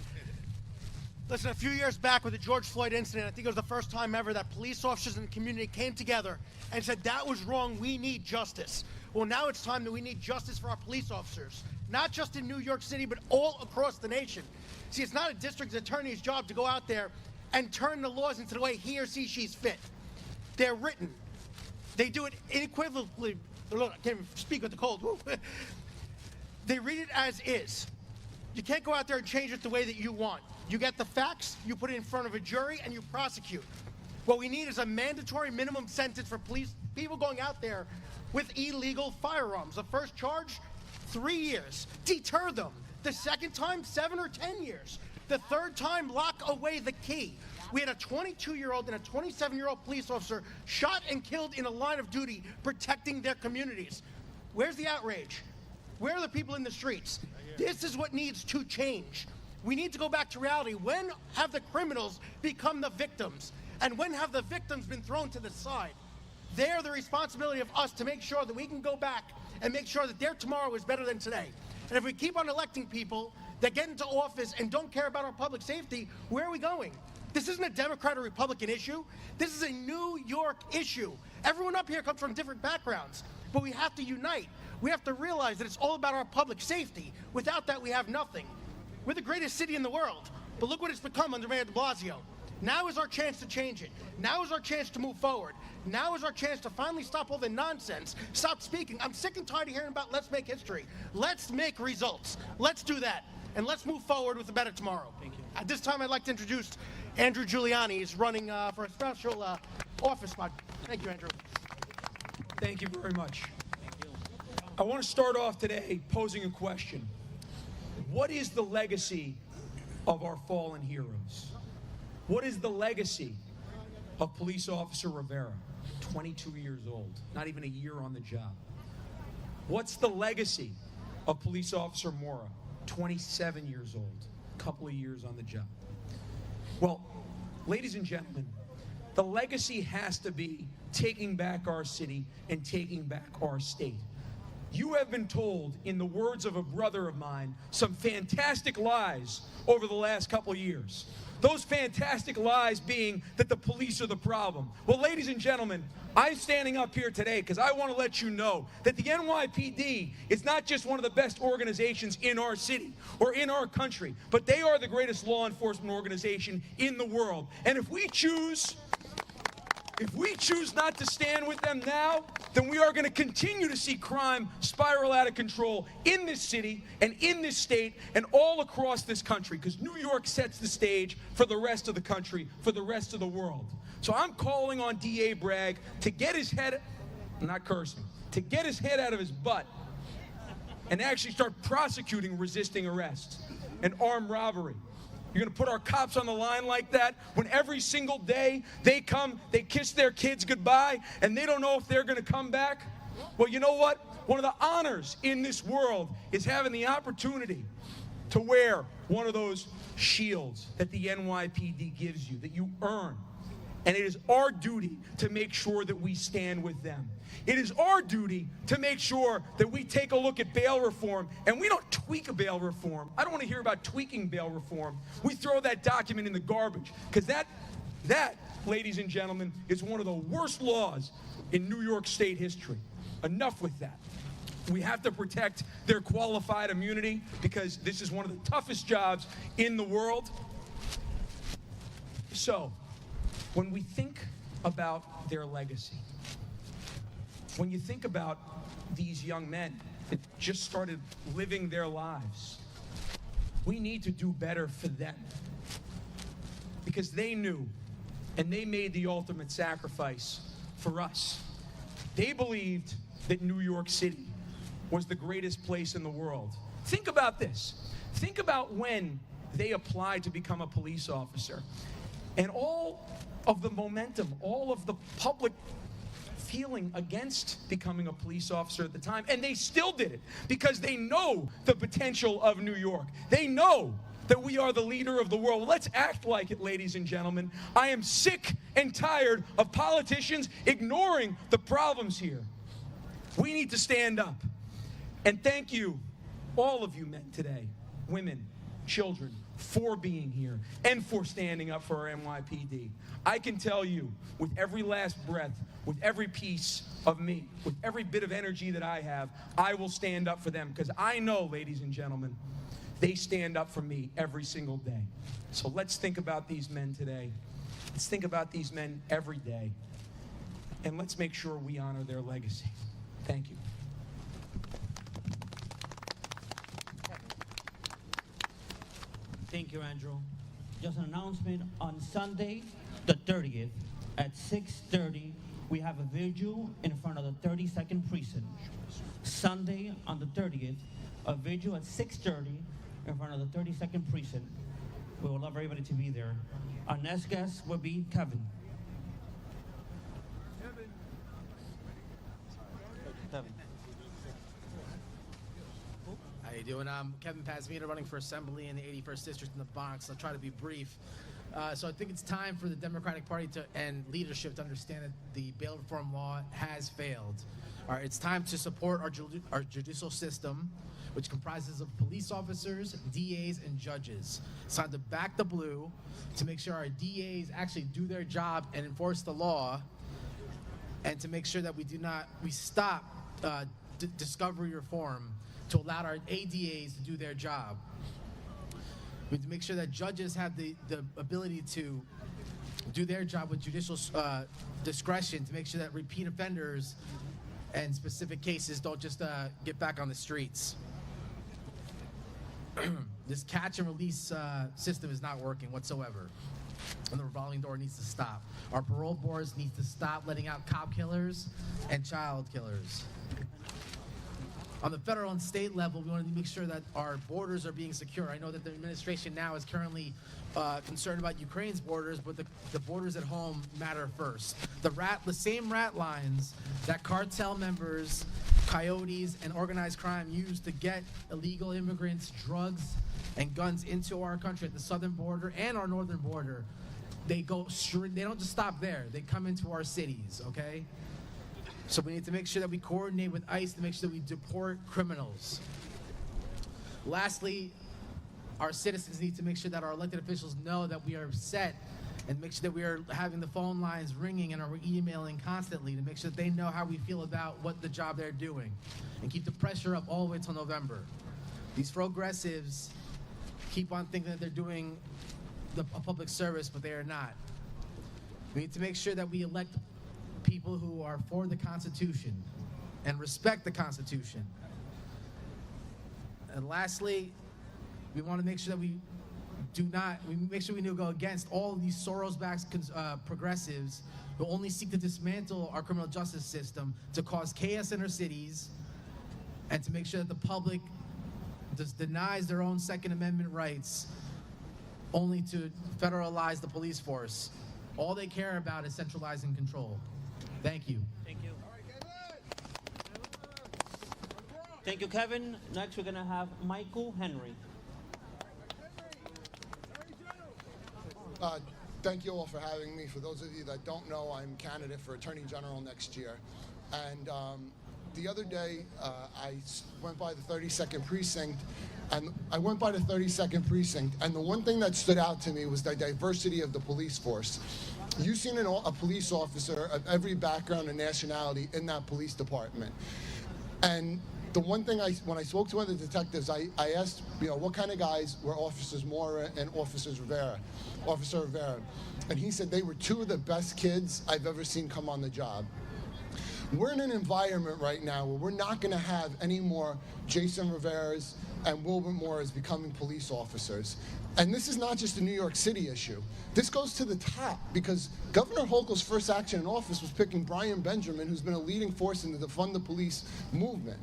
Listen, a few years back with the George Floyd incident, I think it was the first time ever that police officers in the community came together and said that was wrong, we need justice. Well, now it's time that we need justice for our police officers, not just in New York City, but all across the nation. See, it's not a district attorney's job to go out there and turn the laws into the way he or she's fit. They're written. They do it unequivocally. Look, I can't even speak with the cold. They read it as is. You can't go out there and change it the way that you want. You get the facts, you put it in front of a jury, and you prosecute. What we need is a mandatory minimum sentence for people going out there with illegal firearms. The first charge, 3 years. Deter them. The second time, 7 or 10 years. The third time, lock away the key. We had a 22-year-old and a 27-year-old police officer shot and killed in a line of duty protecting their communities. Where's the outrage? Where are the people in the streets? This is what needs to change. We need to go back to reality. When have the criminals become the victims? And when have the victims been thrown to the side? They're the responsibility of us to make sure that we can go back and make sure that their tomorrow is better than today. And if we keep on electing people that get into office and don't care about our public safety, where are we going? This isn't a Democrat or Republican issue. This is a New York issue. Everyone up here comes from different backgrounds, but we have to unite. We have to realize that it's all about our public safety. Without that, we have nothing. We're the greatest city in the world, but look what it's become under Mayor de Blasio. Now is our chance to change it. Now is our chance to move forward. Now is our chance to finally stop all the nonsense. Stop speaking. I'm sick and tired of hearing about let's make history. Let's make results. Let's do that. And let's move forward with a better tomorrow. Thank you. At this time, I'd like to introduce Andrew Giuliani. He's running for a special office spot. Thank you, Andrew. Thank you very much. I want to start off today posing a question. What is the legacy of our fallen heroes? What is the legacy of Police Officer Rivera, 22 years old, not even a year on the job? What's the legacy of Police Officer Mora, 27 years old, a couple of years on the job? Well, ladies and gentlemen, the legacy has to be taking back our city and taking back our state. You have been told, in the words of a brother of mine, some fantastic lies over the last couple of years. Those fantastic lies being that the police are the problem. Well, ladies and gentlemen, I'm standing up here today because I want to let you know that the NYPD is not just one of the best organizations in our city or in our country, but they are the greatest law enforcement organization in the world. And if we choose not to stand with them now, then we are going to continue to see crime spiral out of control in this city and in this state and all across this country, because New York sets the stage for the rest of the country, for the rest of the world. So I'm calling on DA Bragg to get his head, I'm not cursing, to get his head out of his butt and actually start prosecuting resisting arrest and armed robbery. You're going to put our cops on the line like that when every single day they come, they kiss their kids goodbye, and they don't know if they're going to come back? Well, you know what? One of the honors in this world is having the opportunity to wear one of those shields that the NYPD gives you, that you earn. And it is our duty to make sure that we stand with them. It is our duty to make sure that we take a look at bail reform, and we don't tweak a bail reform. I don't want to hear about tweaking bail reform. We throw that document in the garbage, because that, ladies and gentlemen, is one of the worst laws in New York State history. Enough with that. We have to protect their qualified immunity, because this is one of the toughest jobs in the world. So, when we think about their legacy, when you think about these young men that just started living their lives, we need to do better for them, because they knew and they made the ultimate sacrifice for us. They believed that New York City was the greatest place in the world. Think about this. Think about when they applied to become a police officer, and all of the momentum, all of the public feeling against becoming a police officer at the time, and they still did it because they know the potential of New York. They know that we are the leader of the world. Let's act like it, ladies and gentlemen. I am sick and tired of politicians ignoring the problems here. We need to stand up. And thank you, all of you men today, women, children, for being here and for standing up for our NYPD. I can tell you, with every last breath, with every piece of me, with every bit of energy that I have, I will stand up for them, because I know, ladies and gentlemen, they stand up for me every single day. So let's think about these men today. Let's think about these men every day. And let's make sure we honor their legacy. Thank you. Thank you, Andrew. Just an announcement, on Sunday, the 30th, at 6:30, we have a vigil in front of the 32nd Precinct. Sunday, on the 30th, a vigil at 6:30 in front of the 32nd Precinct. We would love everybody to be there. Our next guest will be Kevin. How you doing? I'm Kevin Pazmita, running for Assembly in the 81st District in the Bronx. I'll try to be brief. So I think it's time for the Democratic Party and leadership to understand that the bail reform law has failed. All right, it's time to support our judicial system, which comprises of police officers, DAs, and judges. It's time to back the blue, to make sure our DAs actually do their job and enforce the law, and to make sure that we stop discovery reform to allow our ADAs to do their job. We have to make sure that judges have the ability to do their job with judicial discretion, to make sure that repeat offenders and specific cases don't just get back on the streets. This catch and release system is not working whatsoever, and the revolving door needs to stop. Our parole boards need to stop letting out cop killers and child killers. On the federal and state level, we want to make sure that our borders are being secure. I know that the administration now is currently concerned about Ukraine's borders, but the borders at home matter first. The same rat lines that cartel members, coyotes, and organized crime use to get illegal immigrants, drugs, and guns into our country at the southern border and our northern border, they go straight. They don't just stop there. They come into our cities, okay? So we need to make sure that we coordinate with ICE to make sure that we deport criminals. Lastly, our citizens need to make sure that our elected officials know that we are upset, and make sure that we are having the phone lines ringing and are emailing constantly to make sure that they know how we feel about what the job they're doing, and keep the pressure up all the way till November. These progressives keep on thinking that they're doing a public service, but they are not. We need to make sure that we elect people who are for the Constitution and respect the Constitution. And lastly, we want to make sure that we go against all of these Soros-backed progressives who only seek to dismantle our criminal justice system, to cause chaos in our cities, and to make sure that the public denies their own Second Amendment rights only to federalize the police force. All they care about is centralizing control. Thank you. Thank you. Thank you, Kevin. Next, we're going to have Michael Henry. Thank you all for having me. For those of you that don't know, I'm candidate for Attorney General next year. And the other day, I went by the 32nd Precinct, and the one thing that stood out to me was the diversity of the police force. You've seen a police officer of every background and nationality in that police department. And the one thing when I spoke to one of the detectives, I asked, what kind of guys were Officers Mora and Officer Rivera. And he said they were two of the best kids I've ever seen come on the job. We're in an environment right now where we're not going to have any more Jason Riveras and Wilbur Moras becoming police officers. And this is not just a New York City issue. This goes to the top, because Governor Hochul's first action in office was picking Brian Benjamin, who's been a leading force in the defund the police movement.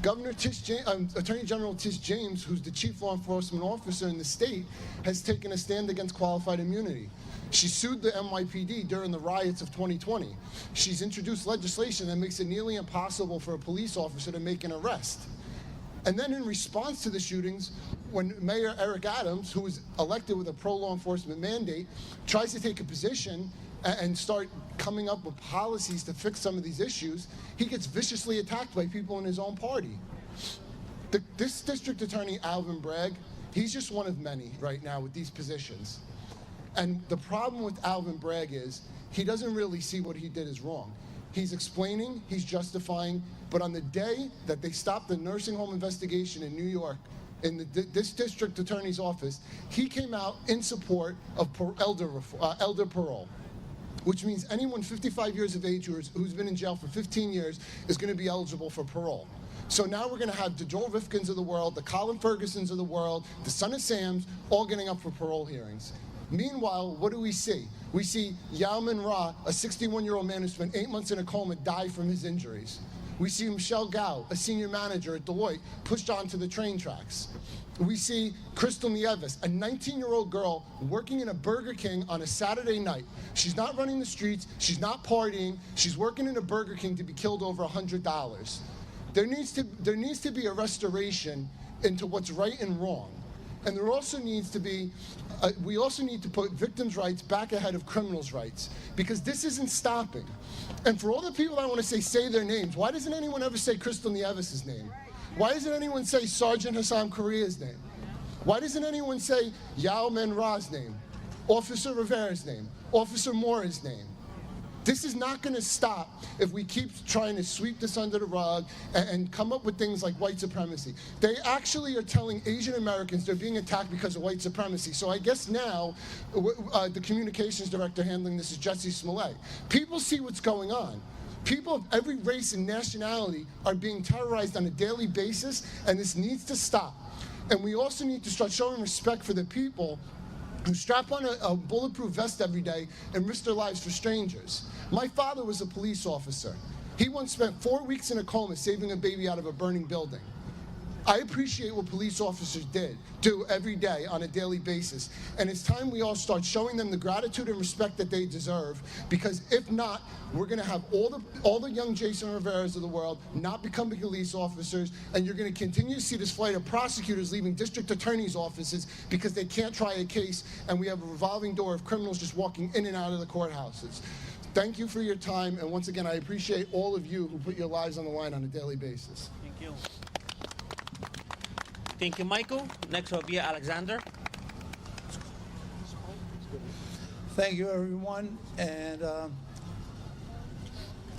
Attorney General Tish James, who's the chief law enforcement officer in the state, has taken a stand against qualified immunity. She sued the NYPD during the riots of 2020. She's introduced legislation that makes it nearly impossible for a police officer to make an arrest. And then in response to the shootings, when Mayor Eric Adams, who was elected with a pro-law enforcement mandate, tries to take a position and start coming up with policies to fix some of these issues, he gets viciously attacked by people in his own party. This district attorney, Alvin Bragg, He's just one of many right now with these positions. And the problem with Alvin Bragg is he doesn't really see what he did is wrong. He's explaining, he's justifying, but on the day that they stopped the nursing home investigation in New York, in this district attorney's office, he came out in support of elder parole, which means anyone 55 years of age who's been in jail for 15 years is going to be eligible for parole. So now we're going to have the Joel Rifkins of the world, the Colin Fergusons of the world, the Son of Sams, all getting up for parole hearings. Meanwhile, what do we see? We see Yalman Ra, a 61-year-old man who spent 8 months in a coma, die from his injuries. We see Michelle Gao, a senior manager at Deloitte, pushed onto the train tracks. We see Crystal Nieves, a 19-year-old girl working in a Burger King on a Saturday night. She's not running the streets, she's not partying, she's working in a Burger King to be killed over $100. There needs to be a restoration into what's right and wrong. And there also needs to be, we also need to put victims' rights back ahead of criminals' rights, because this isn't stopping. And for all the people that I want to say their names, why doesn't anyone ever say Crystal Nieves' name? Why doesn't anyone say Sergeant Hassan Correa's name? Why doesn't anyone say Yao Men Ra's name, Officer Rivera's name, Officer Mora's name? This is not going to stop if we keep trying to sweep this under the rug and come up with things like white supremacy. They actually are telling Asian Americans they're being attacked because of white supremacy. So I guess now the communications director handling this is Jesse Smollett. People see what's going on. People of every race and nationality are being terrorized on a daily basis, and this needs to stop. And we also need to start showing respect for the people who strap on a bulletproof vest every day and risk their lives for strangers. My father was a police officer. He once spent 4 weeks in a coma saving a baby out of a burning building. I appreciate what police officers do every day on a daily basis. And it's time we all start showing them the gratitude and respect that they deserve, because if not, we're gonna have all the young Jason Riveras of the world not becoming police officers, and you're gonna continue to see this flight of prosecutors leaving district attorneys' offices because they can't try a case, and we have a revolving door of criminals just walking in and out of the courthouses. Thank you for your time, and once again, I appreciate all of you who put your lives on the line on a daily basis. Thank you. Thank you, Michael. Next will be Alexander. Thank you, everyone, and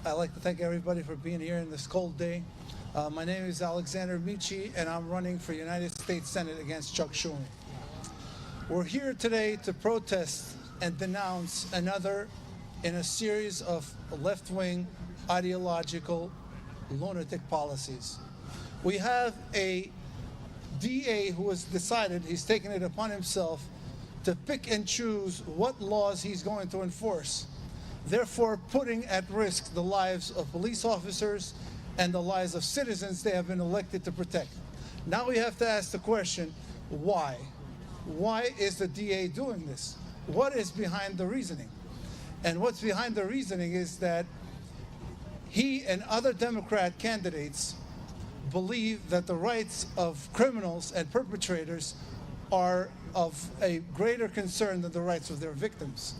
I'd like to thank everybody for being here in this cold day. My name is Alexander Michi, and I'm running for United States Senate against Chuck Schumer. We're here today to protest and denounce another in a series of left-wing ideological lunatic policies. We have a DA who has decided he's taken it upon himself to pick and choose what laws he's going to enforce, therefore putting at risk the lives of police officers and the lives of citizens they have been elected to protect. Now we have to ask the question, why? Why is the DA doing this? What is behind the reasoning? And what's behind the reasoning is that he and other Democrat candidates believe that the rights of criminals and perpetrators are of a greater concern than the rights of their victims.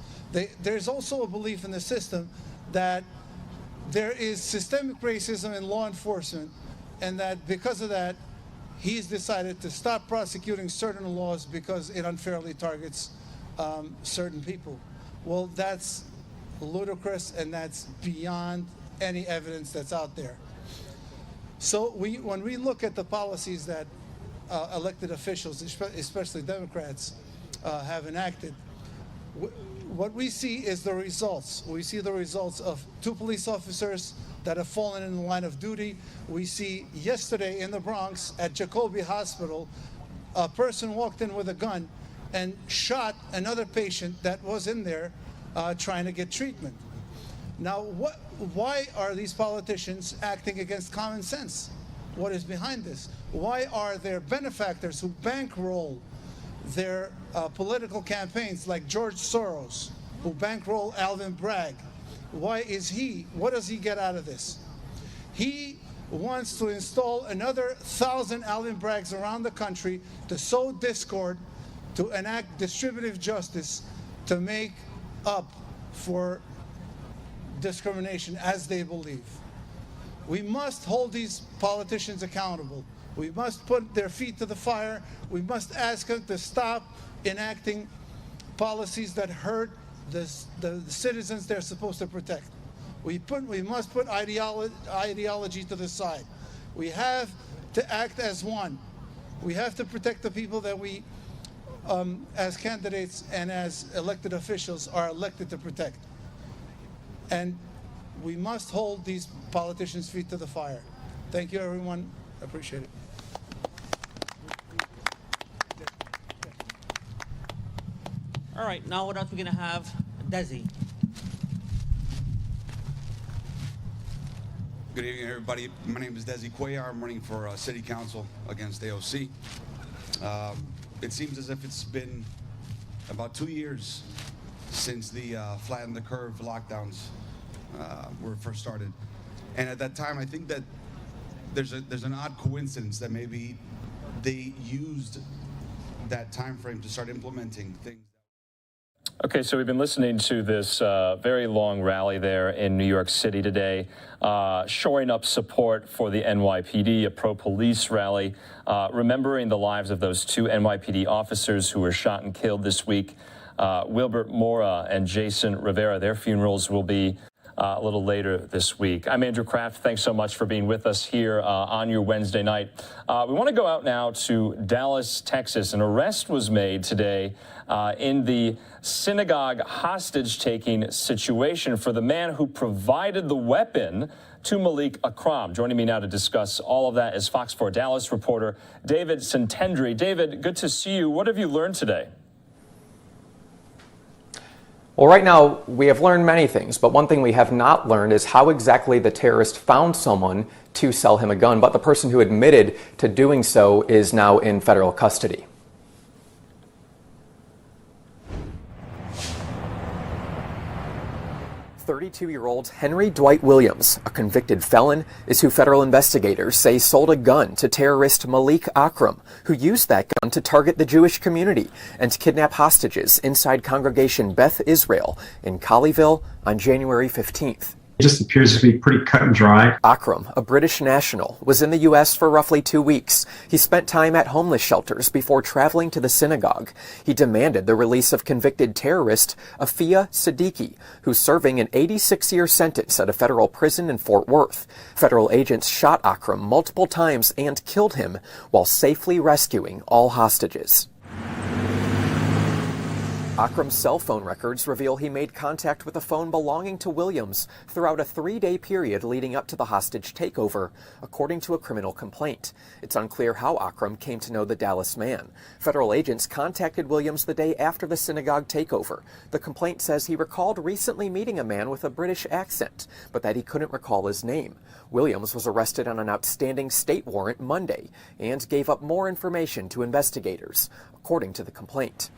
There's also a belief in the system that there is systemic racism in law enforcement, and that because of that, he's decided to stop prosecuting certain laws because it unfairly targets certain people. Well, that's ludicrous, and that's beyond any evidence that's out there. So when we look at the policies that elected officials, especially Democrats, have enacted, what we see is the results. We see the results of 2 police officers that have fallen in the line of duty. We see yesterday in the Bronx at Jacoby Hospital, a person walked in with a gun and shot another patient that was in there trying to get treatment. Now, why are these politicians acting against common sense? What is behind this? Why are there benefactors who bankroll their political campaigns, like George Soros, who bankroll Alvin Bragg? What does he get out of this? He wants to install another 1,000 Alvin Braggs around the country to sow discord, to enact distributive justice, to make up for discrimination as they believe. We must hold these politicians accountable. We must put their feet to the fire. We must ask them to stop enacting policies that hurt the citizens they're supposed to protect. We must put ideology to the side. We have to act as one. We have to protect the people that we, as candidates and as elected officials, are elected to protect. And we must hold these politicians' feet to the fire. Thank you, everyone. I appreciate it. All right, now what else we're gonna have? Desi. Good evening, everybody. My name is Desi Cuellar. I'm running for City Council against AOC. It seems as if it's been about 2 years since the flatten the curve lockdowns were first started. And at that time, I think that there's an odd coincidence that maybe they used that time frame to start implementing things. Okay, so we've been listening to this very long rally there in New York City today, shoring up support for the NYPD, a pro-police rally, remembering the lives of those 2 NYPD officers who were shot and killed this week, Wilbert Mora and Jason Rivera. Their funerals will be a little later this week. I'm Andrew Kraft. Thanks so much for being with us here on your Wednesday night. We want to go out now to Dallas, Texas. An arrest was made today in the synagogue hostage-taking situation for the man who provided the weapon to Malik Akram. Joining me now to discuss all of that is Fox 4 Dallas reporter David Santendri. David, good to see you. What have you learned today? Well, right now, we have learned many things, but one thing we have not learned is how exactly the terrorist found someone to sell him a gun. But the person who admitted to doing so is now in federal custody. 32-year-old Henry Dwight Williams, a convicted felon, is who federal investigators say sold a gun to terrorist Malik Akram, who used that gun to target the Jewish community and kidnap hostages inside Congregation Beth Israel in Colleyville on January 15th. It just appears to be pretty cut and dry. Akram, a British national, was in the U.S. for roughly 2 weeks. He spent time at homeless shelters before traveling to the synagogue. He demanded the release of convicted terrorist Afia Siddiqui, who's serving an 86-year sentence at a federal prison in Fort Worth. Federal agents shot Akram multiple times and killed him while safely rescuing all hostages. Akram's cell phone records reveal he made contact with a phone belonging to Williams throughout a 3-day period leading up to the hostage takeover, according to a criminal complaint. It's unclear how Akram came to know the Dallas man. Federal agents contacted Williams the day after the synagogue takeover. The complaint says he recalled recently meeting a man with a British accent, but that he couldn't recall his name. Williams was arrested on an outstanding state warrant Monday and gave up more information to investigators, according to the complaint.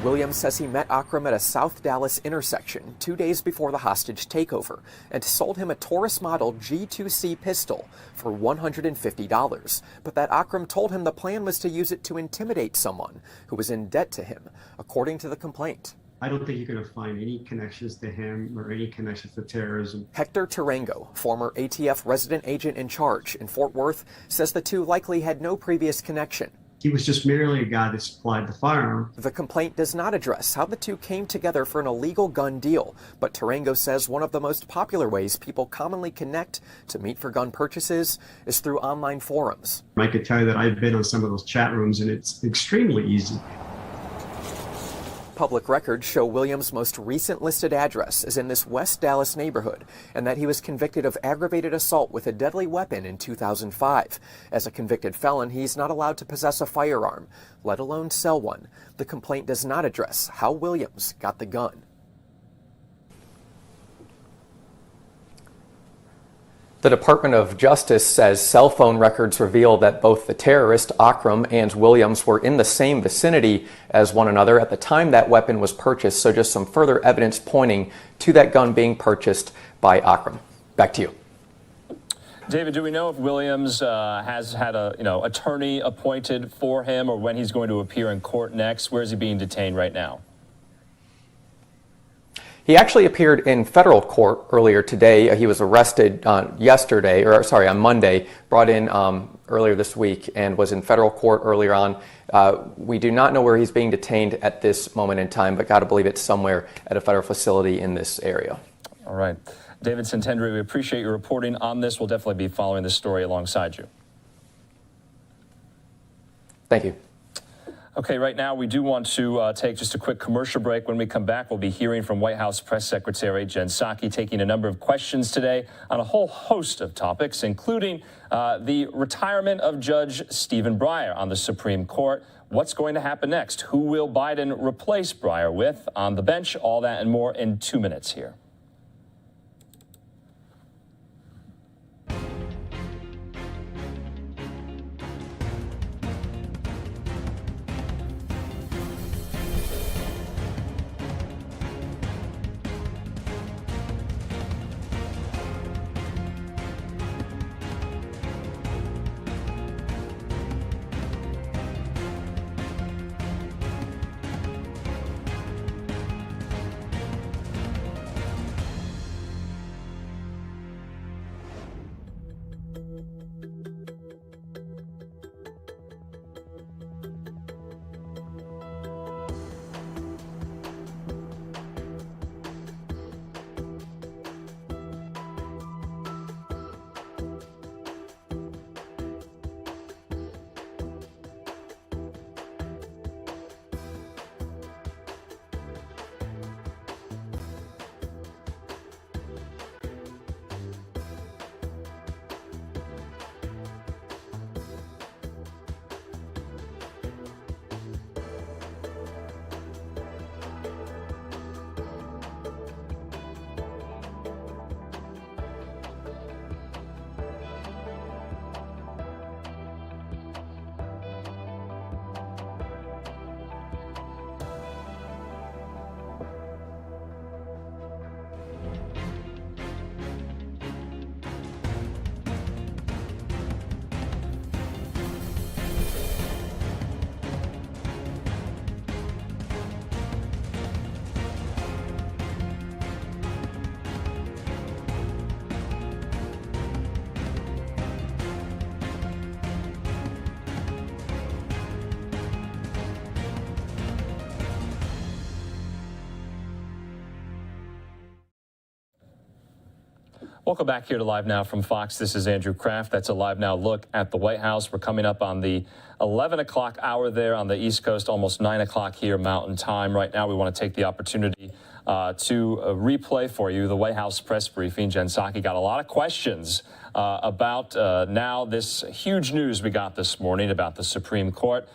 Williams says he met Akram at a South Dallas intersection 2 days before the hostage takeover and sold him a Taurus model G2C pistol for $150, but that Akram told him the plan was to use it to intimidate someone who was in debt to him, according to the complaint. I don't think you're going to find any connections to him or any connections to terrorism. Hector Tarango, former ATF resident agent in charge in Fort Worth, says the two likely had no previous connection. He was just merely a guy that supplied the firearm. The complaint does not address how the two came together for an illegal gun deal, but Tarango says one of the most popular ways people commonly connect to meet for gun purchases is through online forums. I could tell you that I've been on some of those chat rooms, and it's extremely easy. Public records show Williams' most recent listed address is in this West Dallas neighborhood, and that he was convicted of aggravated assault with a deadly weapon in 2005. As a convicted felon, he's not allowed to possess a firearm, let alone sell one. The complaint does not address how Williams got the gun. The Department of Justice says cell phone records reveal that both the terrorist, Akram, and Williams were in the same vicinity as one another at the time that weapon was purchased, so just some further evidence pointing to that gun being purchased by Akram. Back to you. David, do we know if Williams has had a attorney appointed for him or when he's going to appear in court next? Where is he being detained right now? He actually appeared in federal court earlier today. He was arrested on Monday, brought in earlier this week, and was in federal court earlier on. We do not know where he's being detained at this moment in time, but got to believe it's somewhere at a federal facility in this area. All right. David Santandri, we appreciate your reporting on this. We'll definitely be following this story alongside you. Thank you. Okay, right now we do want to take just a quick commercial break. When we come back, we'll be hearing from White House Press Secretary Jen Psaki, taking a number of questions today on a whole host of topics, including the retirement of Judge Stephen Breyer on the Supreme Court. What's going to happen next? Who will Biden replace Breyer with on the bench? All that and more in 2 minutes here. Welcome back here to Live Now from Fox. This is Andrew Kraft. That's a Live Now look at the White House. We're coming up on the 11 o'clock hour there on the East Coast, almost 9 o'clock here Mountain Time. Right now, we want to take the opportunity to replay for you the White House press briefing. Jen Psaki got a lot of questions about now this huge news we got this morning about the Supreme Court.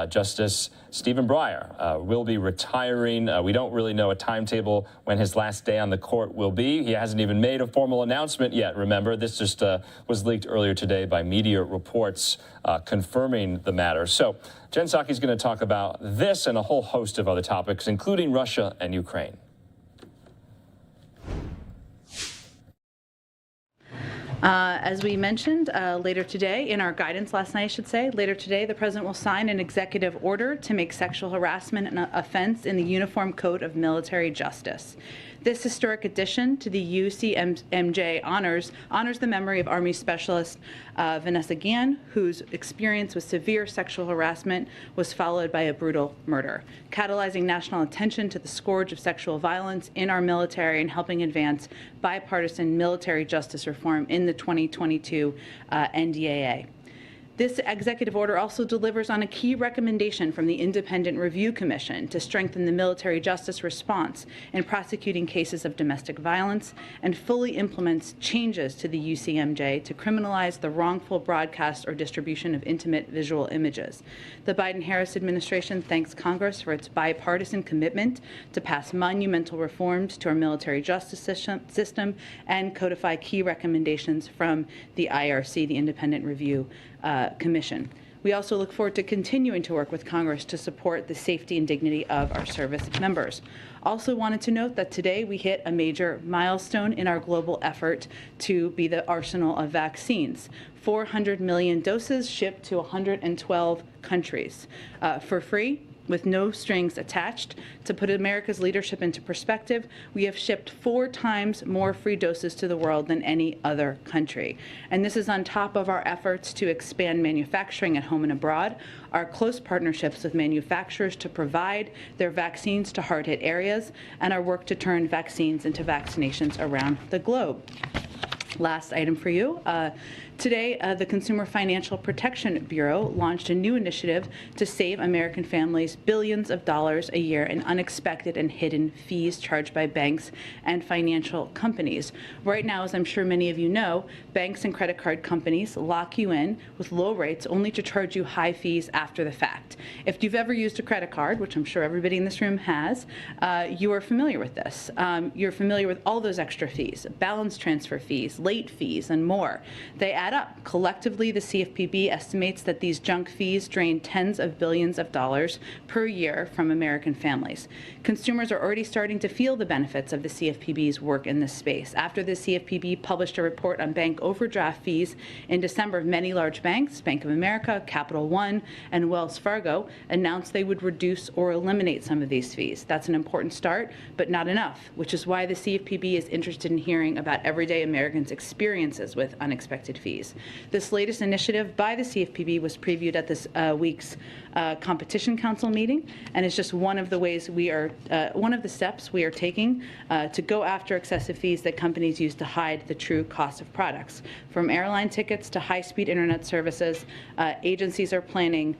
Justice Stephen Breyer will be retiring. We don't really know a timetable when his last day on the court will be. He hasn't even made a formal announcement yet. Remember, this just was leaked earlier today by media reports confirming the matter. So Jen Psaki is going to talk about this and a whole host of other topics, including Russia and Ukraine. As we mentioned later today, in our guidance last night, I should say, later today, the president will sign an executive order to make sexual harassment an offense in the Uniform Code of Military Justice. This historic addition to the UCMJ honors the memory of Army Specialist Vanessa Guillen, whose experience with severe sexual harassment was followed by a brutal murder, catalyzing national attention to the scourge of sexual violence in our military and helping advance bipartisan military justice reform in the 2022 NDAA. This executive order also delivers on a key recommendation from the Independent Review Commission to strengthen the military justice response in prosecuting cases of domestic violence and fully implements changes to the UCMJ to criminalize the wrongful broadcast or distribution of intimate visual images. The Biden-Harris administration thanks Congress for its bipartisan commitment to pass monumental reforms to our military justice system and codify key recommendations from the IRC, the Independent Review Commission. We also look forward to continuing to work with Congress to support the safety and dignity of our service members. Also wanted to note that today we hit a major milestone in our global effort to be the arsenal of vaccines. 400 million doses shipped to 112 countries for free with no strings attached. To put America's leadership into perspective, we have shipped 4 times more free doses to the world than any other country. And this is on top of our efforts to expand manufacturing at home and abroad, our close partnerships with manufacturers to provide their vaccines to hard-hit areas, and our work to turn vaccines into vaccinations around the globe. Last item for you. Today, the Consumer Financial Protection Bureau launched a new initiative to save American families billions of dollars a year in unexpected and hidden fees charged by banks and financial companies. Right now, as I'm sure many of you know, banks and credit card companies lock you in with low rates only to charge you high fees after the fact. If you've ever used a credit card, which I'm sure everybody in this room has, you are familiar with this. You're familiar with all those extra fees, balance transfer fees, late fees, and more. They add up. Collectively, the CFPB estimates that these junk fees drain tens of billions of dollars per year from American families. Consumers are already starting to feel the benefits of the CFPB's work in this space. After the CFPB published a report on bank overdraft fees in December, many large banks, Bank of America, Capital One, and Wells Fargo, announced they would reduce or eliminate some of these fees. That's an important start, but not enough, which is why the CFPB is interested in hearing about everyday Americans' experiences with unexpected fees. This latest initiative by the CFPB was previewed at this week's Competition Council meeting, and is just one of the ways we are, one of the steps we are taking to go after excessive fees that companies use to hide the true cost of products. From airline tickets to high-speed internet services, agencies are planning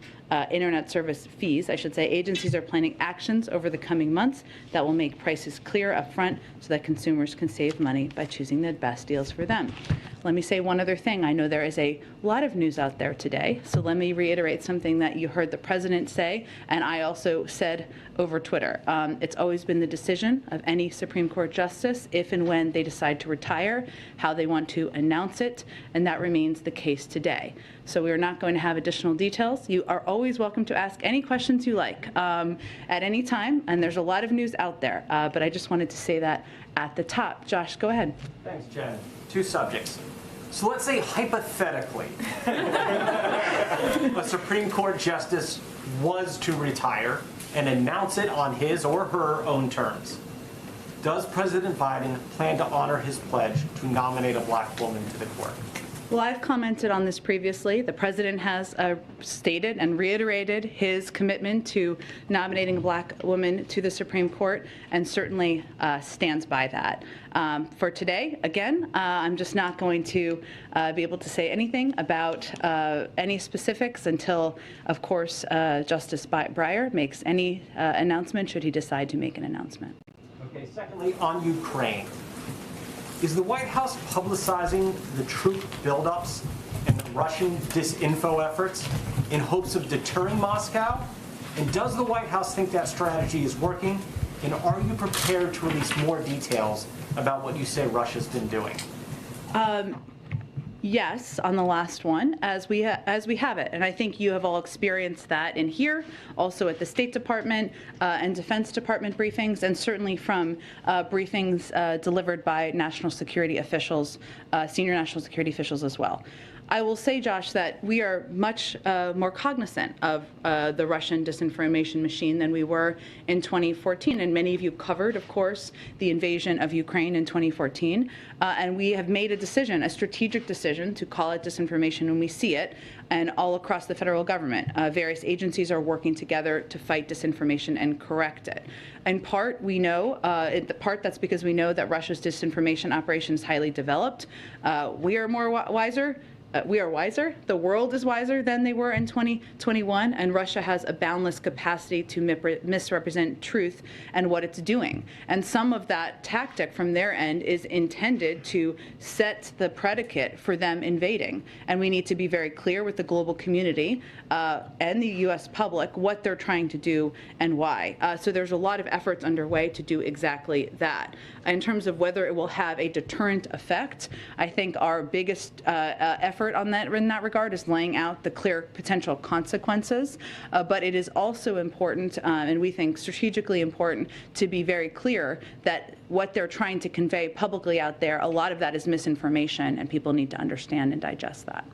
internet service fees, I should say, agencies are planning actions over the coming months that will make prices clear up front so that consumers can save money by choosing the best deals for them. Let me say one other thing. I know there is a lot of news out there today, so let me reiterate something that you heard the president say, and I also said over Twitter. It's always been the decision of any Supreme Court justice, if and when they decide to retire, how they want to announce it, and that remains the case today. So we are not going to have additional details. You are always welcome to ask any questions you like at any time, and there's a lot of news out there, but I just wanted to say that at the top. Josh, go ahead. Thanks, Jen. 2 subjects. So let's say hypothetically a Supreme Court justice was to retire and announce it on his or her own terms. Does President Biden plan to honor his pledge to nominate a black woman to the court? Well, I've commented on this previously. The president has stated and reiterated his commitment to nominating a black woman to the Supreme Court, and certainly stands by that. For today, again, I'm just not going to be able to say anything about any specifics until, of course, Justice Breyer makes any announcement, should he decide to make an announcement. Okay, secondly, on Ukraine. Is the White House publicizing the troop buildups and the Russian disinfo efforts in hopes of deterring Moscow? And does the White House think that strategy is working? And are you prepared to release more details about what you say Russia's been doing? Yes, on the last one, as we have it, and I think you have all experienced that in here, also at the State Department and Defense Department briefings, and certainly from briefings delivered by national security officials, senior national security officials as well. I will say, Josh, that we are much more cognizant of the Russian disinformation machine than we were in 2014. And many of you covered, of course, the invasion of Ukraine in 2014. And we have made a decision, a strategic decision, to call it disinformation when we see it. And all across the federal government, various agencies are working together to fight disinformation and correct it. In part, we know, that's because we know that Russia's disinformation operation is highly developed. We are more wiser. We are wiser. The world is wiser than they were in 2021, and Russia has a boundless capacity to misrepresent truth and what it's doing. And some of that tactic from their end is intended to set the predicate for them invading. And we need to be very clear with the global community and the U.S. public what they're trying to do and why. So there's a lot of efforts underway to do exactly that. In terms of whether it will have a deterrent effect, I think our biggest effort on that in that regard is laying out the clear potential consequences. But it is also important, and we think strategically important, to be very clear that what they're trying to convey publicly out there, a lot of that is misinformation, and people need to understand and digest that.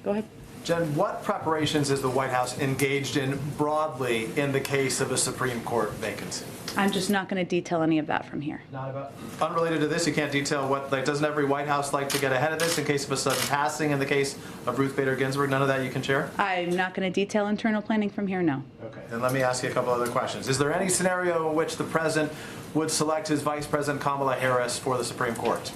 Go ahead. Jen, what preparations is the White House engaged in broadly in the case of a Supreme Court vacancy? I'm just not going to detail any of that from here. Not about unrelated to this. You can't detail what. Like, doesn't every White House like to get ahead of this in case of a sudden passing? In the case of Ruth Bader Ginsburg, none of that you can share. I'm not going to detail internal planning from here. No. Okay. Then let me ask you a couple other questions. Is there any scenario in which the president would select his Vice President Kamala Harris for the Supreme Court?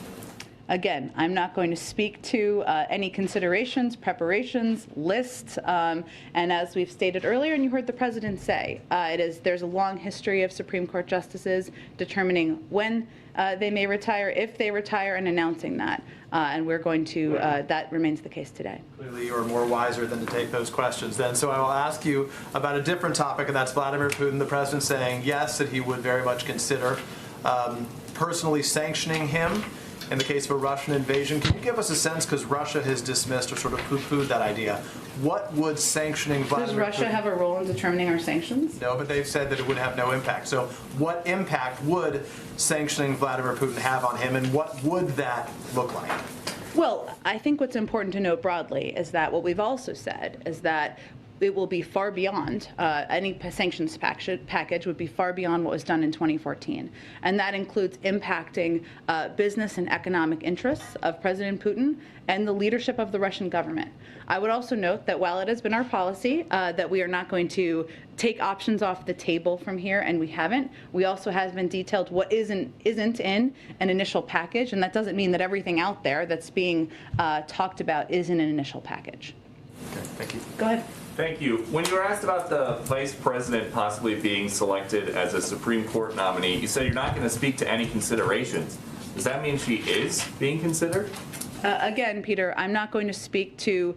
Again, I'm not going to speak to any considerations, preparations, lists, and as we've stated earlier, and you heard the president say, there's a long history of Supreme Court justices determining when they may retire, if they retire, and announcing that. And we're going to, that remains the case today. Clearly, you are more wiser than to take those questions then. So I will ask you about a different topic, and that's Vladimir Putin, the president saying yes, that he would very much consider personally sanctioning him in the case of a Russian invasion. Can you give us a sense, because Russia has dismissed or sort of poo-pooed that idea, what would sanctioning Vladimir Does Russia Putin... have a role in determining our sanctions? No, but they've said that it would have no impact. So what impact would sanctioning Vladimir Putin have on him, and what would that look like? Well, I think what's important to note broadly is that what we've also said is that it will be far beyond, any sanctions package would be far beyond what was done in 2014. And that includes impacting business and economic interests of President Putin and the leadership of the Russian government. I would also note that while it has been our policy that we are not going to take options off the table from here, and we haven't, we also have been detailed what isn't in an initial package, and that doesn't mean that everything out there that's being talked about is in an initial package. Okay, thank you. Go ahead. Thank you. When you were asked about the vice president possibly being selected as a Supreme Court nominee, you said you're not going to speak to any considerations. Does that mean she is being considered? Again, Peter, I'm not going to speak to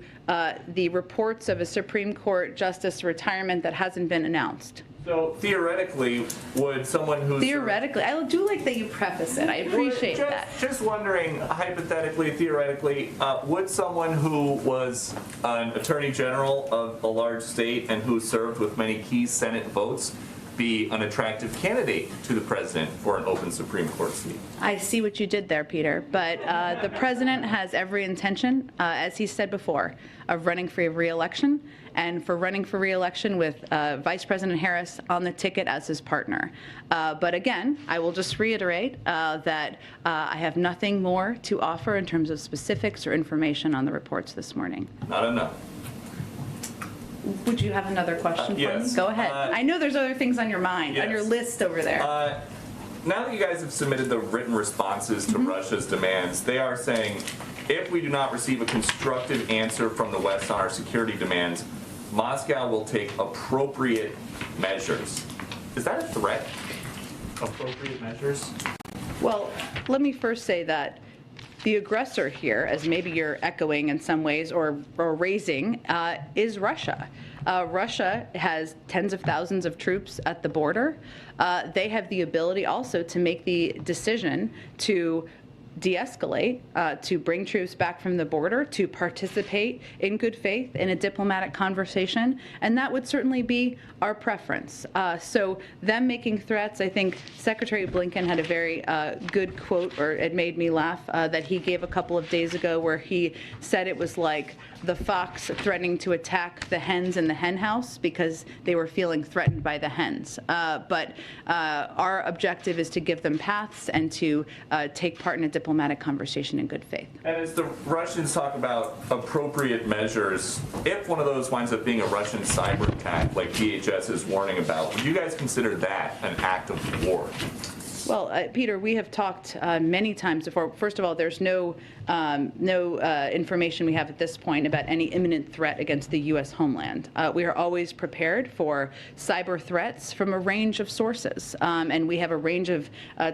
the reports of a Supreme Court justice retirement that hasn't been announced. So theoretically, would someone who's... Theoretically. I do like that you preface it. I appreciate that. Just wondering, hypothetically, theoretically, would someone who was an attorney general of a large state and who served with many key Senate votes be an attractive candidate to the president for an open Supreme Court seat? I see what you did there, Peter. But the president has every intention, as he said before, of running for re-election, and for running for re-election with Vice President Harris on the ticket as his partner. But again, I will just reiterate that I have nothing more to offer in terms of specifics or information on the reports this morning. Not enough. Would you have another question for yes. me? Go ahead. I know there's other things on your mind, yes. on your list over there. Now that you guys have submitted the written responses to Russia's demands, they are saying, if we do not receive a constructive answer from the West on our security demands, Moscow will take appropriate measures. Is that a threat? Appropriate measures? Well, let me first say that the aggressor here, as maybe you're echoing in some ways or raising, is Russia. Russia has tens of thousands of troops at the border. They have the ability also to make the decision to de-escalate, to bring troops back from the border, to participate in good faith in a diplomatic conversation, and that would certainly be our preference. So them making threats, I think Secretary Blinken had a very good quote, or it made me laugh, that he gave a couple of days ago where he said it was like the fox threatening to attack the hens in the hen house because they were feeling threatened by the hens. But our objective is to give them paths and to take part in a diplomatic conversation in good faith. And as the Russians talk about appropriate measures, if one of those winds up being a Russian cyber attack, like DHS is warning about, would you guys consider that an act of war? Well, Peter, we have talked many times before. First of all, there's no information we have at this point about any imminent threat against the U.S. homeland. We are always prepared for cyber threats from a range of sources, and we have a range of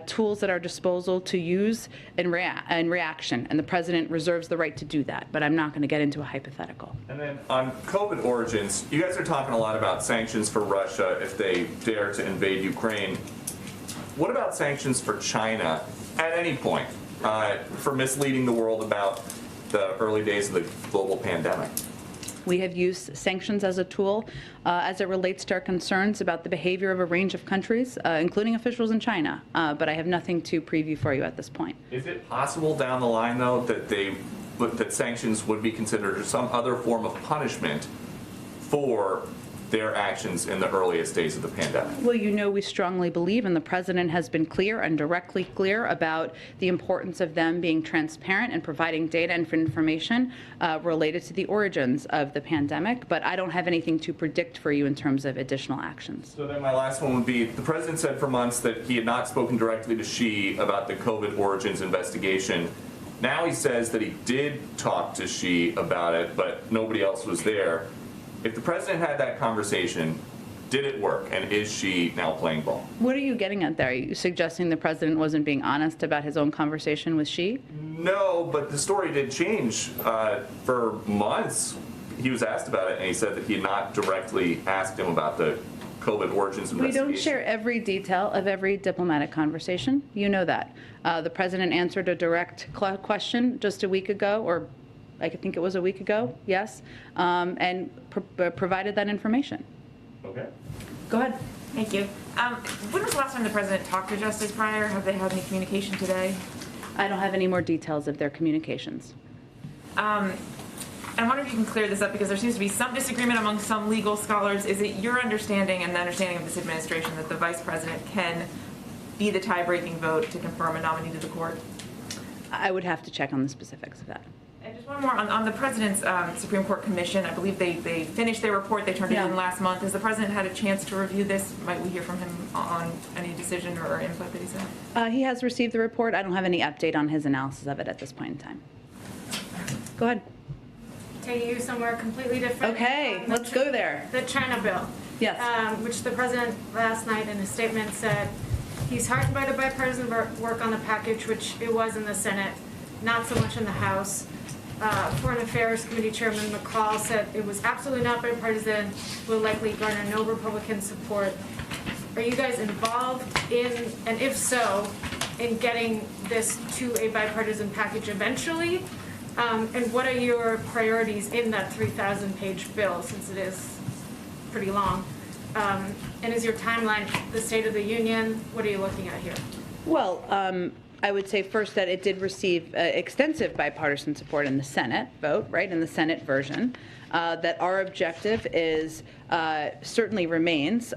tools at our disposal to use in reaction, and the president reserves the right to do that, but I'm not going to get into a hypothetical. And then on COVID origins, you guys are talking a lot about sanctions for Russia if they dare to invade Ukraine. What about sanctions for China at any point for misleading the world about the early days of the global pandemic? We have used sanctions as a tool as it relates to our concerns about the behavior of a range of countries, including officials in China, but I have nothing to preview for you at this point. Is it possible down the line, though, that they that sanctions would be considered some other form of punishment for their actions in the earliest days of the pandemic. Well, you know, we strongly believe, and the president has been clear and directly clear about the importance of them being transparent and providing data and information related to the origins of the pandemic. But I don't have anything to predict for you in terms of additional actions. So then my last one would be, the president said for months that he had not spoken directly to Xi about the COVID origins investigation. Now he says that he did talk to Xi about it, but nobody else was there. If the president had that conversation, did it work? And is Xi now playing ball? What are you getting at there? Are you suggesting the president wasn't being honest about his own conversation with Xi? No, but the story did change. For months, he was asked about it, and he said that he had not directly asked him about the COVID origins investigation. We don't share every detail of every diplomatic conversation. You know that. The president answered a direct question just a week ago, or I think it was a week ago, yes, and provided that information. Okay. Go ahead. Thank you. When was the last time the president talked to Justice Breyer? Have they had any communication today? I don't have any more details of their communications. I wonder if you can clear this up, because there seems to be some disagreement among some legal scholars. Is it your understanding and the understanding of this administration that the vice president can be the tie-breaking vote to confirm a nominee to the court? I would have to check on the specifics of that. And just one more on the president's Supreme Court commission. I believe they finished their report. They turned it in last month. Has the president had a chance to review this? Might we hear from him on any decision or input that he's had? He has received the report. I don't have any update on his analysis of it at this point in time. Go ahead. Take you somewhere completely different. Okay, let's go there. The China bill. Yes. Which the president last night in a statement said he's heartened by the bipartisan work on the package, which it was in the Senate, not so much in the House. Foreign Affairs Committee Chairman McCall said it was absolutely not bipartisan, will likely garner no Republican support. Are you guys involved in, and if so, in getting this to a bipartisan package eventually? And what are your priorities in that 3,000-page bill, since it is pretty long? And is your timeline the State of the Union? What are you looking at here? Well, I would say first that it did receive extensive bipartisan support in the Senate vote, right, in the Senate version. That our objective is certainly remains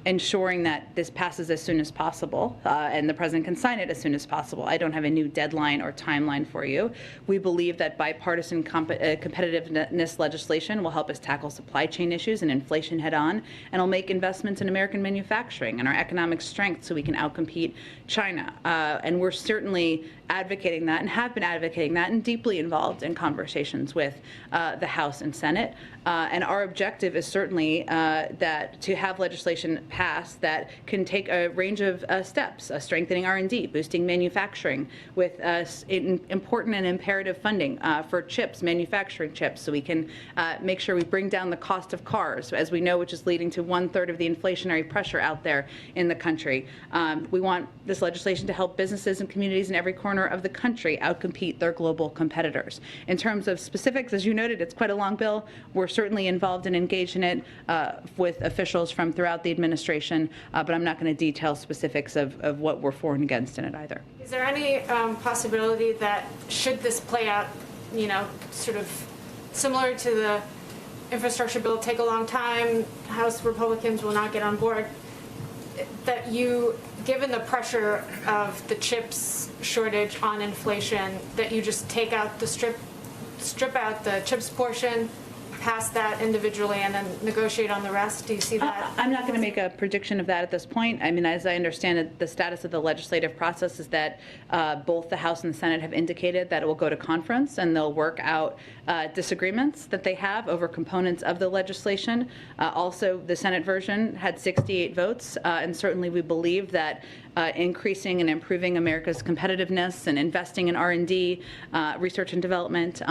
ensuring that this passes as soon as possible and the president can sign it as soon as possible. I don't have a new deadline or timeline for you. We believe that bipartisan competitiveness legislation will help us tackle supply chain issues and inflation head on, and will make investments in American manufacturing and our economic strength so we can outcompete China. And we're certainly advocating that and have been advocating that and deeply involved in conversations with the House and Senate. And our objective is certainly that to have legislation passed that can take a range of steps, strengthening R&D, boosting manufacturing with important and imperative funding for chips, manufacturing chips, so we can make sure we bring down the cost of cars, as we know, which is leading to 1/3 of the inflationary pressure out there in the country. We want this legislation to help businesses and communities in every corner of the country outcompete their global competitors. In terms of specifics, as you noted, it's quite a long bill. We're certainly involved and engaged in it with officials from throughout the administration, but I'm not going to detail specifics of what we're for and against in it either. Is there any possibility that should this play out, you know, sort of similar to the infrastructure bill, take a long time, House Republicans will not get on board, that you, given the pressure of the chips shortage on inflation, that you just take out the strip out the chips portion, pass that individually, and then negotiate on the rest? Do you see that? I'm not going to make a prediction of that at this point. I mean, as I understand it, the status of the legislative process is that both the House and the Senate have indicated that it will go to conference and they'll work out disagreements that they have over components of the legislation. Also, the Senate version had 68 votes, and certainly we believe that increasing and improving America's competitiveness and investing in R&D, research and development,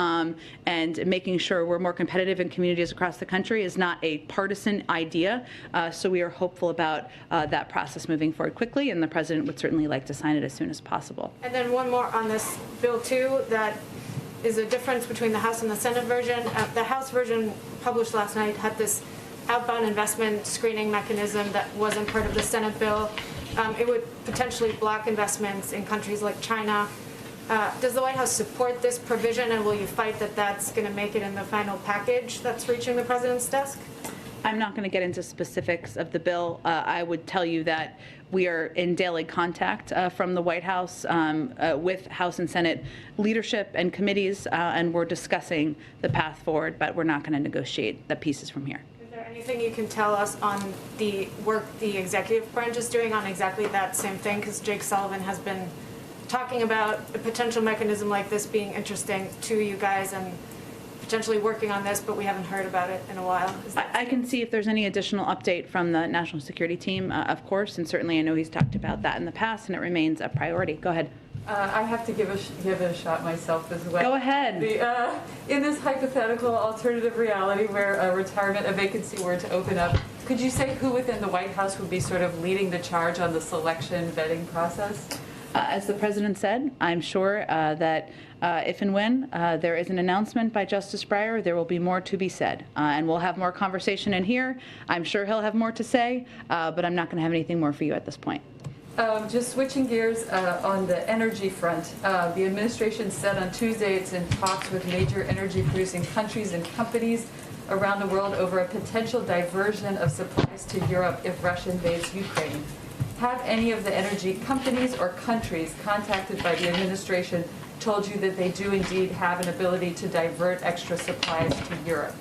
and making sure we're more competitive in communities across the country is not a partisan idea. So we are hopeful about that process moving forward quickly, and the president would certainly like to sign it as soon as possible. And then one more on this bill too, that is a difference between the House and the Senate version. The House version published last night had this outbound investment screening mechanism that wasn't part of the Senate bill. It would potentially block investments in countries like China. Does the White House support this provision, and will you fight that that's going to make it in the final package that's reaching the president's desk? I'm not going to get into specifics of the bill. I would tell you that we are in daily contact from the White House with House and Senate leadership and committees, and we're discussing the path forward, but we're not going to negotiate the pieces from here. Is there anything you can tell us on the work the executive branch is doing on exactly that same thing? Because Jake Sullivan has been talking about a potential mechanism like this being interesting to you guys and potentially working on this, but we haven't heard about it in a while. I can see if there's any additional update from the national security team, of course, and certainly I know he's talked about that in the past, and it remains a priority. Go ahead. I have to give it a shot myself as well. Go ahead. In this hypothetical alternative reality where a vacancy were to open up, could you say who within the White House would be sort of leading the charge on the selection vetting process? As the president said, I'm sure that if and when there is an announcement by Justice Breyer, there will be more to be said. And we'll have more conversation in here. I'm sure he'll have more to say, but I'm not going to have anything more for you at this point. Just switching gears on the energy front, the administration said on Tuesday it's in talks with major energy producing countries and companies around the world over a potential diversion of supplies to Europe if Russia invades Ukraine. Have any of the energy companies or countries contacted by the administration told you that they do indeed have an ability to divert extra supplies to Europe?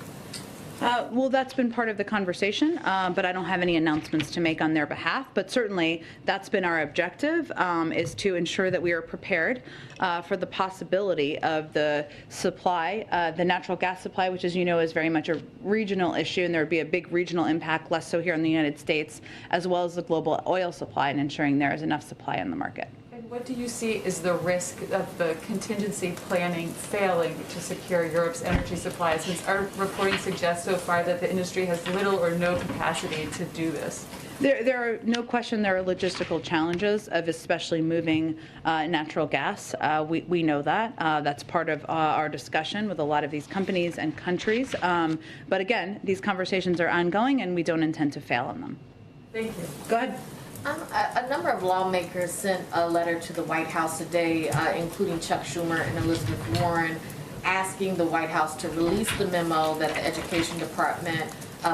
Well, that's been part of the conversation, but I don't have any announcements to make on their behalf. But certainly, that's been our objective, is to ensure that we are prepared for the possibility of the supply, the natural gas supply, which, as you know, is very much a regional issue, and there would be a big regional impact, less so here in the United States, as well as the global oil supply and ensuring there is enough supply on the market. And what do you see is the risk of the contingency planning failing to secure Europe's energy supply, since our reporting suggests so far that the industry has little or no capacity to do this? There are no question there are logistical challenges of especially moving natural gas. We know that. That's part of our discussion with a lot of these companies and countries. But again, these conversations are ongoing and we don't intend to fail on them. Thank you. Go ahead. A number of lawmakers sent a letter to the White House today, including Chuck Schumer and Elizabeth Warren, asking the White House to release the memo that the Education Department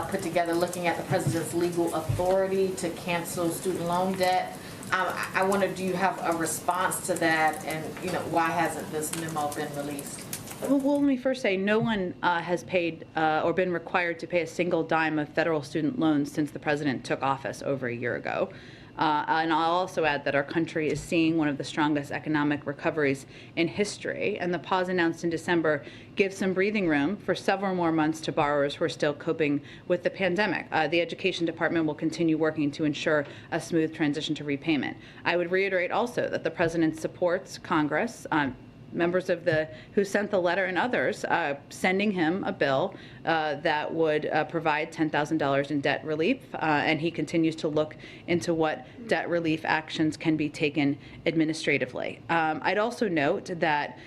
put together looking at the president's legal authority to cancel student loan debt. I wonder, do you have a response to that, and why hasn't this memo been released? Well, let me first say no one has paid or been required to pay a single dime of federal student loans since the president took office over a year ago. And I'll also add that our country is seeing one of the strongest economic recoveries in history, and the pause announced in December gives some breathing room for several more months to borrowers who are still coping with the pandemic. The Education Department will continue working to ensure a smooth transition to repayment. I would reiterate also that the president supports Congress, members of who sent the letter and others, sending him a bill that would provide $10,000 in debt relief, and he continues to look into what debt relief actions can be taken administratively. I'd also note that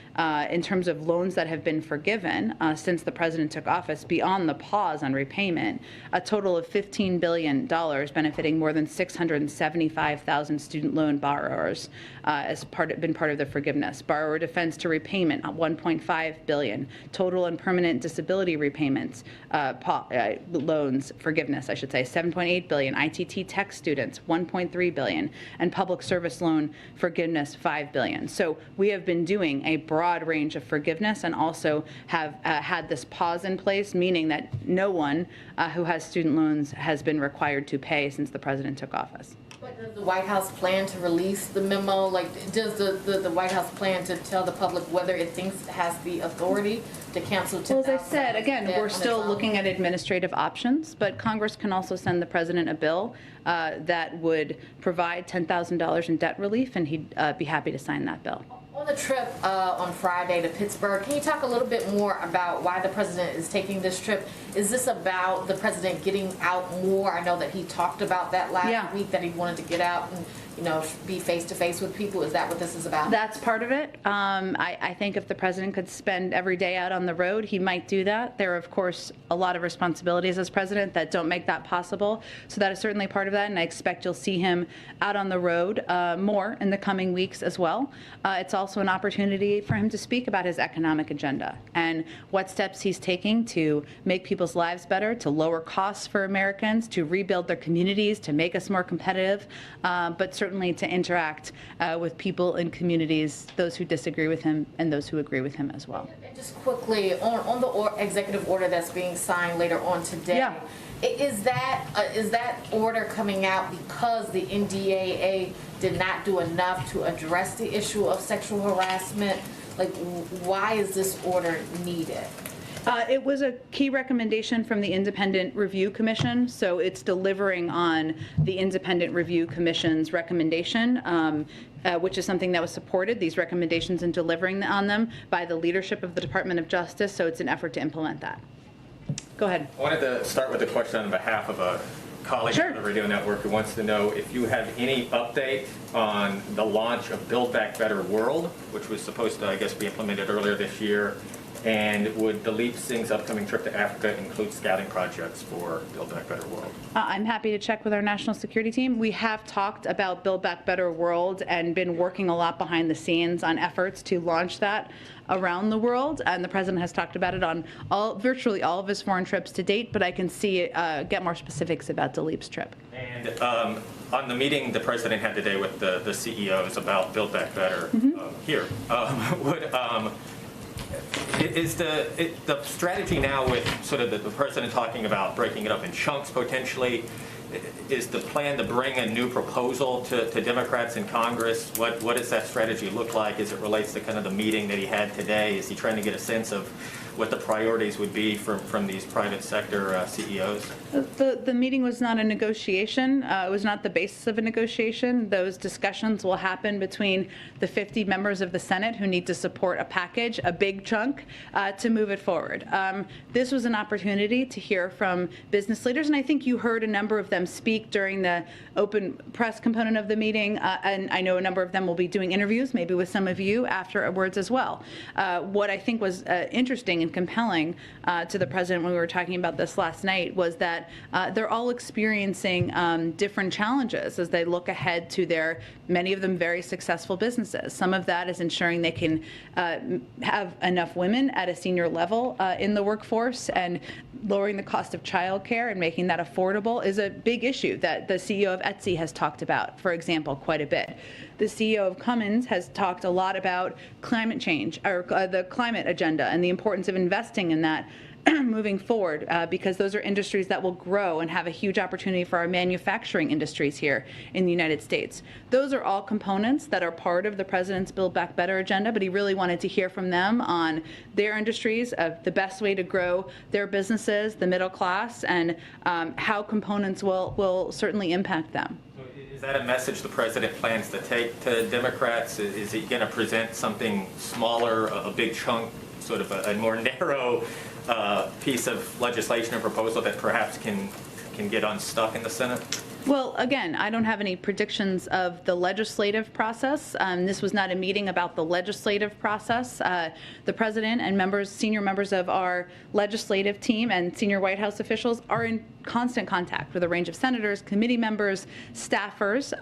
in terms of loans that have been forgiven since the president took office, beyond the pause on repayment, a total of $15 billion benefiting more than 675,000 student loan borrowers has been part of the forgiveness. Borrower defense to repayment, $1.5 billion. Total and permanent disability repayments, loans forgiveness, I should say, $7.8 billion. ITT tech students, $1.3 billion. And public service loan forgiveness, $5 billion. So we have been doing a broad range of forgiveness and also have had this pause in place, meaning that no one who has student loans has been required to pay since the president took office. But does the White House plan to release the memo? Like, does the White House plan to tell the public whether it thinks it has the authority to cancel? Well, as I said, again, we're still looking at administrative options, but Congress can also send the president a bill that would provide $10,000 in debt relief, and he'd be happy to sign that bill. On the trip on Friday to Pittsburgh, can you talk a little bit more about why the president is taking this trip? Is this about the president getting out more? I know that he talked about that last week, that he wanted to get out and be face-to-face with people. Is that what this is about? That's part of it. I think if the president could spend every day out on the road, he might do that. There are, of course, a lot of responsibilities as president that don't make that possible. So that is certainly part of it. that, and I expect you'll see him out on the road more in the coming weeks as well. It's also an opportunity for him to speak about his economic agenda and what steps he's taking to make people's lives better, to lower costs for Americans, to rebuild their communities, to make us more competitive, but certainly to interact with people in communities, those who disagree with him and those who agree with him as well. And just quickly, on the executive order that's being signed later on today, Yeah. Is that order coming out because the NDAA did not do enough to address the issue of sexual harassment? Like, why is this order needed? It was a key recommendation from the Independent Review Commission, so it's delivering on the Independent Review Commission's recommendation, which is something that was supported, these recommendations, and delivering on them by the leadership of the Department of Justice, so it's an effort to implement that. Go ahead. I wanted to start with a question on behalf of a colleague on the radio network who wants to know if you have any update on the launch of Build Back Better World, which was supposed to, I guess, be implemented earlier this year. And would Dalip Singh's upcoming trip to Africa include scouting projects for Build Back Better World? I'm happy to check with our national security team. We have talked about Build Back Better World and been working a lot behind the scenes on efforts to launch that around the world. And the president has talked about it on virtually all of his foreign trips to date, but I can get more specifics about Dalip's trip. And on the meeting the president had today with the CEOs about Build Back Better here, is the strategy now with sort of the president talking about breaking it up in chunks potentially, is the plan to bring a new proposal to Democrats in Congress? What does that strategy look like as it relates to kind of the meeting that he had today? Is he trying to get a sense of what the priorities would be from these private sector CEOs? The meeting was not a negotiation. It was not the basis of a negotiation. Those discussions will happen between the 50 members of the Senate who need to support a package, a big chunk, to move it forward. This was an opportunity to hear from business leaders, and I think you heard a number of them speak during the open press component of the meeting, and I know a number of them will be doing interviews, maybe with some of you afterwards as well. What I think was interesting and compelling to the president when we were talking about this last night was that they're all experiencing different challenges as they look ahead to many of them very successful businesses. Some of that is ensuring they can have enough women at a senior level in the workforce, and lowering the cost of childcare and making that affordable is a big issue that the CEO of Etsy has talked about, for example, quite a bit. The CEO of Cummins has talked a lot about climate change, or the climate agenda, and the importance of investing in that moving forward, because those are industries that will grow and have a huge opportunity for our manufacturing industries here in the United States. Those are all components that are part of the president's Build Back Better agenda, but he really wanted to hear from them on their industries, the best way to grow their businesses, the middle class, and how components will certainly impact them. Is that a message the president plans to take to Democrats? Is he going to present something smaller, a big chunk, sort of a more narrow piece of legislation or proposal that perhaps can get unstuck in the Senate? Well, again, I don't have any predictions of the legislative process. This was not a meeting about the legislative process. The president and senior members of our legislative team and senior White House officials are in constant contact with a range of senators, committee members, staffers,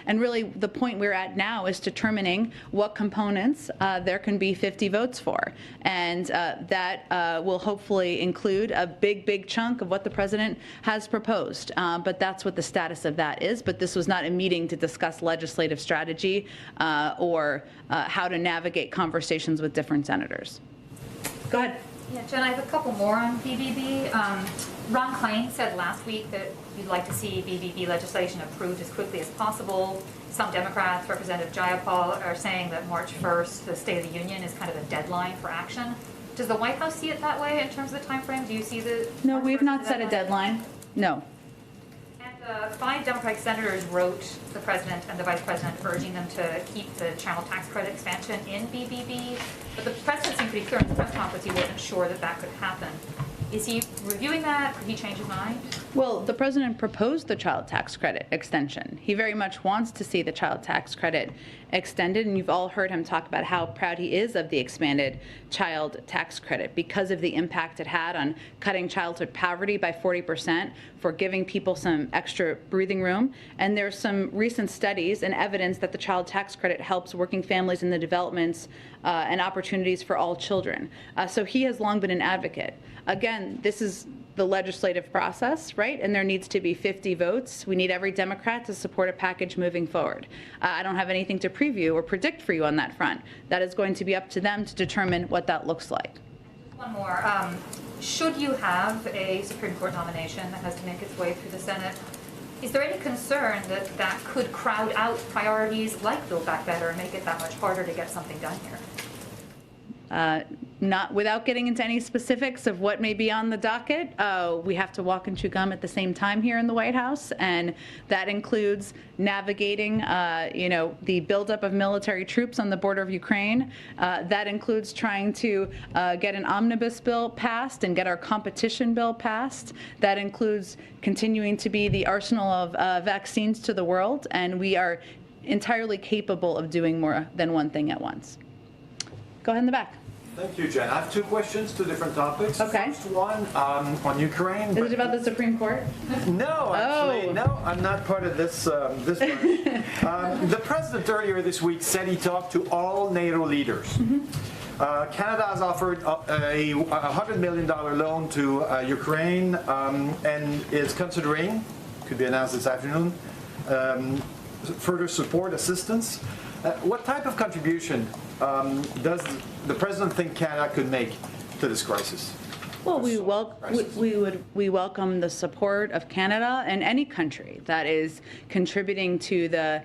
and really the point we're at now is determining what components there can be 50 votes for. And that will hopefully include a big chunk of what the president has proposed. But that's what the status of that is. But this was not a meeting to discuss legislative strategy or how to navigate conversations with different senators. Go ahead. Yeah, Jen, I have a couple more on BBB. Ron Klain said last week that you'd like to see BBB legislation approved as quickly as possible. Some Democrats, Representative Jayapal, are saying that March 1st, the State of the Union, is kind of a deadline for action. Does the White House see it that way in terms of the time frame? Do you see the... No, we've not set a deadline. No. And 5 Democratic senators wrote the president and the vice president urging them to keep the child tax credit expansion in BBB. But the president seemed pretty clear in the press conference he wasn't sure that could happen. Is he reviewing that? Could he change his mind? Well, the president proposed the child tax credit extension. He very much wants to see the child tax credit extended, and you've all heard him talk about how proud he is of the expanded child tax credit because of the impact it had on cutting childhood poverty by 40%, for giving people some extra breathing room. And there's some recent studies and evidence that the child tax credit helps working families in the developments and opportunities for all children. So he has long been an advocate. Again, this is the legislative process, right? And there needs to be 50 votes. We need every Democrat to support a package moving forward. I don't have anything to preview or predict for you on that front. That is going to be up to them to determine what that looks like. One more. Should you have a Supreme Court nomination that has to make its way through the Senate, is there any concern that that could crowd out priorities like Build Back Better and make it that much harder to get something done here? Not without getting into any specifics of what may be on the docket. We have to walk and chew gum at the same time here in the White House, and that includes navigating, the buildup of military troops on the border of Ukraine. That includes trying to get an omnibus bill passed and get our competition bill passed. That includes continuing to be the arsenal of vaccines to the world, and we are entirely capable of doing more than one thing at once. Go ahead in the back. Thank you, Jen. I have two questions, two different topics. Okay. First one on Ukraine. Is it about the Supreme Court? No, actually, no. I'm not part of this. This one. The president earlier this week said he talked to all NATO leaders. Canada has offered a $100 million loan to Ukraine and is considering, could be announced this afternoon, further support assistance. What type of contribution does the president think Canada could make to this crisis? Well, we welcome the support of Canada and any country that is contributing to the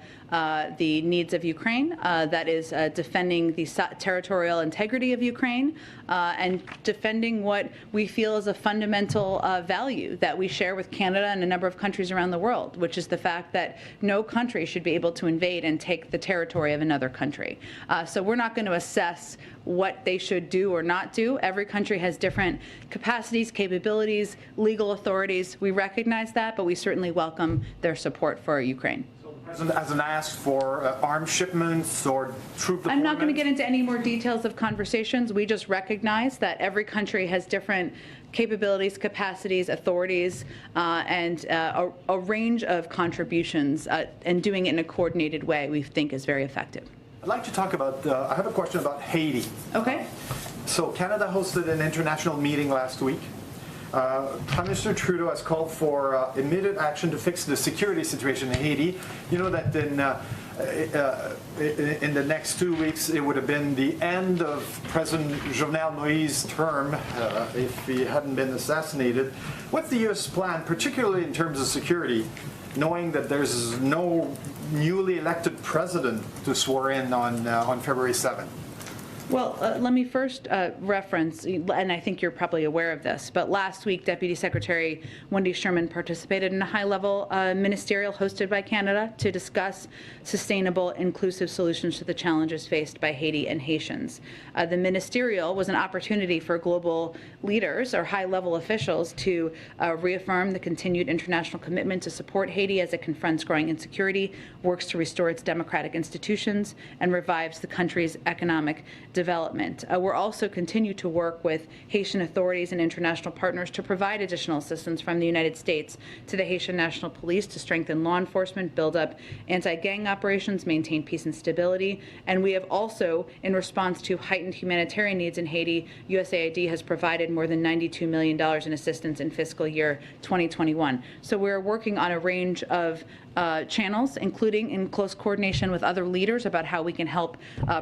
needs of Ukraine, that is defending the territorial integrity of Ukraine, and defending what we feel is a fundamental value that we share with Canada and a number of countries around the world, which is the fact that no country should be able to invade and take the territory of another country. So we're not going to assess what they should do or not do. Every country has different capacities, capabilities, legal authorities. We recognize that, but we certainly welcome their support for Ukraine. President hasn't asked for arms shipments or troop deployments? I'm not going to get into any more details of conversations. We just recognize that every country has different capabilities, capacities, authorities, and a range of contributions, and doing it in a coordinated way we think is very effective. I'd like to talk about, I have a question about Haiti. Okay. So Canada hosted an international meeting last week. Prime Minister Trudeau has called for immediate action to fix the security situation in Haiti. You know that in the next 2 weeks it would have been the end of President Jovenel Moïse's term if he hadn't been assassinated. What's the U.S. plan, particularly in terms of security, knowing that there's no newly elected president to swear in on February 7th? Well, let me first reference, and I think you're probably aware of this, but last week Deputy Secretary Wendy Sherman participated in a high-level ministerial hosted by Canada to discuss sustainable, inclusive solutions to the challenges faced by Haiti and Haitians. The ministerial was an opportunity for global leaders or high-level officials to reaffirm the continued international commitment to support Haiti as it confronts growing insecurity, works to restore its democratic institutions, and revives the country's economic development. We're also continue to work with Haitian authorities and international partners to provide additional assistance from the United States to the Haitian National Police to strengthen law enforcement, build up anti-gang operations, maintain peace and stability. And we have also, in response to heightened humanitarian needs in Haiti, USAID has provided more than $92 million in assistance in fiscal year 2021. So we're working on a range of channels, including in close coordination with other leaders about how we can help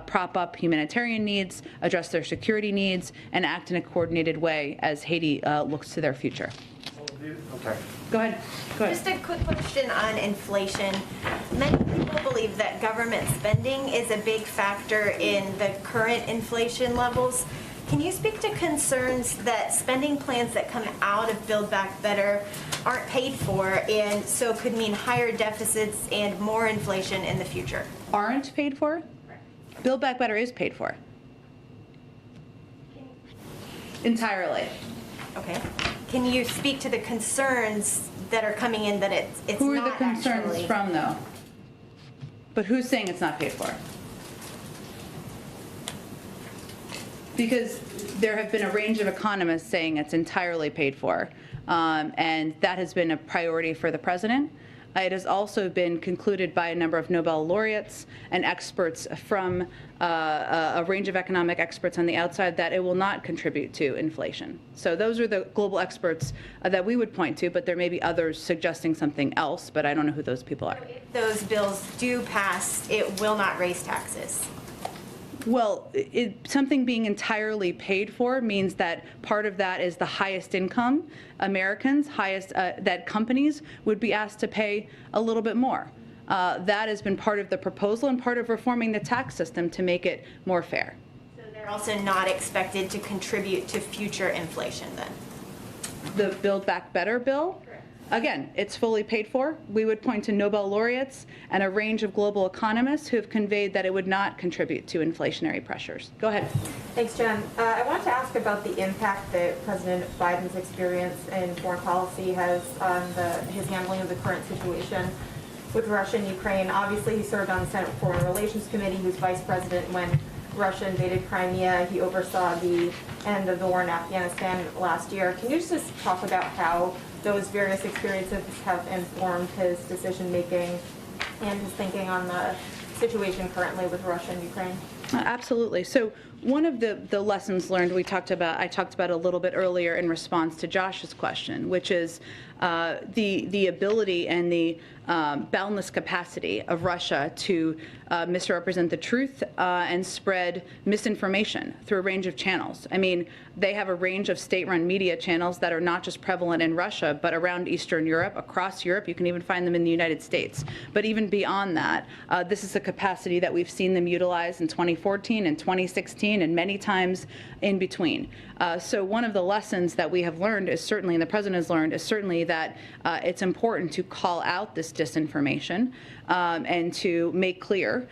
prop up humanitarian needs, address their security needs, and act in a coordinated way as Haiti looks to their future. Okay. Go ahead. Just a quick question on inflation. Many people believe that government spending is a big factor in the current inflation levels. Can you speak to concerns that spending plans that come out of Build Back Better aren't paid for and so could mean higher deficits and more inflation in the future? Aren't paid for? Build Back Better is paid for. Entirely. Okay. Can you speak to the concerns that are coming in that it's not Who are the concerns actually from, though? But who's saying it's not paid for? Because there have been a range of economists saying it's entirely paid for, and that has been a priority for the president. It has also been concluded by a number of Nobel laureates and experts from a range of economic experts on the outside that it will not contribute to inflation. So those are the global experts that we would point to, but there may be others suggesting something else, but I don't know who those people are. If those bills do pass, it will not raise taxes? Well, something being entirely paid for means that part of that is the highest income Americans, that companies would be asked to pay a little bit more. That has been part of the proposal and part of reforming the tax system to make it more fair. So they're also not expected to contribute to future inflation then? The Build Back Better bill? Again, it's fully paid for. We would point to Nobel laureates and a range of global economists who have conveyed that it would not contribute to inflationary pressures. Go ahead. Thanks, Jen. I wanted to ask about the impact that President Biden's experience in foreign policy has on his handling of the current situation with Russia and Ukraine. Obviously, he served on the Senate Foreign Relations Committee. He was vice president when Russia invaded Crimea. He oversaw the end of the war in Afghanistan last year. Can you just talk about how those various experiences have informed his decision-making and his thinking on the situation currently with Russia and Ukraine? Absolutely. So one of the lessons learned I talked about a little bit earlier in response to Josh's question, which is the ability and the boundless capacity of Russia to misrepresent the truth and spread misinformation through a range of channels. I mean, they have a range of state-run media channels that are not just prevalent in Russia, but around Eastern Europe, across Europe. You can even find them in the United States. But even beyond that, this is a capacity that we've seen them utilize in 2014 and 2016 and many times in between. So one of the lessons that we have learned is certainly, and the president has learned, is certainly that it's important to call out this disinformation and to make clear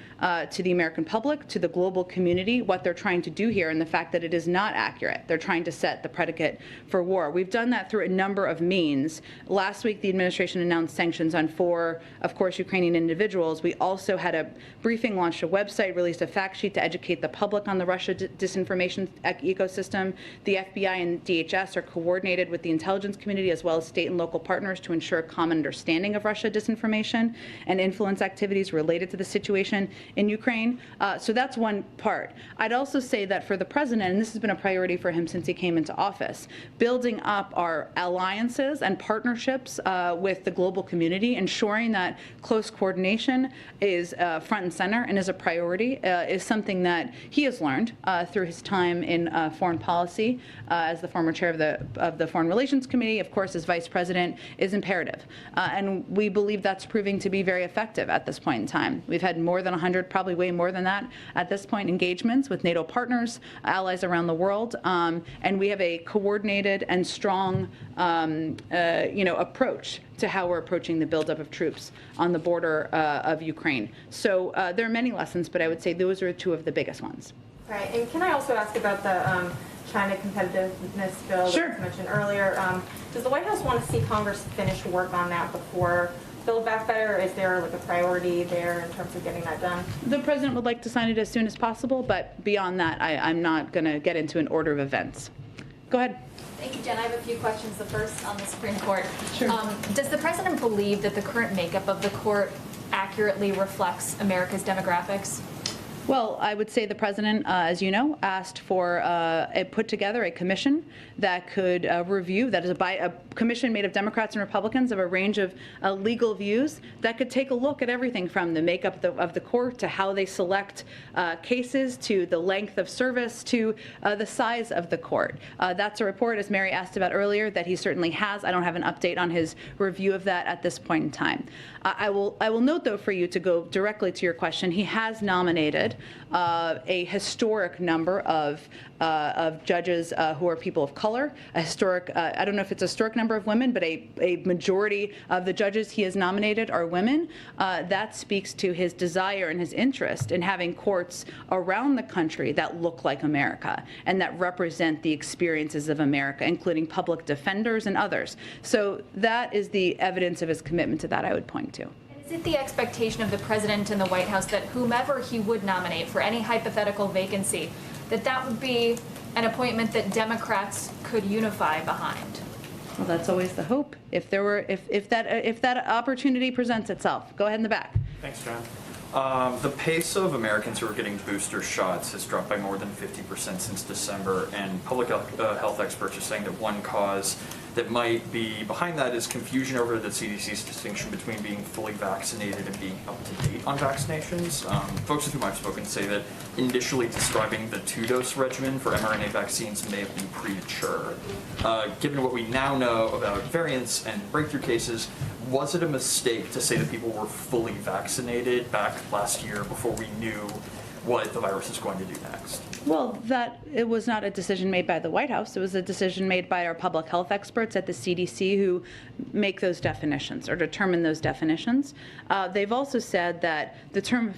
to the American public, to the global community, what they're trying to do here and the fact that it is not accurate. They're trying to set the predicate for war. We've done that through a number of means. Last week, the administration announced sanctions on 4, of course, Ukrainian individuals. We also had a briefing, launched a website, released a fact sheet to educate the public on the Russia disinformation ecosystem. The FBI and DHS are coordinated with the intelligence community as well as state and local partners to ensure a common understanding of Russia disinformation and influence activities related to the situation in Ukraine. So that's one part. I'd also say that for the president, and this has been a priority for him since he came into office, building up our alliances and partnerships with the global community, ensuring that close coordination is front and center and is a priority, is something that he has learned through his time in foreign policy as the former chair of the Foreign Relations Committee, of course, as vice president, is imperative. And we believe that's proving to be very effective at this point in time. We've had more than 100, probably way more than that at this point, engagements with NATO partners, allies around the world, and we have a coordinated and strong approach to how we're approaching the buildup of troops on the border of Ukraine. So there are many lessons, but I would say those are 2 of the biggest ones. Right, and can I also ask about the China competitiveness bill that was mentioned earlier? Does the White House want to see Congress finish work on that before Build Back Better? Is there like a priority there in terms of getting that done? The president would like to sign it as soon as possible, but beyond that, I'm not going to get into an order of events. Go ahead. Thank you, Jen. I have a few questions. The first on the Supreme Court. Sure. Does the president believe that the current makeup of the court accurately reflects America's demographics? Well, I would say the president, as you know, asked for put together a commission that could review, that is a commission made of Democrats and Republicans of a range of legal views that could take a look at everything from the makeup of the court to how they select cases to the length of service to the size of the court. That's a report, as Mary asked about earlier, that he certainly has. I don't have an update on his review of that at this point in time. I will note, though, for you to go directly to your question, he has nominated a historic number of judges who are people of color, a historic, I don't know if it's a historic number of women, but a majority of the judges he has nominated are women. That speaks to his desire and his interest in having courts around the country that look like America and that represent the experiences of America, including public defenders and others. So that is the evidence of his commitment to that I would point to. Is it the expectation of the president and the White House that whomever he would nominate for any hypothetical vacancy, that would be an appointment that Democrats could unify behind? Well, that's always the hope. If that opportunity presents itself. Go ahead in the back. Thanks, John. The pace of Americans who are getting booster shots has dropped by more than 50% since December, and public health experts are saying that one cause that might be behind that is confusion over the CDC's distinction between being fully vaccinated and being up to date on vaccinations. Folks with whom I've spoken say that initially describing the 2-dose regimen for mRNA vaccines may have been premature. Given what we now know about variants and breakthrough cases, was it a mistake to say that people were fully vaccinated back last year before we knew what the virus is going to do next? Well, it was not a decision made by the White House. It was a decision made by our public health experts at the CDC who make those definitions or determine those definitions. They've also said that the term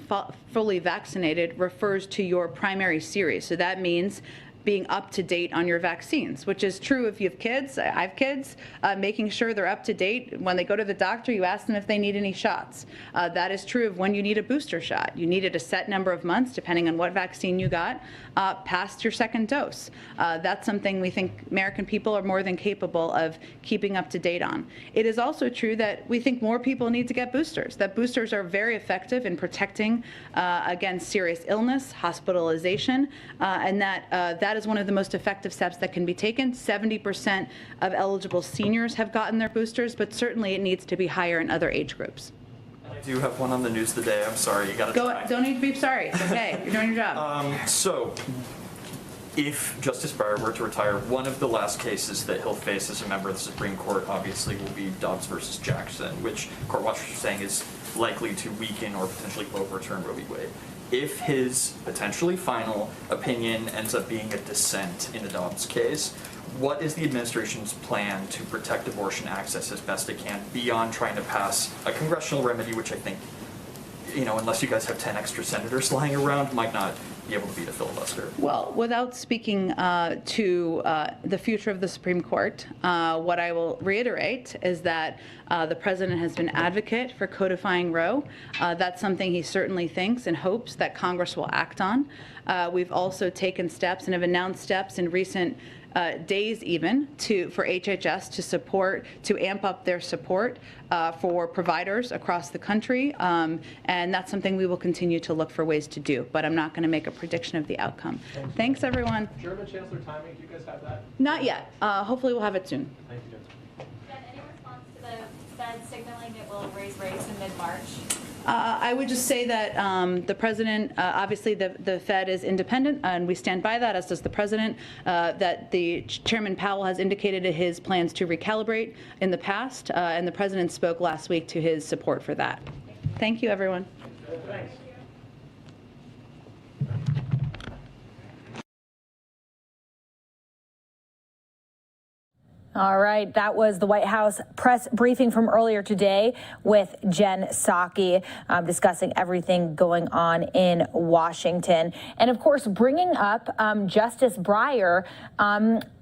fully vaccinated refers to your primary series. So that means being up to date on your vaccines, which is true if you have kids. I have kids, making sure they're up to date. When they go to the doctor, you ask them if they need any shots. That is true of when you need a booster shot. You need it a set number of months, depending on what vaccine you got, past your second dose. That's something we think American people are more than capable of keeping up to date on. It is also true that we think more people need to get boosters, that boosters are very effective in protecting against serious illness, hospitalization, and that is one of the most effective steps that can be taken. 70% of eligible seniors have gotten their boosters, but certainly it needs to be higher in other age groups. I do have one on the news today. I'm sorry, you got to try. Don't need to be sorry. It's okay. You're doing your job. So, if Justice Breyer were to retire, one of the last cases that he'll face as a member of the Supreme Court obviously will be Dobbs versus Jackson, which court watchers are saying is likely to weaken or potentially overturn Roe v. Wade. If his potentially final opinion ends up being a dissent in the Dobbs case, what is the administration's plan to protect abortion access as best it can beyond trying to pass a congressional remedy, which I think, unless you guys have 10 extra senators lying around, might not be able to beat a filibuster? Well, without speaking to the future of the Supreme Court, what I will reiterate is that the president has been an advocate for codifying Roe. That's something he certainly thinks and hopes that Congress will act on. We've also taken steps and have announced steps in recent days even for HHS to amp up their support for providers across the country, and that's something we will continue to look for ways to do, but I'm not going to make a prediction of the outcome. Thanks, everyone. German Chancellor timing, do you guys have that? Not yet. Hopefully we'll have it soon. Thank you, Jen, any response to the Fed signaling it will raise rates in mid-March? I would just say that the president, obviously the Fed is independent, and we stand by that, as does the president, that the Chairman Powell has indicated his plans to recalibrate in the past, and the president spoke last week to his support for that. Thank you, everyone. Thanks. All right, that was the White House press briefing from earlier today with Jen Psaki discussing everything going on in Washington. And of course, bringing up Justice Breyer,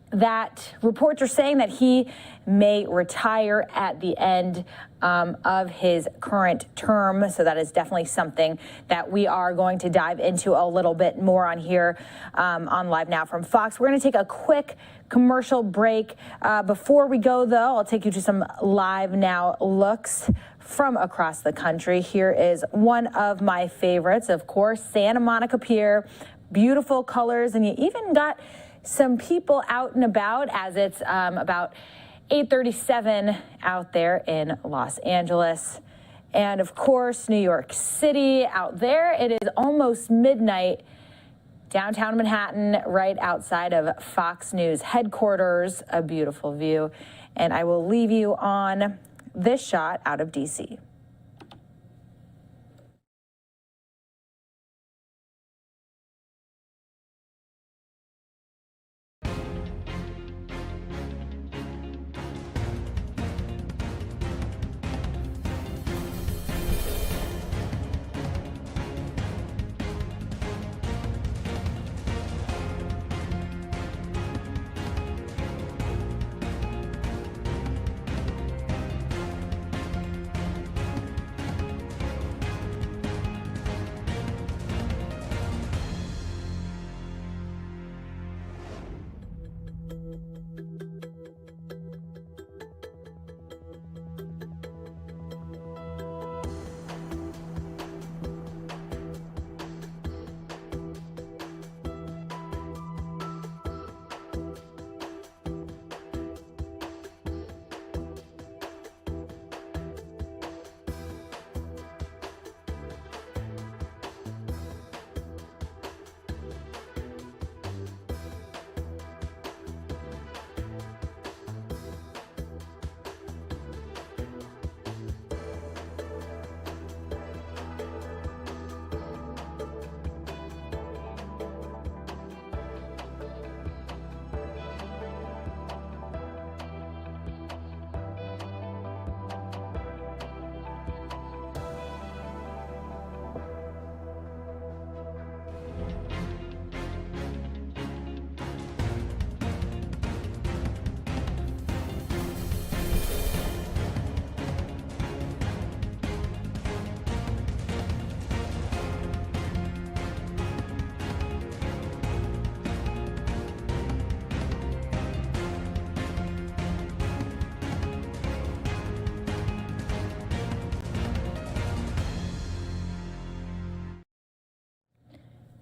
that reports are saying that he may retire at the end of his current term. So that is definitely something that we are going to dive into a little bit more on here on Live Now from Fox. We're going to take a quick commercial break. Before we go, though, I'll take you to some Live Now looks from across the country. Here is one of my favorites, of course, Santa Monica Pier. Beautiful colors, and you even got some people out and about as it's about 8:37 out there in Los Angeles. And of course, New York City out there. It is almost midnight downtown Manhattan, right outside of Fox News headquarters. A beautiful view. And I will leave you on this shot out of DC.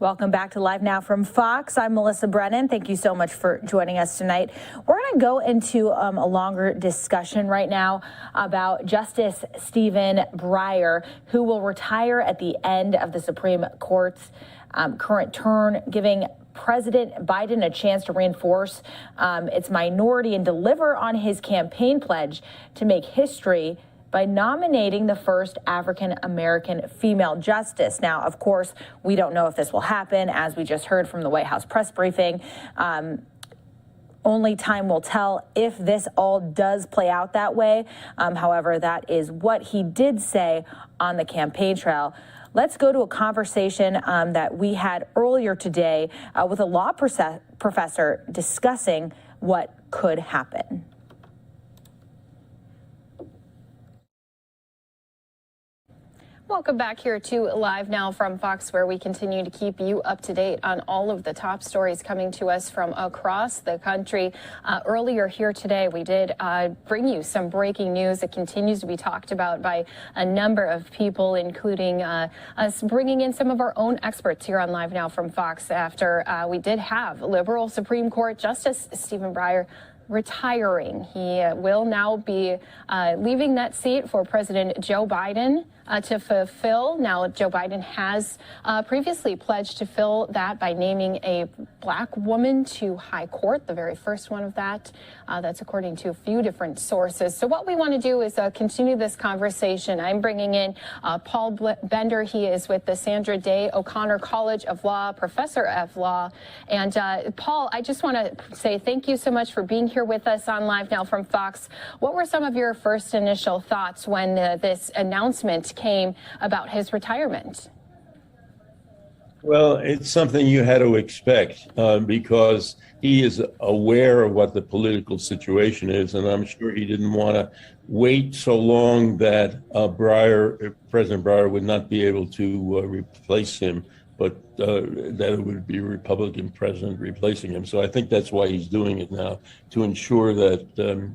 Welcome back to Live Now from Fox. I'm Melissa Brennan. Thank you so much for joining us tonight. We're going to go into a longer discussion right now about Justice Stephen Breyer, who will retire at the end of the Supreme Court's current term, giving President Biden a chance to reinforce its minority and deliver on his campaign pledge to make history by nominating the first African-American female justice. Now, of course, we don't know if this will happen, as we just heard from the White House press briefing. Only time will tell if this all does play out that way. However, that is what he did say on the campaign trail. Let's go to a conversation that we had earlier today with a law professor discussing what could happen. Welcome back here to Live Now from Fox, where we continue to keep you up to date on all of the top stories coming to us from across the country. Earlier here today, we did bring you some breaking news that continues to be talked about by a number of people, including us bringing in some of our own experts here on Live Now from Fox after we did have liberal Supreme Court Justice Stephen Breyer retiring. He will now be leaving that seat for President Joe Biden to fulfill. Now, Joe Biden has previously pledged to fill that by naming a black woman to high court, the very first one of that. That's according to a few different sources. So what we want to do is continue this conversation. I'm bringing in Paul Bender. He is with the Sandra Day O'Connor College of Law, professor of law. And Paul, I just want to say thank you so much for being here with us on Live Now from Fox. What were some of your first initial thoughts when this announcement came about his retirement? Well, it's something you had to expect because he is aware of what the political situation is, and I'm sure he didn't want to wait so long that President Breyer would not be able to replace him, but that it would be a Republican president replacing him. So I think that's why he's doing it now, to ensure that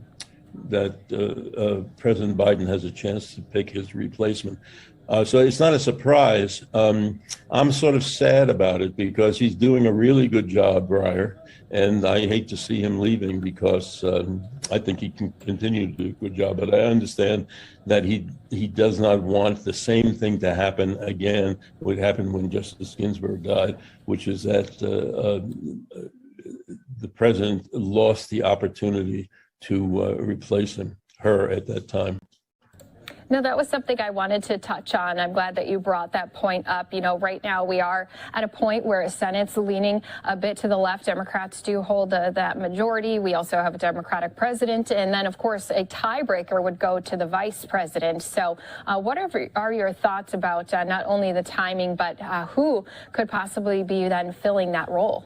President Biden has a chance to pick his replacement. So it's not a surprise. I'm sort of sad about it because he's doing a really good job, Breyer, and I hate to see him leaving because I think he can continue to do a good job. But I understand that he does not want the same thing to happen again, what happened when Justice Ginsburg died, which is that the president lost the opportunity to replace her at that time. No, that was something I wanted to touch on. I'm glad that you brought that point up. You know, right now we are at a point where the Senate's leaning a bit to the left. Democrats do hold that majority. We also have a Democratic president. And then, of course, a tiebreaker would go to the vice president. So what are your thoughts about not only the timing, but who could possibly be then filling that role?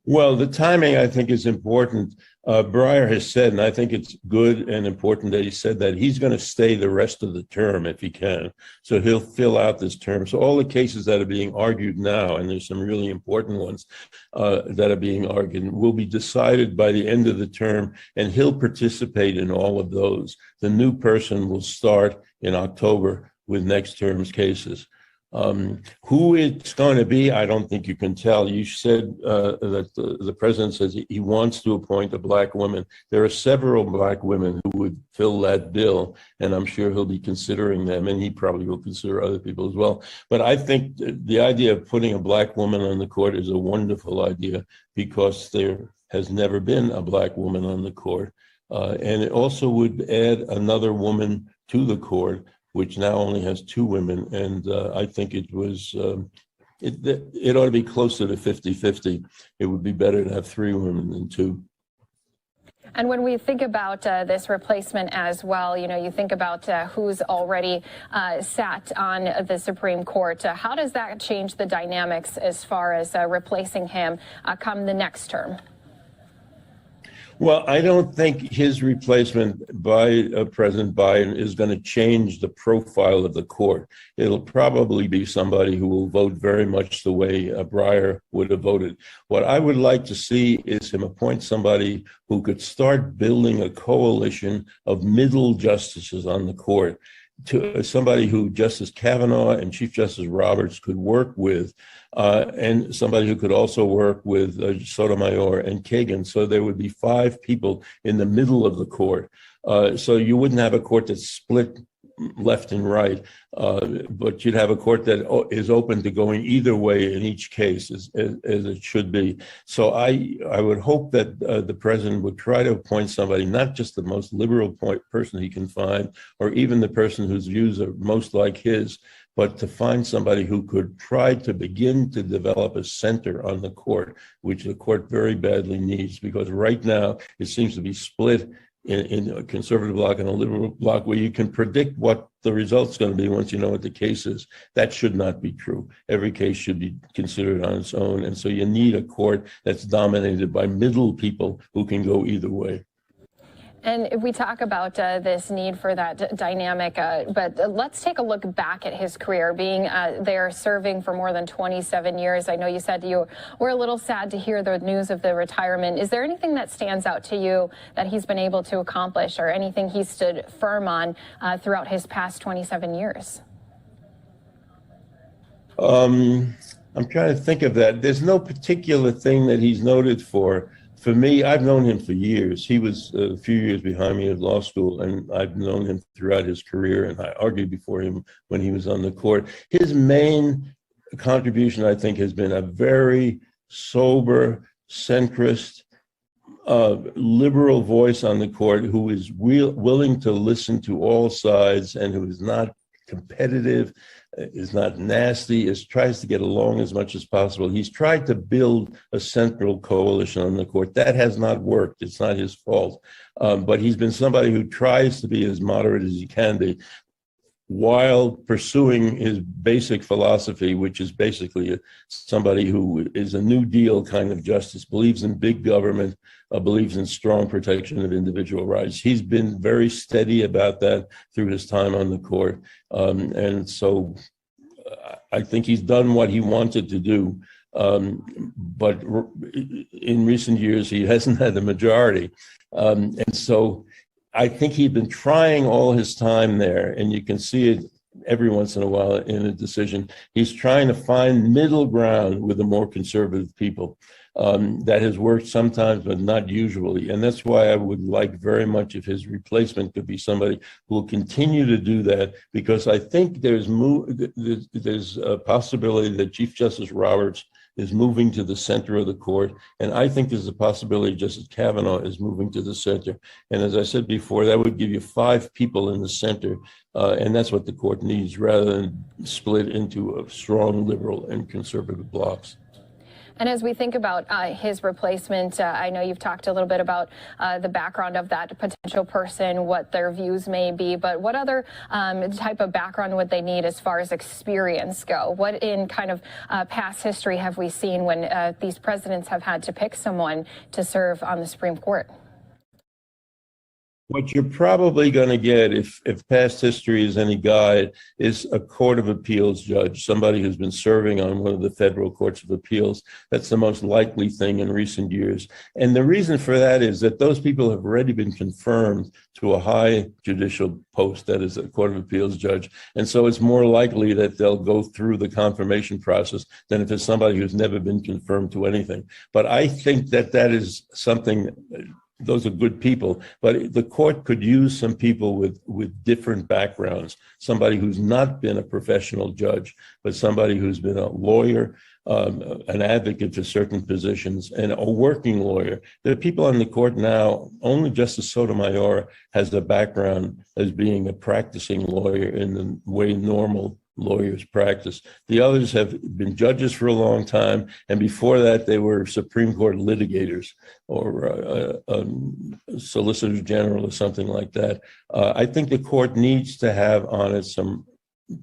Well, the timing, I think, is important. Breyer has said, and I think it's good and important that he said that he's going to stay the rest of the term if he can. So he'll fill out this term. So all the cases that are being argued now, and there's some really important ones that are being argued, will be decided by the end of the term, and he'll participate in all of those. The new person will start in October with next term's cases. Who it's going to be, I don't think you can tell. You said that the president says he wants to appoint a black woman. There are several black women who would fill that bill, and I'm sure he'll be considering them, and he probably will consider other people as well. But I think the idea of putting a black woman on the court is a wonderful idea because there has never been a black woman on the court. And it also would add another woman to the court, which now only has two women, and I think it ought to be closer to 50-50. It would be better to have three women than two. And when we think about this replacement as well, you know, you think about who's already sat on the Supreme Court. How does that change the dynamics as far as replacing him come the next term? Well, I don't think his replacement by President Biden is going to change the profile of the court. It'll probably be somebody who will vote very much the way Breyer would have voted. What I would like to see is him appoint somebody who could start building a coalition of middle justices on the court. to somebody who Justice Kavanaugh and Chief Justice Roberts could work with, and somebody who could also work with Sotomayor and Kagan. So there would be 5 people in the middle of the court. So you wouldn't have a court that's split left and right, but you'd have a court that is open to going either way in each case, as it should be. So I would hope that the president would try to appoint somebody, not just the most liberal person he can find, or even the person whose views are most like his, but to find somebody who could try to begin to develop a center on the court, which the court very badly needs, because right now it seems to be split in a conservative bloc and a liberal bloc, where you can predict what the result's going to be once you know what the case is. That should not be true. Every case should be considered on its own. And so you need a court that's dominated by middle people who can go either way. And if we talk about this need for that dynamic, but let's take a look back at his career, being there serving for more than 27 years. I know you said you were a little sad to hear the news of the retirement. Is there anything that stands out to you that he's been able to accomplish, or anything he stood firm on throughout his past 27 years? I'm trying to think of that. There's no particular thing that he's noted for. For me, I've known him for years. He was a few years behind me at law school, and I've known him throughout his career, and I argued before him when he was on the court. His main contribution, I think, has been a very sober, centrist, liberal voice on the court who is willing to listen to all sides and who is not competitive, is not nasty, tries to get along as much as possible. He's tried to build a central coalition on the court. That has not worked. It's not his fault. But he's been somebody who tries to be as moderate as he can be, while pursuing his basic philosophy, which is basically somebody who is a New Deal kind of justice, believes in big government, believes in strong protection of individual rights. He's been very steady about that through his time on the court. And so I think he's done what he wanted to do. But in recent years, he hasn't had the majority. And so I think he'd been trying all his time there, and you can see it every once in a while in a decision. He's trying to find middle ground with the more conservative people. That has worked sometimes, but not usually. And that's why I would like very much if his replacement could be somebody who will continue to do that, because I think there's a possibility that Chief Justice Roberts is moving to the center of the court. And I think there's a possibility Justice Kavanaugh is moving to the center. And as I said before, that would give you 5 people in the center. And that's what the court needs, rather than split into a strong liberal and conservative blocks. And as we think about his replacement, I know you've talked a little bit about the background of that potential person, what their views may be, but what other type of background would they need as far as experience go? What in kind of past history have we seen when these presidents have had to pick someone to serve on the Supreme Court? What you're probably going to get, if past history is any guide, is a Court of Appeals judge, somebody who's been serving on one of the federal courts of appeals. That's the most likely thing in recent years. And the reason for that is that those people have already been confirmed to a high judicial post, that is a Court of Appeals judge. And so it's more likely that they'll go through the confirmation process than if it's somebody who's never been confirmed to anything. But I think that is something. Those are good people, but the court could use some people with different backgrounds, somebody who's not been a professional judge, but somebody who's been a lawyer, an advocate for certain positions, and a working lawyer. There are people on the court now, only Justice Sotomayor has a background as being a practicing lawyer in the way normal lawyers practice. The others have been judges for a long time, and before that they were Supreme Court litigators or Solicitor General or something like that. I think the court needs to have on it some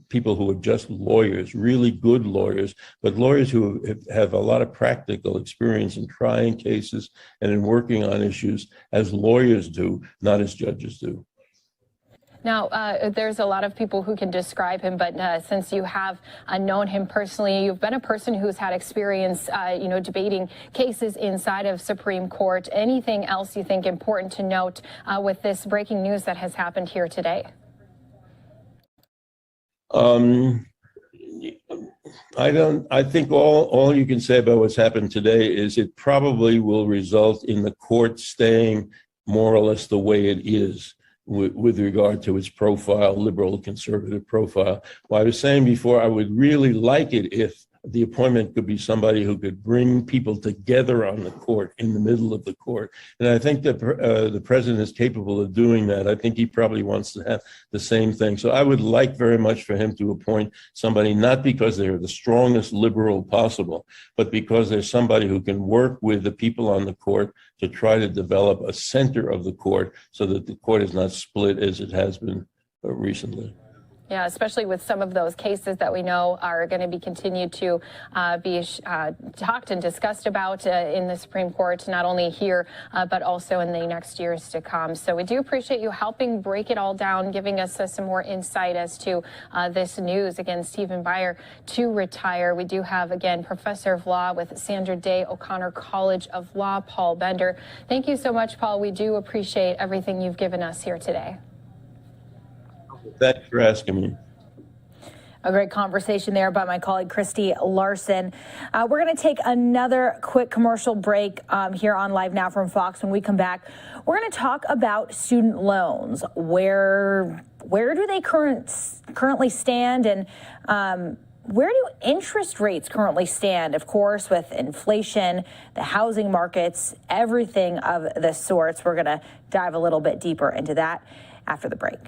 people who are just lawyers, really good lawyers, but lawyers who have a lot of practical experience in trying cases and in working on issues as lawyers do, not as judges do. Now, there's a lot of people who can describe him, but since you have known him personally, you've been a person who's had experience, debating cases inside of Supreme Court. Anything else you think important to note with this breaking news that has happened here today? I think all you can say about what's happened today is it probably will result in the court staying more or less the way it is with regard to its profile, liberal conservative profile. Well, I was saying before, I would really like it if the appointment could be somebody who could bring people together on the court, in the middle of the court. And I think that the president is capable of doing that. I think he probably wants to have the same thing. So I would like very much for him to appoint somebody, not because they're the strongest liberal possible, but because there's somebody who can work with the people on the court to try to develop a center of the court so that the court is not split as it has been recently. Yeah, especially with some of those cases that we know are going to be continued to be talked and discussed about in the Supreme Court, not only here, but also in the next years to come. So we do appreciate you helping break it all down, giving us some more insight as to this news against Stephen Breyer to retire. We do have, again, Professor of Law with Sandra Day O'Connor College of Law, Paul Bender. Thank you so much, Paul. We do appreciate everything you've given us here today. Thanks for asking me. A great conversation there by my colleague Christy Larson. We're going to take another quick commercial break here on Live Now from Fox. When we come back, we're going to talk about student loans. Where do they currently stand, and where do interest rates currently stand? Of course, with inflation, the housing markets, everything of the sorts. We're going to dive a little bit deeper into that after the break.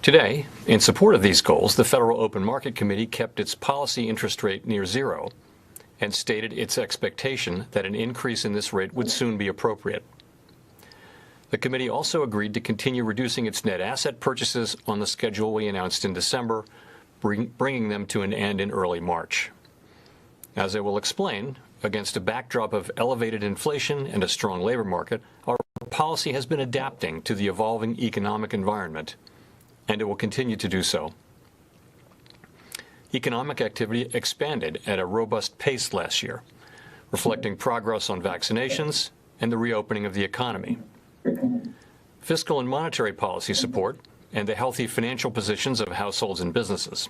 Today, in support of these goals, the Federal Open Market Committee kept its policy interest rate near zero and stated its expectation that an increase in this rate would soon be appropriate. The committee also agreed to continue reducing its net asset purchases on the schedule we announced in December, bringing them to an end in early March. As I will explain, against a backdrop of elevated inflation and a strong labor market, our policy has been adapting to the evolving economic environment, and it will continue to do so. Economic activity expanded at a robust pace last year, reflecting progress on vaccinations and the reopening of the economy. Fiscal and monetary policy support and the healthy financial positions of households and businesses.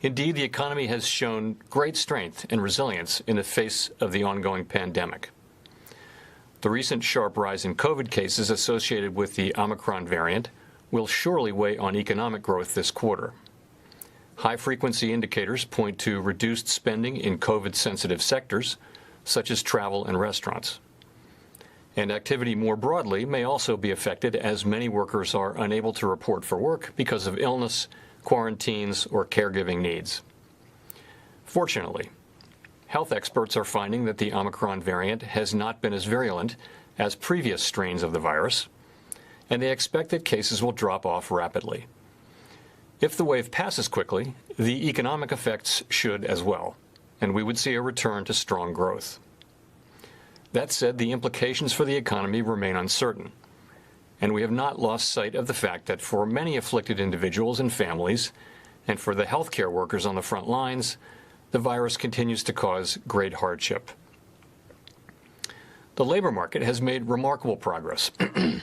Indeed, the economy has shown great strength and resilience in the face of the ongoing pandemic. The recent sharp rise in COVID cases associated with the Omicron variant will surely weigh on economic growth this quarter. High-frequency indicators point to reduced spending in COVID-sensitive sectors, such as travel and restaurants. And activity more broadly may also be affected as many workers are unable to report for work because of illness, quarantines, or caregiving needs. Fortunately, health experts are finding that the Omicron variant has not been as virulent as previous strains of the virus, and they expect that cases will drop off rapidly. If the wave passes quickly, the economic effects should as well, and we would see a return to strong growth. That said, the implications for the economy remain uncertain, and we have not lost sight of the fact that for many afflicted individuals and families, and for the healthcare workers on the front lines, the virus continues to cause great hardship. The labor market has made remarkable progress,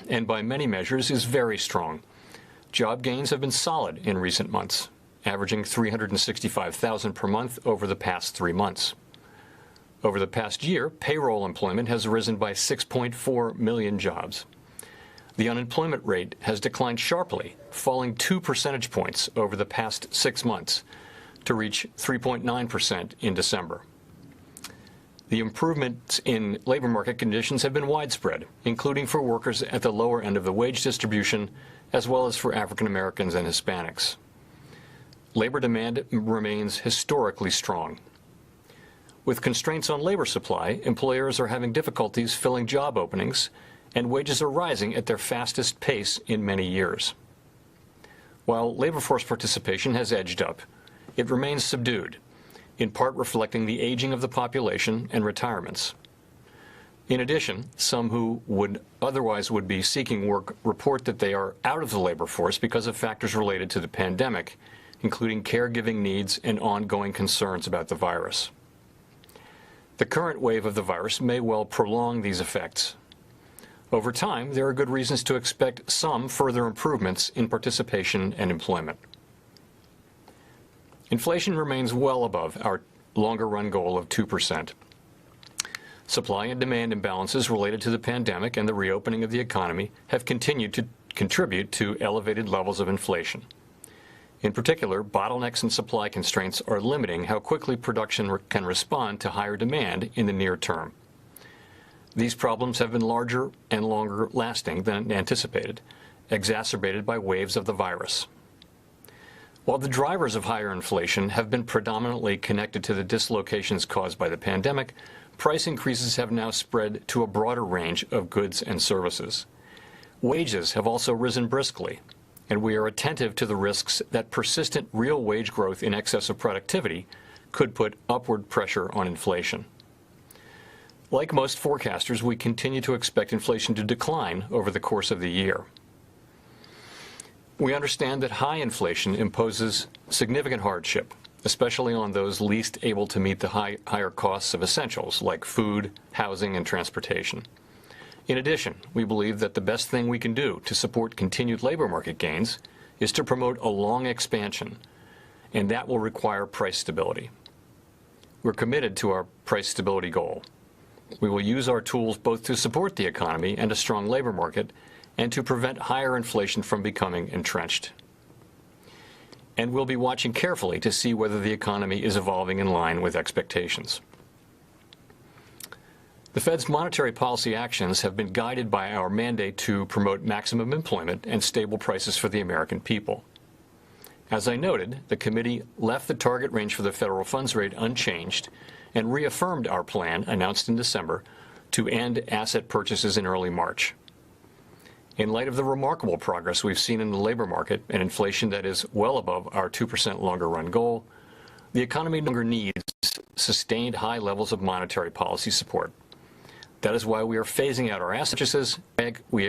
and by many measures is very strong. Job gains have been solid in recent months, averaging 365,000 per month over the past 3 months. Over the past year, payroll employment has risen by 6.4 million jobs. The unemployment rate has declined sharply, falling 2 percentage points over the past 6 months to reach 3.9% in December. The improvements in labor market conditions have been widespread, including for workers at the lower end of the wage distribution, as well as for African Americans and Hispanics. Labor demand remains historically strong. With constraints on labor supply, employers are having difficulties filling job openings, and wages are rising at their fastest pace in many years. While labor force participation has edged up, it remains subdued, in part reflecting the aging of the population and retirements. In addition, some who would otherwise be seeking work report that they are out of the labor force because of factors related to the pandemic, including caregiving needs and ongoing concerns about the virus. The current wave of the virus may well prolong these effects. Over time, there are good reasons to expect some further improvements in participation and employment. Inflation remains well above our longer-run goal of 2%. Supply and demand imbalances related to the pandemic and the reopening of the economy have continued to contribute to elevated levels of inflation. In particular, bottlenecks and supply constraints are limiting how quickly production can respond to higher demand in the near term. These problems have been larger and longer lasting than anticipated, exacerbated by waves of the virus. While the drivers of higher inflation have been predominantly connected to the dislocations caused by the pandemic, price increases have now spread to a broader range of goods and services. Wages have also risen briskly, and we are attentive to the risks that persistent real wage growth in excess of productivity could put upward pressure on inflation. Like most forecasters, we continue to expect inflation to decline over the course of the year. We understand that high inflation imposes significant hardship, especially on those least able to meet the higher costs of essentials like food, housing, and transportation. In addition, we believe that the best thing we can do to support continued labor market gains is to promote a long expansion, and that will require price stability. We're committed to our price stability goal. We will use our tools both to support the economy and a strong labor market, and to prevent higher inflation from becoming entrenched. And we'll be watching carefully to see whether the economy is evolving in line with expectations. The Fed's monetary policy actions have been guided by our mandate to promote maximum employment and stable prices for the American people. As I noted, the committee left the target range for the federal funds rate unchanged and reaffirmed our plan, announced in December, to end asset purchases in early March. In light of the remarkable progress we've seen in the labor market and inflation that is well above our 2% longer-run goal, the economy no longer needs sustained high levels of monetary policy support. That is why we are phasing out our asset purchases. We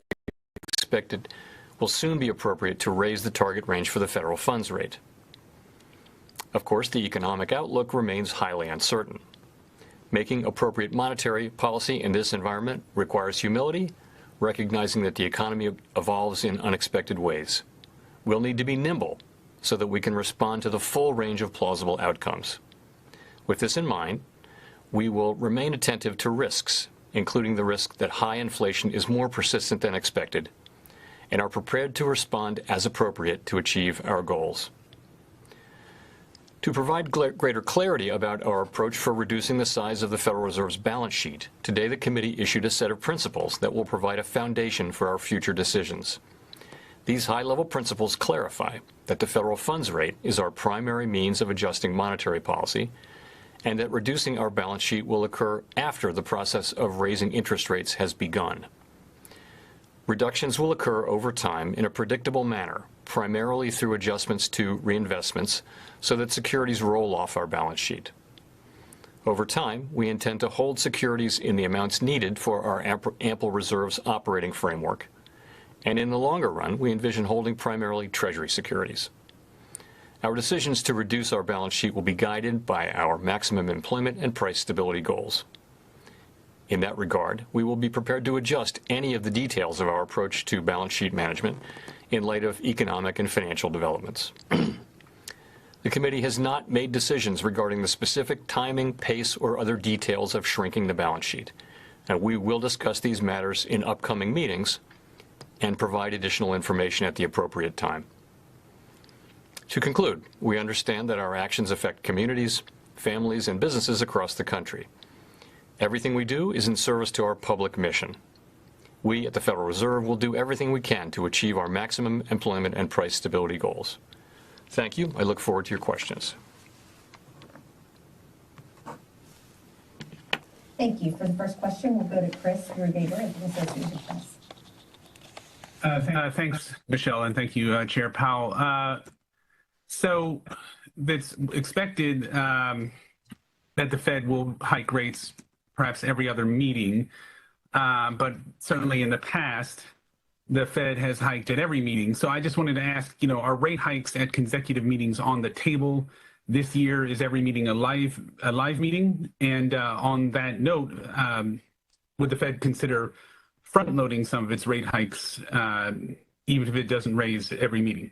expect it will soon be appropriate to raise the target range for the federal funds rate. Of course, the economic outlook remains highly uncertain. Making appropriate monetary policy in this environment requires humility, recognizing that the economy evolves in unexpected ways. We'll need to be nimble so that we can respond to the full range of plausible outcomes. With this in mind, we will remain attentive to risks, including the risk that high inflation is more persistent than expected, and are prepared to respond as appropriate to achieve our goals. To provide greater clarity about our approach for reducing the size of the Federal Reserve's balance sheet, today the committee issued a set of principles that will provide a foundation for our future decisions. These high-level principles clarify that the federal funds rate is our primary means of adjusting monetary policy, and that reducing our balance sheet will occur after the process of raising interest rates has begun. Reductions will occur over time in a predictable manner, primarily through adjustments to reinvestments so that securities roll off our balance sheet. Over time, we intend to hold securities in the amounts needed for our ample reserves operating framework, and in the longer run, we envision holding primarily Treasury securities. Our decisions to reduce our balance sheet will be guided by our maximum employment and price stability goals. In that regard, we will be prepared to adjust any of the details of our approach to balance sheet management in light of economic and financial developments. The committee has not made decisions regarding the specific timing, pace, or other details of shrinking the balance sheet. And we will discuss these matters in upcoming meetings and provide additional information at the appropriate time. To conclude, we understand that our actions affect communities, families, and businesses across the country. Everything we do is in service to our public mission. We at the Federal Reserve will do everything we can to achieve our maximum employment and price stability goals. Thank you. I look forward to your questions. Thank you. For the first question, we'll go to Chris Rugaber at the Associated Press. Thanks, Michelle, and thank you, Chair Powell. So it's expected that the Fed will hike rates perhaps every other meeting, but certainly in the past, the Fed has hiked at every meeting. So I just wanted to ask, are rate hikes at consecutive meetings on the table this year? Is every meeting a live meeting? And on that note, would the Fed consider front-loading some of its rate hikes, even if it doesn't raise every meeting?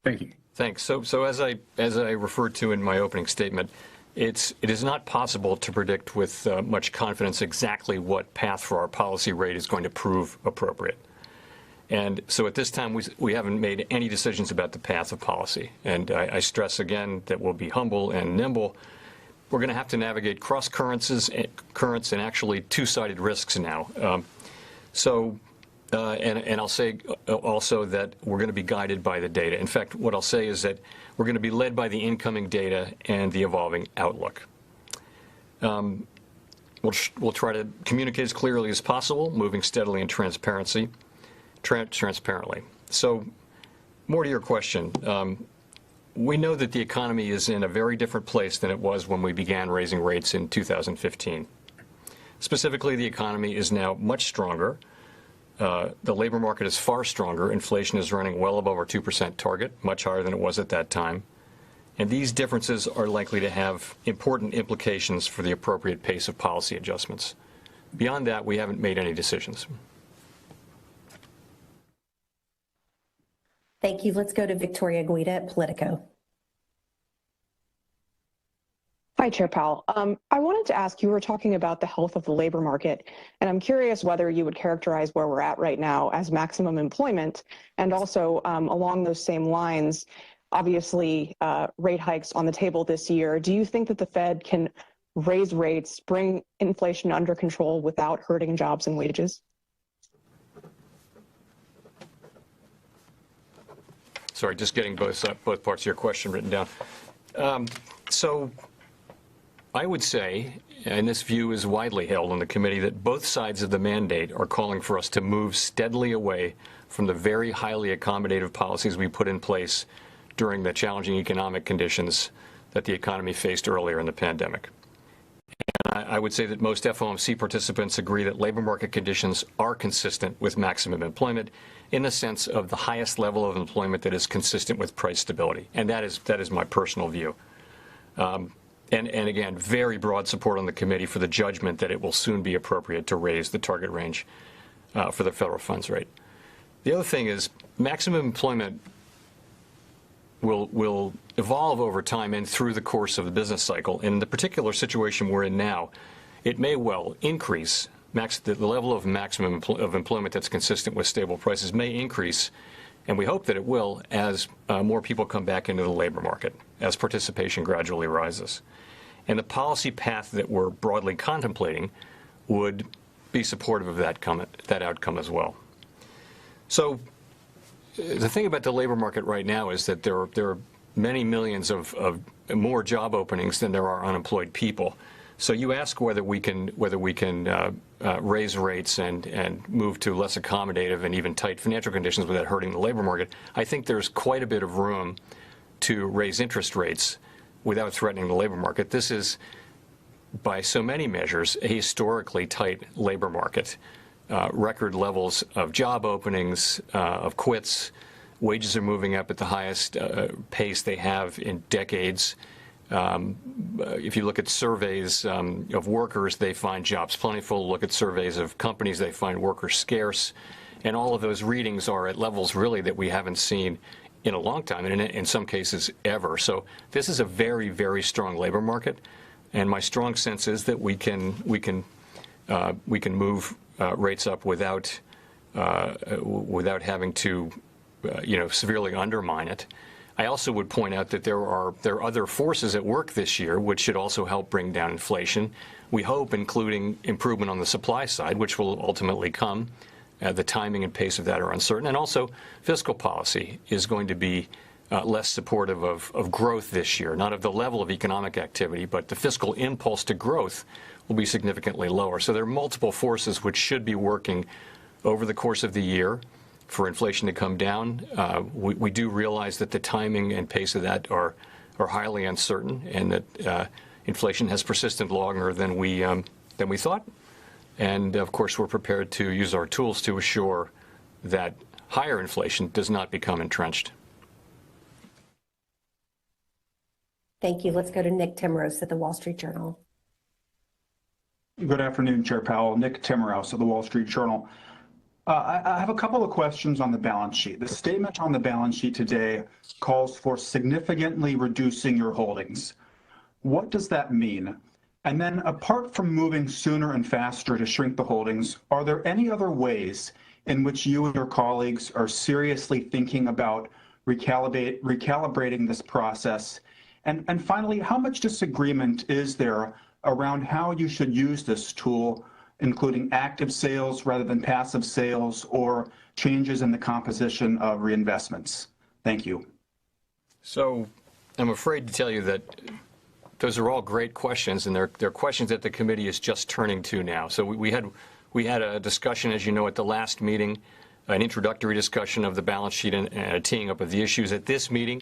Thank you. Thanks. So as I referred to in my opening statement, it is not possible to predict with much confidence exactly what path for our policy rate is going to prove appropriate. And so at this time, we haven't made any decisions about the path of policy. And I stress again that we'll be humble and nimble. We're going to have to navigate cross currents and actually two-sided risks now. And I'll say also that we're going to be guided by the data. In fact, what I'll say is that we're going to be led by the incoming data and the evolving outlook. We'll try to communicate as clearly as possible, moving steadily and transparently. So, more to your question. We know that the economy is in a very different place than it was when we began raising rates in 2015. Specifically, the economy is now much stronger. The labor market is far stronger. Inflation is running well above our 2% target, much higher than it was at that time. And these differences are likely to have important implications for the appropriate pace of policy adjustments. Beyond that, we haven't made any decisions. Thank you. Let's go to Victoria Guida at Politico. Hi, Chair Powell. I wanted to ask, you were talking about the health of the labor market, and I'm curious whether you would characterize where we're at right now as maximum employment, and also along those same lines, obviously rate hikes on the table this year. Do you think that the Fed can raise rates, bring inflation under control without hurting jobs and wages? Sorry, just getting both parts of your question written down. So I would say, and this view is widely held on the committee, that both sides of the mandate are calling for us to move steadily away from the very highly accommodative policies we put in place during the challenging economic conditions that the economy faced earlier in the pandemic. And I would say that most FOMC participants agree that labor market conditions are consistent with maximum employment in the sense of the highest level of employment that is consistent with price stability. And that is my personal view. And again, very broad support on the committee for the judgment that it will soon be appropriate to raise the target range for the federal funds rate. The other thing is maximum employment will evolve over time and through the course of the business cycle. In the particular situation we're in now, it may well increase. The level of maximum of employment that's consistent with stable prices may increase, and we hope that it will as more people come back into the labor market, as participation gradually rises. And the policy path that we're broadly contemplating would be supportive of that outcome as well. So the thing about the labor market right now is that there are many millions of more job openings than there are unemployed people. So you ask whether we can raise rates and move to less accommodative and even tight financial conditions without hurting the labor market. I think there's quite a bit of room to raise interest rates without threatening the labor market. This is, by so many measures, a historically tight labor market. Record levels of job openings, of quits. Wages are moving up at the highest pace they have in decades. If you look at surveys of workers, they find jobs plentiful. Look at surveys of companies, they find workers scarce. And all of those readings are at levels really that we haven't seen in a long time, and in some cases ever. So this is a very, very strong labor market. And my strong sense is that we can move rates up without having to severely undermine it. I also would point out that there are other forces at work this year which should also help bring down inflation. We hope, including improvement on the supply side, which will ultimately come. The timing and pace of that are uncertain. And also, fiscal policy is going to be less supportive of growth this year, not of the level of economic activity, but the fiscal impulse to growth will be significantly lower. So there are multiple forces which should be working over the course of the year for inflation to come down. We do realize that the timing and pace of that are highly uncertain, and that inflation has persisted longer than we thought. And of course, we're prepared to use our tools to assure that higher inflation does not become entrenched. Thank you. Let's go to Nick Timrose at the Wall Street Journal. Good afternoon, Chair Powell. Nick Timrose of the Wall Street Journal. I have a couple of questions on the balance sheet. The statement on the balance sheet today calls for significantly reducing your holdings. What does that mean? And then, apart from moving sooner and faster to shrink the holdings, are there any other ways in which you and your colleagues are seriously thinking about recalibrating this process? And finally, how much disagreement is there around how you should use this tool, including active sales rather than passive sales, or changes in the composition of reinvestments? Thank you. So I'm afraid to tell you that those are all great questions, and they're questions that the committee is just turning to now. So we had a discussion, as you know, at the last meeting, an introductory discussion of the balance sheet and a teeing up of the issues. At this meeting,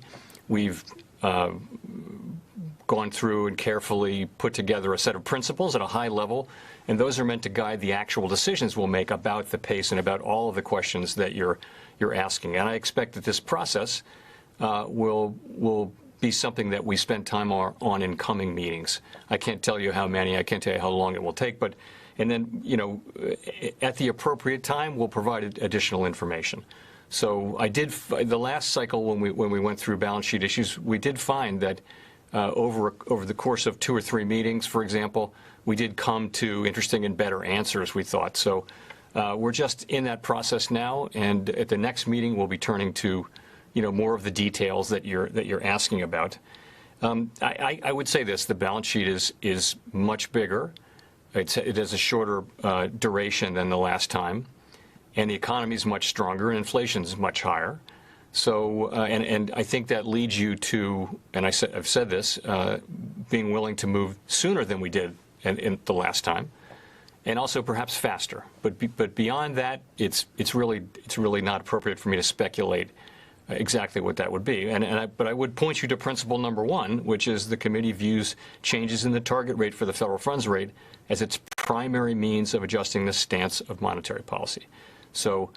we've gone through and carefully put together a set of principles at a high level, and those are meant to guide the actual decisions we'll make about the pace and about all of the questions that you're asking. And I expect that this process will be something that we spend time on in coming meetings. I can't tell you how many, I can't tell you how long it will take, and then, at the appropriate time, we'll provide additional information. So the last cycle when we went through balance sheet issues, we did find that over the course of 2 or 3 meetings, for example, we did come to interesting and better answers, we thought. So we're just in that process now, and at the next meeting, we'll be turning to more of the details that you're asking about. I would say this: the balance sheet is much bigger. It has a shorter duration than the last time, and the economy is much stronger, and inflation is much higher. So, and I think that leads you to, and I've said this, being willing to move sooner than we did in the last time, and also perhaps faster. But beyond that, it's really not appropriate for me to speculate exactly what that would be. But I would point you to principle number 1, which is the committee views changes in the target rate for the federal funds rate as its primary means of adjusting the stance of monetary policy. So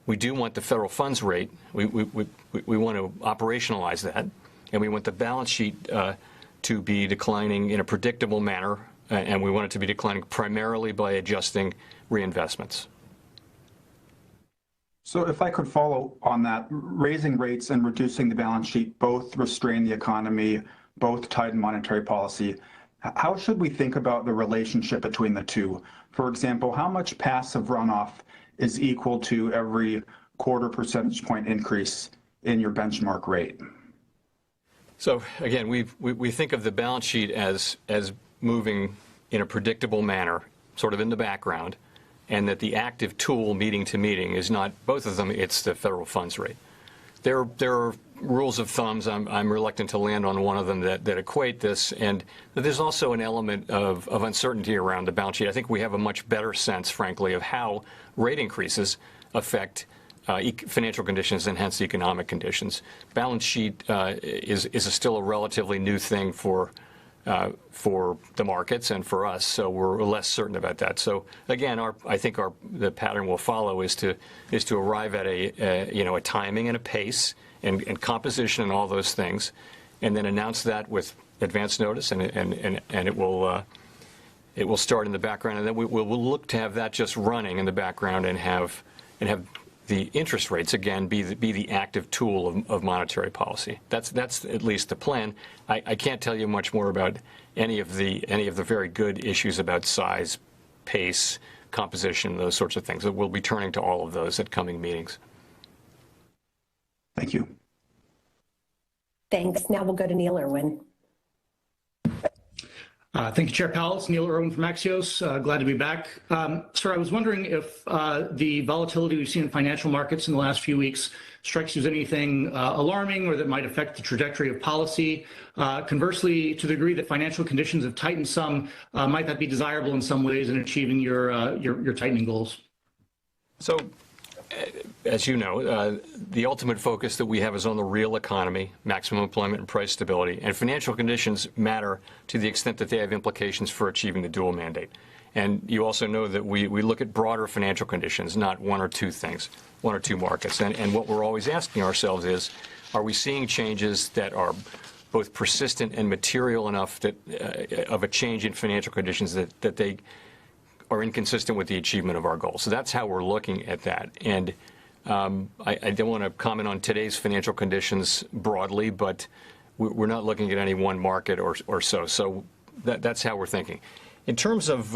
we do want the federal funds rate, we want to operationalize that, and we want the balance sheet to be declining in a predictable manner, and we want it to be declining primarily by adjusting reinvestments. So if I could follow on that, raising rates and reducing the balance sheet both restrain the economy, both tighten monetary policy. How should we think about the relationship between the two? For example, how much passive runoff is equal to every 1/4 percentage point increase in your benchmark rate? So again, we think of the balance sheet as moving in a predictable manner, sort of in the background, and that the active tool meeting to meeting is not both of them, it's the federal funds rate. there are rules of thumbs. I'm reluctant to land on one of them that equate this, and there's also an element of uncertainty around the balance sheet. I think we have a much better sense, frankly, of how rate increases affect financial conditions and hence economic conditions. Balance sheet is still a relatively new thing for the markets and for us, so we're less certain about that. So again, I think the pattern we'll follow is to arrive at a timing and a pace and composition and all those things, and then announce that with advance notice, and it will start in the background, and then we'll look to have that just running in the background and have the interest rates again be the active tool of monetary policy. That's at least the plan. I can't tell you much more about any of the very good issues about size, pace, composition, those sorts of things. We'll be turning to all of those at coming meetings. Thank you. Thanks. Now we'll go to Neil Irwin. Thank you, Chair Powell. It's Neil Irwin from Axios. Glad to be back. Sir, I was wondering if the volatility we've seen in financial markets in the last few weeks strikes you as anything alarming or that might affect the trajectory of policy. Conversely, to the degree that financial conditions have tightened some, might that be desirable in some ways in achieving your tightening goals? So, as you know, the ultimate focus that we have is on the real economy, maximum employment and price stability, and financial conditions matter to the extent that they have implications for achieving the dual mandate. And you also know that we look at broader financial conditions, not one or two things, one or two markets. And what we're always asking ourselves is, are we seeing changes that are both persistent and material enough that of a change in financial conditions that they are inconsistent with the achievement of our goals? So that's how we're looking at that. And I don't want to comment on today's financial conditions broadly, but we're not looking at any one market or so. So that's how we're thinking. In terms of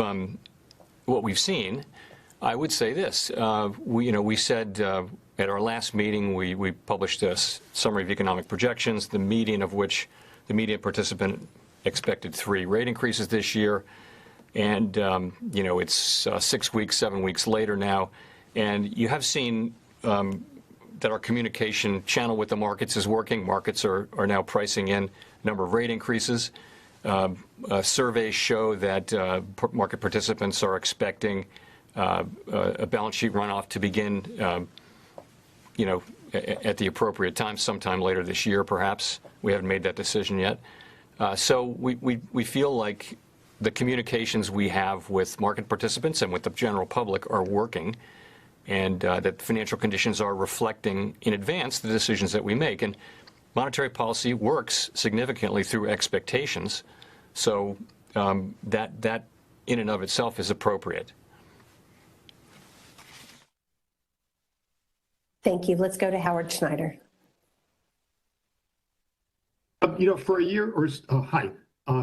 what we've seen, I would say this. We said at our last meeting, we published a summary of economic projections, the median participant expected 3 rate increases this year. And, it's 6 weeks, 7 weeks later now. And you have seen that our communication channel with the markets is working. Markets are now pricing in a number of rate increases. Surveys show that market participants are expecting a balance sheet runoff to begin, at the appropriate time, sometime later this year, perhaps. We haven't made that decision yet. So we feel like the communications we have with market participants and with the general public are working, and that financial conditions are reflecting in advance the decisions that we make. And monetary policy works significantly through expectations, so that in and of itself is appropriate. Thank you. Let's go to Howard Schneider. For a year or hi.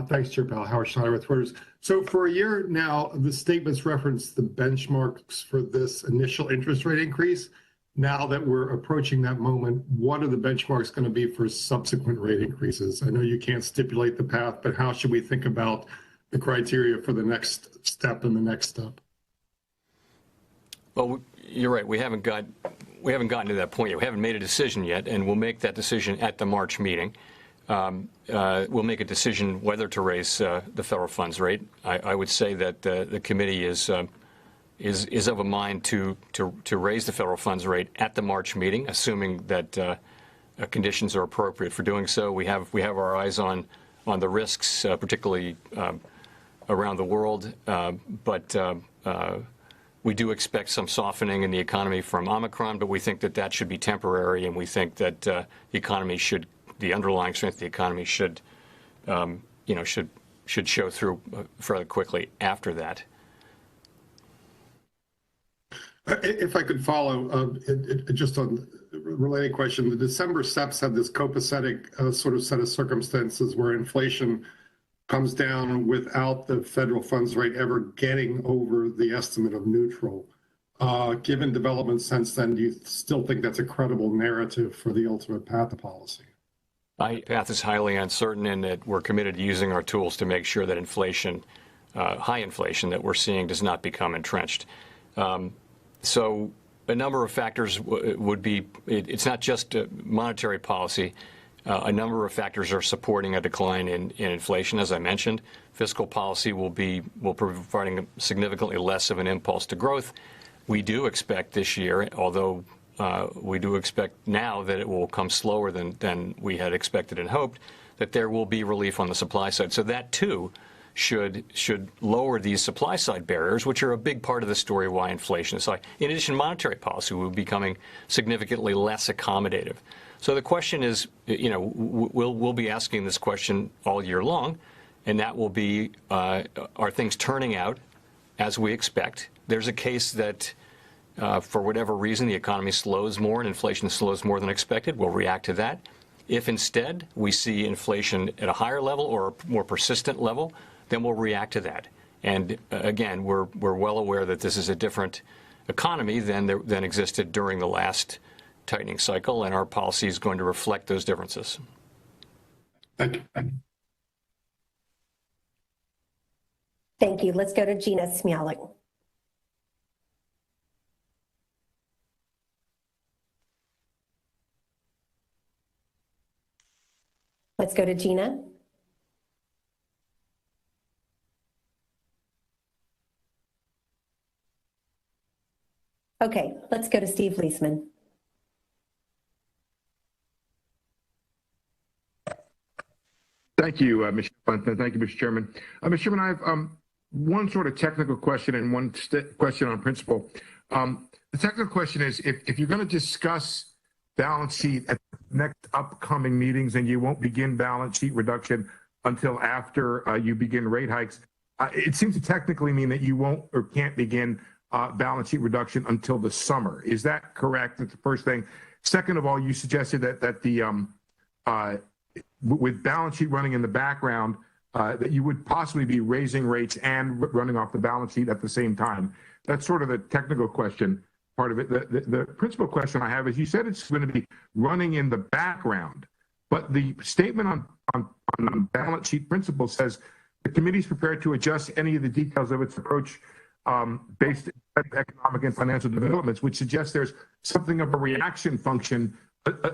Thanks, Chair Powell. Howard Schneider with Reuters. So for a year now, the statements reference the benchmarks for this initial interest rate increase. Now that we're approaching that moment, what are the benchmarks going to be for subsequent rate increases? I know you can't stipulate the path, but how should we think about the criteria for the next step and the next step? Well, you're right. We haven't gotten to that point yet. We haven't made a decision yet, and we'll make that decision at the March meeting. We'll make a decision whether to raise the federal funds rate. I would say that the committee is of a mind to raise the federal funds rate at the March meeting, assuming that conditions are appropriate for doing so. We have our eyes on the risks, particularly around the world, but we do expect some softening in the economy from Omicron, but we think that should be temporary, and we think that the underlying strength of the economy should show through fairly quickly after that. If I could follow, just on a related question, the December steps had this copacetic sort of set of circumstances where inflation comes down without the federal funds rate ever getting over the estimate of neutral. Given developments since then, do you still think that's a credible narrative for the ultimate path of policy? My path is highly uncertain, in that we're committed to using our tools to make sure that inflation, high inflation that we're seeing, does not become entrenched. So a number of factors would be, it's not just monetary policy. A number of factors are supporting a decline in inflation, as I mentioned. Fiscal policy will providing significantly less of an impulse to growth. We do expect this year, although we do expect now that it will come slower than we had expected and hoped, that there will be relief on the supply side. So that, too, should lower these supply side barriers, which are a big part of the story why inflation is high. In addition, monetary policy will be becoming significantly less accommodative. So the question is, we'll be asking this question all year long, and that will be, are things turning out as we expect? There's a case that for whatever reason the economy slows more and inflation slows more than expected. We'll react to that. If instead we see inflation at a higher level or a more persistent level, then we'll react to that. And again, we're well aware that this is a different economy than existed during the last tightening cycle, and our policy is going to reflect those differences. Thank you. Thank you. Let's go to Gina Smialek. Let's go to Gina. Okay, let's go to Steve Leisman. Thank you, Mr. Blinken. Thank you, Mr. Chairman. Mr. Chairman, I have one sort of technical question and one question on principle. The technical question is, if you're going to discuss balance sheet at next upcoming meetings and you won't begin balance sheet reduction until after you begin rate hikes, it seems to technically mean that you won't or can't begin balance sheet reduction until the summer. Is that correct? That's the first thing. Second of all, you suggested that the with balance sheet running in the background, that you would possibly be raising rates and running off the balance sheet at the same time. That's sort of the technical question part of it. The principal question I have is, you said it's going to be running in the background, but the statement on balance sheet principle says the committee is prepared to adjust any of the details of its approach based on economic and financial developments, which suggests there's something of a reaction function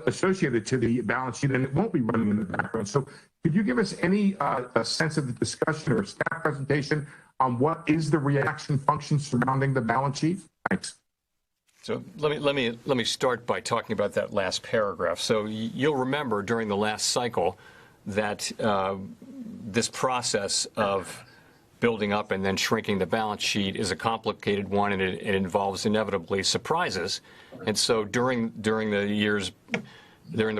associated to the balance sheet, and it won't be running in the background. So could you give us any a sense of the discussion or staff presentation on what is the reaction function surrounding the balance sheet? Thanks. So let me start by talking about that last paragraph. So you'll remember during the last cycle that this process of building up and then shrinking the balance sheet is a complicated one, and it involves inevitably surprises. And so during the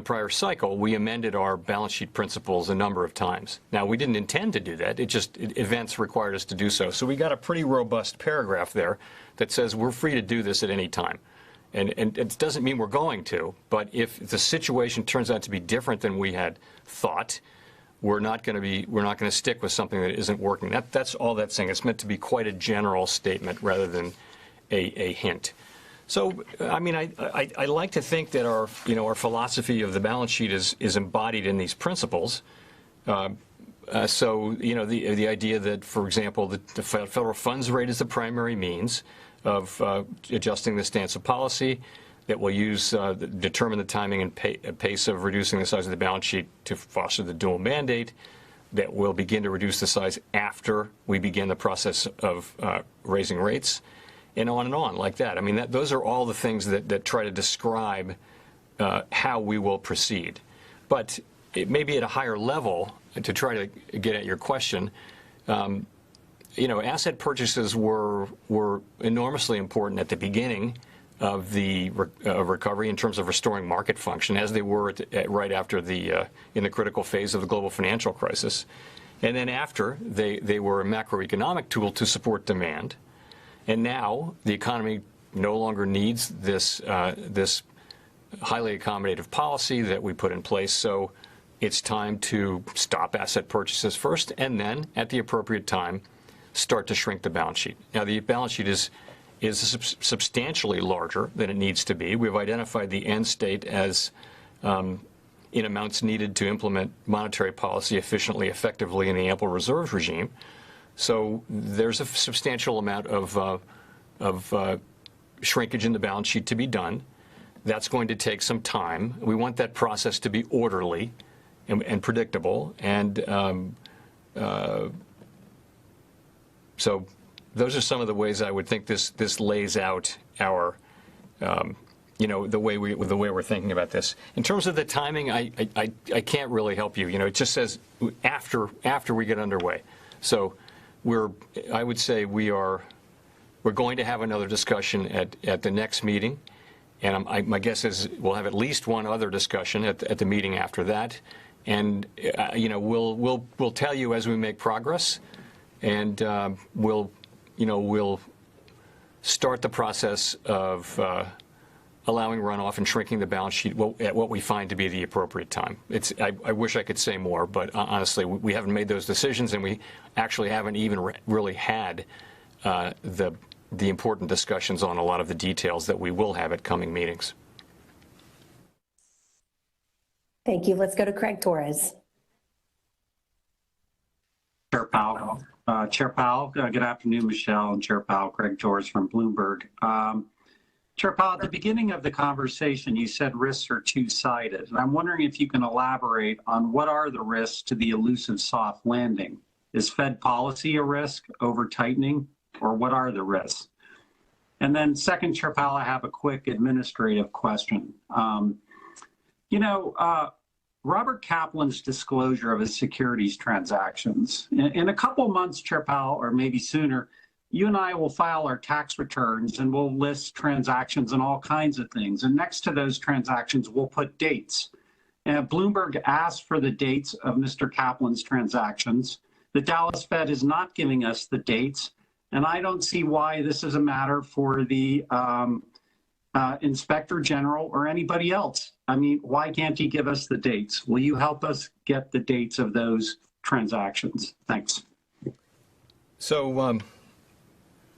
prior cycle, we amended our balance sheet principles a number of times. Now, we didn't intend to do that. Events required us to do so. So we got a pretty robust paragraph there that says we're free to do this at any time. And it doesn't mean we're going to, but if the situation turns out to be different than we had thought, we're not going to stick with something that isn't working. That's all that's saying. It's meant to be quite a general statement rather than a hint. So, I mean, I like to think that our philosophy of the balance sheet is embodied in these principles. So, the idea that, for example, the federal funds rate is the primary means of adjusting the stance of policy, that will determine the timing and pace of reducing the size of the balance sheet to foster the dual mandate, that will begin to reduce the size after we begin the process of raising rates, and on like that. I mean, those are all the things that try to describe how we will proceed. But it may be at a higher level, to try to get at your question. Asset purchases were enormously important at the beginning of the recovery in terms of restoring market function, as they were right after in the critical phase of the global financial crisis. And then after, they were a macroeconomic tool to support demand. And now the economy no longer needs this highly accommodative policy that we put in place. So it's time to stop asset purchases first, and then at the appropriate time, start to shrink the balance sheet. Now, the balance sheet is substantially larger than it needs to be. We've identified the end state as in amounts needed to implement monetary policy efficiently, effectively in the ample reserves regime. So there's a substantial amount of shrinkage in the balance sheet to be done. That's going to take some time. We want that process to be orderly and predictable. And so those are some of the ways I would think this lays out our, the way we're thinking about this. In terms of the timing, I can't really help you. It just says after we get underway. So I would say we're going to have another discussion at the next meeting. And my guess is we'll have at least one other discussion at the meeting after that, and we'll tell you as we make progress, and we'll start the process of allowing runoff and shrinking the balance sheet at what we find to be the appropriate time. I wish I could say more, but honestly, we haven't made those decisions, and we actually haven't even really had the important discussions on a lot of the details that we will have at coming meetings. Thank you. Let's go to Craig Torres. Chair Powell. Good afternoon, Michelle and Chair Powell. Craig Torres from Bloomberg. Chair Powell, at the beginning of the conversation, you said risks are two-sided. And I'm wondering if you can elaborate on what are the risks to the elusive soft landing. Is Fed policy a risk, over tightening, or what are the risks? And then second, Chair Powell, I have a quick administrative question. Robert Kaplan's disclosure of his securities transactions. In a couple months, Chair Powell, or maybe sooner, you and I will file our tax returns and we'll list transactions and all kinds of things. And next to those transactions, we'll put dates. And Bloomberg asked for the dates of Mr. Kaplan's transactions. The Dallas Fed is not giving us the dates. And I don't see why this is a matter for the Inspector General or anybody else. I mean, why can't he give us the dates? Will you help us get the dates of those transactions? Thanks. So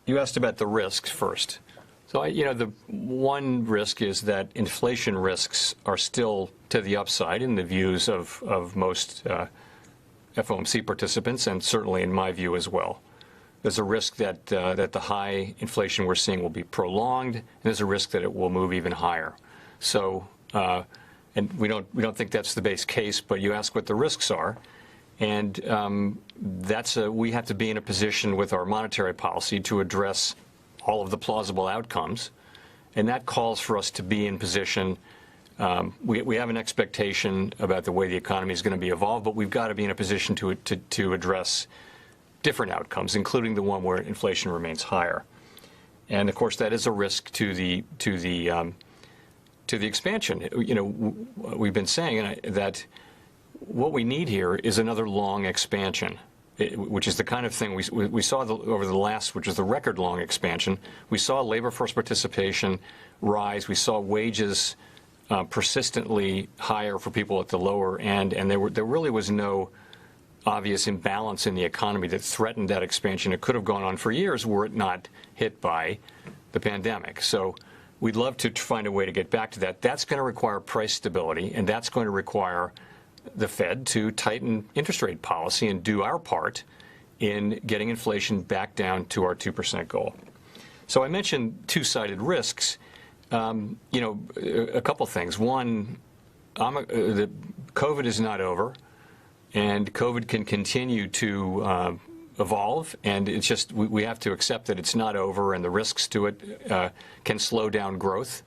you asked about the risks first. So, the one risk is that inflation risks are still to the upside in the views of most FOMC participants, and certainly in my view as well. There's a risk that the high inflation we're seeing will be prolonged, and there's a risk that it will move even higher. So, and we don't think that's the base case, but you ask what the risks are, and we have to be in a position with our monetary policy to address all of the plausible outcomes, and that calls for us to be in position. We have an expectation about the way the economy is going to be evolved, but we've got to be in a position to address different outcomes, including the one where inflation remains higher. And of course, that is a risk to the expansion. We've been saying that what we need here is another long expansion, which is the kind of thing we saw over the last, which is the record long expansion. We saw labor force participation rise. We saw wages persistently higher for people at the lower end, and there really was no obvious imbalance in the economy that threatened that expansion. It could have gone on for years were it not hit by the pandemic. So we'd love to find a way to get back to that. That's going to require price stability, and that's going to require the Fed to tighten interest rate policy and do our part in getting inflation back down to our 2% goal. So I mentioned two-sided risks. A couple things. One, the COVID is not over, and COVID can continue to evolve, and it's just we have to accept that it's not over, and the risks to it can slow down growth,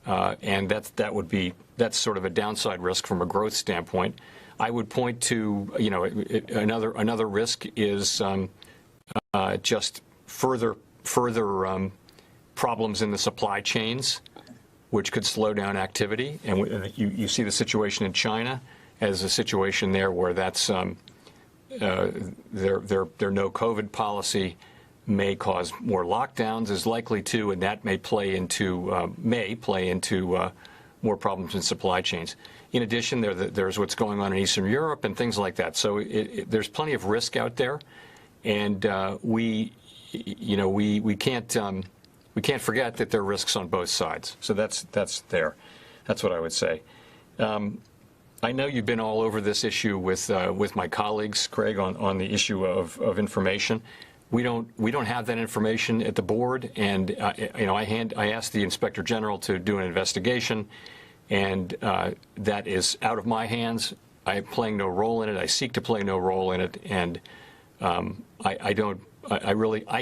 and that's sort of a downside risk from a growth standpoint. I would point to another risk is just further problems in the supply chains, which could slow down activity, and you see the situation in China as a situation there where that's their no COVID policy may cause more lockdowns, is likely to, and that may play into more problems in supply chains. In addition, there's what's going on in Eastern Europe and things like that. So there's plenty of risk out there, and we can't forget that there are risks on both sides. So that's there. That's what I would say. I know you've been all over this issue with my colleagues, Craig, on the issue of information. we don't have that information at the board, and I asked the Inspector General to do an investigation, and that is out of my hands. I'm playing no role in it. I seek to play no role in it, and I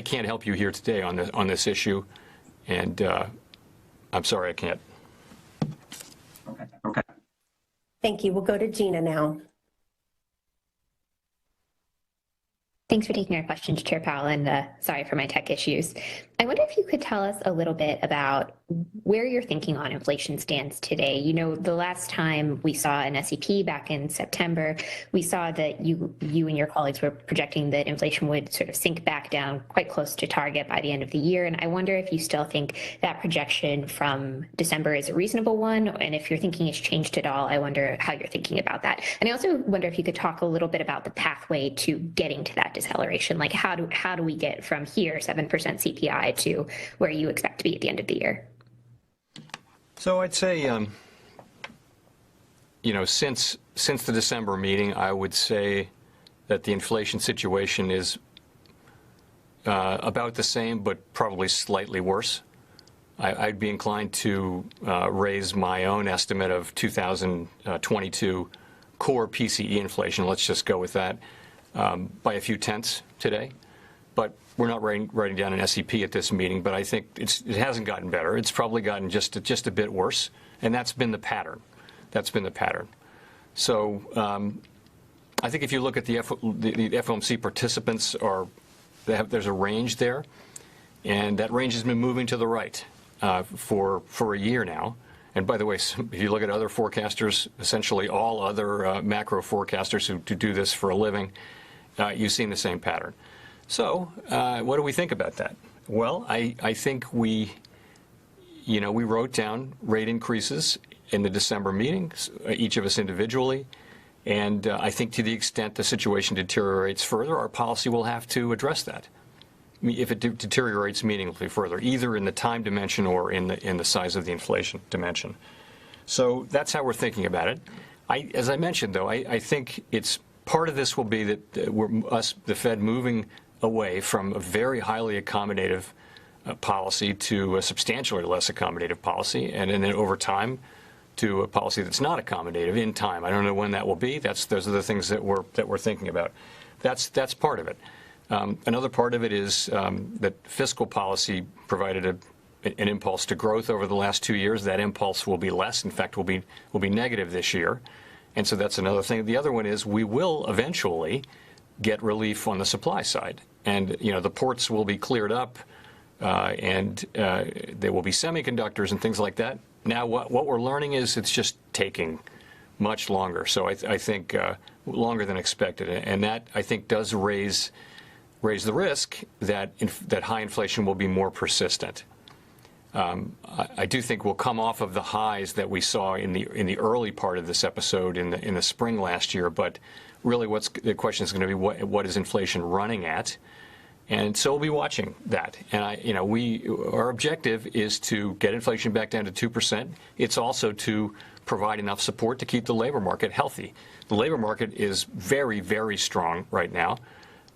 can't help you here today on this issue, and I'm sorry I can't. Okay. Thank you. We'll go to Gina now. Thanks for taking our questions, Chair Powell, and sorry for my tech issues. I wonder if you could tell us a little bit about where your thinking on inflation stands today. You know, the last time we saw an SEP back in September, we saw that you and your colleagues were projecting that inflation would sort of sink back down quite close to target by the end of the year. And I wonder if you still think that projection from December is a reasonable one, and if your thinking has changed at all, I wonder how you're thinking about that. And I also wonder if you could talk a little bit about the pathway to getting to that deceleration. Like how do we get from here, 7% CPI, to where you expect to be at the end of the year? So I'd say, since the December meeting, I would say that the inflation situation is about the same, but probably slightly worse. I'd be inclined to raise my own estimate of 2022 core PCE inflation, let's just go with that, by a few tenths today. But we're not writing down an SEP at this meeting, but I think it hasn't gotten better. It's probably gotten just a bit worse, and that's been the pattern. So I think if you look at the FOMC participants, there's a range there, and that range has been moving to the right for a year now. And by the way, if you look at other forecasters, essentially all other macro forecasters who do this for a living, you've seen the same pattern. So what do we think about that? Well, I think we wrote down rate increases in the December meetings, each of us individually, and I think to the extent the situation deteriorates further, our policy will have to address that. If it deteriorates meaningfully further, either in the time dimension or in the size of the inflation dimension. So that's how we're thinking about it. As I mentioned, though, I think part of this will be that the Fed, moving away from a very highly accommodative policy to a substantially less accommodative policy, and then over time to a policy that's not accommodative in time. I don't know when that will be. Those are the things that we're thinking about. That's part of it. Another part of it is that fiscal policy provided an impulse to growth over the last 2 years. That impulse will be less. In fact, will be negative this year. And so that's another thing. The other one is we will eventually get relief on the supply side. And, the ports will be cleared up, and there will be semiconductors and things like that. Now, what we're learning is it's just taking much longer. So I think longer than expected. And that, I think, does raise the risk that high inflation will be more persistent. I do think we'll come off of the highs that we saw in the early part of this episode in the spring last year, but really the question is going to be what is inflation running at, and so we'll be watching that. And our objective is to get inflation back down to 2%. It's also to provide enough support to keep the labor market healthy. The labor market is very, very strong right now.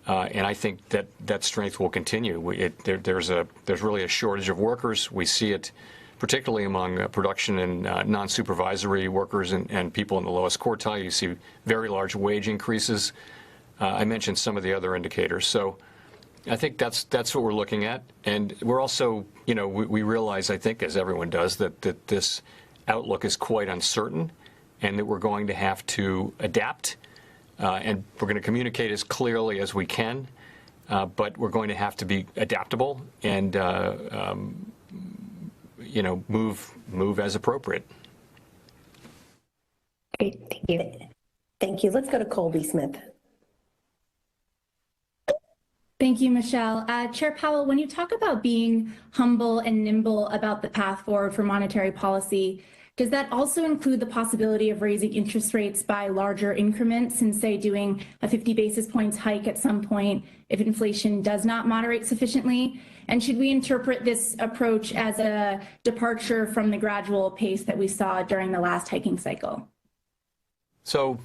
And I think that strength will continue. There's really a shortage of workers. We see it particularly among production and non-supervisory workers and people in the lowest quartile. You see very large wage increases. I mentioned some of the other indicators. So I think that's what we're looking at. And we're also, we realize, I think, as everyone does, that this outlook is quite uncertain and that we're going to have to adapt. And we're going to communicate as clearly as we can, but we're going to have to be adaptable and, move as appropriate. Great, thank you. Thank you. Let's go to Colby Smith. Thank you, Michelle. Chair Powell, when you talk about being humble and nimble about the path forward for monetary policy, does that also include the possibility of raising interest rates by larger increments and, say, doing a 50 basis points hike at some point if inflation does not moderate sufficiently? And should we interpret this approach as a departure from the gradual pace that we saw during the last hiking cycle? So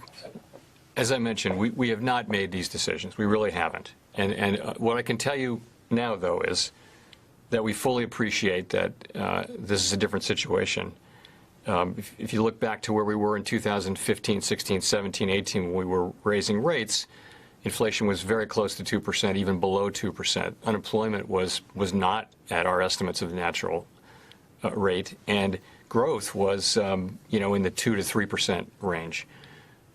As I mentioned, we have not made these decisions. We really haven't. And what I can tell you now, though, is that we fully appreciate that this is a different situation. If you look back to where we were in 2015, 16, 17, 18, when we were raising rates, inflation was very close to 2%, even below 2%. Unemployment was not at our estimates of the natural rate, and growth was in the 2 to 3% range.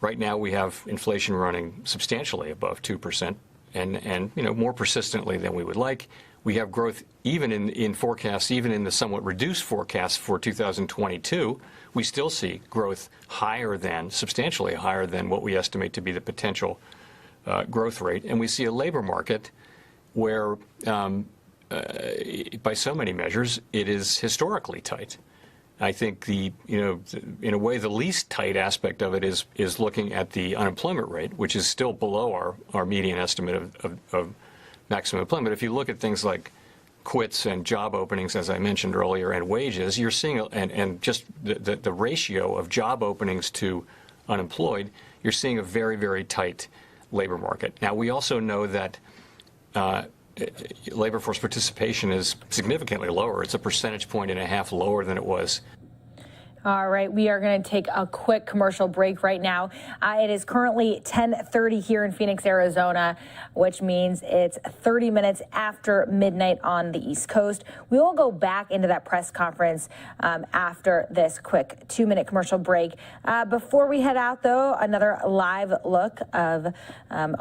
Right now, we have inflation running substantially above 2%, and more persistently than we would like. We have growth even in forecasts, even in the somewhat reduced forecasts for 2022. We still see growth substantially higher than what we estimate to be the potential growth rate. And we see a labor market where, by so many measures, it is historically tight. I think in a way, the least tight aspect of it is looking at the unemployment rate, which is still below our median estimate of maximum employment. If you look at things like quits and job openings, as I mentioned earlier, and wages, you're seeing, and just the ratio of job openings to unemployed, you're seeing a very, very tight labor market. Now, we also know that labor force participation is significantly lower. It's 1.5 percentage points lower than it was. All right, we are going to take a quick commercial break right now. It is currently 10:30 here in Phoenix, Arizona, which means it's 30 minutes after midnight on the East Coast. We will go back into that press conference after this quick 2-minute commercial break. Before we head out, though, another live look of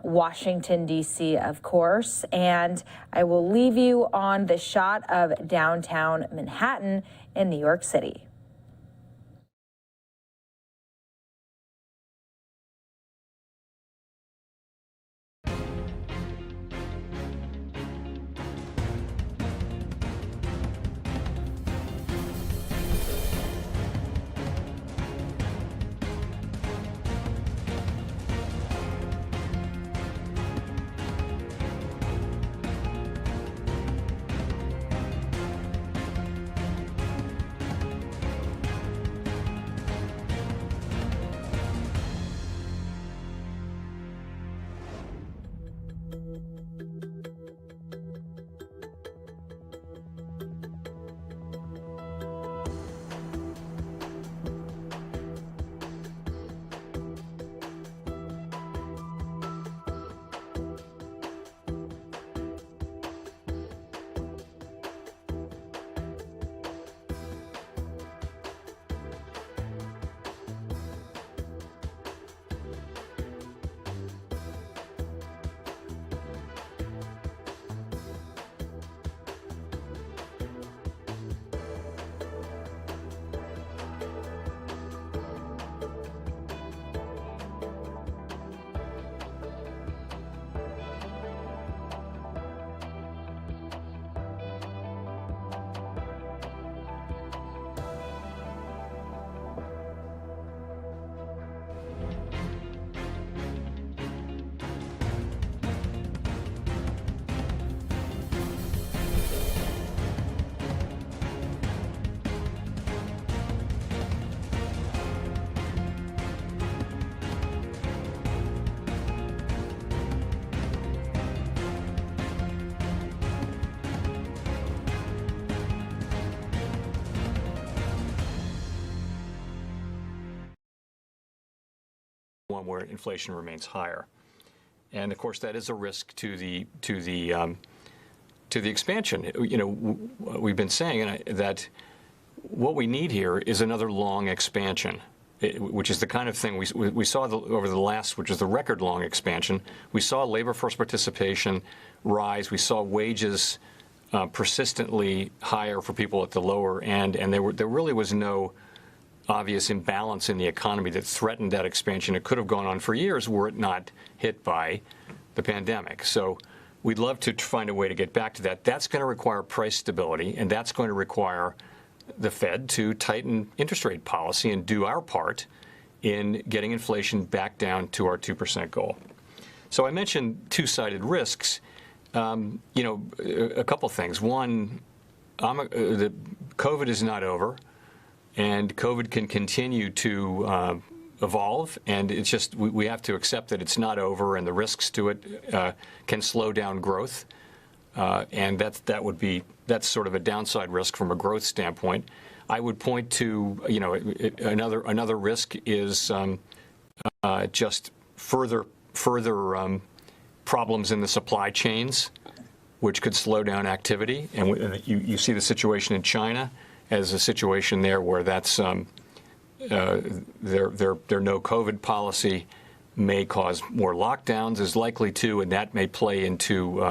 Washington, D.C., of course, and I will leave you on the shot of downtown Manhattan in New York City. One where inflation remains higher, and of course that is a risk to the expansion. We've been saying that what we need here is another long expansion, which is the kind of thing we saw over the last, which is the record long expansion. We saw labor force participation rise. We saw wages persistently higher for people at the lower end, and there really was no obvious imbalance in the economy that threatened that expansion. It could have gone on for years were it not hit by the pandemic. So we'd love to find a way to get back to that. That's going to require price stability, and that's going to require the Fed to tighten interest rate policy and do our part in getting inflation back down to our 2% goal. So I mentioned two-sided risks. A couple things. One, the COVID is not over. And COVID can continue to evolve, and it's just we have to accept that it's not over, and the risks to it can slow down growth, and that's sort of a downside risk from a growth standpoint. I would point to another risk is just further problems in the supply chains, which could slow down activity, and you see the situation in China as a situation there where that's their no COVID policy may cause more lockdowns, is likely to, and that may play into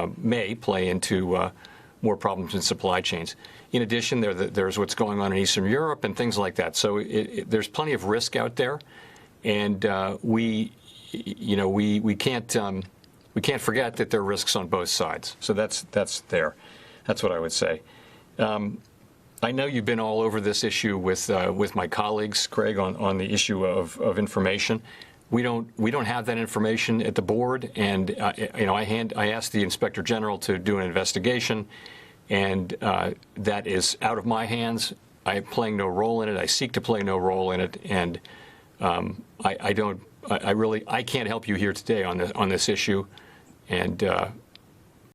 more problems in supply chains. In addition, there's what's going on in Eastern Europe and things like that. So there's plenty of risk out there, and we can't forget that there are risks on both sides. So that's there. That's what I would say. I know you've been all over this issue with my colleagues, Craig, on the issue of information. We don't have that information at the board, and I asked the Inspector General to do an investigation, and that is out of my hands. I am playing no role in it. I seek to play no role in it, and I can't help you here today on this issue, and